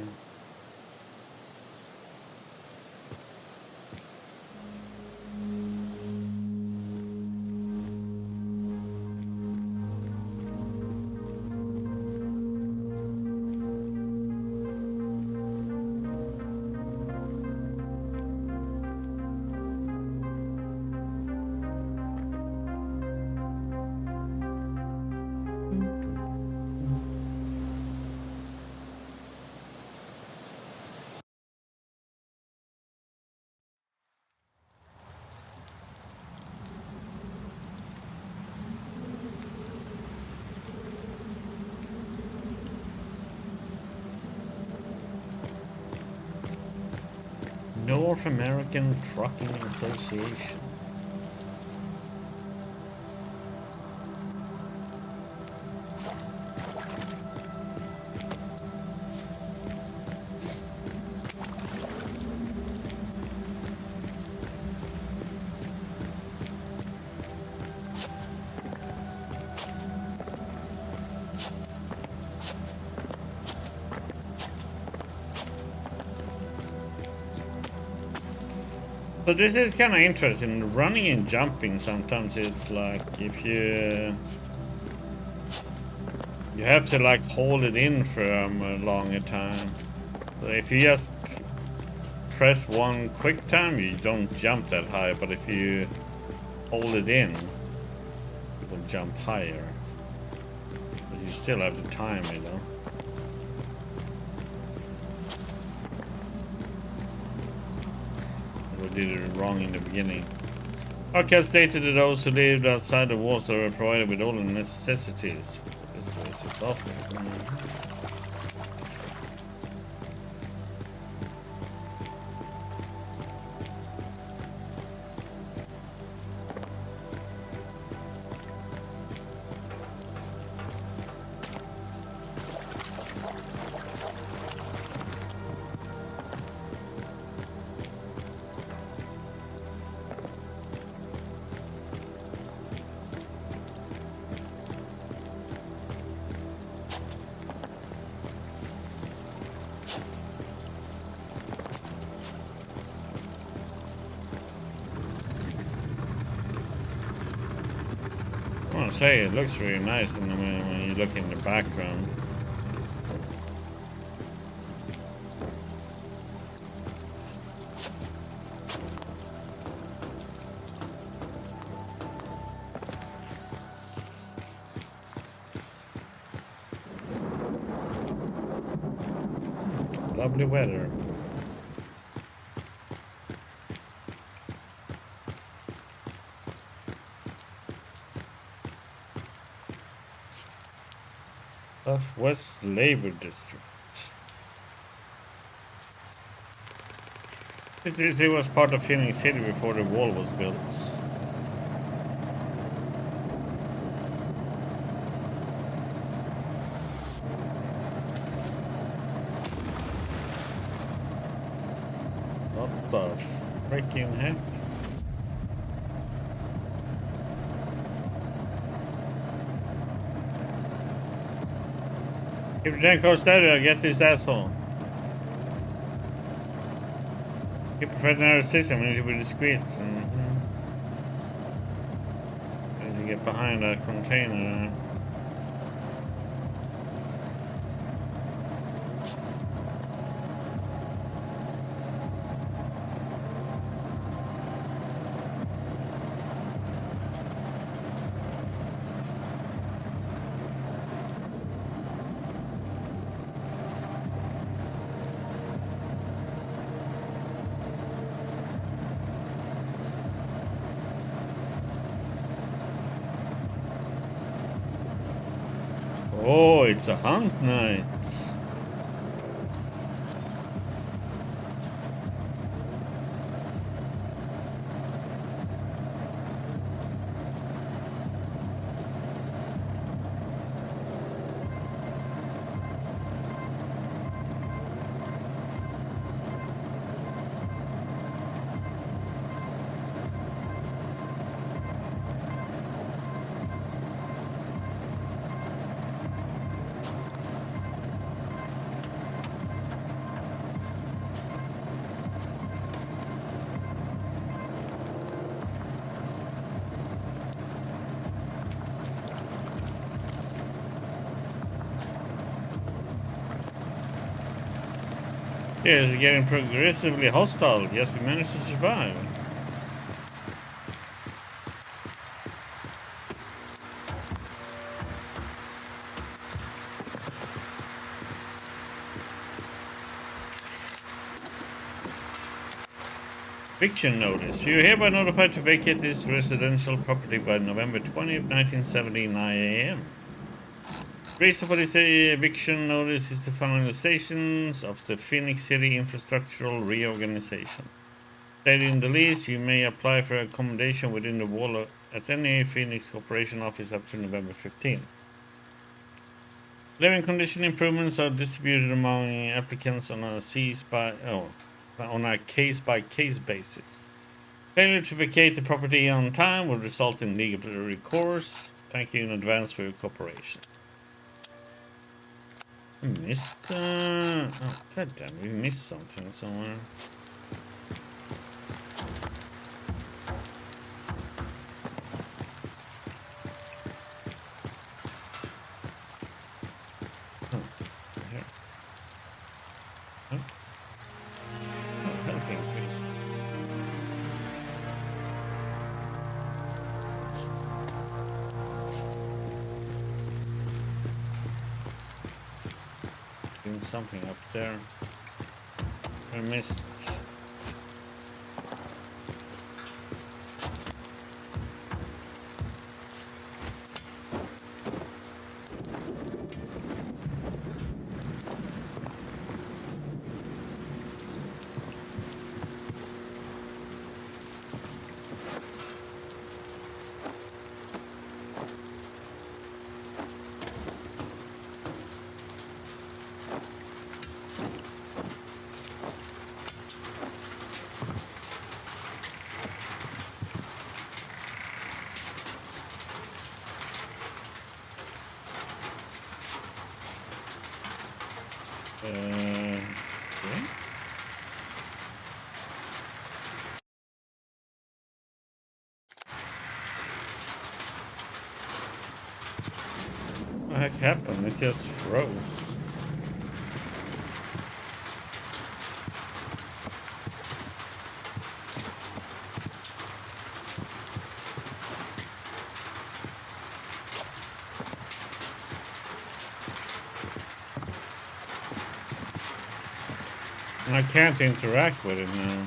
Speaker 1: North American Trucking Association. So this is kind of interesting. Running and jumping, sometimes it's like if you have to like hold it in for a longer time. So if you just press one quick time, you don't jump that high. But if you hold it in, you will jump higher. But you still have to time it, though. Did it wrong in the beginning. Archive stated that those who lived outside the walls are provided with all the necessities. This place is awful. I want to say it looks really nice when you look in the background. Lovely weather. West Labor District. It was part of Phoenix City before the wall was built. What the freaking heck? If you don't go steady, I'll get this asshole. Keep a veterinary system, we need to be discreet. Need to get behind that container. Oh, it's a hunt night. Yeah, it's getting progressively hostile. Yes, we managed to survive. Eviction notice. You are hereby notified to vacate this residential property by November 20th, 1979 a.m. Reason for this eviction notice is the finalizations of the Phoenix City infrastructural reorganization. Stated in the lease, you may apply for accommodation within the wall at any Phoenix Corporation office up to November 15. Living condition improvements are distributed among applicants on a case-by-case basis. Failure to vacate the property on time will result in legal recourse. Thank you in advance for your cooperation. I missed. Oh, goddamn, we missed something somewhere. Something up there. I missed. Okay. What the heck happened? It just froze. I can't interact with it now.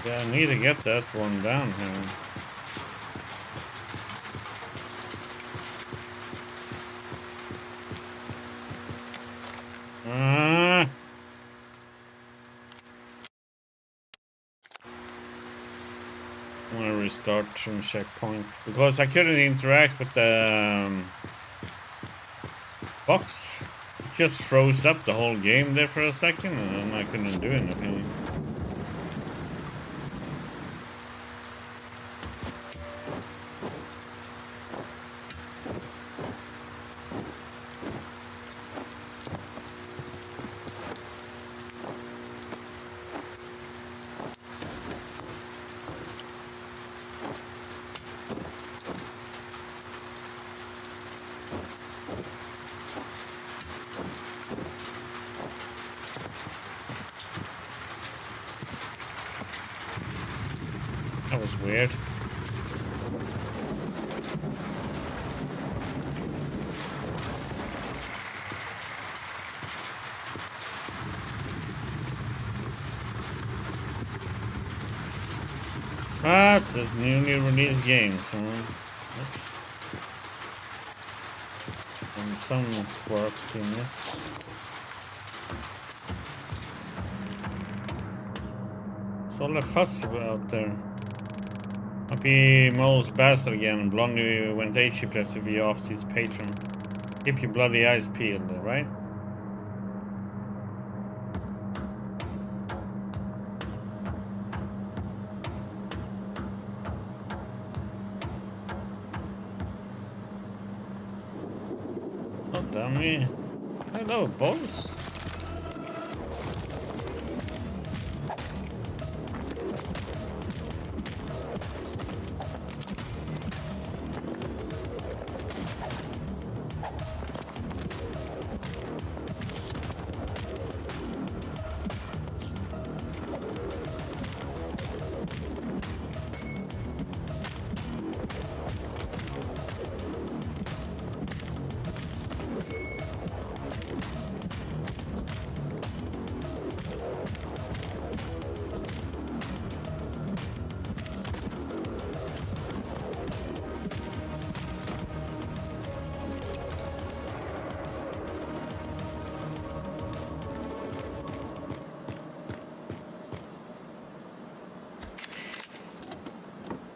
Speaker 1: Yeah, I need to get that one down here. I'm gonna restart from checkpoint because I couldn't interact with the box. It just froze up the whole game there for a second and I couldn't do anything. That was weird. Ah, it's a newly released game, so oops. And some work in this. It's all that fuss out there. Happy Mole's bastard again. Blondie went A-ship to be off his patron. Keep your bloody eyes peeled, right? Oh, damn me. Hello, boss.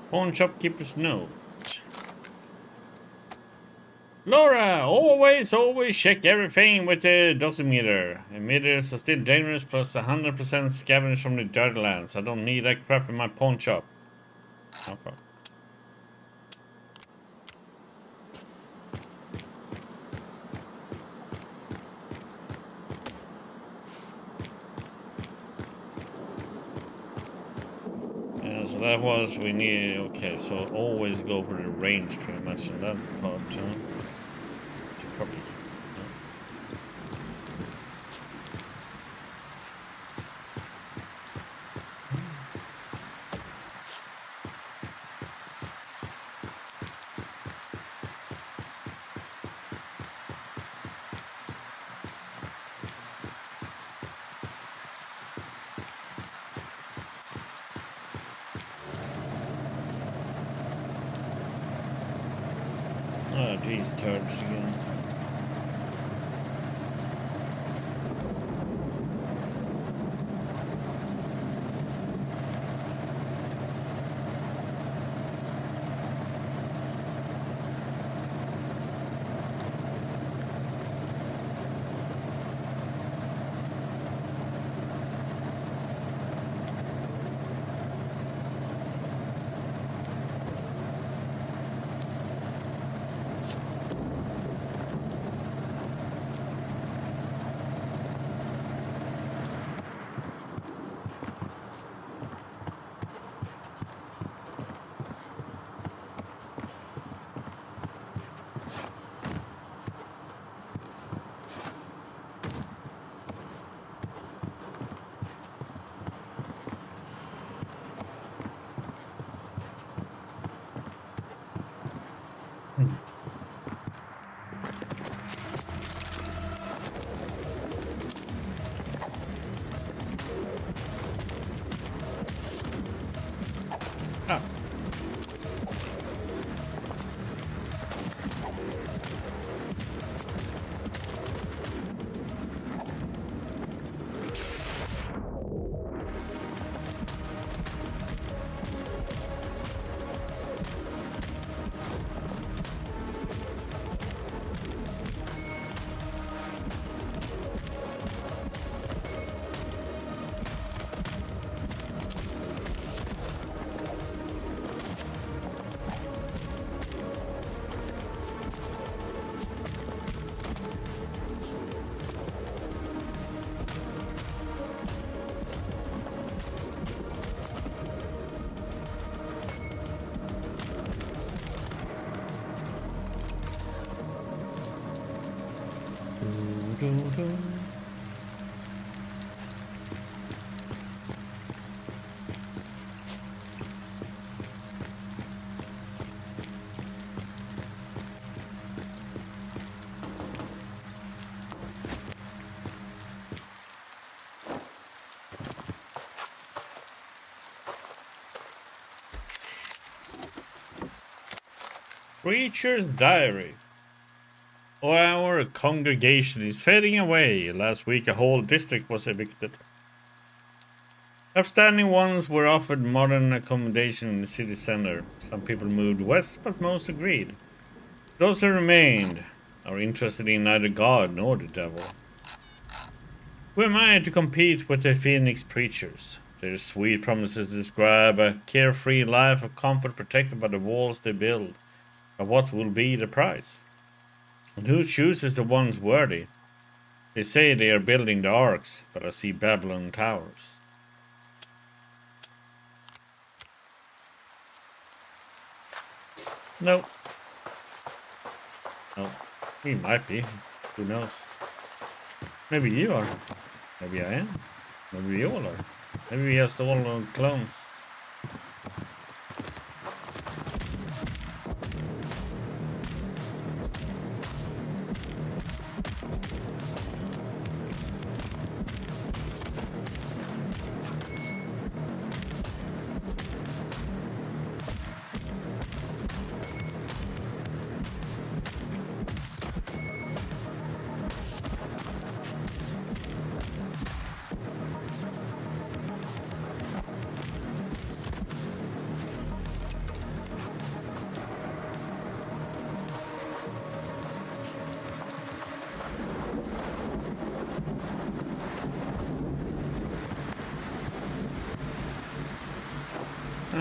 Speaker 1: Pawn shopkeeper's note. Laura, always check everything with the dosimeter. Emitters are still dangerous, plus 100% scavenged from the dirty lands. I don't need that crap in my pawn shop. Okay. Yeah, so that was we need. Okay, so always go for the range pretty much in that part. Probably. Oh, geez, turds again. Preacher's Diary. Our congregation is fading away. Last week a whole district was evicted. Upstanding ones were offered modern accommodation in the city center. Some people moved west, but most agreed. Those who remained are interested in neither God nor the devil. Who am I to compete with the Phoenix preachers? Their sweet promises describe a carefree life of comfort protected by the walls they build. But what will be the price? And who chooses the ones worthy? They say they are building the arks, but I see Babylon towers. No. No. He might be. Who knows? Maybe you are. Maybe I am. Maybe we all are. Maybe we just all are clones.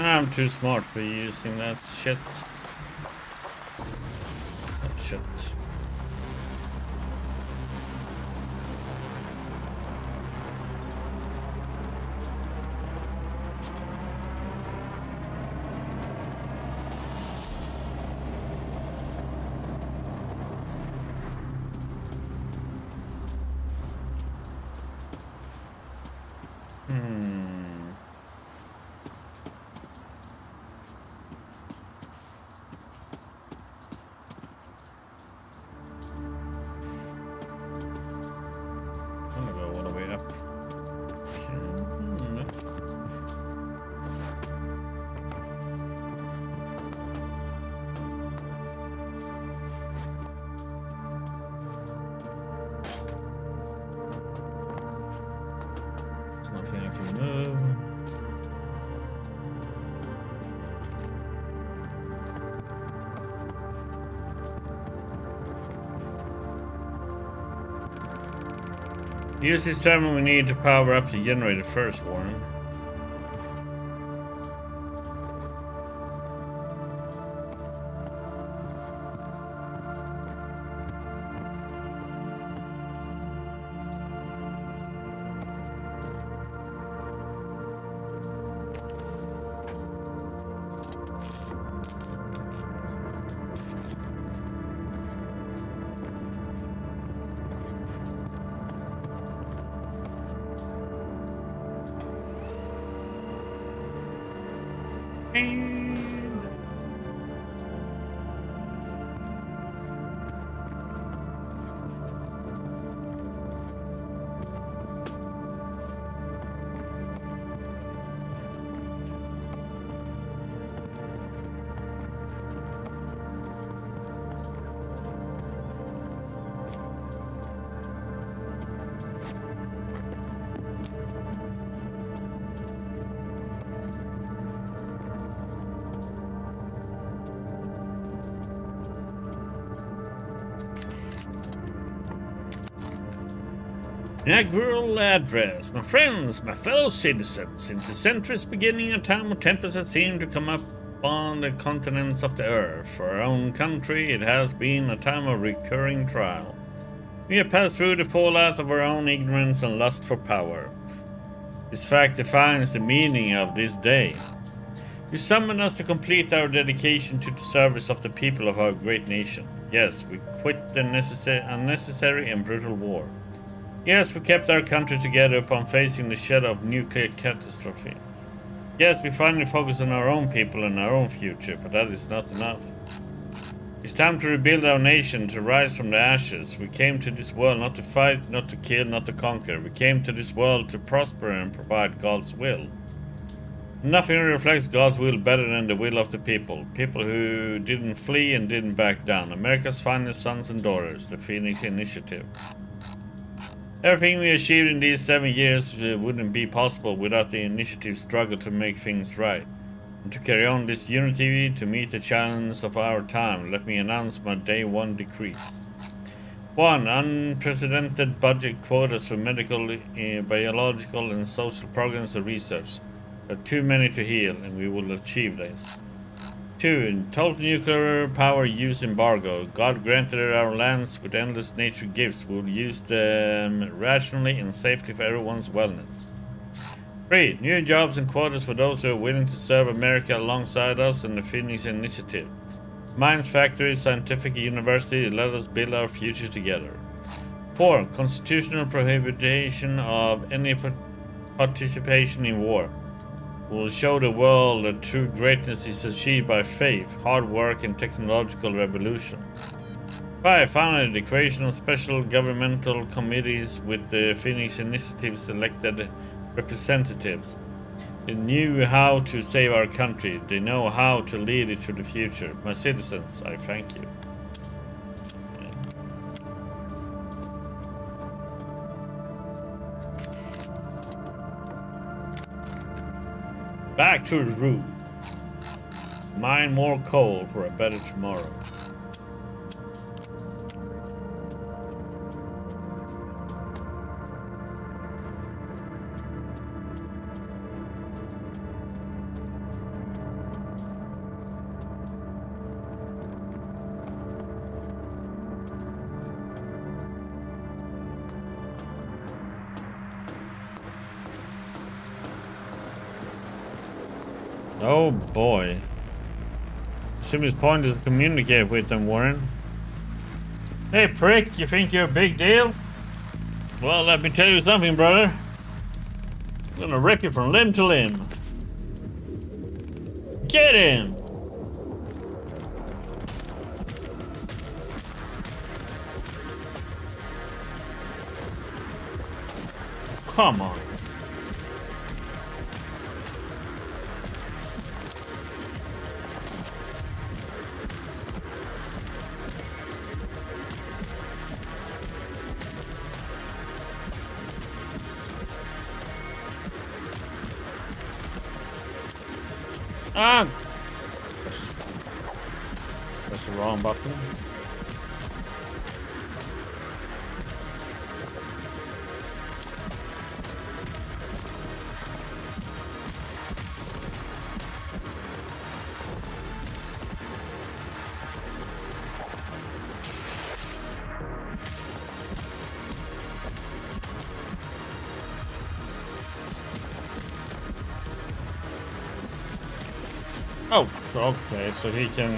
Speaker 1: I'm too smart for using that shit. That shit. Nothing I can move. Use this time when we need to power up the generator first, Warren. Inaugural address. My friends, my fellow citizens, since the century's beginning, a time of tempest has seemed to come up on the continents of the earth. For our own country, it has been a time of recurring trial. We have passed through the fallout of our own ignorance and lust for power. This fact defines the meaning of this day. You summoned us to complete our dedication to the service of the people of our great nation. Yes, we quit the unnecessary and brutal war. Yes, we kept our country together upon facing the shadow of nuclear catastrophe. Yes, we finally focused on our own people and our own future, but that is not enough. It's time to rebuild our nation, to rise from the ashes. We came to this world not to fight, not to kill, not to conquer. We came to this world to prosper and provide God's will. Nothing reflects God's will better than the will of the people. People who didn't flee and didn't back down. America's finest sons and daughters, the Phoenix Initiative. Everything we achieved in these 7 years wouldn't be possible without the initiative's struggle to make things right. And to carry on this unity to meet the challenges of our time, let me announce my Day 1 decrees. 1. Unprecedented budget quotas for medical, biological and social programs and research. There are too many to heal, and we will achieve this. 2. Total nuclear power use embargo. God granted our lands with endless nature gifts. We will use them rationally and safely for everyone's wellness. 3. New jobs and quotas for those who are willing to serve America alongside us and the Phoenix Initiative. Mines, factories, scientific university, let us build our future together. 4. Constitutional prohibition of any participation in war. We will show the world that true greatness is achieved by faith, hard work, and technological revolution. 5. Finally, the creation of special governmental committees with the Phoenix Initiative's elected representatives. They knew how to save our country. They know how to lead it to the future. My citizens, I thank you. Back to the room. Mine more coal for a better tomorrow. Oh boy. Simplest point is to communicate with them, Warren. Hey prick, you think you're a big deal? Well, let me tell you something, brother. I'm gonna rip you from limb to limb. Get him! Come on. Ah! That's the wrong button. Oh, okay, so he can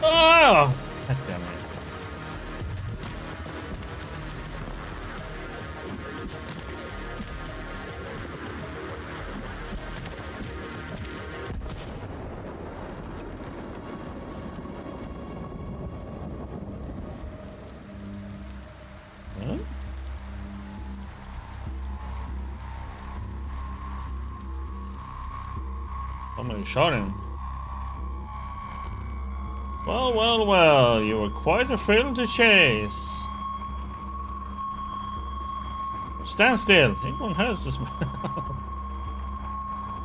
Speaker 1: oh! God damn it. Huh? Somebody shot him. Well, well, well, you were quite a thrill to chase. Stand still. Anyone hurts this.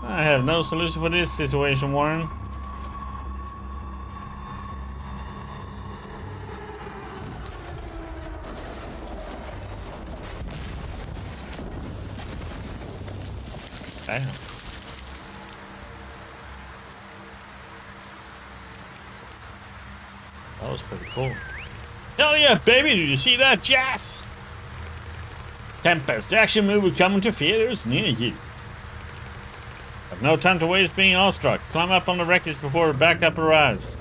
Speaker 1: I have no solution for this situation, Warren. Damn. That was pretty cool. Hell yeah, baby! Did you see that, Jazz? Tempest, the action movie coming to theaters near you. Have no time to waste being awestruck. Climb up on the wreckage before backup arrives.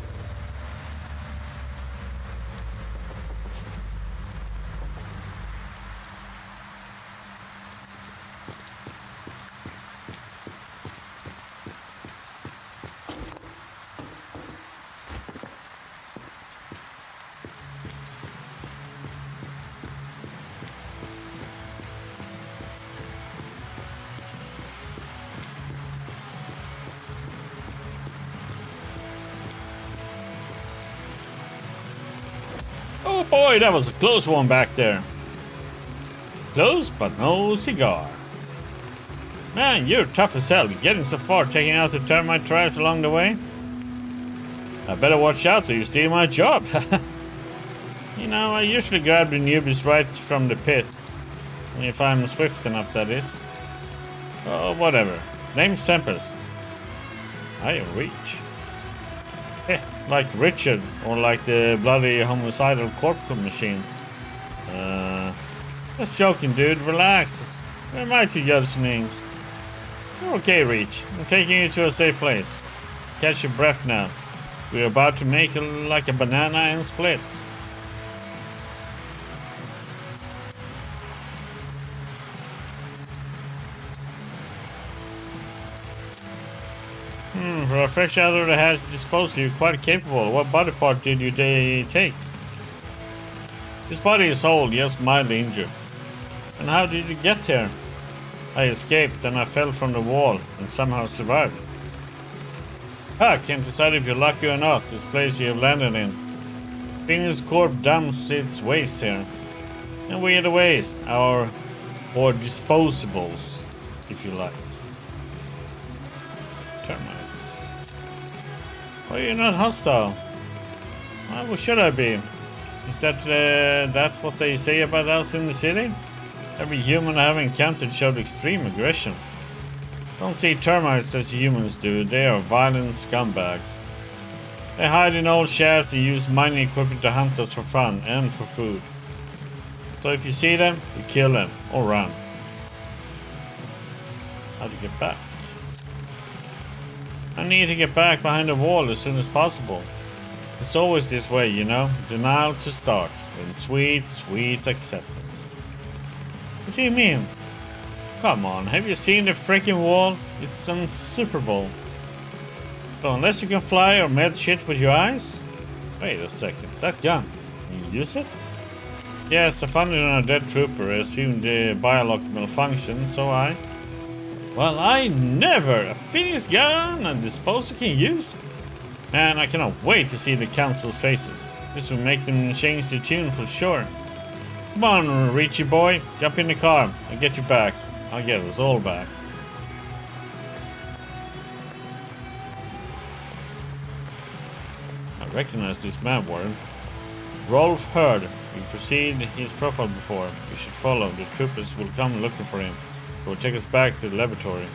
Speaker 1: Oh boy, that was a close one back there. Close, but no cigar. Man, you're tough as hell. Getting so far, taking out the termite traps along the way. I better watch out so you steal my job. You know, I usually grab the newbies right from the pit. If I'm swift enough, that is. Oh, whatever. Name's Tempest. I am Reach. Like Richard, or like the bloody homicidal corpse machine. Just joking, dude. Relax. Where am I to judge names? You're okay, Reach. I'm taking you to a safe place. Catch your breath now. We're about to make it like a banana and split. For a fresh out of the hatch disposal, you're quite capable. What body part did you take? His body is old, yes, mildly injured. And how did you get here? I escaped, then I fell from the wall and somehow survived. I can't decide if you're lucky or not, this place you have landed in. Phoenix Corp dumps its waste here. And we are the waste, or disposables, if you like. Termites. Why are you not hostile? Well, should I be? Is that what they say about us in the city? Every human I have encountered showed extreme aggression. Don't see termites as humans do. They are violent scumbags. They hide in old shafts and use mining equipment to hunt us for fun and for food. So if you see them, you kill them or run. How to get back? I need to get back behind the wall as soon as possible. It's always this way, you know. Denial to start, then sweet, sweet acceptance. What do you mean? Come on, have you seen the freaking wall? It's on Super Bowl. So unless you can fly or med shit with your eyes? Wait a second, that gun, can you use it? Yes, I found it on a dead trooper. I assumed the biolock malfunctioned, so Well, I never! A Phoenix gun and disposer can use? Man, I cannot wait to see the council's faces. This will make them change their tune for sure. Come on, Richie boy, jump in the car. I'll get you back. I'll get us all back. I recognize this man, Warren. Rolf Hurd. We proceed his profile before. We should follow. The troopers will come looking for him. They will take us back to the laboratory.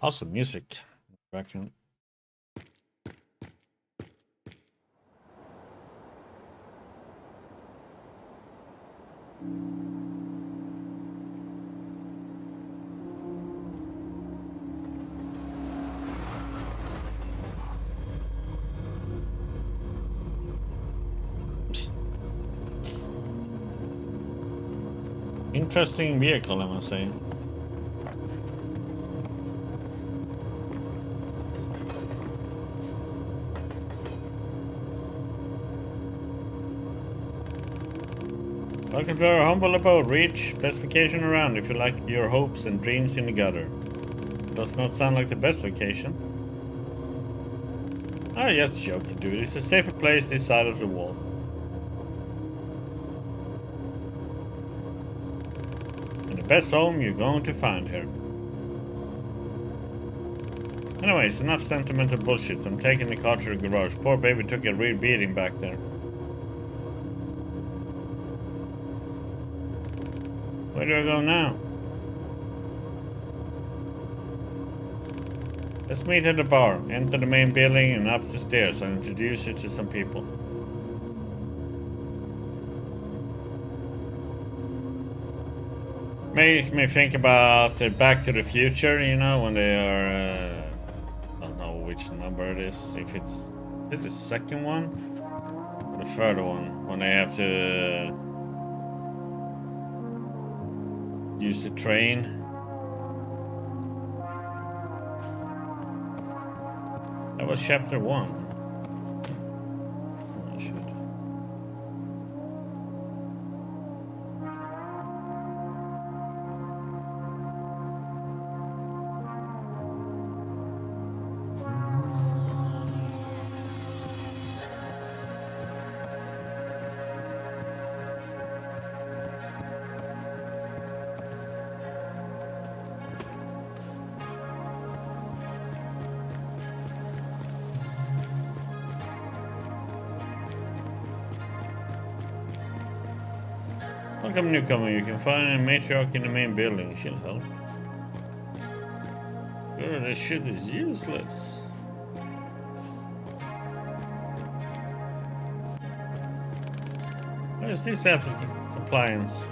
Speaker 1: Awesome music. Background. Interesting vehicle, I must say. Welcome to our humble abode. Reach best vacation around if you like your hopes and dreams in the gutter. Does not sound like the best vacation. Oh, just joking, dude. It's a safer place this side of the wall. And the best home you're going to find here. Anyways, enough sentimental bullshit. I'm taking the car to the garage. Poor baby took a real beating back there. Where do I go now? Let's meet at the bar. Enter the main building and up the stairs. I'll introduce you to some people. Makes me think about Back to the Future, you know, when they are... I don't know which number it is. If it's... Is it the second one? Or the third one? When they have to... use the train. That was chapter 1. I should. Welcome, newcomer. You can find a matriarch in the main building. She'll help. Girl, this shit is useless. Where's this appliance?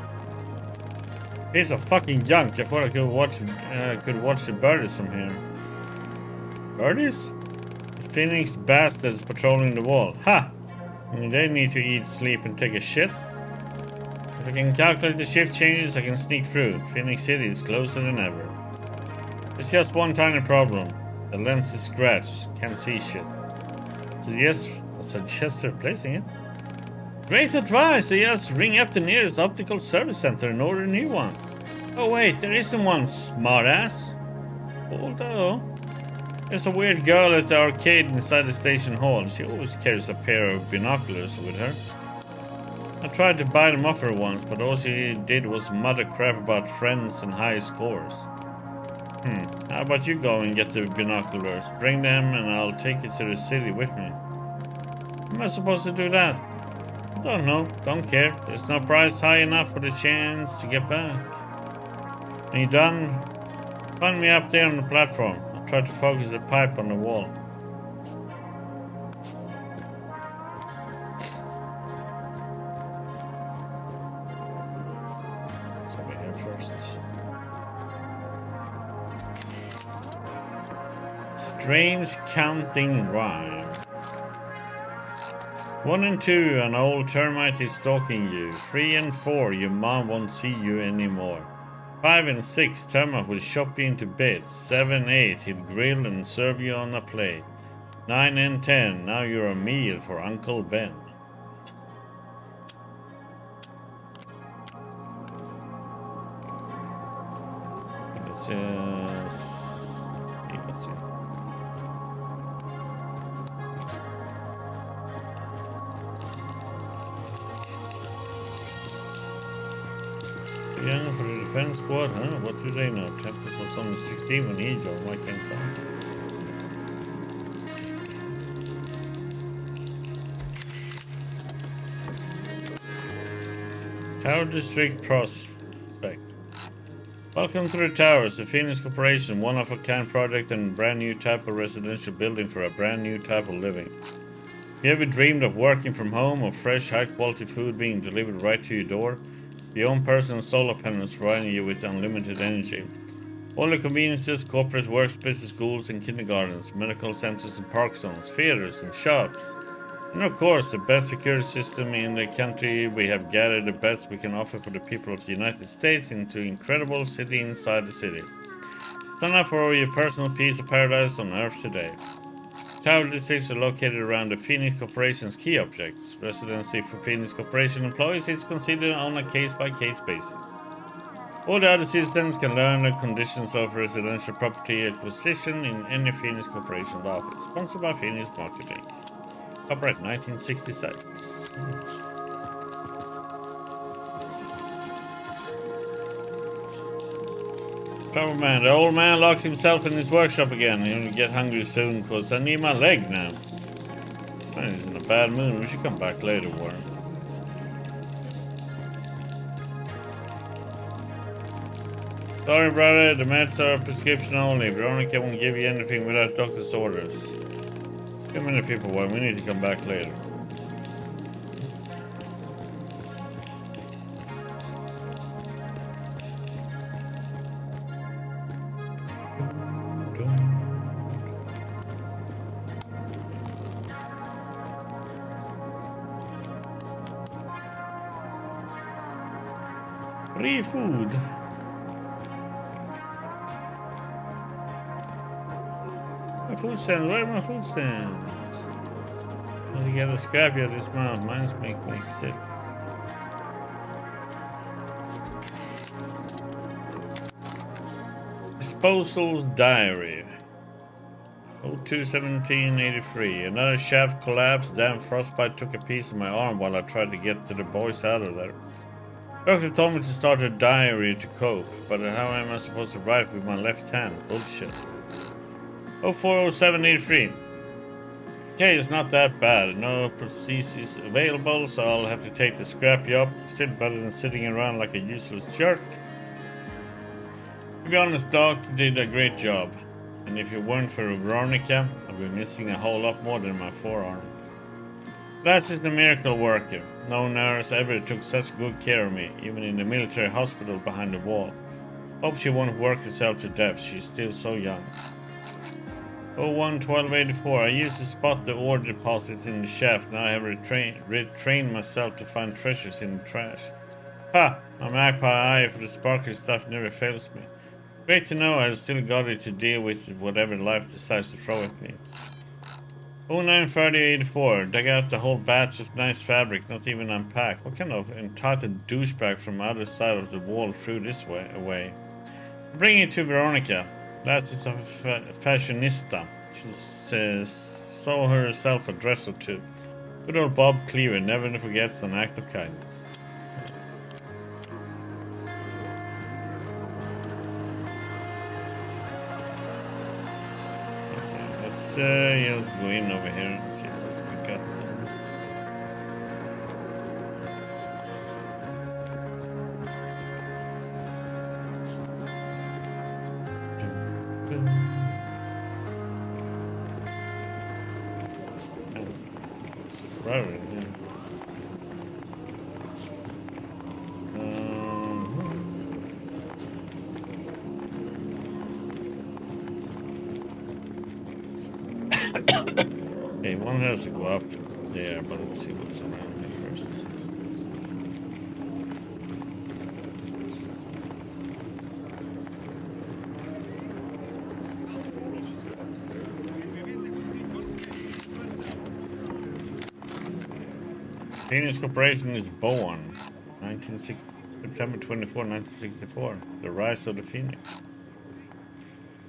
Speaker 1: Piece of fucking junk. I thought I could watch the birdies from here. Birdies? The Phoenix bastards patrolling the wall. Ha! I mean, they need to eat, sleep, and take a shit. If I can calculate the shift changes, I can sneak through. Phoenix City is closer than ever. There's just one tiny problem. The lens is scratched. Can't see shit. I suggest replacing it. Great advice! I just ring up the nearest optical service center and order a new one. Oh wait, there isn't one, smartass. Although, there's a weird girl at the arcade inside the station hall. She always carries a pair of binoculars with her. I tried to buy them off her once, but all she did was mutter crap about friends and high scores. How about you go and get the binoculars? Bring them and I'll take you to the city with me. How am I supposed to do that? Don't know, don't care. There's no price high enough for the chance to get back. When you're done, find me up there on the platform. I'll try to focus the pipe on the wall. Let's over here first. Strange counting rhyme. 1 and 2, an old termite is stalking you. 3 and 4, your mom won't see you anymore. 5 and 6, termite will chop you into bits. 7, 8, he'll grill and serve you on a plate. 9 and 10, now you're a meal for Uncle Ben. Let's see. Let's see. Young for the defense squad, huh? What do they know? Tempest was only 16 when he joined. Why can't I? Tower District Prospect. Welcome to the Towers, the Phoenix Corporation, one-of-a-kind project and a brand new type of residential building for a brand new type of living. You ever dreamed of working from home or fresh, high-quality food being delivered right to your door? Your own personal solar panels providing you with unlimited energy. All the conveniences, corporate workspaces, schools and kindergartens, medical centers and park zones, theaters and shops. And of course, the best security system in the country. We have gathered the best we can offer for the people of the United States into incredible city inside the city. Sign up for your personal piece of paradise on Earth today. Tower districts are located around the Phoenix Corporation's key objects. Residency for Phoenix Corporation employees is considered on a case-by-case basis. All the other citizens can learn the conditions of residential property acquisition in any Phoenix Corporation office. Sponsored by Phoenix Marketing. Copyright 1966. Power man, the old man locked himself in his workshop again. He'll get hungry soon, cause I need my leg now. Man, he's in a bad mood. We should come back later, Warren. Sorry, brother. The meds are prescription only. Veronica won't give you anything without doctor's orders. Too many people, Warren. We need to come back later. Free food. My food stands. Where are my food stands? I get a scrapyard this month. Mine's make me sick. Disposal's diary. 02/17/83. Another shaft collapsed. Damn frostbite took a piece of my arm while I tried to get to the boys out of there. Doctor told me to start a diary to cope, but how am I supposed to write with my left hand? Bullshit. 04/07/83. Okay, it's not that bad. No prostheses available, so I'll have to take the scrappy up. Still better than sitting around like a useless jerk. To be honest, Doc did a great job. And if it weren't for Veronica, I'd be missing a whole lot more than my forearm. Lass is the miracle worker. No nurse ever took such good care of me, even in the military hospital behind the wall. Hope she won't work herself to death, she's still so young. 01/12/84. I used to spot the ore deposits in the shaft. Now I have retrained myself to find treasures in the trash. Ha! My magpie eye for the sparkly stuff never fails me. Great to know I've still got it to deal with whatever life decides to throw at me. 09/30/84. Dug out the whole batch of nice fabric, not even unpacked. What kind of entitled douchebag from the other side of the wall threw this away? Bring it to Veronica. Lass is a fashionista. She saw herself a dress or two. Good old Bob Cleaver never forgets an act of kindness. Let's go in over here and see what we got. Right. Okay, one has to go up there, but let's see what's around here first. Phoenix Corporation is born, September 24, 1964. The rise of the Phoenix.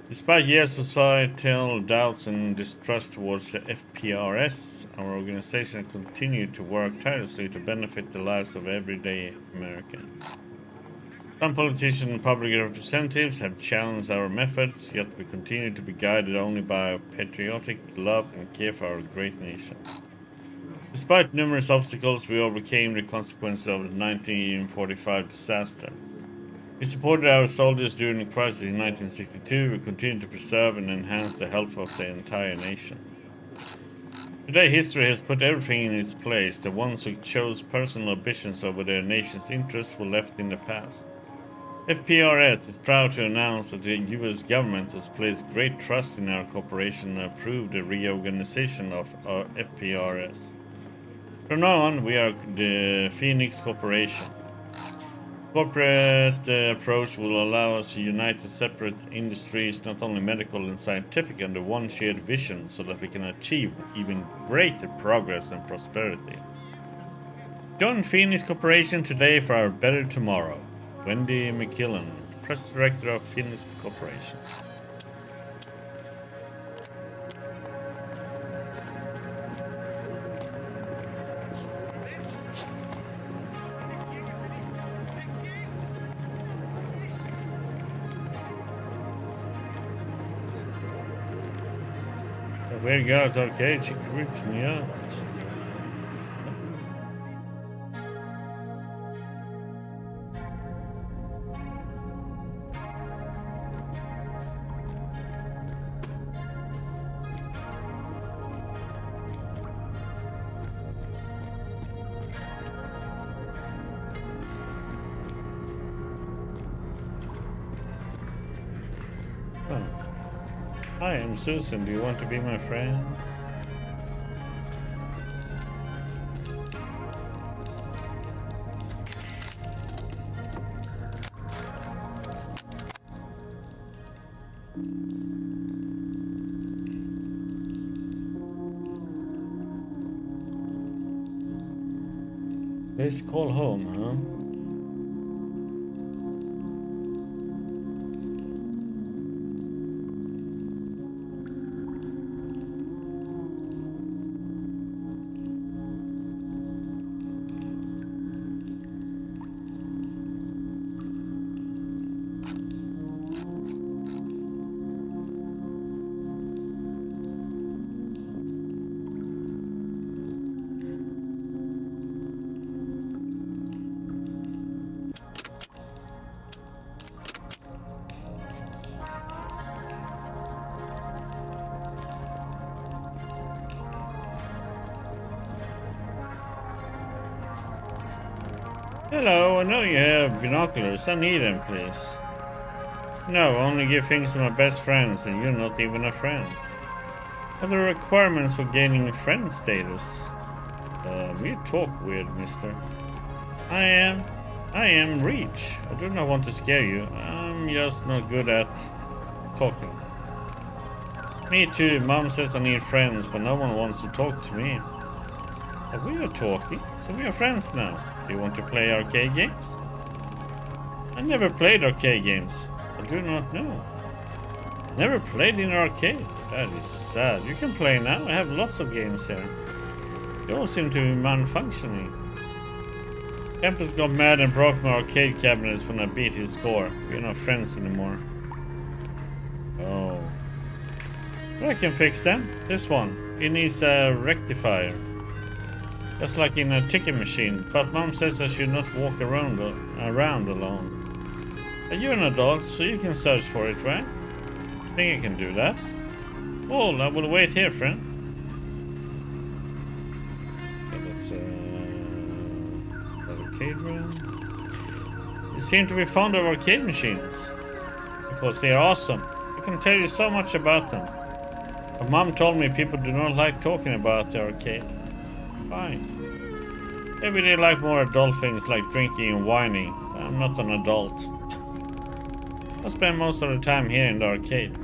Speaker 1: Despite years of societal doubts and distrust towards the FPRS, our organization continued to work tirelessly to benefit the lives of everyday Americans. Some politicians and public representatives have challenged our methods, yet we continue to be guided only by our patriotic love and care for our great nation. Despite numerous obstacles, we overcame the consequences of the 1945 disaster. We supported our soldiers during the crisis in 1962. We continue to preserve and enhance the health of the entire nation. Today, history has put everything in its place. The ones who chose personal ambitions over their nation's interests were left in the past. FPRS is proud to announce that the US government has placed great trust in our cooperation and approved the reorganization of our FPRS. From now on, we are the Phoenix Corporation. Corporate approach will allow us to unite the separate industries, not only medical and scientific, under one shared vision so that we can achieve even greater progress and prosperity. Join Phoenix Corporation today for our better tomorrow. Wendy McKillen, Press Director of Phoenix Corporation. Weird girl at arcade, she creeps me out. Hi, I'm Susan. Do you want to be my friend? Let's call home, huh? Hello, I know you have binoculars. I need them, please. No, I only give things to my best friends, and you're not even a friend. What are the requirements for gaining friend status? You talk weird, mister. I am Reach. I do not want to scare you. I'm just not good at talking. Me too. Mom says I need friends, but no one wants to talk to me. But we are talking, so we are friends now. Do you want to play arcade games? I never played arcade games. I do not know. Never played in an arcade. That is sad. You can play now. I have lots of games here. They all seem to be malfunctioning. Tempest got mad and broke my arcade cabinets when I beat his score. We're not friends anymore. Oh. But I can fix them. This one. It needs a rectifier. That's like in a ticket machine, but Mom says I should not walk around alone. You're an adult, so you can search for it, right? I think I can do that. Oh, I will wait here, friend. Okay, that's arcade room. You seem to be fond of arcade machines because they are awesome. I can tell you so much about them. But Mom told me people do not like talking about the arcade. Fine. Maybe they like more adult things like drinking and whining. I'm not an adult. I spend most of the time here in the arcade.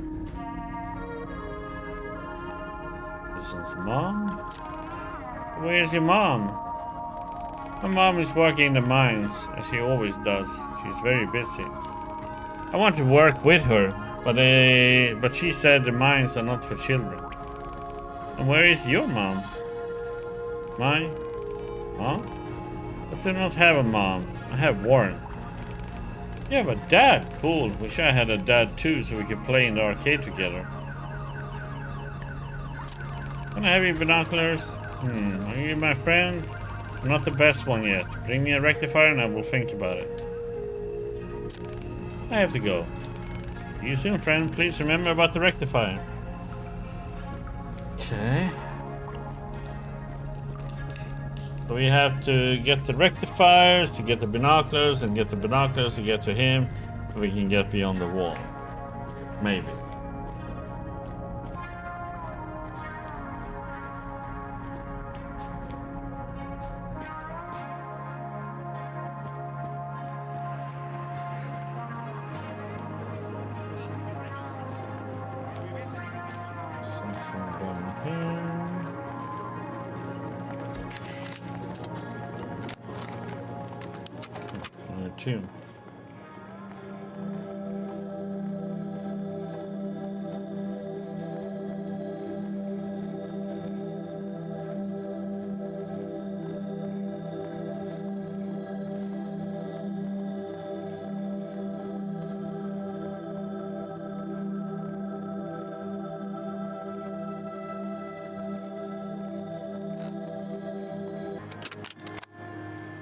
Speaker 1: This is Mom? Where's your mom? My mom is working in the mines, as she always does. She's very busy. I want to work with her, but she said the mines are not for children. And where is your mom? Mine? Huh? I do not have a mom. I have Warren. Yeah, but Dad, cool. Wish I had a dad too, so we could play in the arcade together. Can I have your binoculars? Are you my friend? I'm not the best one yet. Bring me a rectifier and I will think about it. I have to go. See you soon, friend. Please remember about the rectifier. Okay. So we have to get the rectifiers to get the binoculars and get the binoculars to get to him so we can get beyond the wall. Maybe. Something down here. Too.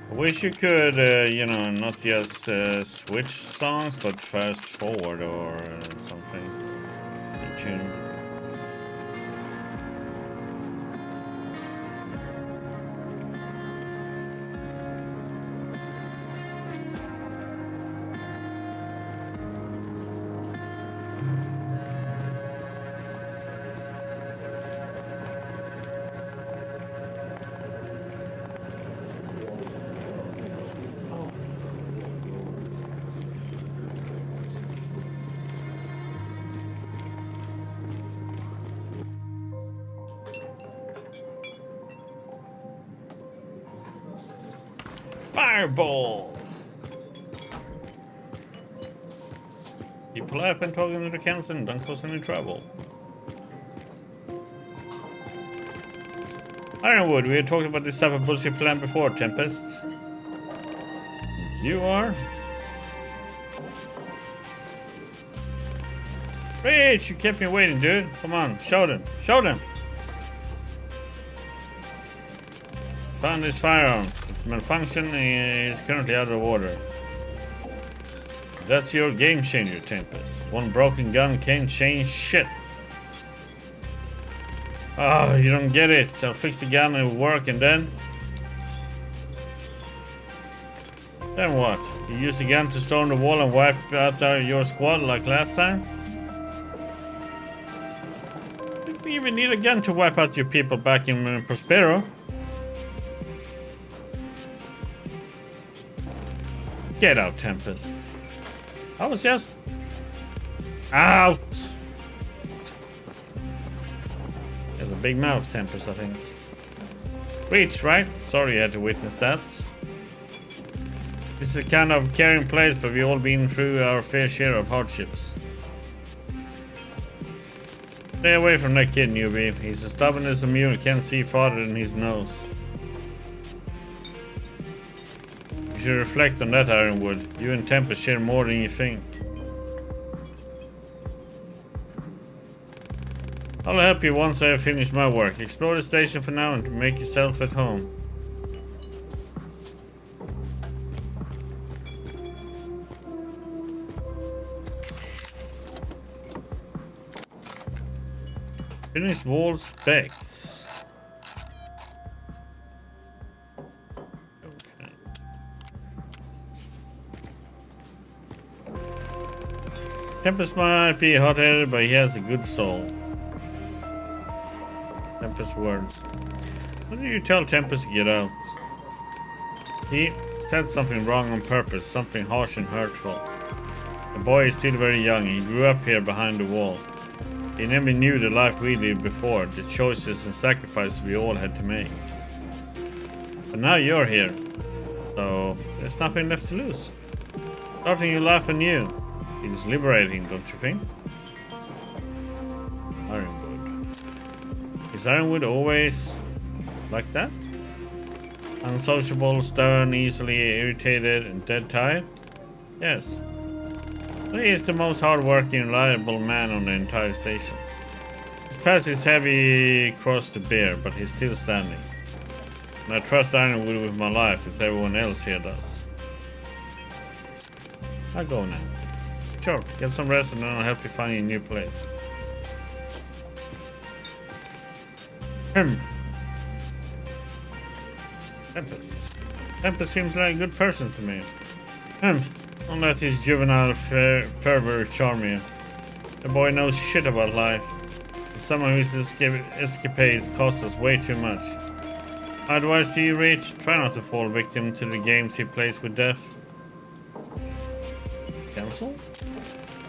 Speaker 1: I wish you could, you know, not just switch songs, but fast forward or something. In tune. Fireball! Keep polite when talking to the council and don't cause any trouble. Ironwood, we had talked about this type of bullshit plan before, Tempest. You are? Rich, you kept me waiting, dude. Come on, show them. Show them! Found this firearm. Malfunction is currently out of order. That's your game changer, Tempest. One broken gun can't change shit. Oh, you don't get it. I'll fix the gun and it'll work and then... Then what? You use the gun to storm the wall and wipe out your squad like last time? Did we even need a gun to wipe out your people back in Prospero? Get out, Tempest. I was just... out! He has a big mouth, Tempest, I think. Reach, right? Sorry you had to witness that. This is a kind of caring place, but we've all been through our fair share of hardships. Stay away from that kid, newbie. He's as stubborn as a mule, can't see farther than his nose. You should reflect on that, Ironwood. You and Tempest share more than you think. I'll help you once I have finished my work. Explore the station for now and make yourself at home. Finish wall specs. Okay. Tempest might be hot-headed, but he has a good soul. Tempest words. What did you tell Tempest to get out? He said something wrong on purpose, something harsh and hurtful. The boy is still very young. He grew up here behind the wall. He never knew the life we lived before, the choices and sacrifices we all had to make. But now you're here, so there's nothing left to lose. Starting your life anew. It is liberating, don't you think? Ironwood. Is Ironwood always like that? Unsociable, stern, easily irritated, and dead tired? Yes. But he is the most hard-working, reliable man on the entire station. His past is heavy across the bear, but he's still standing. And I trust Ironwood with my life, as everyone else here does. I'll go now. Sure, get some rest and then I'll help you find your new place. Tempest. Tempest seems like a good person to me. Don't let his juvenile fervor charm you. The boy knows shit about life. Someone whose escapades cost us way too much. How advice do you reach? Try not to fall victim to the games he plays with death. Council?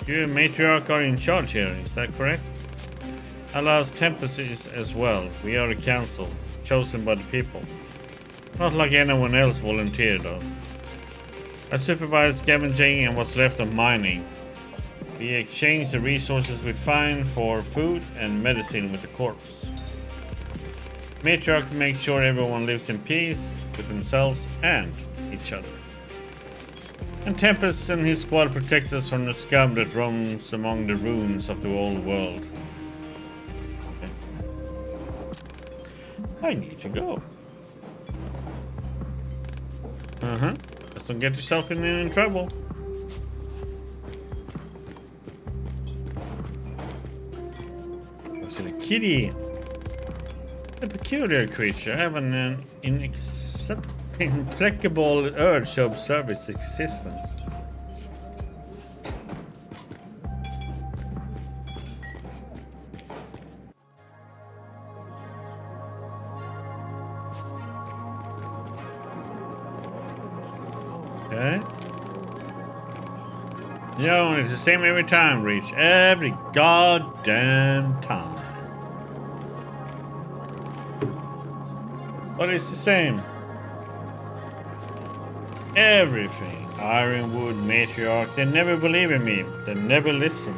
Speaker 1: You and Matriarch are in charge here, is that correct? Alas, Tempest is as well. We are the council, chosen by the people. Not like anyone else volunteered though. I supervise scavenging and what's left of mining. We exchange the resources we find for food and medicine with the corpse. Matriarch makes sure everyone lives in peace with themselves and each other. And Tempest and his squad protect us from the scum that roams among the ruins of the old world. Okay. I need to go. Just don't get yourself in trouble. What's it, a kitty? A peculiar creature. I have an implacable urge to observe its existence. Okay. You know, it's the same every time, Reach. Every goddamn time. But it's the same. Everything. Ironwood, Matriarch, they never believe in me. They never listen.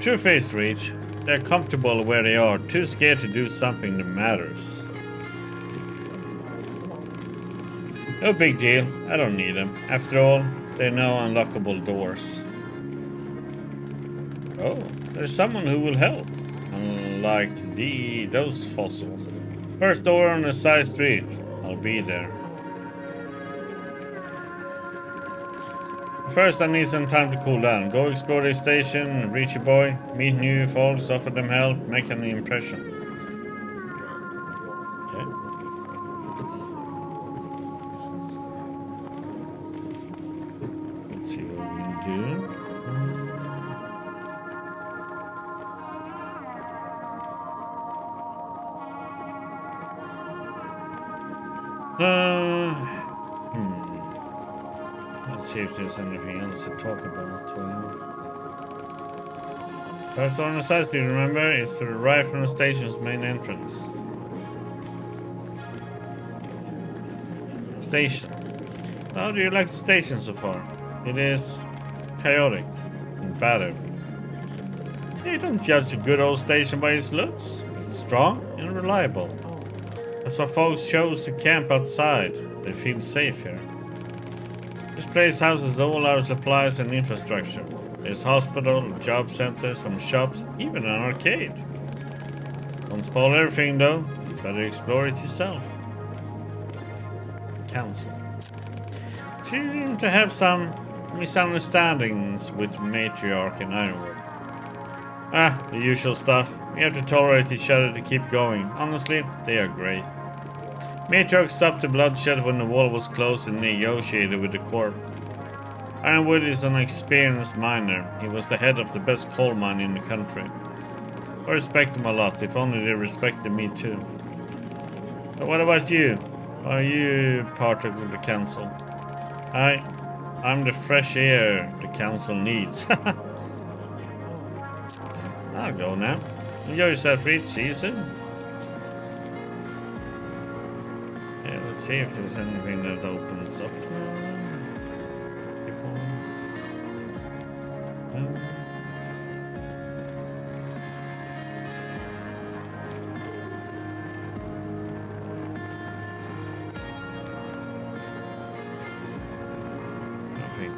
Speaker 1: Truth is, Reach, they're comfortable where they are, too scared to do something that matters. No big deal, I don't need them. After all, they know unlockable doors. Oh, there's someone who will help. Unlike those fossils. First door on the side street. I'll be there. First, I need some time to cool down. Go explore the station, reach a boy, meet new folks, offer them help, make an impression. Okay. Let's see what we can do. Let's see if there's anything else to talk about. First door on the side street, remember, is to the right from the station's main entrance. Station. How do you like the station so far? It is chaotic and battered. You don't judge a good old station by its looks. It's strong and reliable. That's why folks chose to camp outside. They feel safe here. This place houses all our supplies and infrastructure. There's a hospital, a job center, some shops, even an arcade. Don't spoil everything though. better explore it yourself. Council. Seem to have some misunderstandings with Matriarch and Ironwood. Ah, the usual stuff. We have to tolerate each other to keep going. Honestly, they are great. Matriarch stopped the bloodshed when the wall was closed and negotiated with the Corp. Ironwood is an experienced miner. He was the head of the best coal mine in the country. I respect him a lot, if only they respected me too. But what about you? Are you part of the council? I'm the fresh air the council needs. I'll go now. Enjoy yourself, Reed. See you soon. Yeah, let's see if there's anything that opens up.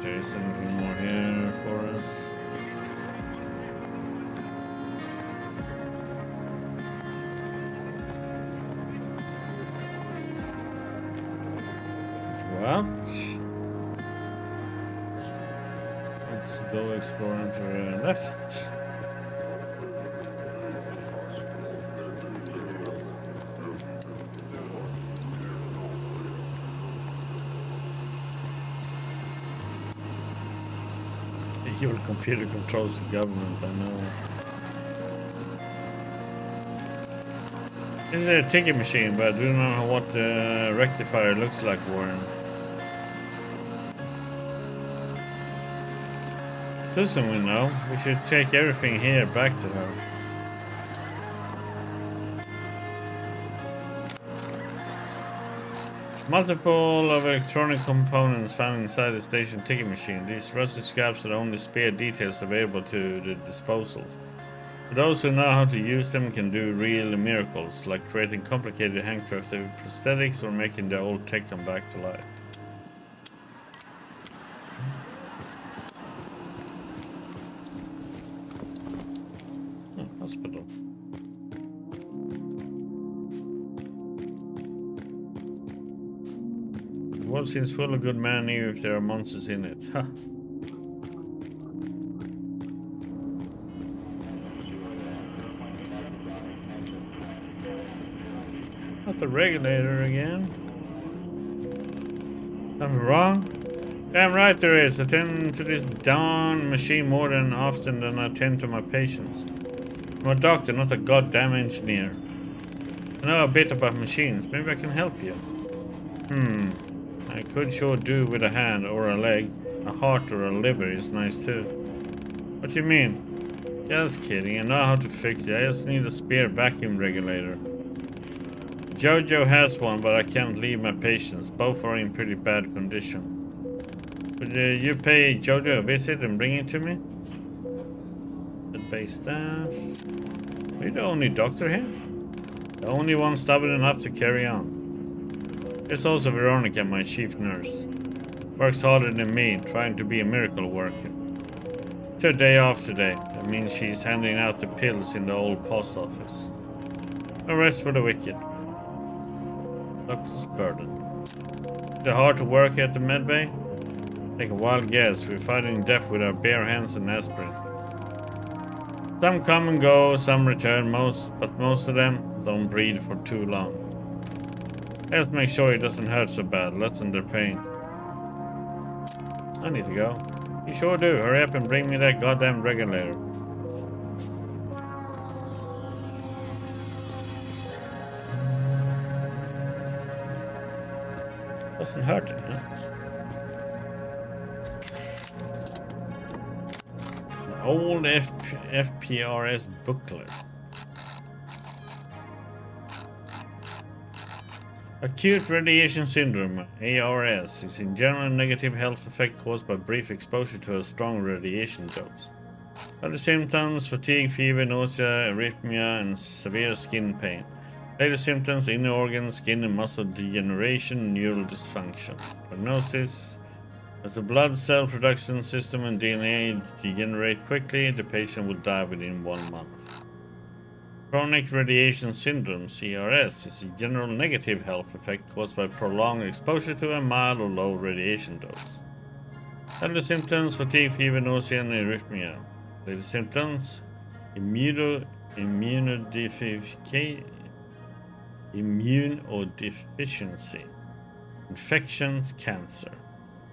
Speaker 1: There is anything more here for us. Let's go out. Let's go exploring to the left. Your computer controls the government, I know. This is a ticket machine, but I do not know what the rectifier looks like, Warren. Doesn't we know? We should take everything here back to her. Multiple of electronic components found inside the station ticket machine. These rusty scraps are the only spare details available to the disposals. But those who know how to use them can do real miracles, like creating complicated handcrafted prosthetics or making the old tech come back to life. Hospital. The world seems full of good men even if there are monsters in it. Huh. Not the regulator again. Something wrong? Damn right there is. I tend to this darn machine more than often than I tend to my patients. I'm a doctor, not a goddamn engineer. I know a bit about machines. Maybe I can help you. I could sure do with a hand or a leg. A heart or a liver is nice too. What do you mean? Just kidding. I know how to fix it. I just need a spare vacuum regulator. Jojo has one, but I can't leave my patients. Both are in pretty bad condition. Would you pay Jojo a visit and bring it to me? The base staff. Are you the only doctor here? The only one stubborn enough to carry on. There's also Veronica, my chief nurse. Works harder than me, trying to be a miracle worker. It's her day off today. That means she's handing out the pills in the old post office. No rest for the wicked. Doctor's burden. They're hard to work at the medbay? Take a wild guess. We're fighting death with our bare hands and aspirin. Some come and go, some return, but most of them don't breathe for too long. Let's make sure it doesn't hurt so bad. Lessen their pain. I need to go. You sure do. Hurry up and bring me that goddamn regulator. Doesn't hurt it, huh? An old FPRS booklet. Acute radiation syndrome, ARS, is in general a negative health effect caused by brief exposure to a strong radiation dose. Other symptoms: fatigue, fever, nausea, arrhythmia, and severe skin pain. Later symptoms: inner organ, skin and muscle degeneration, neural dysfunction. Prognosis: as the blood cell production system and DNA degenerate quickly, the patient will die within 1 month. Chronic radiation syndrome, CRS, is a general negative health effect caused by prolonged exposure to a mild or low radiation dose. Other symptoms: fatigue, fever, nausea, and arrhythmia. Later symptoms: immunodeficiency, infections, cancer.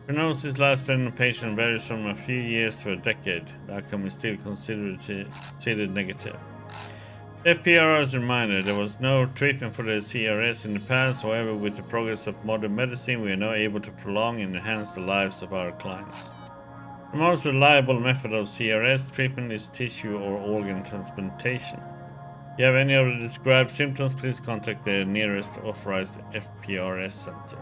Speaker 1: Prognosis lifespan of patient varies from a few years to a decade. The outcome is still considered negative. FPR as a reminder, there was no treatment for the CRS in the past. However, with the progress of modern medicine, we are now able to prolong and enhance the lives of our clients. The most reliable method of CRS treatment is tissue or organ transplantation. If you have any of the described symptoms, please contact the nearest authorized FPRS center.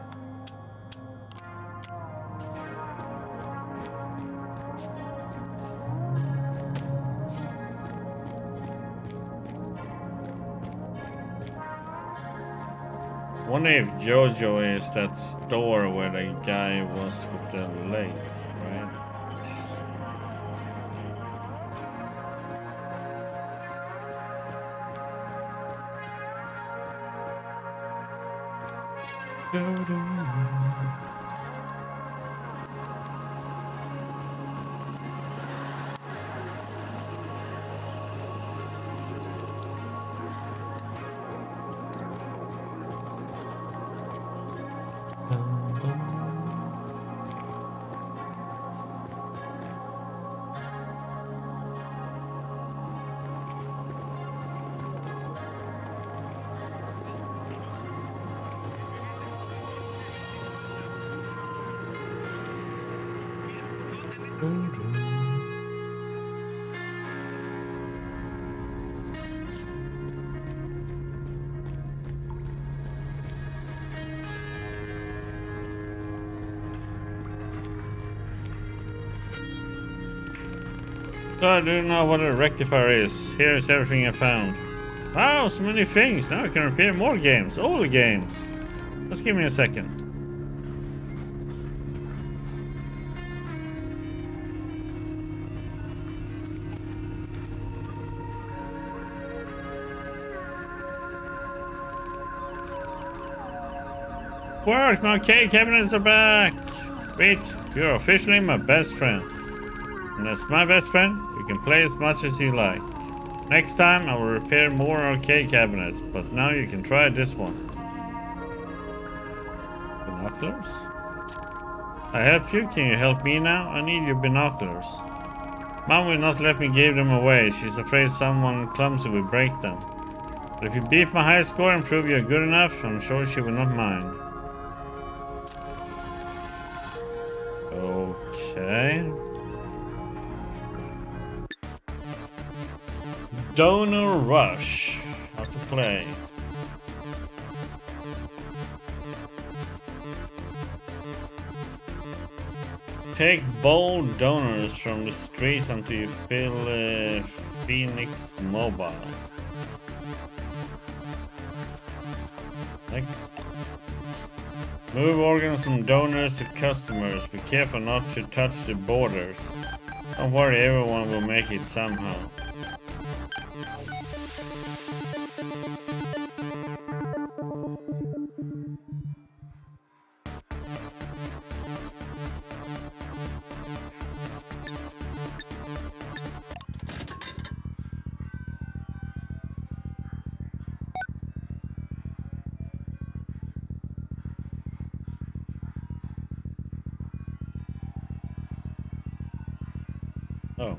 Speaker 1: I wonder if Jojo is that store where the guy was with the leg, right? So I do know what a rectifier is. Here is everything I found. Wow, so many things. Now I can repair more games. All the games. Just give me a second. Work, my arcade cabinets are back! Wait, you're officially my best friend. And as my best friend, you can play as much as you like. Next time I will repair more arcade cabinets, but now you can try this one. Binoculars? I help you, can you help me now? I need your binoculars. Mom will not let me give them away, she's afraid someone clumsy will break them. But if you beat my high score and prove you're good enough, I'm sure she will not mind. Okay. Donor Rush. How to play. Take bold donors from the streets until you fill Phoenix Mobile. Next. Move organs from donors to customers. Be careful not to touch the borders. Don't worry, everyone will make it somehow. Oh.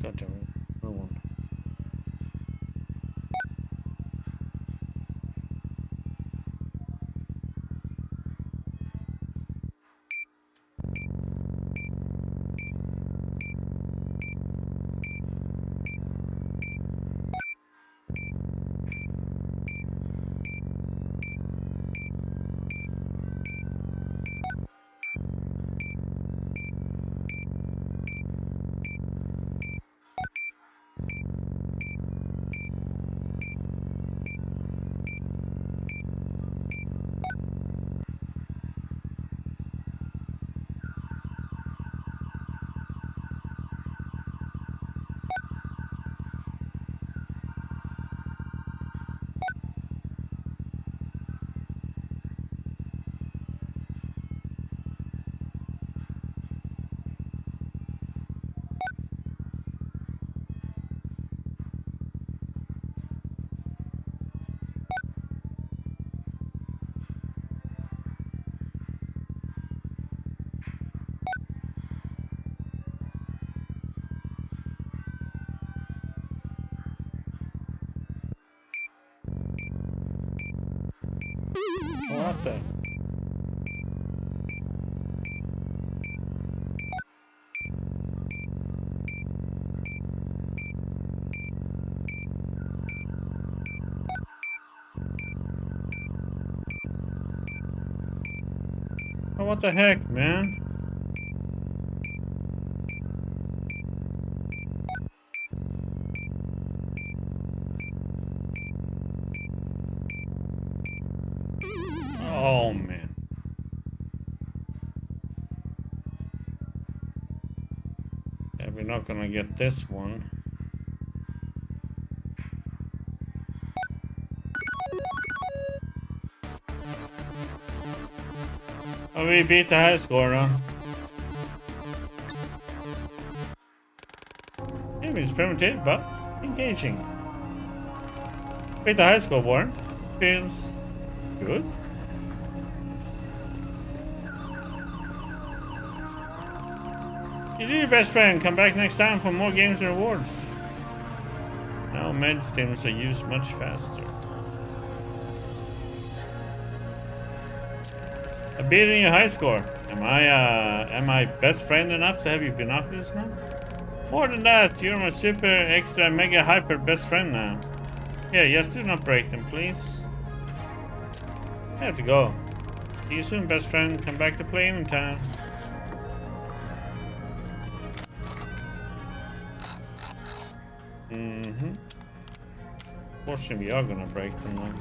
Speaker 1: God damn it. Another one. What the? Oh, what the heck, man? Oh, man. Yeah, we're not gonna get this one. Oh, we beat the high score, huh? Game is primitive, but engaging. Beat the high score, Warren. Feels good. You do your best, friend. Come back next time for more games and rewards. Now med stims are used much faster. A beat in your high score. Am I best friend enough to have your binoculars now? More than that, you're my super extra mega hyper best friend now. Here, yes, do not break them, please. I have to go. See you soon, best friend. Come back to play anytime. Fortunately, we are gonna break them then.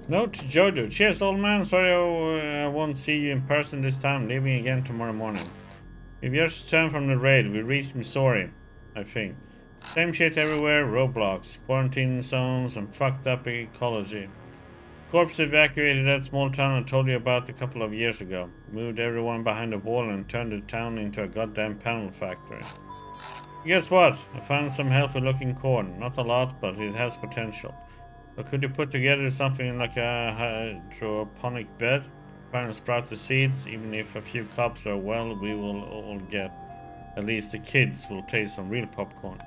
Speaker 1: Note to Jojo. Cheers, old man. Sorry I won't see you in person this time. Leaving again tomorrow morning. We've just returned from the raid. We reached Missouri, I think. Same shit everywhere. Roadblocks, quarantine zones, and fucked up ecology. Corps evacuated that small town I told you about a couple of years ago. Moved everyone behind a wall and turned the town into a goddamn panel factory. Guess what? I found some healthy looking corn. Not a lot, but it has potential. So could you put together something like a hydroponic bed? Try and sprout the seeds. Even if a few cobs are well, we will all get. At least the kids will taste some real popcorn.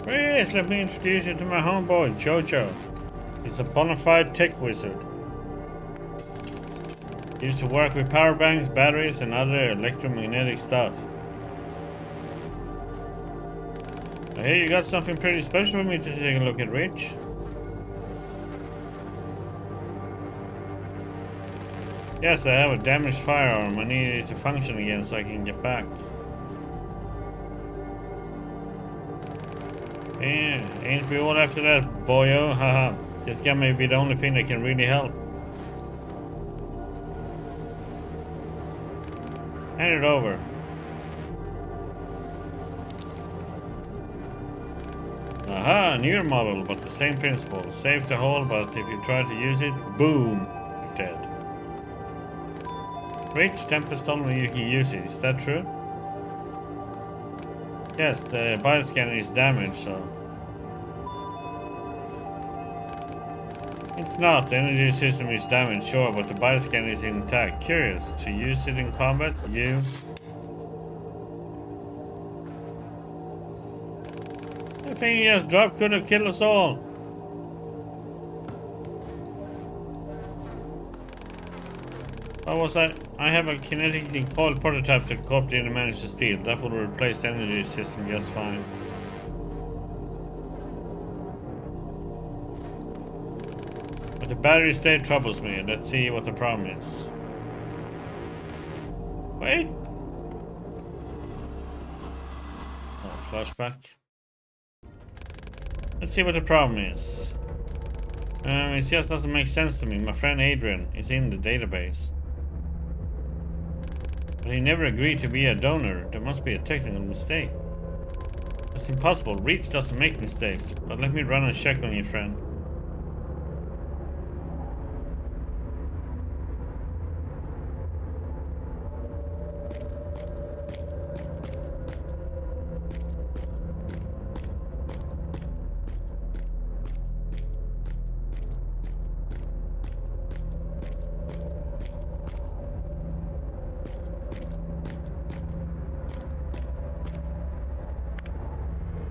Speaker 1: Please let me introduce you to my homeboy, Jojo. He's a bona fide tech wizard. He used to work with power banks, batteries, and other electromagnetic stuff. I hear you got something pretty special for me to take a look at, Rich. Yes, I have a damaged firearm. I need it to function again so I can get back. Yeah, ain't we all after that, boyo? Haha. This guy may be the only thing that can really help. Hand it over. Aha, newer model, but the same principle. Safe to hold, but if you try to use it, boom, you're dead. Rich, Tempest told me you can use it. Is that true? Yes, the bioscanner is damaged, so... It's not. The energy system is damaged, sure, but the bioscanner is intact. Curious. To use it in combat? You... The thing he has dropped could have killed us all. What was that? I have a kinetically coiled prototype that Corp didn't manage to steal. That will replace the energy system just fine. But the battery state troubles me. Let's see what the problem is. Wait. Oh, flashback. Let's see what the problem is. It just doesn't make sense to me. My friend Adrian is in the database. But he never agreed to be a donor. There must be a technical mistake. That's impossible. Reach doesn't make mistakes. But let me run a check on you, friend.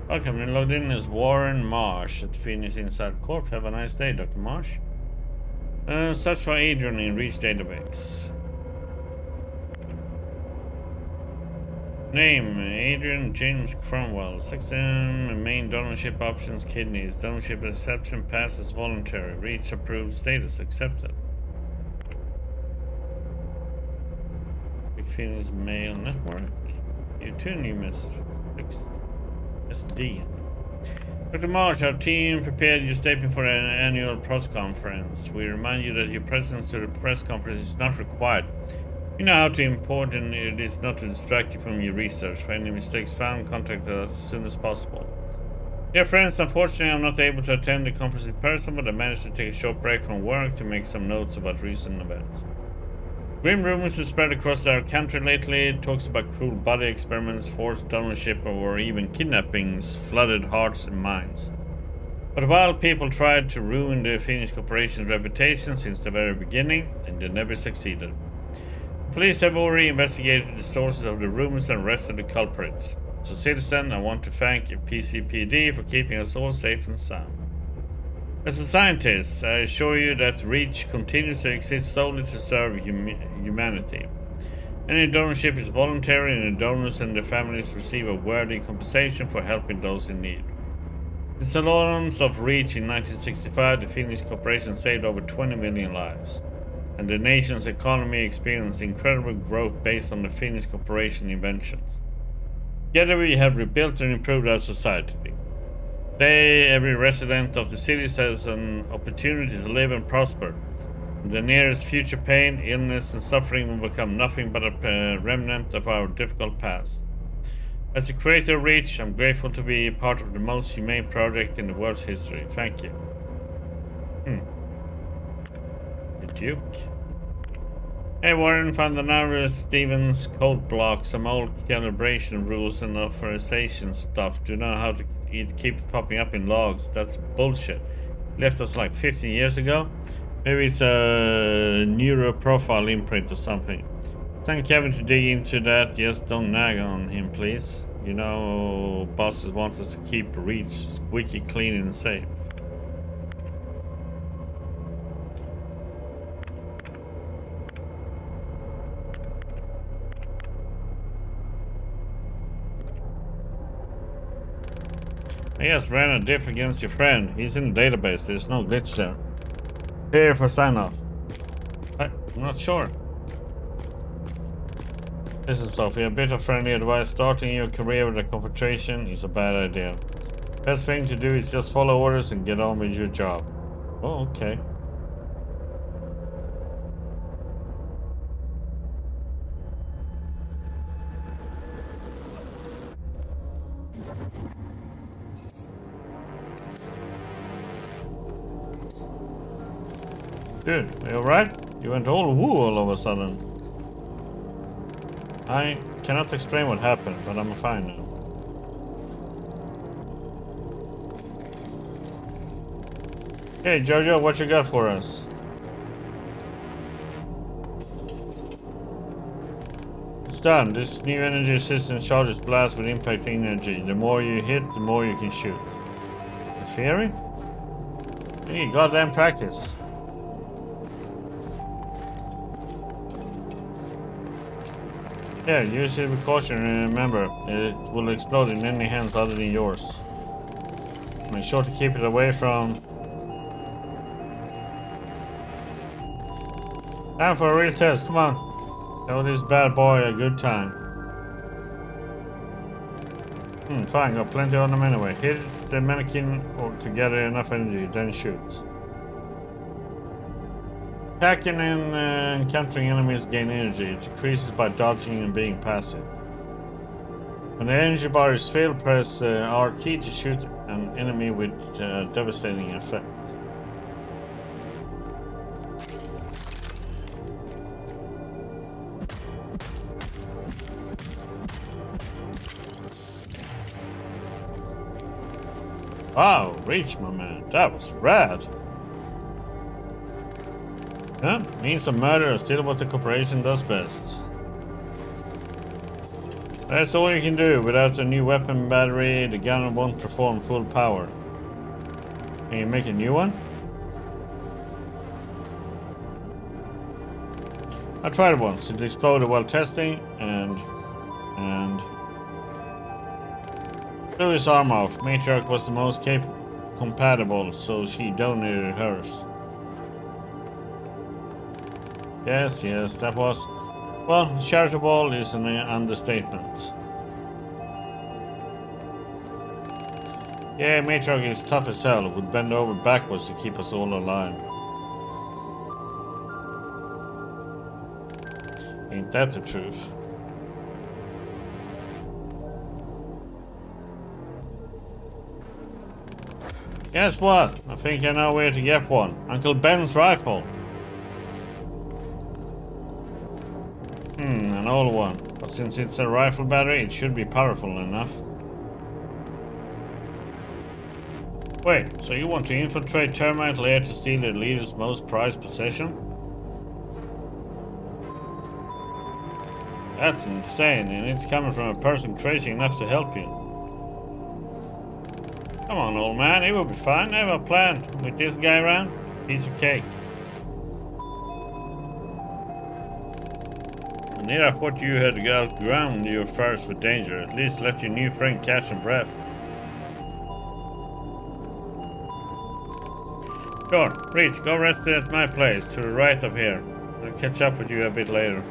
Speaker 1: Welcome, and logged in as Warren Marsh at Phoenix Inside Corp. Have a nice day, Dr. Marsh. Search for Adrian in Reach database. Name, Adrian James Cromwell. 6M, main donorship options, kidneys. Donorship exception passes voluntary. Reach approved status accepted. Big Phoenix Mail Network. You two new messages. SD. Dr. Marsh, our team prepared your statement for an annual press conference. We remind you that your presence to the press conference is not required. You know how important it is not to distract you from your research. For any mistakes found, contact us as soon as possible. Dear friends, unfortunately I'm not able to attend the conference in person, but I managed to take a short break from work to make some notes about recent events. Grim rumors have spread across our country lately. It talks about cruel body experiments, forced donorship, or even kidnappings flooded hearts and minds. But while people tried to ruin the Phoenix Corporation's reputation since the very beginning, and they never succeeded. Police have already investigated the sources of the rumors and arrested the culprits. As a citizen, I want to thank PCPD for keeping us all safe and sound. As a scientist, I assure you that Reach continues to exist solely to serve humanity. Any donorship is voluntary, and the donors and their families receive a worthy compensation for helping those in need. Since the launch of Reach in 1965, the Phoenix Corporation saved over 20 million lives, and the nation's economy experienced incredible growth based on the Phoenix Corporation inventions. Together we have rebuilt and improved our society. Today, every resident of the cities has an opportunity to live and prosper. In the nearest future, pain, illness, and suffering will become nothing but a remnant of our difficult past. As a creator of Reach, I'm grateful to be part of the most humane project in the world's history. Thank you. The Duke. Hey Warren, found another Stevens code block, some old calibration rules and authorization stuff. Do you know how to it keeps popping up in logs? That's bullshit. Left us like 15 years ago. Maybe it's a neuro profile imprint or something. Thank Kevin to dig into that. Just don't nag on him, please. You know, bosses want us to keep Reach squeaky clean and safe. Yes, ran a diff against your friend. He's in the database. There's no glitch there. Here for sign off. I'm not sure. Listen, Sophie, a bit of friendly advice. Starting your career with a confrontation is a bad idea. Best thing to do is just follow orders and get on with your job. Oh, okay. Dude, are you alright? You went all woo all of a sudden. I cannot explain what happened, but I'm fine now. Hey Jojo, what you got for us? It's done. This new energy system charges blast with impact energy. The more you hit, the more you can shoot. The fairy? You need goddamn practice. Yeah, use it with caution and remember, it will explode in any hands other than yours. Make sure to keep it away from... Time for a real test, come on. Show this bad boy a good time. Fine, got plenty on them anyway. Hit the mannequin or to gather enough energy, then shoot. Attacking and encountering enemies gain energy. It decreases by dodging and being passive. When the energy bar is filled, press RT to shoot an enemy with devastating effect. Wow, Reach, my man. That was rad. Yeah, means of murder is still what the corporation does best. That's all you can do. Without the new weapon battery, the gun won't perform full power. Can you make a new one? I tried once. It exploded while testing and blew his arm off. Matriarch was the most compatible, so she donated hers. Yes, that was... Well, charitable is an understatement. Yeah, Matriarch is tough as hell. Would bend over backwards to keep us all alive. Ain't that the truth? Guess what? I think I know where to get one. Uncle Ben's rifle. An old one, but since it's a rifle battery, it should be powerful enough. Wait, so you want to infiltrate Termite Lair to steal the leader's most prized possession? That's insane, and it's coming from a person crazy enough to help you. Come on, old man, it will be fine. I have a plan. With this guy around, piece of cake. Neither thought you had outgrown your thirst for danger. At least let your new friend catch some breath. Sure, Reach, go rest at my place to the right of here. I'll catch up with you a bit later.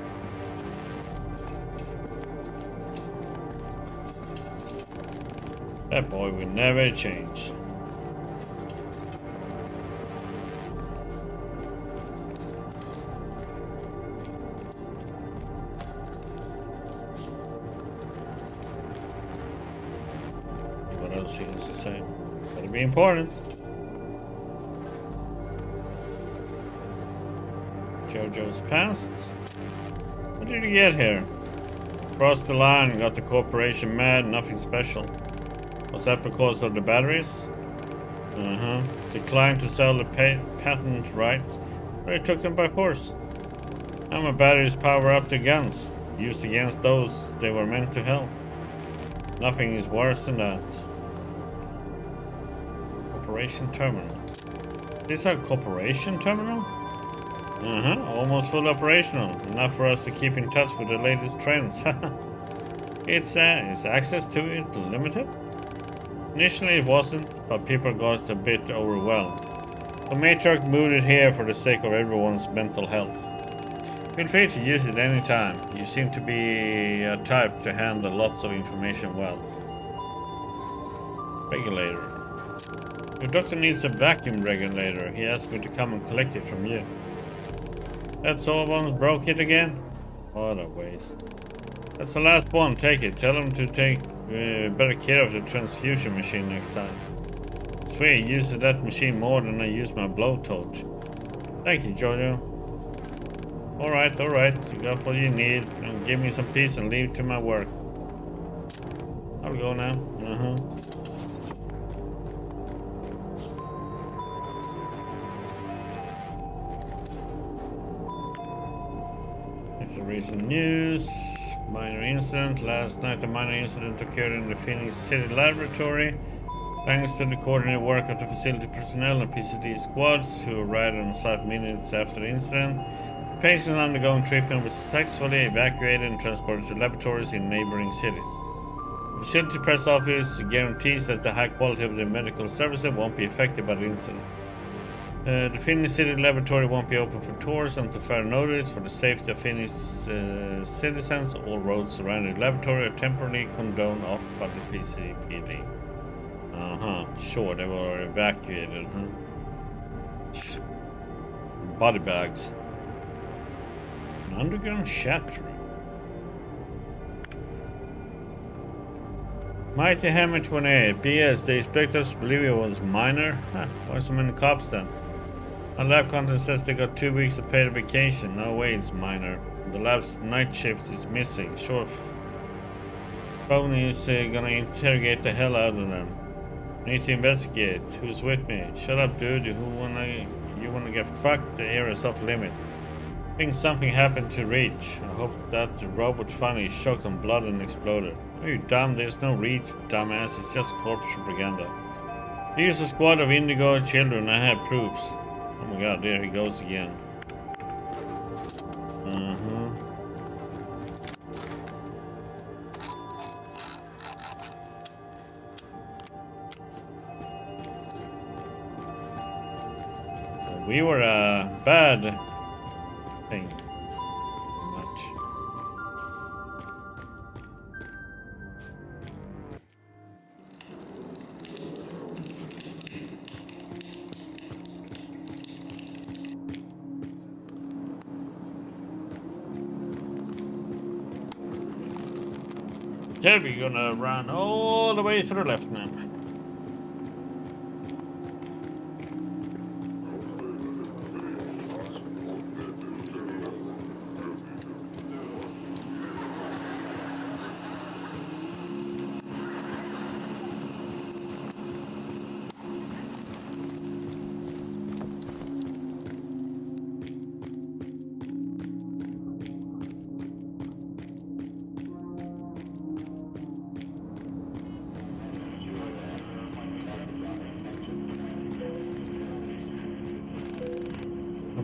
Speaker 1: That boy will never change. What else he has to say? Gotta be important. Jojo's past. What did he get here? Crossed the line, got the corporation mad, nothing special. Was that because of the batteries? Declined to sell the patent rights, but it took them by force. Now my batteries power up the guns. Used against those they were meant to help. Nothing is worse than that. Corporation terminal. This is a corporation terminal? Almost full operational. Enough for us to keep in touch with the latest trends. Is access to it limited? Initially it wasn't, but people got a bit overwhelmed. The Matriarch moved it here for the sake of everyone's mental health. Feel free to use it anytime. You seem to be a type to handle lots of information well. Regulator. Your doctor needs a vacuum regulator. He asked me to come and collect it from you. That Soulbones broke it again? What a waste. That's the last one. Take it. Tell him to take better care of the transfusion machine next time. I swear he uses that machine more than I use my blowtorch. Thank you, Jojo. Alright. You got what you need. And give me some peace and leave to my work. I'll go now. It's the recent news. Minor incident. Last night a minor incident occurred in the Phoenix City laboratory. Thanks to the coordinated work of the facility personnel and PCD squads who arrived on site minutes after the incident, the patient undergoing treatment was successfully evacuated and transported to laboratories in neighboring cities. The facility press office guarantees that the high quality of the medical services won't be affected by the incident. The Phoenix City laboratory won't be open for tours until further notice. For the safety of Phoenix citizens, all roads surrounding the laboratory are temporarily condoned off by the PCPD. Sure, they were evacuated, Body bags. An underground shatter. Mighty Hammer 28. BS, they expect us to believe it was minor? Why so many cops then? Our lab content says they got 2 weeks of paid vacation. No way it's minor. The lab's night shift is missing. Sure. Phony is gonna interrogate the hell out of them. Need to investigate. Who's with me? Shut up, dude. You wanna get fucked? The area's off limit. I think something happened to Reach. I hope that the robot finally shocked on blood and exploded. Are you dumb? There's no Reach, dumbass. It's just corpse propaganda. Here's a squad of Indigo children. I have proofs. Oh my god, there he goes again. We were a bad thing. Much. Okay, we're gonna run all the way to the left now.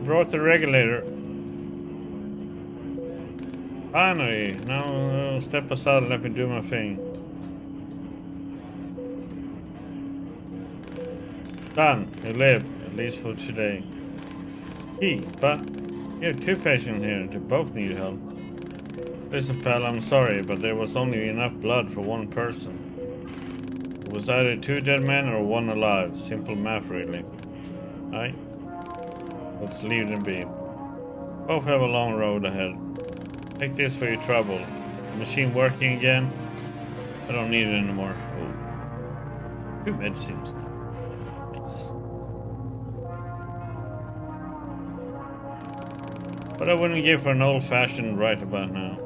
Speaker 1: Brought the regulator. Finally, now step aside and let me do my thing. Done. You live, at least for today. But you have 2 patients here. They both need help. Listen, pal, I'm sorry, but there was only enough blood for 1 person. It was either 2 dead men or 1 alive. Simple math, really. Aye? Let's leave them be. Both have a long road ahead. Take this for your trouble. The machine working again? I don't need it anymore. Oh. 2 medicines. Nice. But I wouldn't give for an old-fashioned right about now.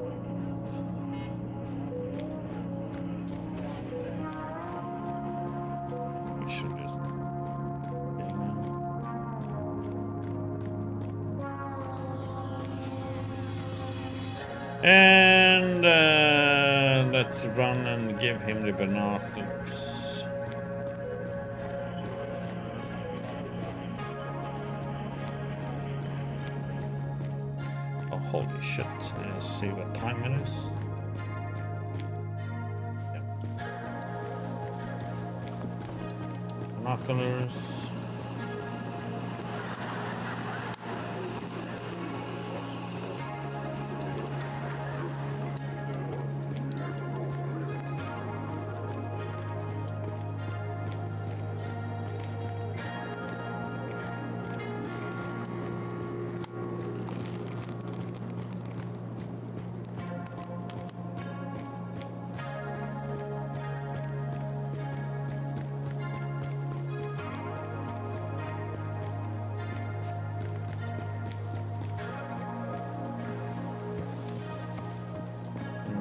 Speaker 1: We should just... And let's run and give him the binoculars. Oh, holy shit. Let's see what time it is. Binoculars.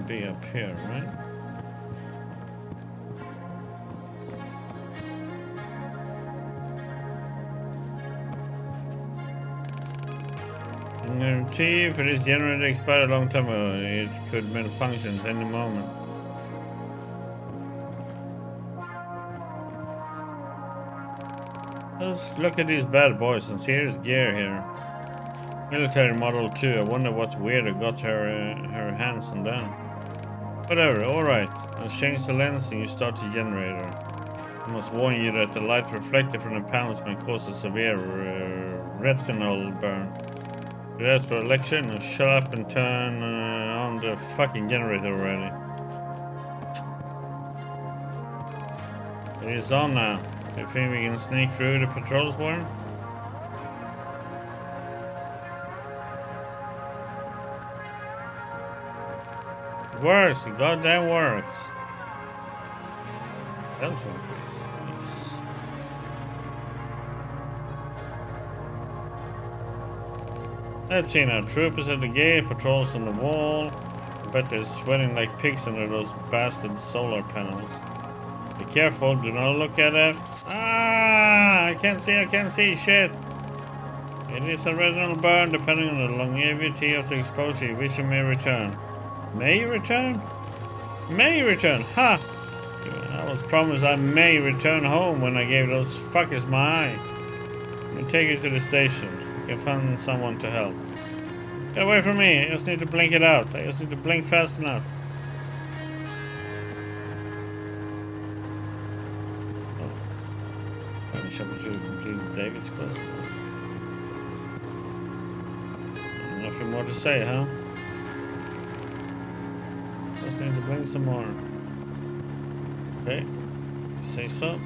Speaker 1: Be up here, right? Guarantee for this generator expired a long time ago. It could malfunction at any moment. Let's look at these bad boys and serious gear here. Military Model 2. I wonder what weirdo got her hands on them. Whatever, alright. I'll change the lens and you start the generator. I must warn you that the light reflected from the panels may cause a severe retinal burn. But as for a lecture, now shut up and turn on the fucking generator already. It is on now. You think we can sneak through the patrols, Warren? Works, it goddamn works. Telephone face. Nice. Let's see now. Troopers at the gate, patrols on the wall. I bet they're sweating like pigs under those bastard solar panels. Be careful, do not look at it. Ah, I can't see, shit. It is a retinal burn depending on the longevity of the exposure. Your vision may return. May return? May return, ha! I was promised I may return home when I gave those fuckers my eye. Let me take you to the station. You can find someone to help. Get away from me, I just need to blink it out. I just need to blink fast enough. Oh. Shepherd completes David's quest. Nothing more to say, huh? Just need to bring some more. Okay, say so.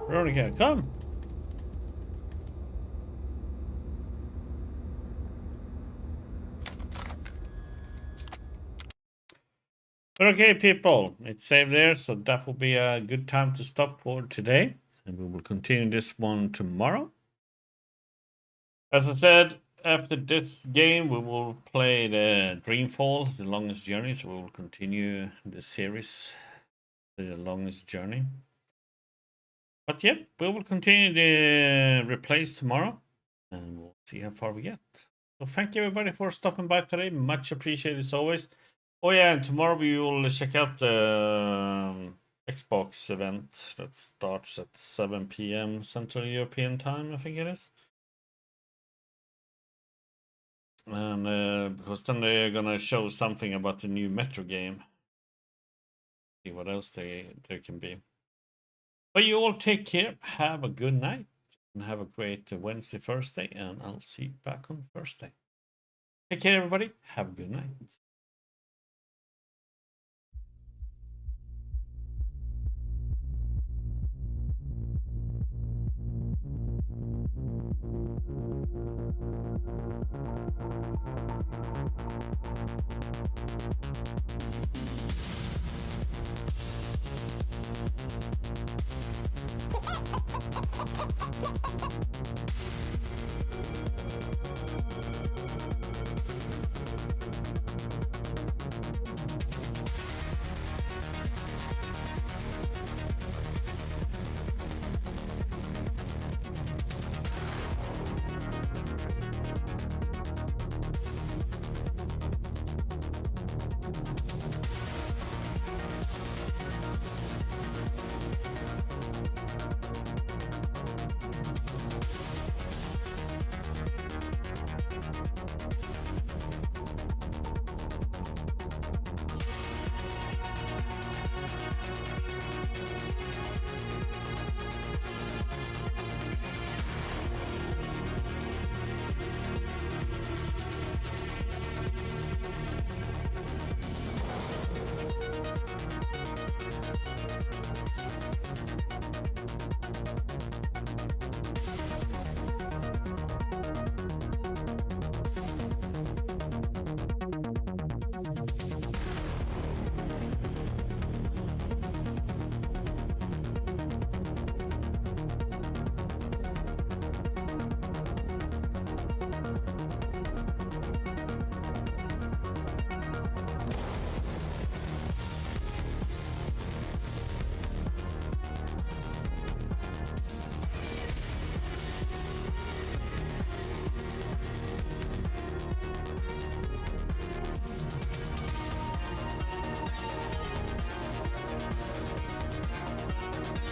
Speaker 1: Veronica, come! But okay, people, it's saved there, so that will be a good time to stop for today. And we will continue this one tomorrow. As I said, after this game, we will play the Dreamfall, The Longest Journey. So we will continue the series, The Longest Journey. But yep, we will continue the replays tomorrow. And we'll see how far we get. So thank you everybody for stopping by today. Much appreciated as always. Oh yeah, and tomorrow we will check out the Xbox event that starts at 7 p.m. Central European Time, I think it is. And because then they're gonna show something about the new Metro game. See what else there can be. But you all take care, have a good night, and have a great Wednesday, Thursday, and I'll see you back on Thursday. Take care everybody, have a good night.